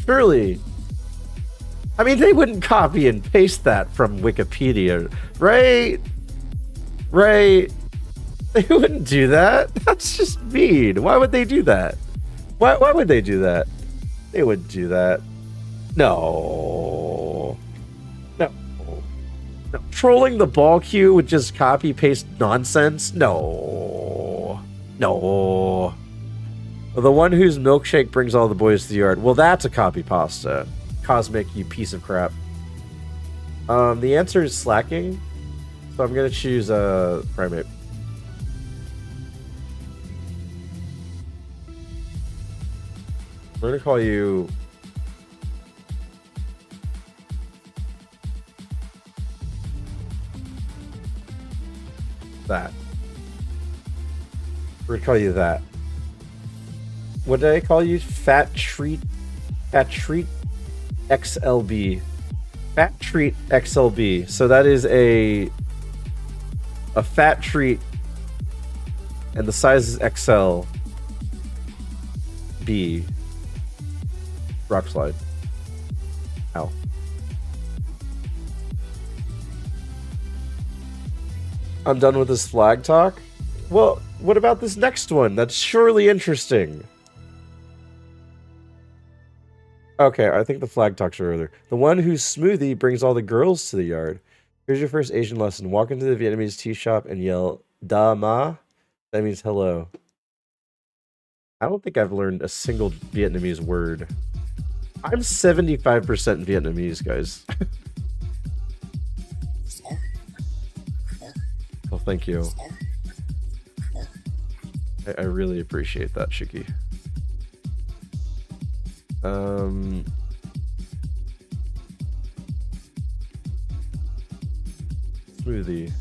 Surely. I mean, they wouldn't copy and paste that from Wikipedia, right? Right? They wouldn't do that. That's just mean. Why would they do that? Why would they do that? They wouldn't do that. No. Trolling the ball queue with just copy paste nonsense? No. The one whose milkshake brings all the boys to the yard. Well, that's a copy pasta. Cosmic, you piece of crap. The answer is slacking. So I'm gonna choose Primate. We're gonna call you that. We're gonna call you that. What did I call you? Fat Treat XLB. Fat Treat XLB. So that is a fat treat, and the size is XL. B. Rock slide. Ow. I'm done with this flag talk. Well, what about this next one? That's surely interesting. Okay, I think the flag talks are earlier. The one whose smoothie brings all the girls to the yard. Here's your first Asian lesson. Walk into the Vietnamese tea shop and yell, Da Ma. That means hello. I don't think I've learned a single Vietnamese word. I'm 75% Vietnamese, guys. Well, thank you. I really appreciate that, Shiki. Smoothie.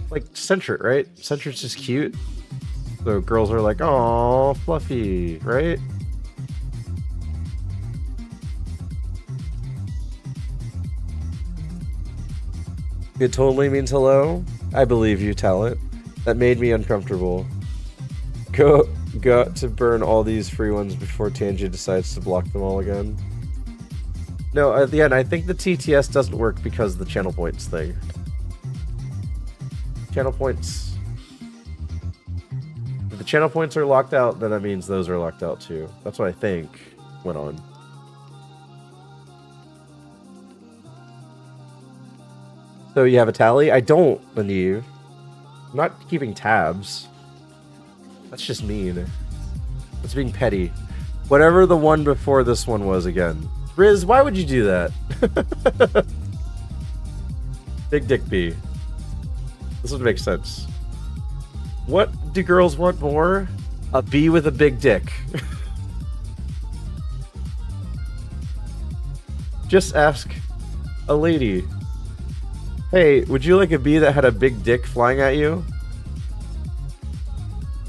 Like Centret, right? Centret's just cute. So girls are like, "Aw, fluffy," right? It totally means hello. I believe you, talent. That made me uncomfortable. Go to burn all these free ones before Tangy decides to block them all again. No, at the end, I think the TTS doesn't work because of the channel points thing. Channel points. If the channel points are locked out, then that means those are locked out too. That's what I think went on. So you have a tally? I don't, Lanive. I'm not keeping tabs. That's just mean. That's being petty. Whatever the one before this one was again. Riz, why would you do that? Big Dick B. This would make sense. What do girls want more? A B with a big dick. Just ask a lady. Hey, would you like a bee that had a big dick flying at you?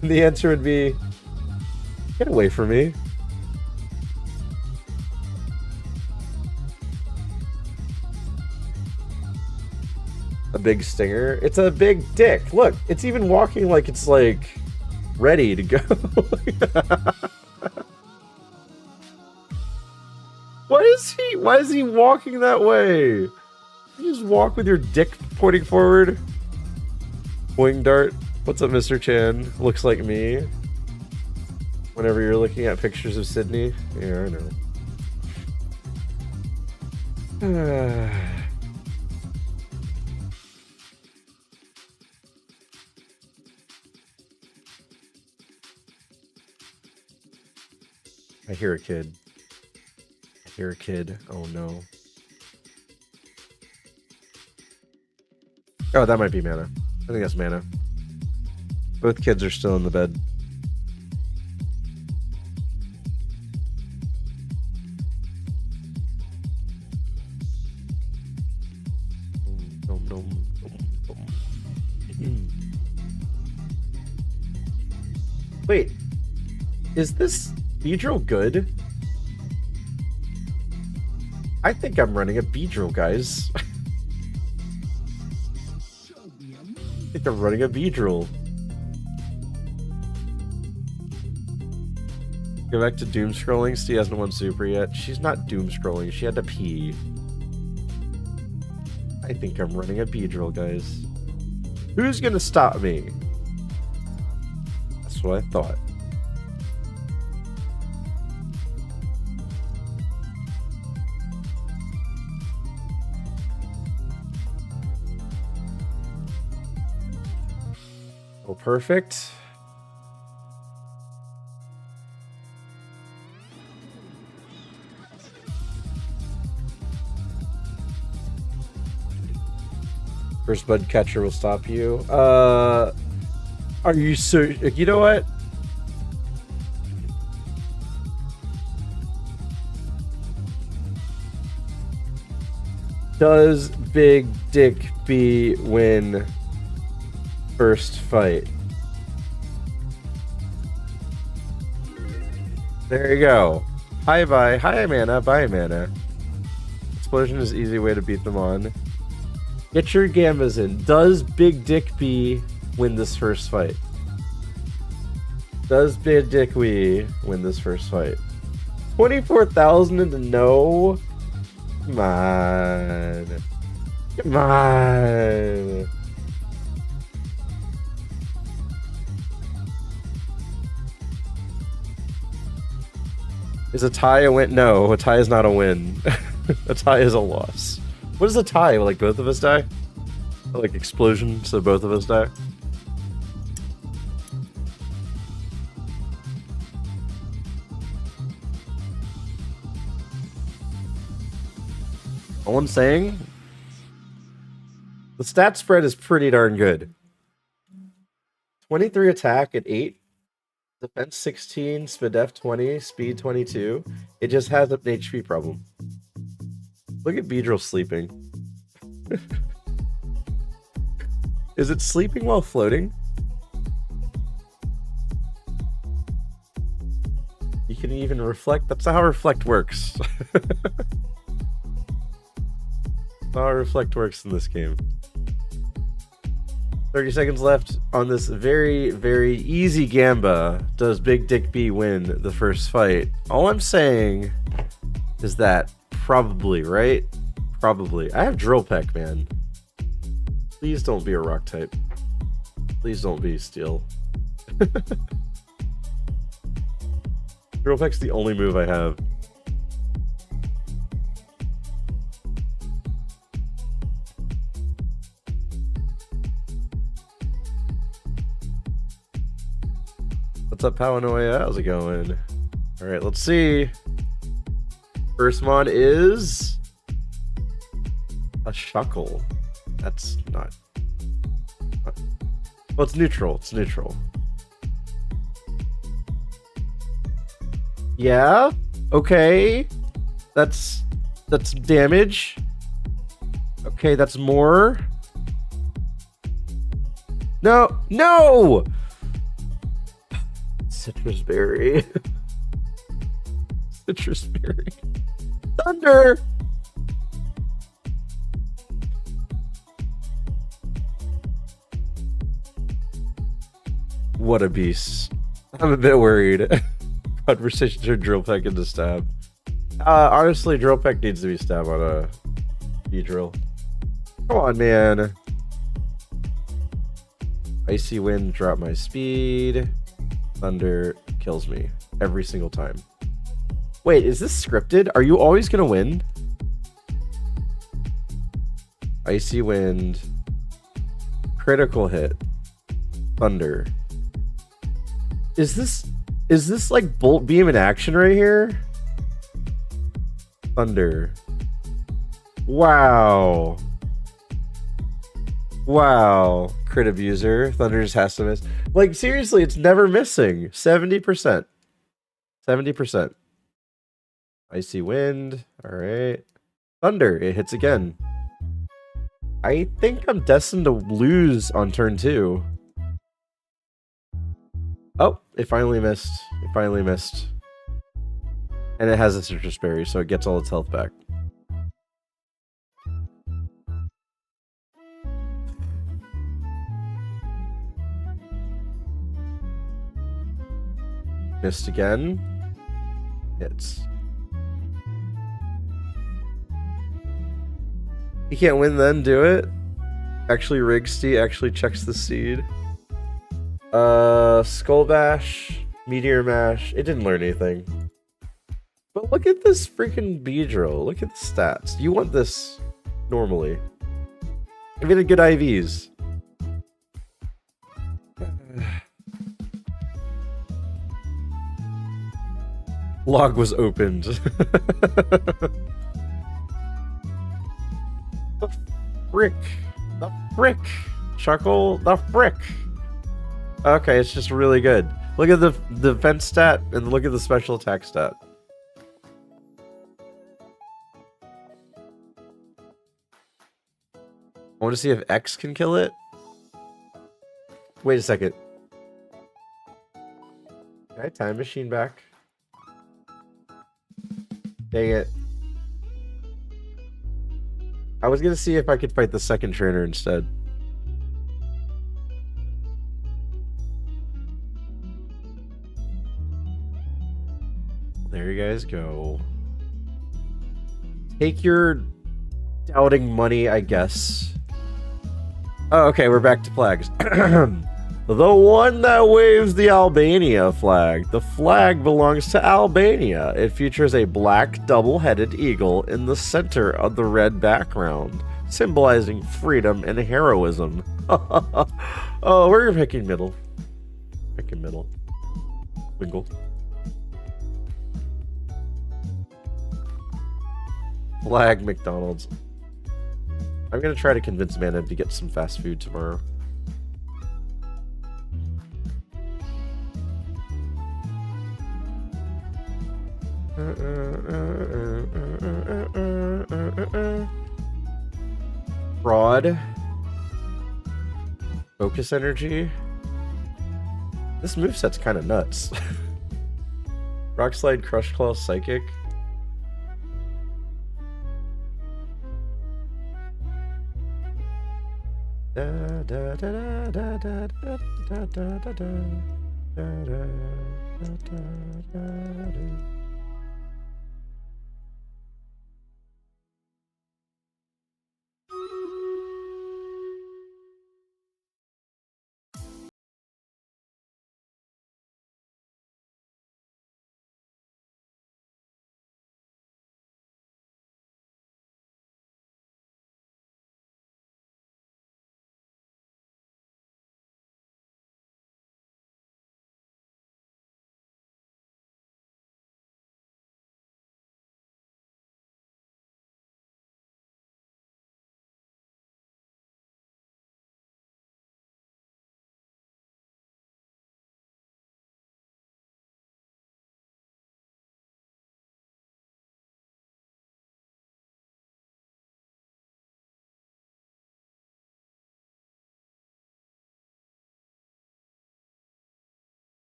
And the answer would be, get away from me. A big stinger? It's a big dick. Look, it's even walking like it's like ready to go. Why is he walking that way? You just walk with your dick pointing forward. Wing dart. What's up, Mr. Chan? Looks like me. Whenever you're looking at pictures of Sydney. Yeah, I know. I hear a kid. I hear a kid. Oh no. Oh, that might be Mana. I think that's Mana. Both kids are still in the bed. Wait, is this Beedrill good? I think I'm running a Beedrill, guys. I think I'm running a Beedrill. Go back to doom scrolling. Steve hasn't won super yet. She's not doom scrolling. She had to pee. I think I'm running a Beedrill, guys. Who's gonna stop me? That's what I thought. Oh, perfect. First bud catcher will stop you. Are you so? You know what? Does Big Dick B win first fight? There you go. Hi, bye. Hi, mana. Bye, mana. Explosion is an easy way to beat them on. Get your gambas in. Does Big Dick B win this first fight? Does Big Dick B win this first fight? 24,000 into no? Come on. Come on. Is a tie a win? No, a tie is not a win. A tie is a loss. What is a tie? Like both of us die? Or like explosion, so both of us die? All I'm saying, the stat spread is pretty darn good. 23 attack at 8. Defense 16, SPDF 20, speed 22. It just has an HP problem. Look at Beedrill sleeping. Is it sleeping while floating? You can even reflect. That's not how reflect works. That's not how reflect works in this game. 30 seconds left on this very, very easy gamba. Does Big Dick B win the first fight? All I'm saying is that probably, right? Probably. I have Drill Peck, man. Please don't be a rock type. Please don't be steel. Drill Peck's the only move I have. What's up, Paranoia? How's it going? Alright, let's see. First mod is a Shuckle. That's not. Well, it's neutral. It's neutral. Yeah. Okay. That's That's damage. Okay, that's more. No, no! Citrus berry. Citrus berry. Thunder! What a beast. I'm a bit worried. Conversation turned drill peck into stab. Honestly, drill peck needs to be stab on a B-drill. Come on, man. Icy wind, drop my speed. Thunder kills me every single time. Wait, is this scripted? Are you always gonna win? Icy wind. Critical hit. Thunder. Is this like bolt beam in action right here? Thunder. Wow. Wow. Crit abuser. Thunder just has to miss. Like, seriously, it's never missing. 70%. 70%. Icy wind. Alright. Thunder. It hits again. I think I'm destined to lose on turn 2. Oh, it finally missed. It finally missed. And it has a citrus berry, so it gets all its health back. Missed again. Hits. You can't win then, do it. Actually, Rigsty actually checks the seed. Skull Bash, Meteor Mash. It didn't learn anything. But look at this freaking B-drill. Look at the stats. You want this normally. Give it a good IVs. Log was opened. The frick. The frick. Chuckle. The frick. Okay, it's just really good. Look at the defense stat and look at the special attack stat. I want to see if X can kill it. Wait a second. Can I time machine back? Dang it. I was gonna see if I could fight the second trainer instead. There you guys go. Take your doubting money, I guess. Oh, okay, we're back to flags. The one that waves the Albania flag. The flag belongs to Albania. It features a black double-headed eagle in the center of the red background, symbolizing freedom and heroism. Oh, we're picking middle. Picking middle. Wingle. Flag McDonald's. I'm gonna try to convince Mana to get some fast food tomorrow. Fraud. Focus energy. This moveset's kind of nuts. Rock Slide, Crush Claw, Psychic. Da da da da da da da da da da da da da da.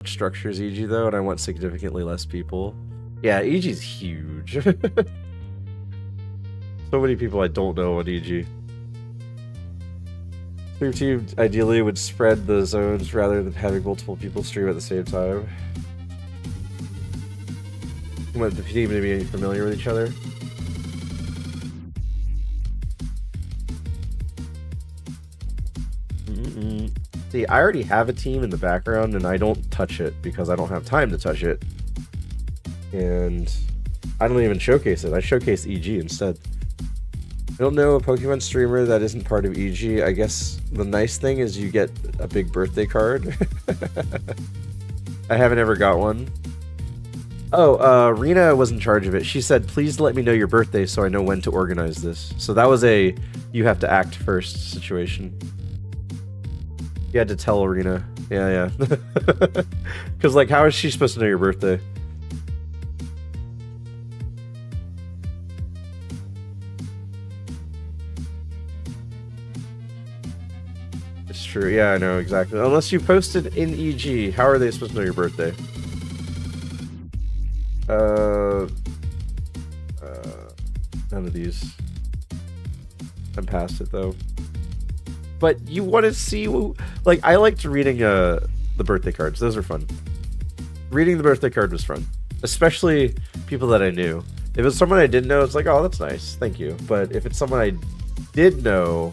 structure as EG though, and I want significantly less people. Yeah, EG's huge. So many people I don't know on EG. Stream team ideally would spread the zones rather than having multiple people stream at the same time. You want the team to be familiar with each other. See, I already have a team in the background and I don't touch it because I don't have time to touch it. And I don't even showcase it. I showcase EG instead. I don't know a Pokemon streamer that isn't part of EG. I guess the nice thing is you get a big birthday card. I haven't ever got one. Oh, Rena was in charge of it. She said, please let me know your birthday so I know when to organize this. So that was a you have to act first situation. You had to tell Arena. Yeah. Because, like, how is she supposed to know your birthday? It's true. Yeah, I know, exactly. Unless you posted in EG, how are they supposed to know your birthday? None of these. I'm past it, though. But you want to see, like, I liked reading the birthday cards. Those are fun. Reading the birthday card was fun, especially people that I knew. If it's someone I didn't know, it's like, oh, that's nice, thank you. But if it's someone I did know,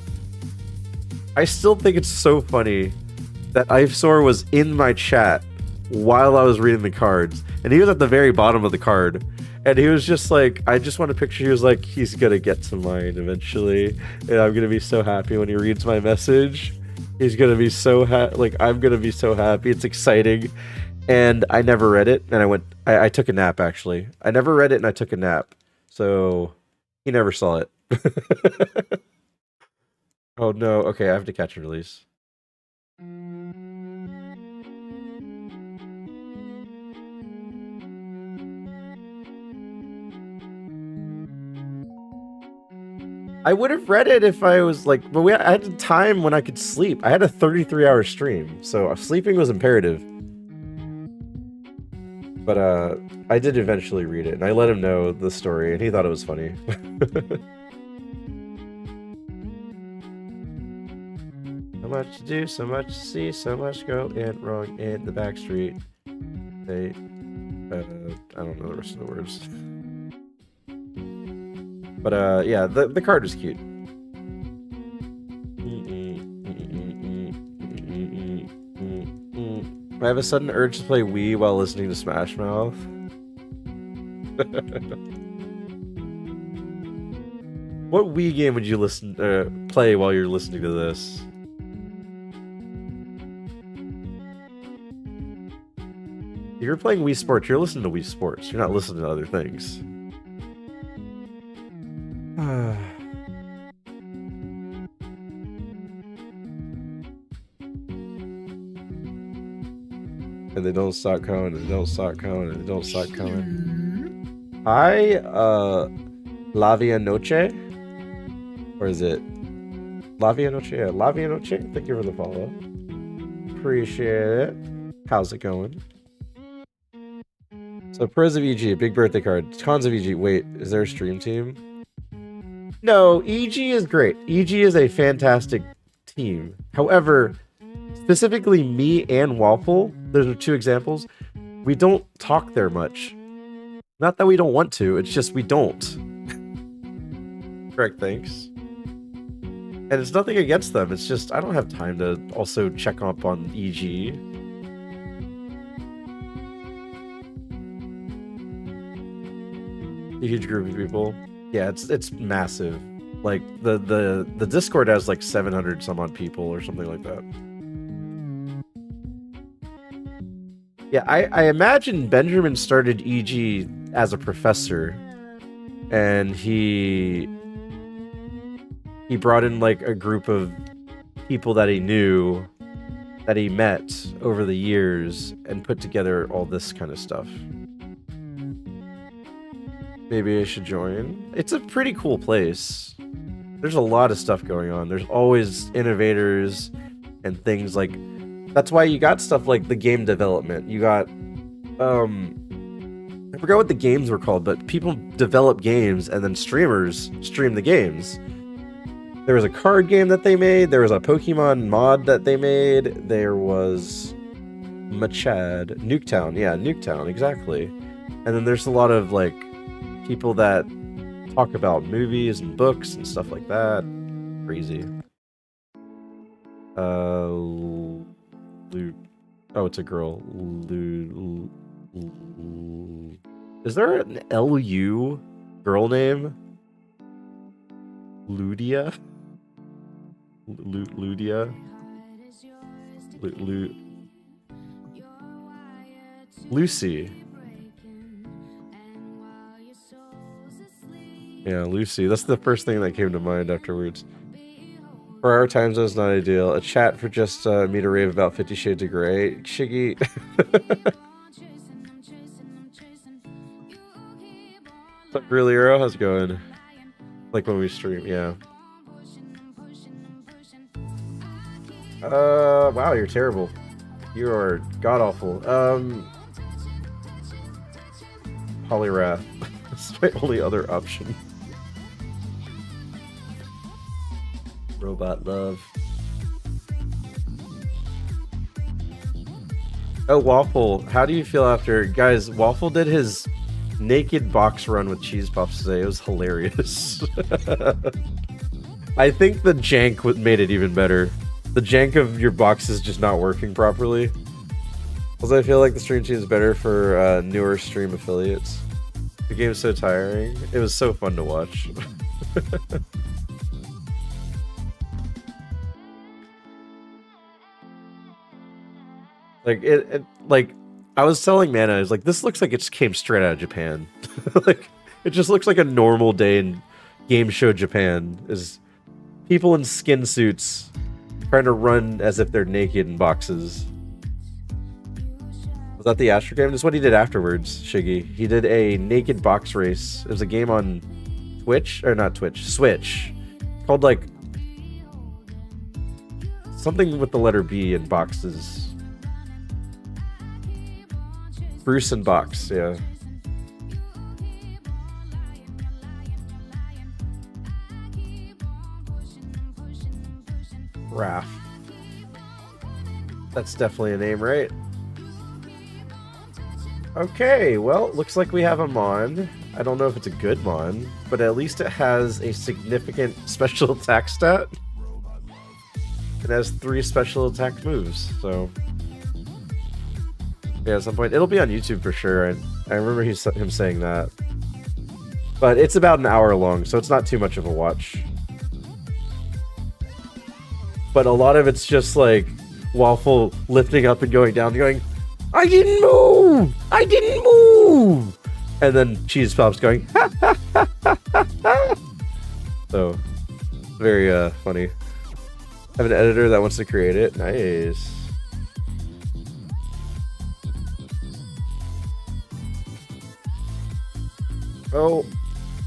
I still think it's so funny that Ivesor was in my chat while I was reading the cards, and he was at the very bottom of the card. And he was just like, I just want to picture, he was like, he's going to get to mine eventually. And I'm going to be so happy when he reads my message. He's going to be so like, I'm going to be so happy. It's exciting. And I never read it. And I took a nap, actually. I never read it and I took a nap. So he never saw it. Oh no. Okay, I have to catch and release. I would have read it if I was like, but I had a time when I could sleep. I had a 33-hour stream, so sleeping was imperative. But I did eventually read it, and I let him know the story, and he thought it was funny. So much to do, so much to see, so much go and wrong in the back street. They, I don't know the rest of the words. But yeah, the card was cute. I have a sudden urge to play Wii while listening to Smash Mouth. What Wii game would you play while you're listening to this? If you're playing Wii Sports, you're listening to Wii Sports. You're not listening to other things. And they don't stop coming, and they don't stop coming, and they don't stop coming. Hi, Lavia Noche? Or is it Lavia Noche? Yeah, Lavia Noche. Thank you for the follow. Appreciate it. How's it going? So, pros of EG, big birthday card. Cons of EG. Wait, is there a stream team? No, EG is great. EG is a fantastic team. However, specifically me and Waffle, those are two examples, we don't talk there much. Not that we don't want to, it's just we don't. Correct, thanks. And it's nothing against them, it's just I don't have time to also check up on EG. A huge group of people. Yeah, it's massive. Like the Discord has like 700 some odd people or something like that. Yeah, I imagine Benjamin started EG as a professor, and he brought in like a group of people that he knew, that he met over the years, and put together all this kind of stuff. Maybe I should join. It's a pretty cool place. There's a lot of stuff going on. There's always innovators and things like That's why you got stuff like the game development. You got, I forgot what the games were called, but people develop games and then streamers stream the games. There was a card game that they made. There was a Pokemon mod that they made. There was Machad, Nuketown. Yeah, Nuketown, exactly. And then there's a lot of like people that talk about movies and books and stuff like that. Crazy. Oh, it's a girl. Is there an LU girl name? Ludia? Ludia? Lucy. Yeah, Lucy. That's the first thing that came to mind afterwards. For our time zone's not ideal. A chat for just me to rave about 50 Shades of Grey. Shiggy. What's up, really, Euro? How's it going? Like when we stream, yeah. Wow, you're terrible. You are god-awful. Polyrath. That's my only other option. Robot love. Oh, Waffle, how do you feel after... Guys, Waffle did his naked box run with Cheese Puffs today. It was hilarious. I think the jank made it even better. The jank of your box is just not working properly. Also, I feel like the stream team is better for newer stream affiliates. The game's so tiring. It was so fun to watch. Like like I was telling Mana, I was like, this looks like it just came straight out of Japan. Like it just looks like a normal day in game show Japan. Is people in skin suits trying to run as if they're naked in boxes. Was that the Astro game? This is what he did afterwards, Shiggy. He did a naked box race. It was a game on Twitch, or not Twitch, Switch. Called like something with the letter B in boxes. Bruce and Box, yeah. Raph. That's definitely a name, right? Okay, well, looks like we have a Mon. I don't know if it's a good Mon, but at least it has a significant special attack stat. It has 3 special attack moves, so... Yeah, at some point. It'll be on YouTube for sure. I remember him saying that. But it's about an hour long, so it's not too much of a watch. But a lot of it's just like Waffle lifting up and going down, going, I didn't move! I didn't move! And then Cheese Pops going, ha ha ha ha ha ha! So, very funny. I have an editor that wants to create it. Nice. Oh,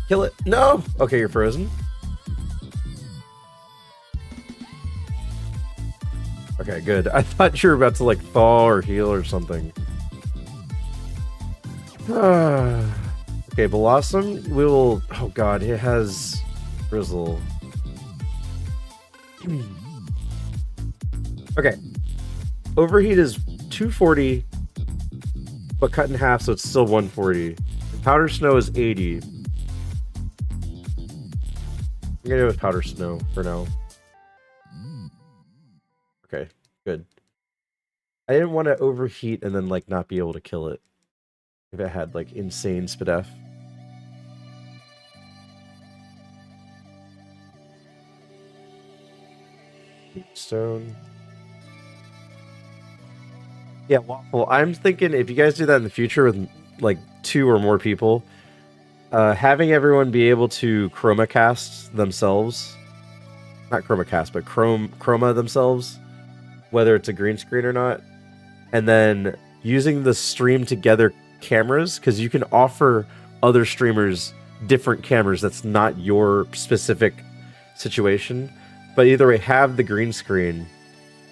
kill it. No! Okay, you're frozen. Okay, good. I thought you were about to, like, thaw or heal or something. Okay, Blossom, we will... Oh, God, it has Drizzle. Okay. Overheat is 240, but cut in half, so it's still 140. Powder Snow is 80. I'm gonna go with Powder Snow for now. Okay, good. I didn't want to overheat and then like not be able to kill it if it had like insane SPDF. Stone. Yeah, Waffle. I'm thinking if you guys do that in the future with like 2 or more people, having everyone be able to chroma cast themselves, not chroma cast, but chroma themselves, whether it's a green screen or not, and then using the stream together cameras, because you can offer other streamers different cameras that's not your specific situation, but either way, have the green screen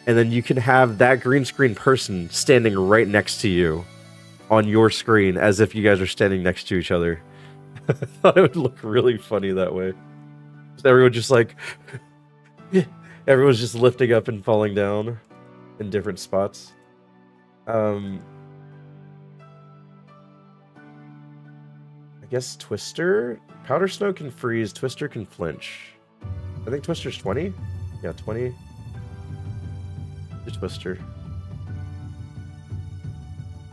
and then you can have that green screen person standing right next to you on your screen as if you guys are standing next to each other. I thought it would look really funny that way. Everyone just like everyone's just lifting up and falling down in different spots. I guess Twister? Powder Snow can freeze, Twister can flinch. I think Twister's 20? Yeah, 20. Twister.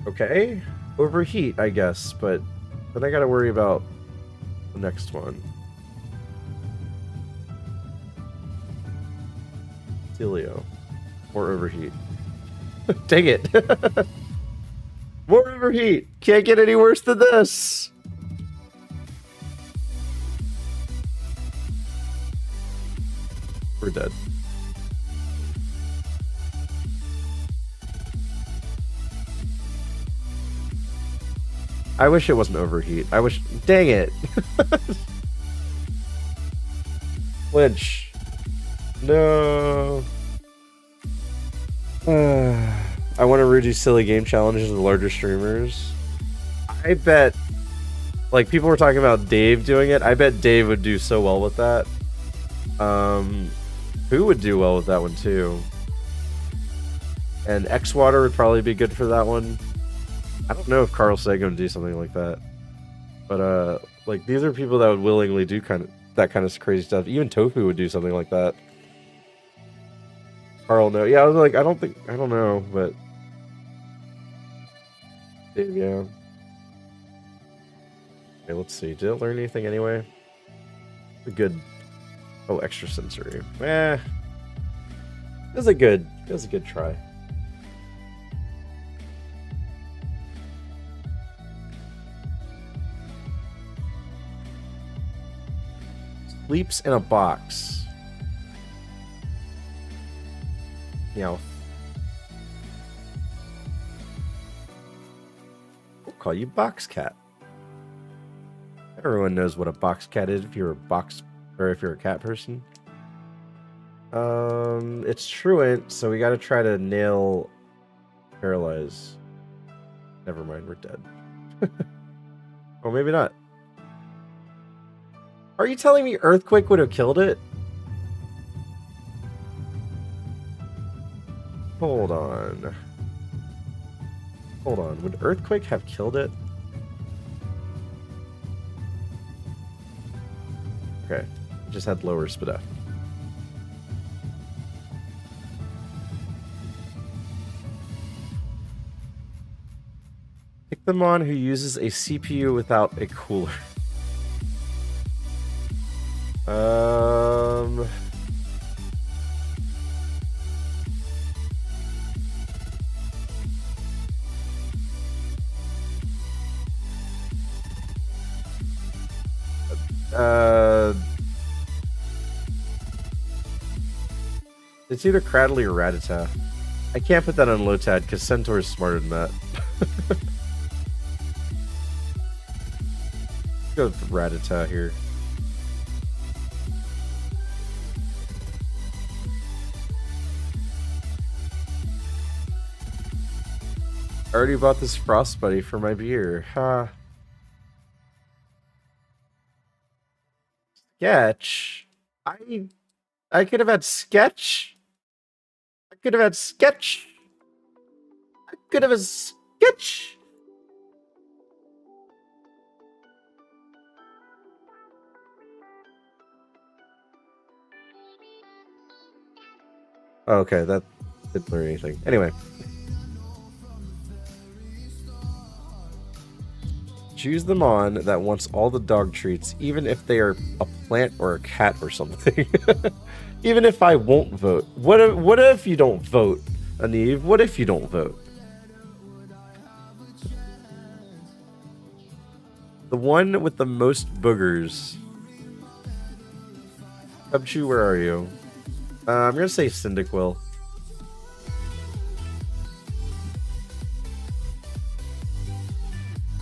Okay. Overheat, I guess, but then I gotta worry about the next one. Celio. More overheat. Dang it. More overheat. Can't get any worse than this. We're dead. I wish it wasn't overheat. I wish... Dang it. Flinch. No. I want to redo silly game challenges with larger streamers. I bet... Like, people were talking about Dave doing it. I bet Dave would do so well with that. Who would do well with that one, too? And X-Water would probably be good for that one. I don't know if Carl Sagan would do something like that. But, like, these are people that would willingly do that kind of crazy stuff. Even Tofu would do something like that. Carl, no. Yeah, I was like, I don't know, but... Yeah. Okay, let's see. Did it learn anything anyway? A good... Oh, extra sensory. It was a good try. Sleeps in a box. Meow. We'll call you Box Cat. Everyone knows what a box cat is if you're a box or if you're a cat person. It's truant, so we gotta try to nail paralyze. Never mind, we're dead. Oh, maybe not. Are you telling me Earthquake would have killed it? Hold on. Hold on. Would Earthquake have killed it? Okay. Just had lower SPDF. Pick them on who uses a CPU without a cooler. It's either Cradley or Rattata. I can't put that on Lotad because Centaur is smarter than that. Go with Rattata here. I already bought this Frost Buddy for my beer. Ha. Sketch. I could have had Sketch. I could have had Sketch. I could have a Sketch. Okay, that didn't learn anything. Anyway. Choose the Mon that wants all the dog treats, even if they are a plant or a cat or something. Even if I won't vote. What if you don't vote, Aniv? What if you don't vote? The one with the most boogers. Cubchew, where are you? I'm gonna say Cyndaquil.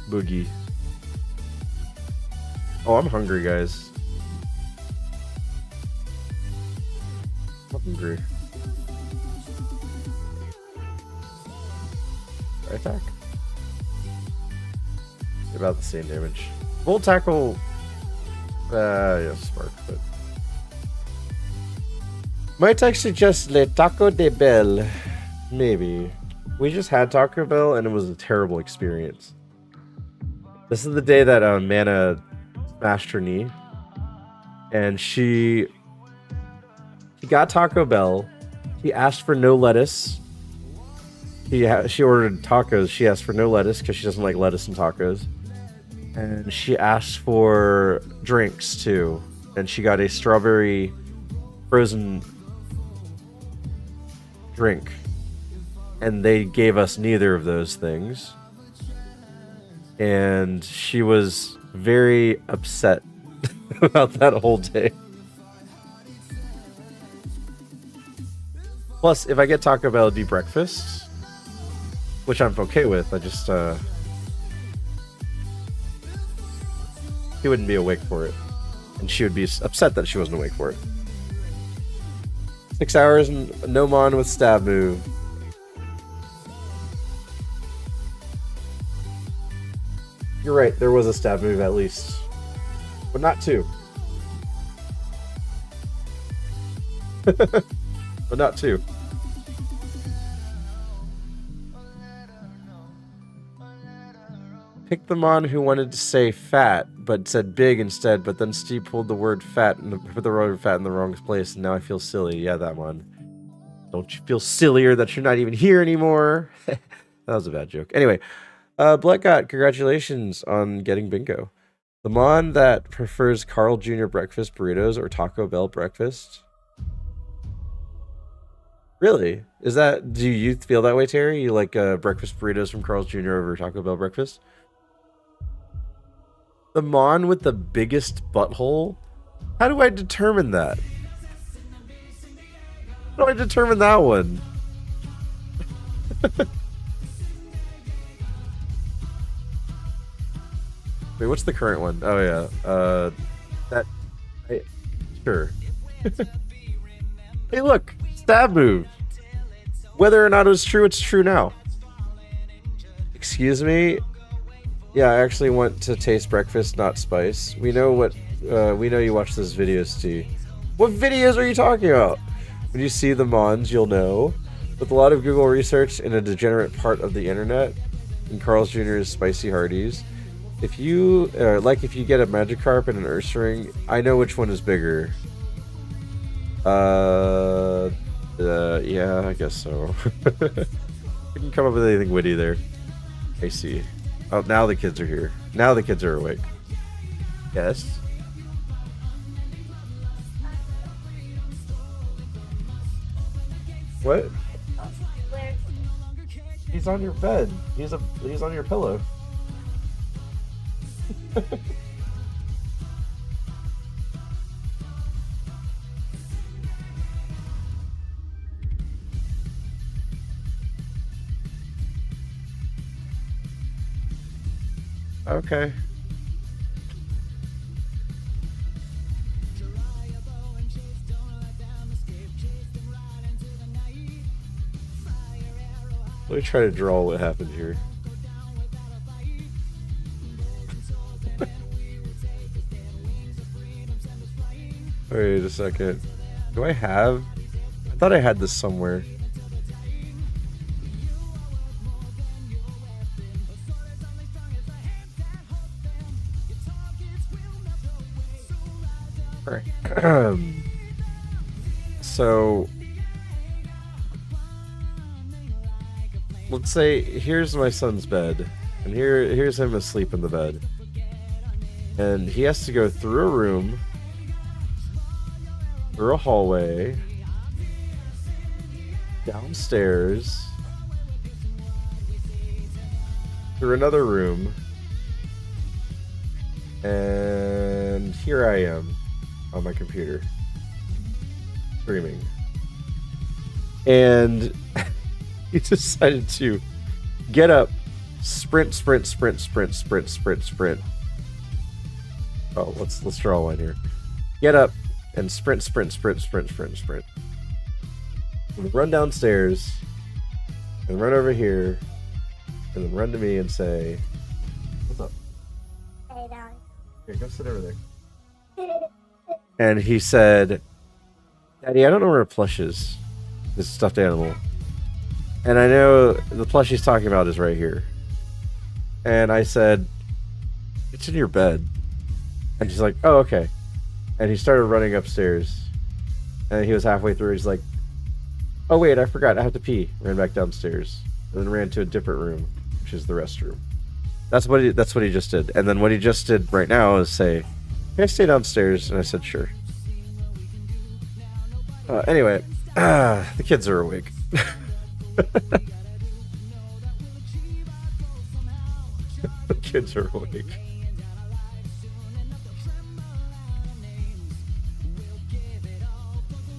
Boogie. Oh, I'm hungry, guys. I'm hungry. Attack. About the same damage. Full tackle. Yeah, spark, but. Might I suggest Le Taco de Bell? Maybe. We just had Taco Bell and it was a terrible experience. This is the day that Mana smashed her knee. And she got Taco Bell. She asked for no lettuce. She ordered tacos. She asked for no lettuce because she doesn't like lettuce in tacos. And she asked for drinks too. And she got a strawberry frozen drink. And they gave us neither of those things. And she was very upset about that whole day. Plus, if I get Taco Bell, it'd be breakfast, which I'm okay with. I just, he wouldn't be awake for it. And she would be upset that she wasn't awake for it. 6 hours and no mon with stab move. You're right, there was a stab move at least. But not 2. But not 2. Pick the mon who wanted to say fat, but said big instead, but then Steve pulled the word fat and put the word fat in the wrong place, and now I feel silly. Yeah, that one. Don't you feel sillier that you're not even here anymore? That was a bad joke. Anyway, Blackgot, congratulations on getting bingo. The mon that prefers Carl Jr. breakfast burritos or Taco Bell breakfast? Really? Do you feel that way, Terry? You like breakfast burritos from Carl's Jr. over Taco Bell breakfast? The mon with the biggest butthole? How do I determine that? How do I determine that one? Wait, what's the current one? Oh yeah, sure. Hey, look, stab move. Whether or not it was true, it's true now. Excuse me. Yeah, I actually want to taste breakfast, not spice. We know you watch those videos, T. What videos are you talking about? When you see the mons, you'll know. With a lot of Google research in a degenerate part of the internet, in Carl's Jr.'s Spicy Hardee's, if you get a Magikarp and an Ursaring, I know which one is bigger. Yeah, I guess so. You can come up with anything witty there. I see. Oh, now the kids are here. Now the kids are awake. Yes. What? He's on your bed. He's on your pillow. Okay. Let me try to draw what happened here. Wait a second. Do I have? I thought I had this somewhere. Alright. So let's say here's my son's bed, and here's him asleep in the bed, and he has to go through a room, through a hallway, downstairs, through another room, and here I am on my computer streaming, and he decided to get up, sprint. Oh, let's draw one here. Get up and sprint. Run downstairs and run over here and then run to me and say, "What's up?" Hey, dog. Here, go sit over there. And he said, "Daddy, I don't know where a plush is. This stuffed animal. And I know the plush he's talking about is right here." And I said, "It's in your bed." And she's like, "Oh, okay." And he started running upstairs. And he was halfway through. He's like, "Oh, wait, I forgot. I have to pee." Ran back downstairs. And then ran to a different room, which is the restroom. That's what he just did. And then what he just did right now is say, "Can I stay downstairs?" And I said, "Sure." Anyway, the kids are awake. The kids are awake.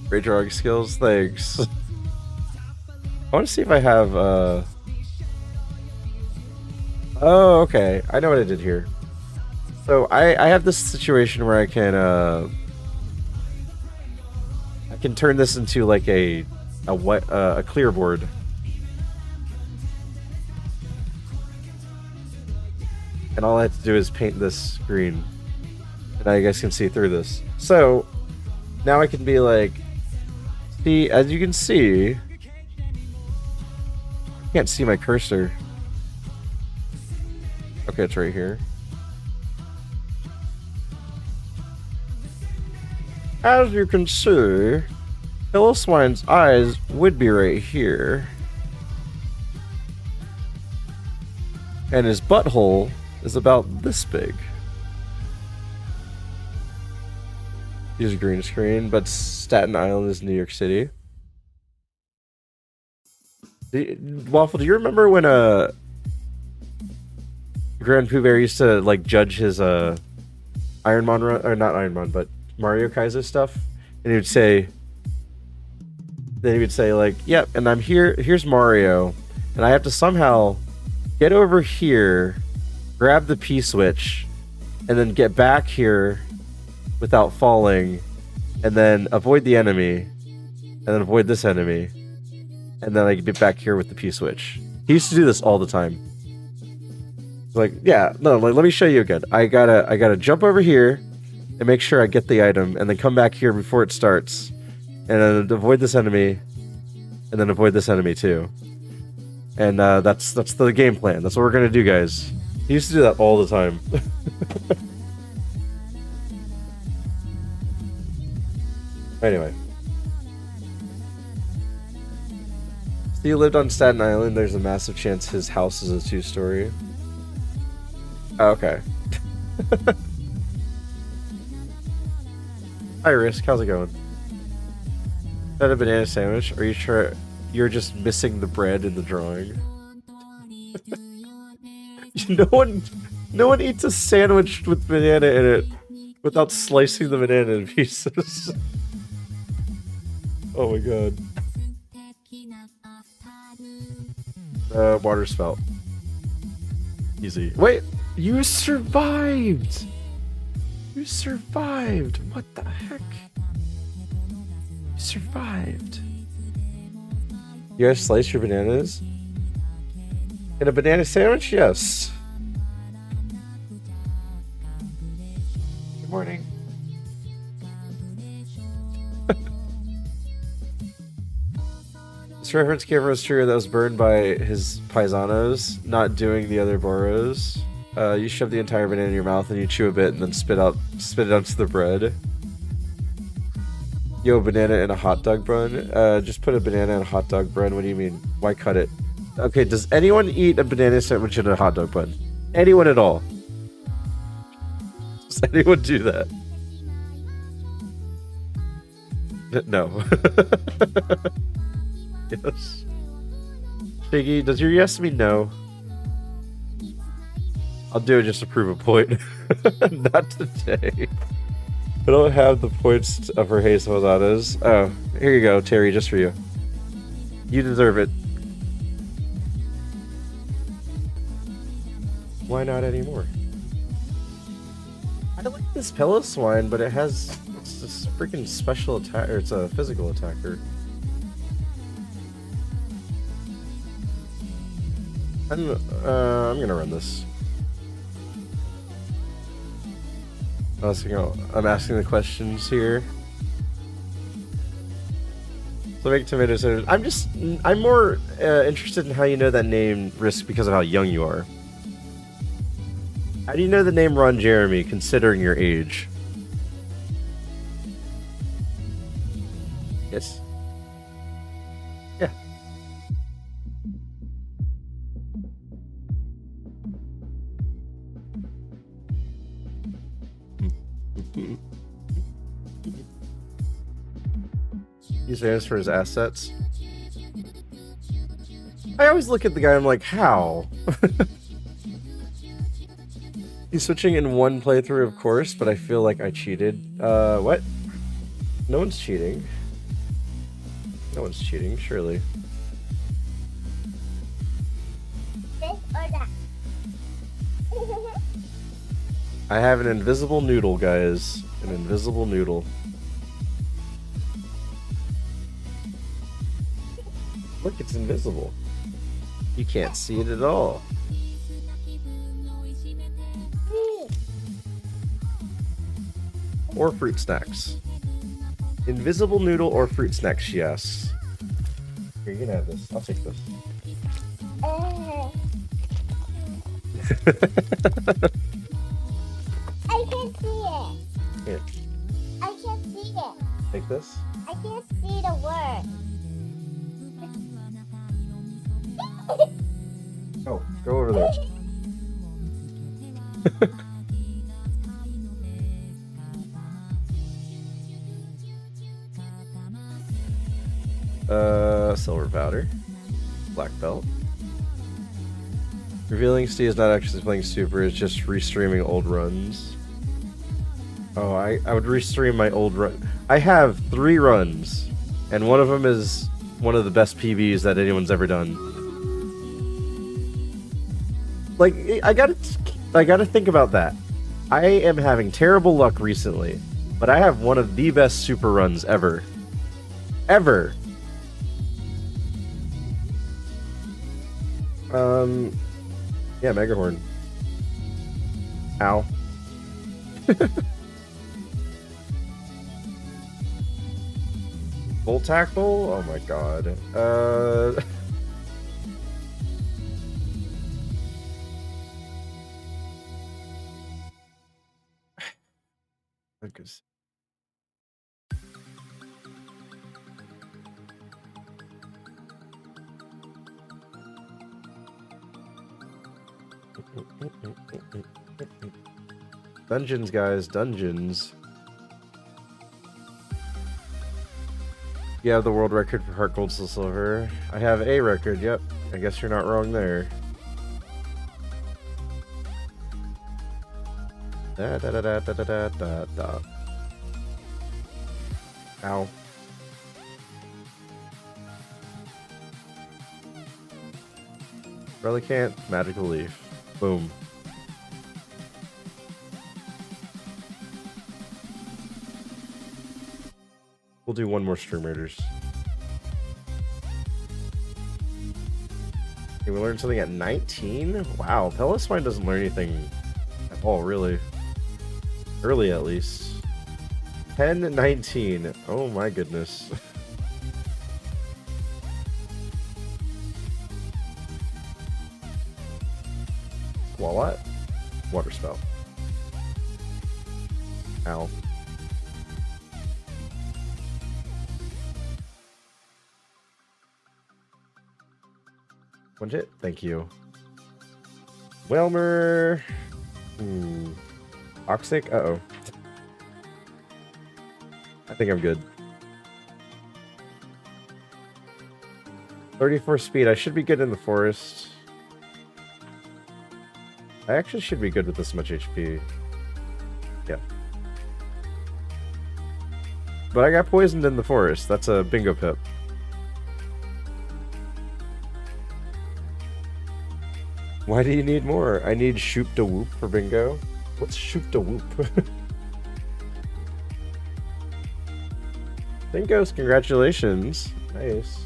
Great drawing skills, thanks. I want to see if I have, Oh, okay. I know what I did here. So I have this situation where I can turn this into like a clear board. And all I have to do is paint this green. And now you guys can see through this. So now I can be like, see, as you can see, I can't see my cursor. Okay, it's right here. As you can see, Hillswine's eyes would be right here. And his butthole is about this big. Use a green screen, but Staten Island is New York City. Waffle, do you remember when Grand Pooh Bear used to like judge his ironMON run, or not ironMON, but Mario Kaizo stuff, and he would say, like, "Yep, and I'm here. Here's Mario, and I have to somehow get over here, grab the P switch, and then get back here without falling, and then avoid the enemy, and then avoid this enemy, and then I get back here with the P switch." He used to do this all the time. Like, yeah, no, like, let me show you again. I gotta jump over here and make sure I get the item, and then come back here before it starts, and then avoid this enemy, and then avoid this enemy too. And that's the game plan. That's what we're gonna do, guys. He used to do that all the time. Anyway. So he lived on Staten Island. There's a massive chance his house is a 2-story. Oh, okay. Hi, Risk. How's it going? Had a banana sandwich? Are you sure you're just missing the bread in the drawing? No one eats a sandwich with banana in it without slicing the banana in pieces. Oh my god. Water spout. Easy. Wait! You survived! You survived! What the heck? You survived. You guys slice your bananas? In a banana sandwich? Yes. Good morning. This reference gave us true that was burned by his paisanos, not doing the other boros. You shove the entire banana in your mouth and you chew a bit and then spit it onto the bread. Yo, banana in a hot dog bun? Just put a banana in a hot dog bun. What do you mean? Why cut it? Okay, does anyone eat a banana sandwich in a hot dog bun? Anyone at all? Does anyone do that? No. Yes. Figgy, does your yes mean no? I'll do it just to prove a point. Not today. I don't have the points of her haze Hosadas. Oh, here you go, Terry, just for you. You deserve it. Why not anymore? I like this pillow swine, but it's this freaking special attack, or it's a physical attacker. I'm gonna run this. I'm asking the questions here. So make tomatoes. I'm more interested in how you know that name, Risk, because of how young you are. How do you know the name Ron Jeremy, considering your age? Yes. Yeah. He's famous for his assets. I always look at the guy and I'm like, how? He's switching in one playthrough, of course, but I feel like I cheated. What? No one's cheating. No one's cheating, surely. This or that? I have an invisible noodle, guys. An invisible noodle. Look, it's invisible. You can't see it at all. Or fruit snacks. Invisible noodle or fruit snacks, she asks. Here, you can have this. I'll take this. I can't see it. Here, I can't see it. take this. I can't see the word. Oh, go over there. Silver powder. Black belt. Revealing Steve is not actually playing Super, it's just restreaming old runs. Oh, I would restream my old run. I have 3 runs, and one of them is one of the best PBs that anyone's ever done. Like, I gotta think about that. I am having terrible luck recently, but I have one of the best super runs ever. Ever. Yeah, Megahorn. Ow. Full tackle? Oh my god. Focus. Dungeons, guys, dungeons. You have the world record for heart gold to silver. I have a record, yep. I guess you're not wrong there. Da da da da da da da da. Ow. Relicanth, magical leaf. Boom. We'll do one more Stream Raiders. Okay, we learned something at 19? Wow, Peloswine doesn't learn anything at all, really. Early, at least. 10, 19. Oh my goodness. Wallet? Water spell. Ow. One hit? Thank you. Whelmer. Oxic? Uh-oh. I think I'm good. 34 speed. I should be good in the forest. I actually should be good with this much HP. Yeah. But I got poisoned in the forest. That's a bingo pip. Why do you need more? I need Shoop da Whoop for bingo. What's Shoop da Whoop? Bingos, congratulations. Nice.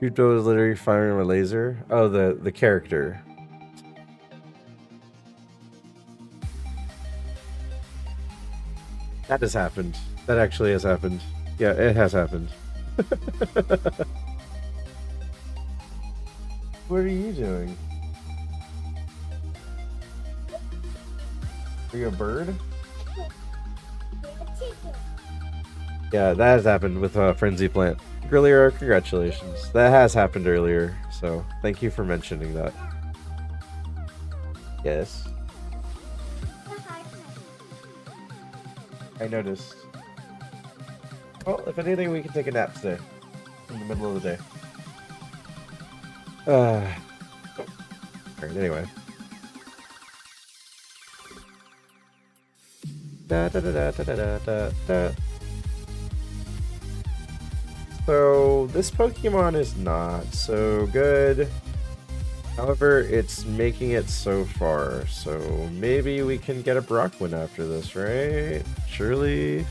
Yuto is literally firing a laser. Oh, the character. That has happened. That actually has happened. Yeah, it has happened. What are you doing? Are you a bird? Yeah, that has happened with Frenzy Plant. Earlier, congratulations. That has happened earlier, so thank you for mentioning that. Yes. I noticed. Well, if anything, we can take a nap today. In the middle of the day. Alright, anyway. Da, da, da, da, da, da, da, da. So, this Pokemon is not so good. However, it's making it so far. So, maybe we can get a Brock win after this, right? Surely.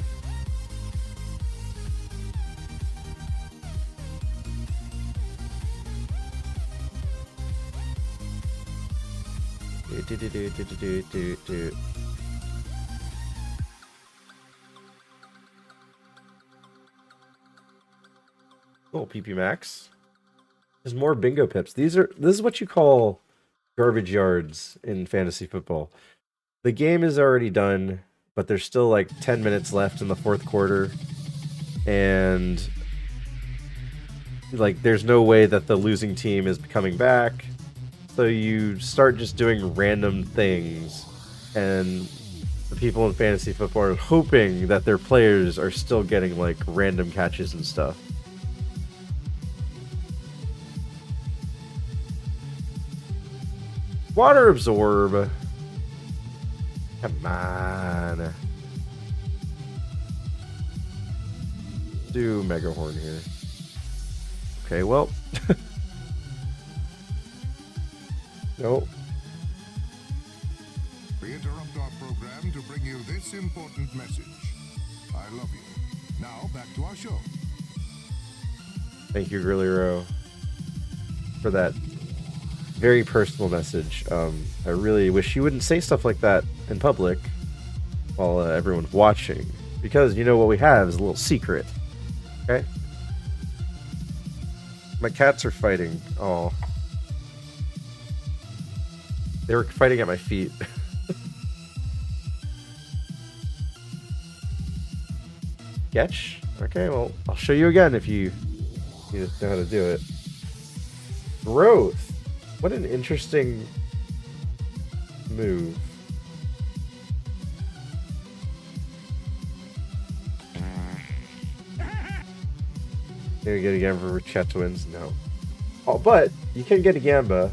Oh, PP Max. There's more bingo pips. This is what you call garbage yards in fantasy football. The game is already done, but there's still like 10 minutes left in the fourth quarter. And like there's no way that the losing team is coming back. So you start just doing random things, and the people in fantasy football are hoping that their players are still getting like random catches and stuff. Water absorb. Come on. Do Mega Horn here. Okay, well. Nope. We interrupt our program to bring you this important message. I love you. Now back to our show. Thank you, Grillyro, for that very personal message. I really wish you wouldn't say stuff like that in public while everyone's watching, because you know what we have is a little secret. Okay? My cats are fighting. Oh. They were fighting at my feet. Sketch? Okay, well, I'll show you again if you know how to do it. Growth. What an interesting move. Gonna get a Gamba for Chet Twins? No. Oh, but you can get a Gamba,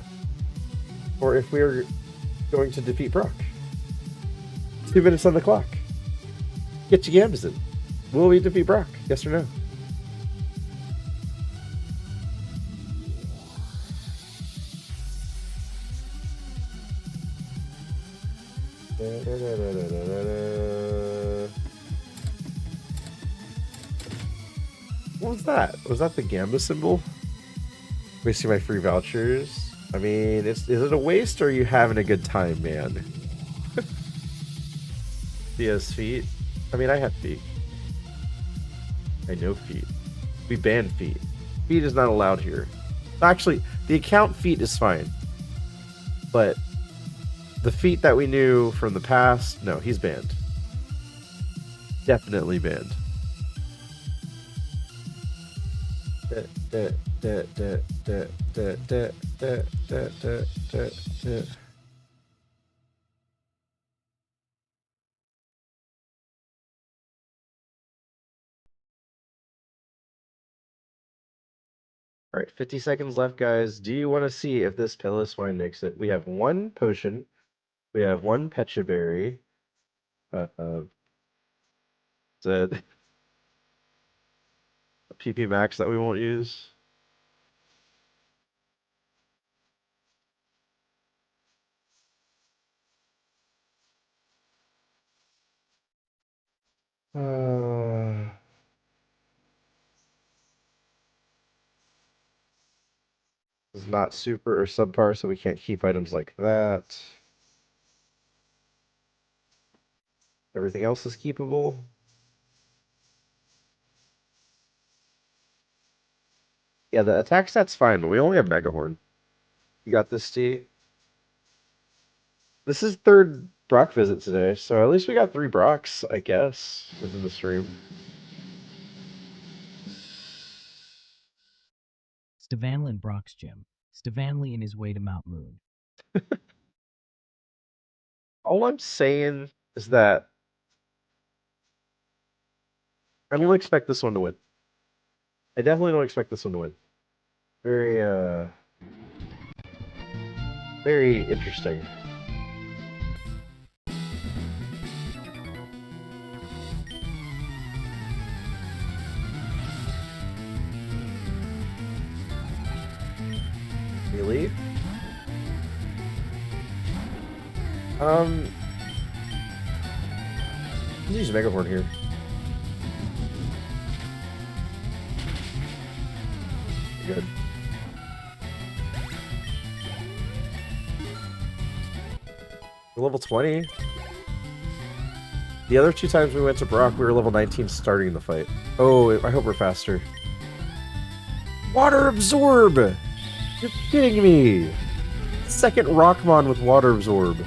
or if we're going to defeat Brock. 2 minutes on the clock. Get your Gambas in. Will we defeat Brock? Yes or no? What was that? Was that the Gamba symbol? Wasting my free vouchers? I mean, is it a waste, or are you having a good time, man? Theo's feet? I mean, I have feet. I know feet. We banned feet. Feet is not allowed here. Actually, the account feet is fine. But the feet that we knew from the past, no, he's banned. Definitely banned. All right, 50 seconds left, guys. Do you want to see if this Pillow Wine makes it? We have one potion. We have one Pecha Berry. The PP Max that we won't use. Uh... This is not super or subpar, so we can't keep items like that. Everything else is keepable. Yeah, the attack stat's fine, but we only have Mega Horn. You got this, T. This is third Brock visit today, so at least we got 3 Brocks, I guess, within the stream. Stevanley in Brock's gym. Stevanley in his way to Mount Moon. All I'm saying is that I don't expect this one to win. I definitely don't expect this one to win. Very interesting. Really? Let's use Mega Horn here. Good. We're level 20. The other 2 times we went to Brock, we were level 19 starting the fight. Oh, I hope we're faster. Water Absorb! You're kidding me! Second Rockmon with Water Absorb.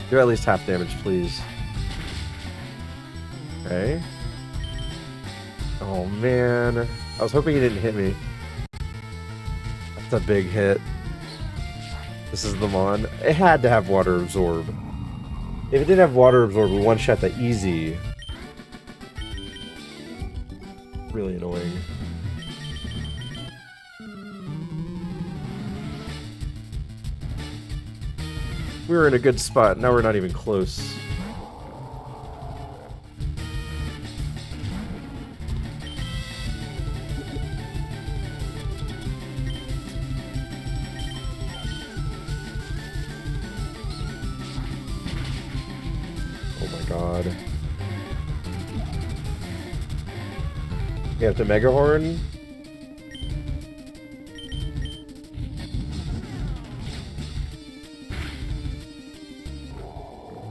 Do at least half damage, please. Okay. Oh man. I was hoping he didn't hit me. That's a big hit. This is the Mon. It had to have Water Absorb. If it didn't have Water Absorb, we one-shot that easy. Really annoying. We were in a good spot. Now we're not even close. Oh my god. You have to Mega Horn?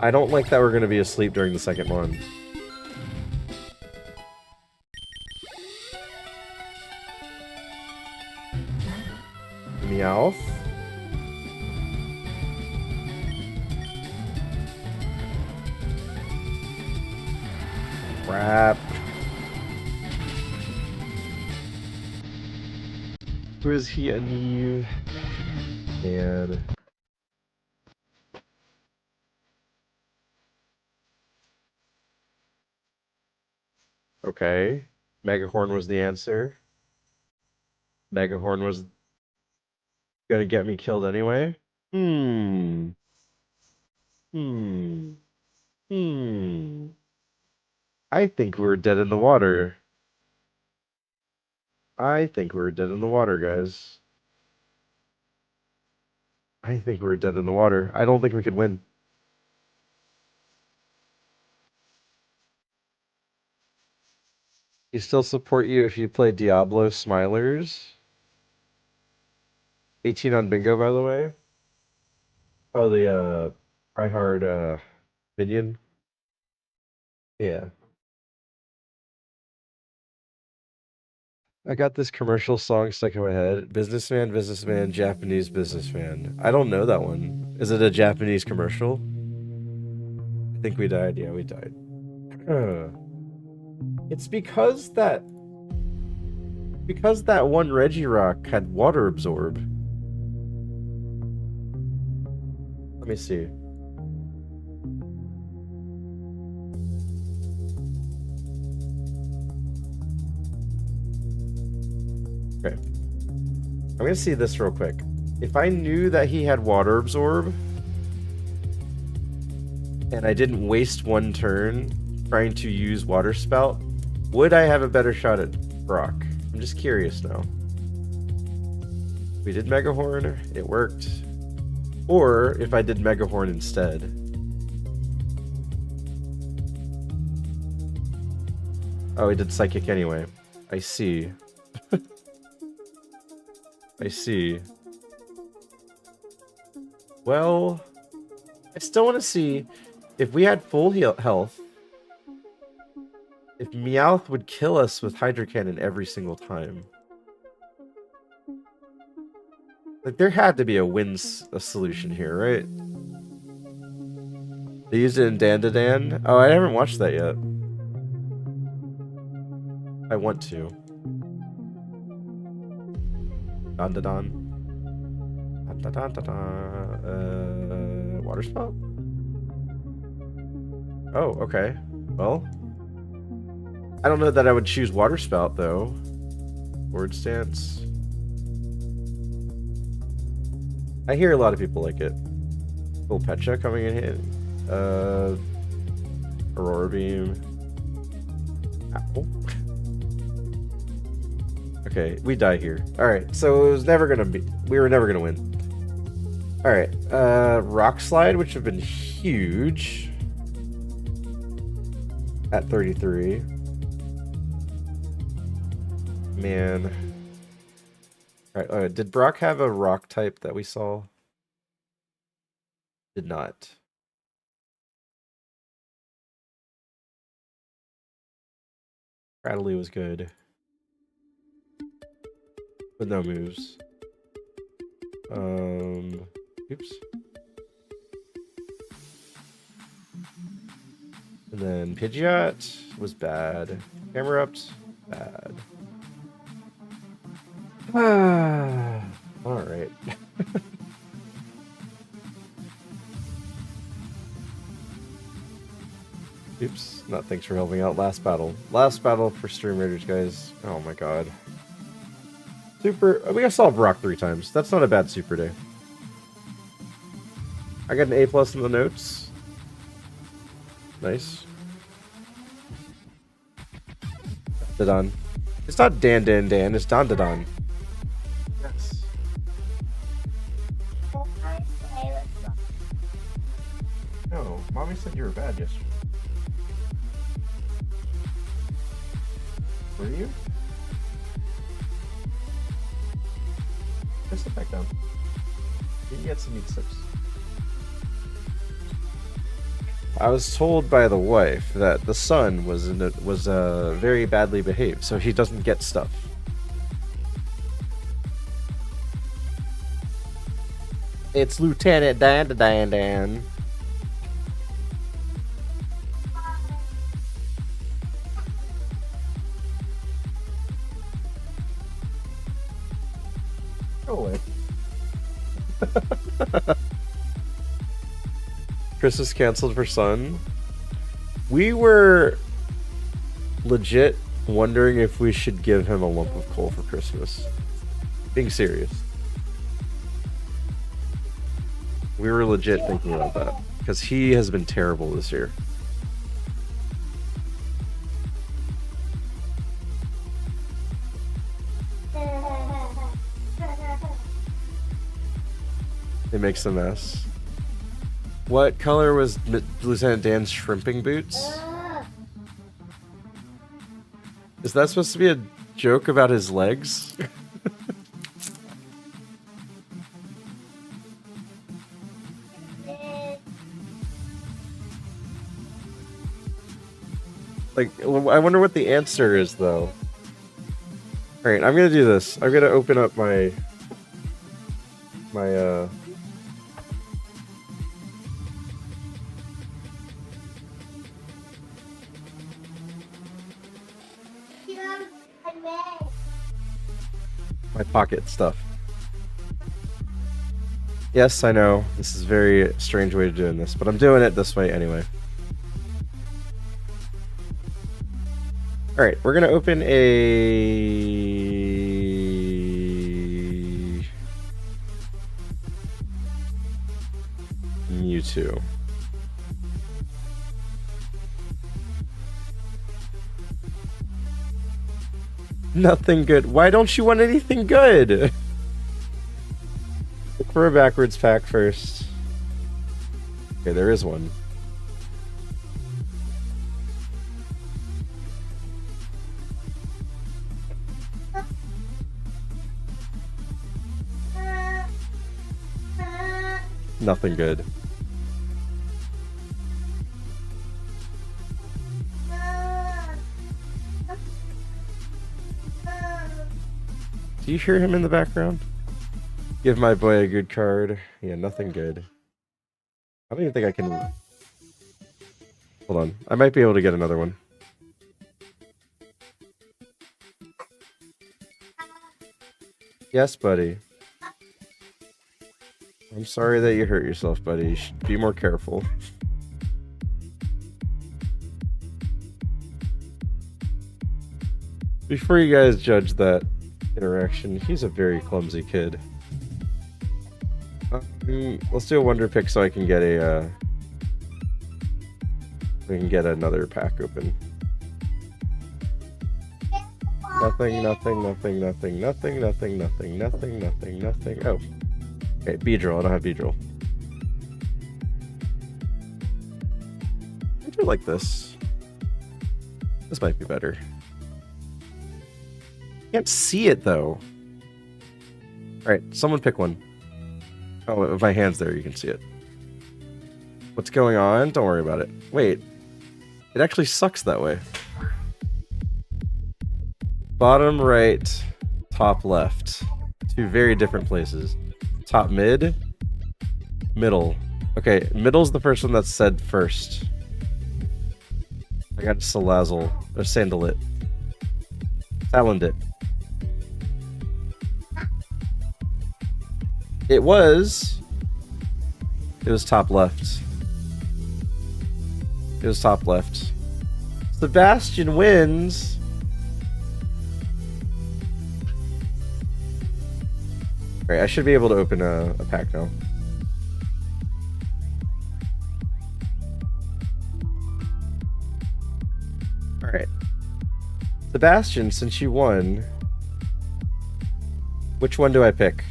I don't like that we're going to be asleep during the second one. Meowth. Crap. Who is he? A new man. Okay. Megahorn was the answer. Megahorn was gonna get me killed anyway. Hmm. I think we're dead in the water. I think we're dead in the water, guys. I think we're dead in the water. I don't think we could win. He still support you if you play Diablo Smilers. 18 on bingo, by the way. Oh, the Tryhard minion. Yeah. I got this commercial song stuck in my head. Businessman, businessman, Japanese businessman. I don't know that one. Is it a Japanese commercial? I think we died. Yeah, we died. It's because that one Regirock had Water Absorb. Let me see. Okay. I'm gonna see this real quick. If I knew that he had Water Absorb, and I didn't waste one turn trying to use Water Spout, would I have a better shot at Brock? I'm just curious now. We did Mega Horn, it worked. Or if I did Mega Horn instead. Oh, he did psychic anyway. I see. I see. Well, I still want to see if we had full health, if Meowth would kill us with Hydro Cannon every single time. Like, there had to be a solution here, right? They used it in Dan. Oh, I haven't watched that yet. I want to. Dan. Water spout? Oh, okay. Well, I don't know that I would choose water spout though. Word stance. I hear a lot of people like it. Little Pecha coming in here. Aurora beam. Ow. Okay, we die here. Alright, so it was never gonna be... We were never gonna win. Alright, Rock Slide, which have been huge. At 33. Man. Alright, did Brock have a rock type that we saw? Did not. Rattly was good. But no moves. Oops. And then Pidgeot was bad. Camerupt, bad. Alright. Oops. Not thanks for helping out. Last battle. Last battle for Stream Raiders, guys. Oh my god. Super. We got solved Brock 3 times. That's not a bad super day. I got an A+ in the notes. Nice. Dadon. It's not Dan. It's Don. Yes. No, mommy said you were bad yesterday. Were you? Just sit back down. You can get some meat slips. I was told by the wife that the son was very badly behaved, so he doesn't get stuff. It's Lieutenant Dan. Go away. Christmas canceled for Sun. We were legit wondering if we should give him a lump of coal for Christmas. Being serious. We were legit thinking about that. Because he has been terrible this year. It makes a mess. What color was Lieutenant Dan's shrimping boots? Is that supposed to be a joke about his legs? Like, I wonder what the answer is, though. Alright, I'm gonna do this. I'm gonna open up my pocket stuff. Yes, I know. This is a very strange way of doing this, but I'm doing it this way anyway. Alright, we're gonna open a Mewtwo. Nothing good. Why don't you want anything good? Look for a backwards pack first. Okay, there is one. Nothing good. Do you hear him in the background? Give my boy a good card. Yeah, nothing good. I don't even think I can... Hold on. I might be able to get another one. Yes, buddy. I'm sorry that you hurt yourself, buddy. You should be more careful. Before you guys judge that interaction, he's a very clumsy kid. Let's do a wonder pick so I can get a we can get another pack open. Nothing, nothing, nothing, nothing, nothing, nothing, nothing, nothing, nothing, nothing. Oh. Okay, Beedrill. I don't have Beedrill. I do like this. This might be better. Can't see it though. Alright, someone pick one. Oh, if my hand's there, you can see it. What's going on? Don't worry about it. Wait. It actually sucks that way. Bottom right, top left. Two very different places. Top mid, middle. Okay, middle's the first one that's said first. I got Salazzle, or Sandalit. Salandit. It was top left. It was top left. Sebastian wins. Alright, I should be able to open a pack now. Alright. Sebastian, since you won, which one do I pick?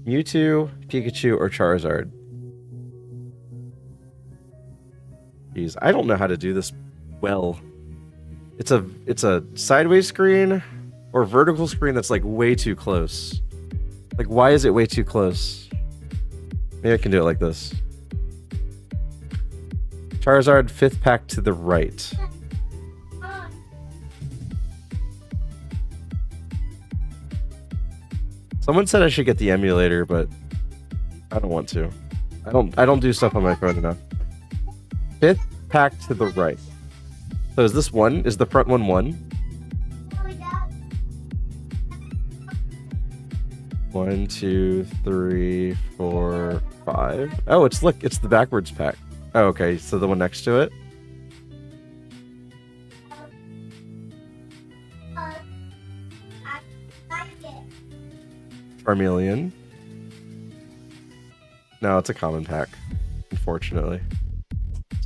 Mewtwo, Pikachu, or Charizard? Jeez, I don't know how to do this well. It's a sideways screen or vertical screen that's like way too close. Like, why is it way too close? Maybe I can do it like this. Charizard, 5th pack to the right. Someone said I should get the emulator, but I don't want to. I don't do stuff on my phone enough. 5th pack to the right. So is this one? Is the front one 1? 1, 2, 3, 4, 5. Oh, it's the backwards pack. Oh, okay. So the one next to it. Charmeleon. No, it's a common pack, unfortunately.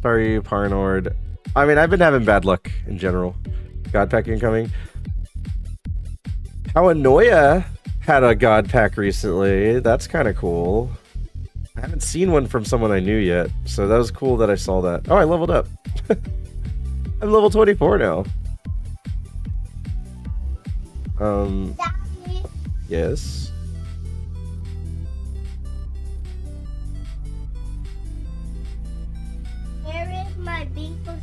Sorry, Parnord. I mean, I've been having bad luck in general. God pack incoming. Kawanoya had a God pack recently. That's kind of cool. I haven't seen one from someone I knew yet, so that was cool that I saw that. Oh, I leveled up. I'm level 24 now. Yes. Where is my bingo?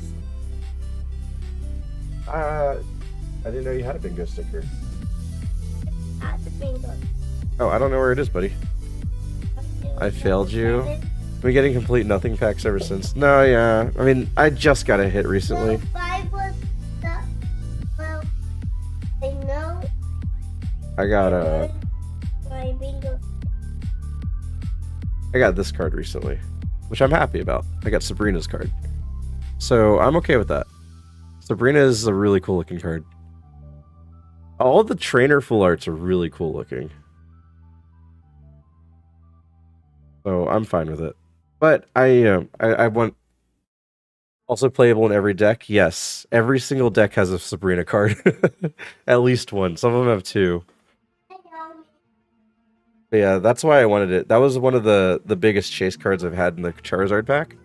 I didn't know you had a bingo sticker. At the bingo. Oh, I don't know where it is, buddy. I failed you. I've been getting complete nothing packs ever since. No, yeah. I mean, I just got a hit recently. So 5 was the... Well, I know... I got my bingo. I got this card recently, which I'm happy about. I got Sabrina's card. So I'm okay with that. Sabrina is a really cool looking card. All the trainer full arts are really cool looking. So I'm fine with it. But I want also playable in every deck. Yes, every single deck has a Sabrina card. At least one. Some of them have 2. But yeah, that's why I wanted it. That was one of the biggest chase cards I've had in the Charizard pack.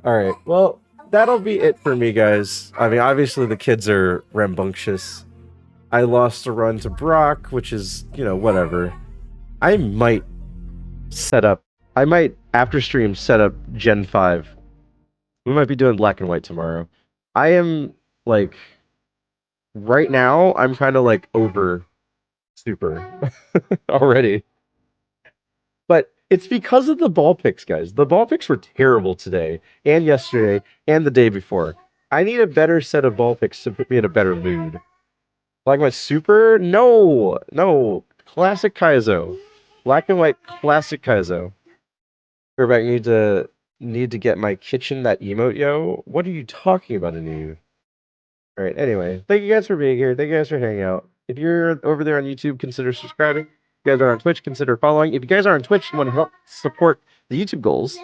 Alright, well, that'll be it for me, guys. I mean, obviously the kids are rambunctious. I lost a run to Brock, which is, you know, whatever. I might after stream set up Gen 5. We might be doing black and white tomorrow. I am like right now I'm kind of like over Super already. But it's because of the ball picks, guys. The ball picks were terrible today and yesterday and the day before. I need a better set of ball picks to put me in a better mood. Like my Super? No, no. Classic Kaizo. Black and white classic Kaizo. Back need to get my kitchen that emote, yo. What are you talking about, Anu? Alright, anyway. Thank you guys for being here. Thank you guys for hanging out. If you're over there on YouTube, consider subscribing. If you guys are on Twitch, consider following. If you guys are on Twitch and want to help support the YouTube goals,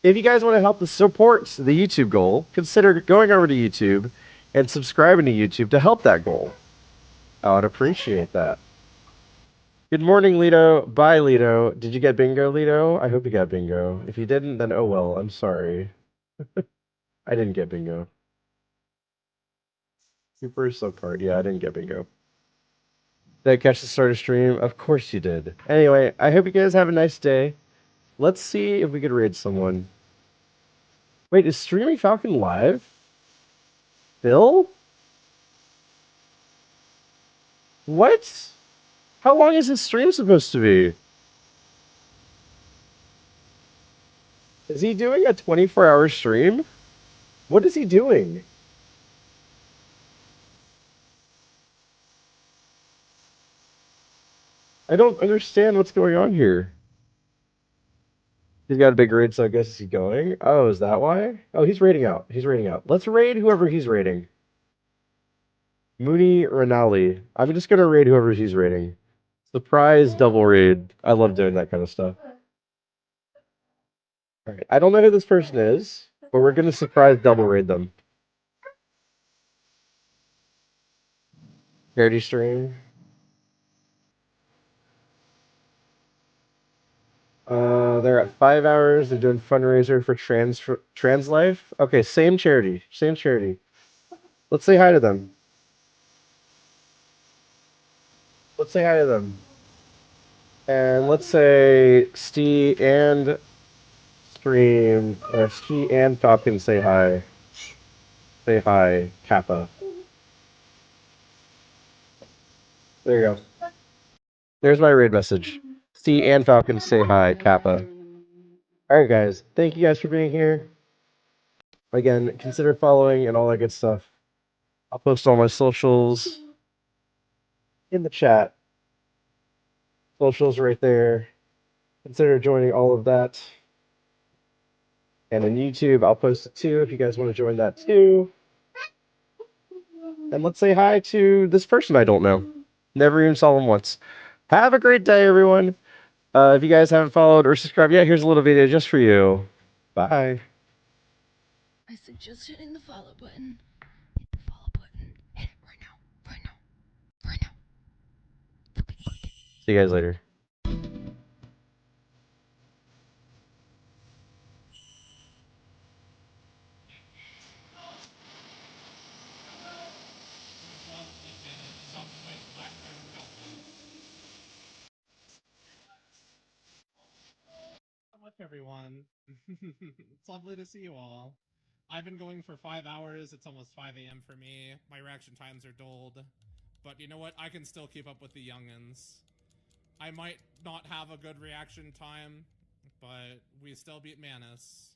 if you guys want to help the support the YouTube goal, consider going over to YouTube and subscribing to YouTube to help that goal. I would appreciate that. Good morning, Lido. Bye, Lido. Did you get bingo, Lido? I hope you got bingo. If you didn't, then oh well. I'm sorry. I didn't get bingo. Super subcard. Yeah, I didn't get bingo. Did I catch the start of stream? Of course you did. Anyway, I hope you guys have a nice day. Let's see if we could raid someone. Wait, is Streaming Falcon live? Bill? What? How long is this stream supposed to be? Is he doing a 24-hour stream? What is he doing? I don't understand what's going on here. He's got a big raid, so I guess he's going. Oh, is that why? Oh, he's raiding out. He's raiding out. Let's raid whoever he's raiding. Mooney Renali. I'm just gonna raid whoever he's raiding. Surprise double raid. I love doing that kind of stuff. Alright, I don't know who this person is, but we're gonna surprise double raid them. Charity stream. They're at 5 hours. They're doing fundraiser for trans life. Okay, same charity. Same charity. Let's say hi to them. Let's say hi to them. And let's say Steve and Stream, or Steve and Falcon say hi. Say hi, Kappa. There you go. There's my raid message. Steve and Falcon say hi, Kappa. Alright, guys. Thank you guys for being here. Again, consider following and all that good stuff. I'll post all my socials in the chat. Socials right there. Consider joining all of that. And on YouTube, I'll post it too if you guys want to join that too. And let's say hi to this person I don't know. Never even saw him once. Have a great day, everyone. If you guys haven't followed or subscribed yet, here's a little video just for you. Bye. I suggest hitting the follow button. Hit the follow button. Hit it right now. Right now. Right now. See you guys later. What's up, everyone? It's lovely to see you all. I've been going for 5 hours. It's almost 5 a.m. for me. My reaction times are dulled. But you know what? I can still keep up with the youngins. I might not have a good reaction time, but we still beat Manus.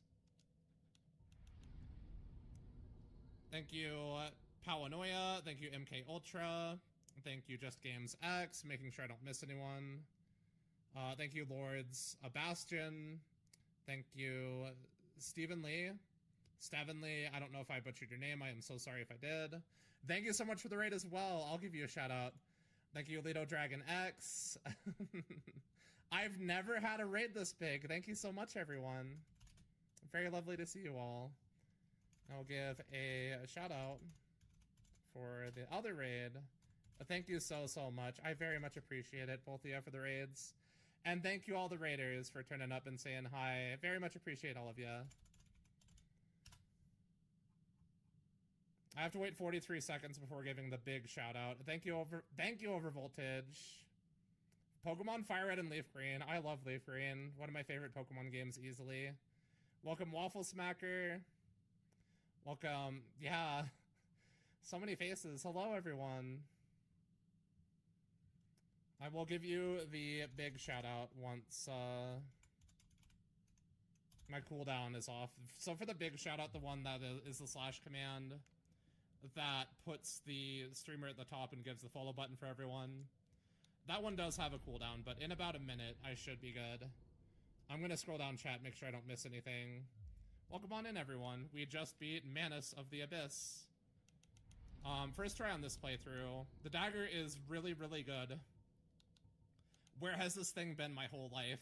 Thank you, Powanoia. Thank you, MK Ultra. Thank you, Just Games X, making sure I don't miss anyone. Thank you, Lords. Bastion. Thank you, Stephen Lee. Steven Lee, I don't know if I butchered your name. I am so sorry if I did. Thank you so much for the raid as well. I'll give you a shout out. Thank you, Lido Dragon X. I've never had a raid this big. Thank you so much, everyone. Very lovely to see you all. I'll give a shout out for the other raid. Thank you so much. I very much appreciate it, both of you, for the raids. And thank you all the raiders for turning up and saying hi. I very much appreciate all of you. I have to wait 43 seconds before giving the big shout out. Thank you over Voltage. Pokemon Fire Red and Leaf Green. I love Leaf Green. One of my favorite Pokemon games easily. Welcome Waffle Smacker. Welcome, yeah. So many faces. Hello everyone. I will give you the big shout out once my cooldown is off. So for the big shout out, the one that is the slash command that puts the streamer at the top and gives the follow button for everyone. That one does have a cooldown, but in about a minute, I should be good. I'm gonna scroll down chat, make sure I don't miss anything. Welcome on in, everyone. We just beat Manus of the Abyss. First try on this playthrough. The dagger is really, really good. Where has this thing been my whole life?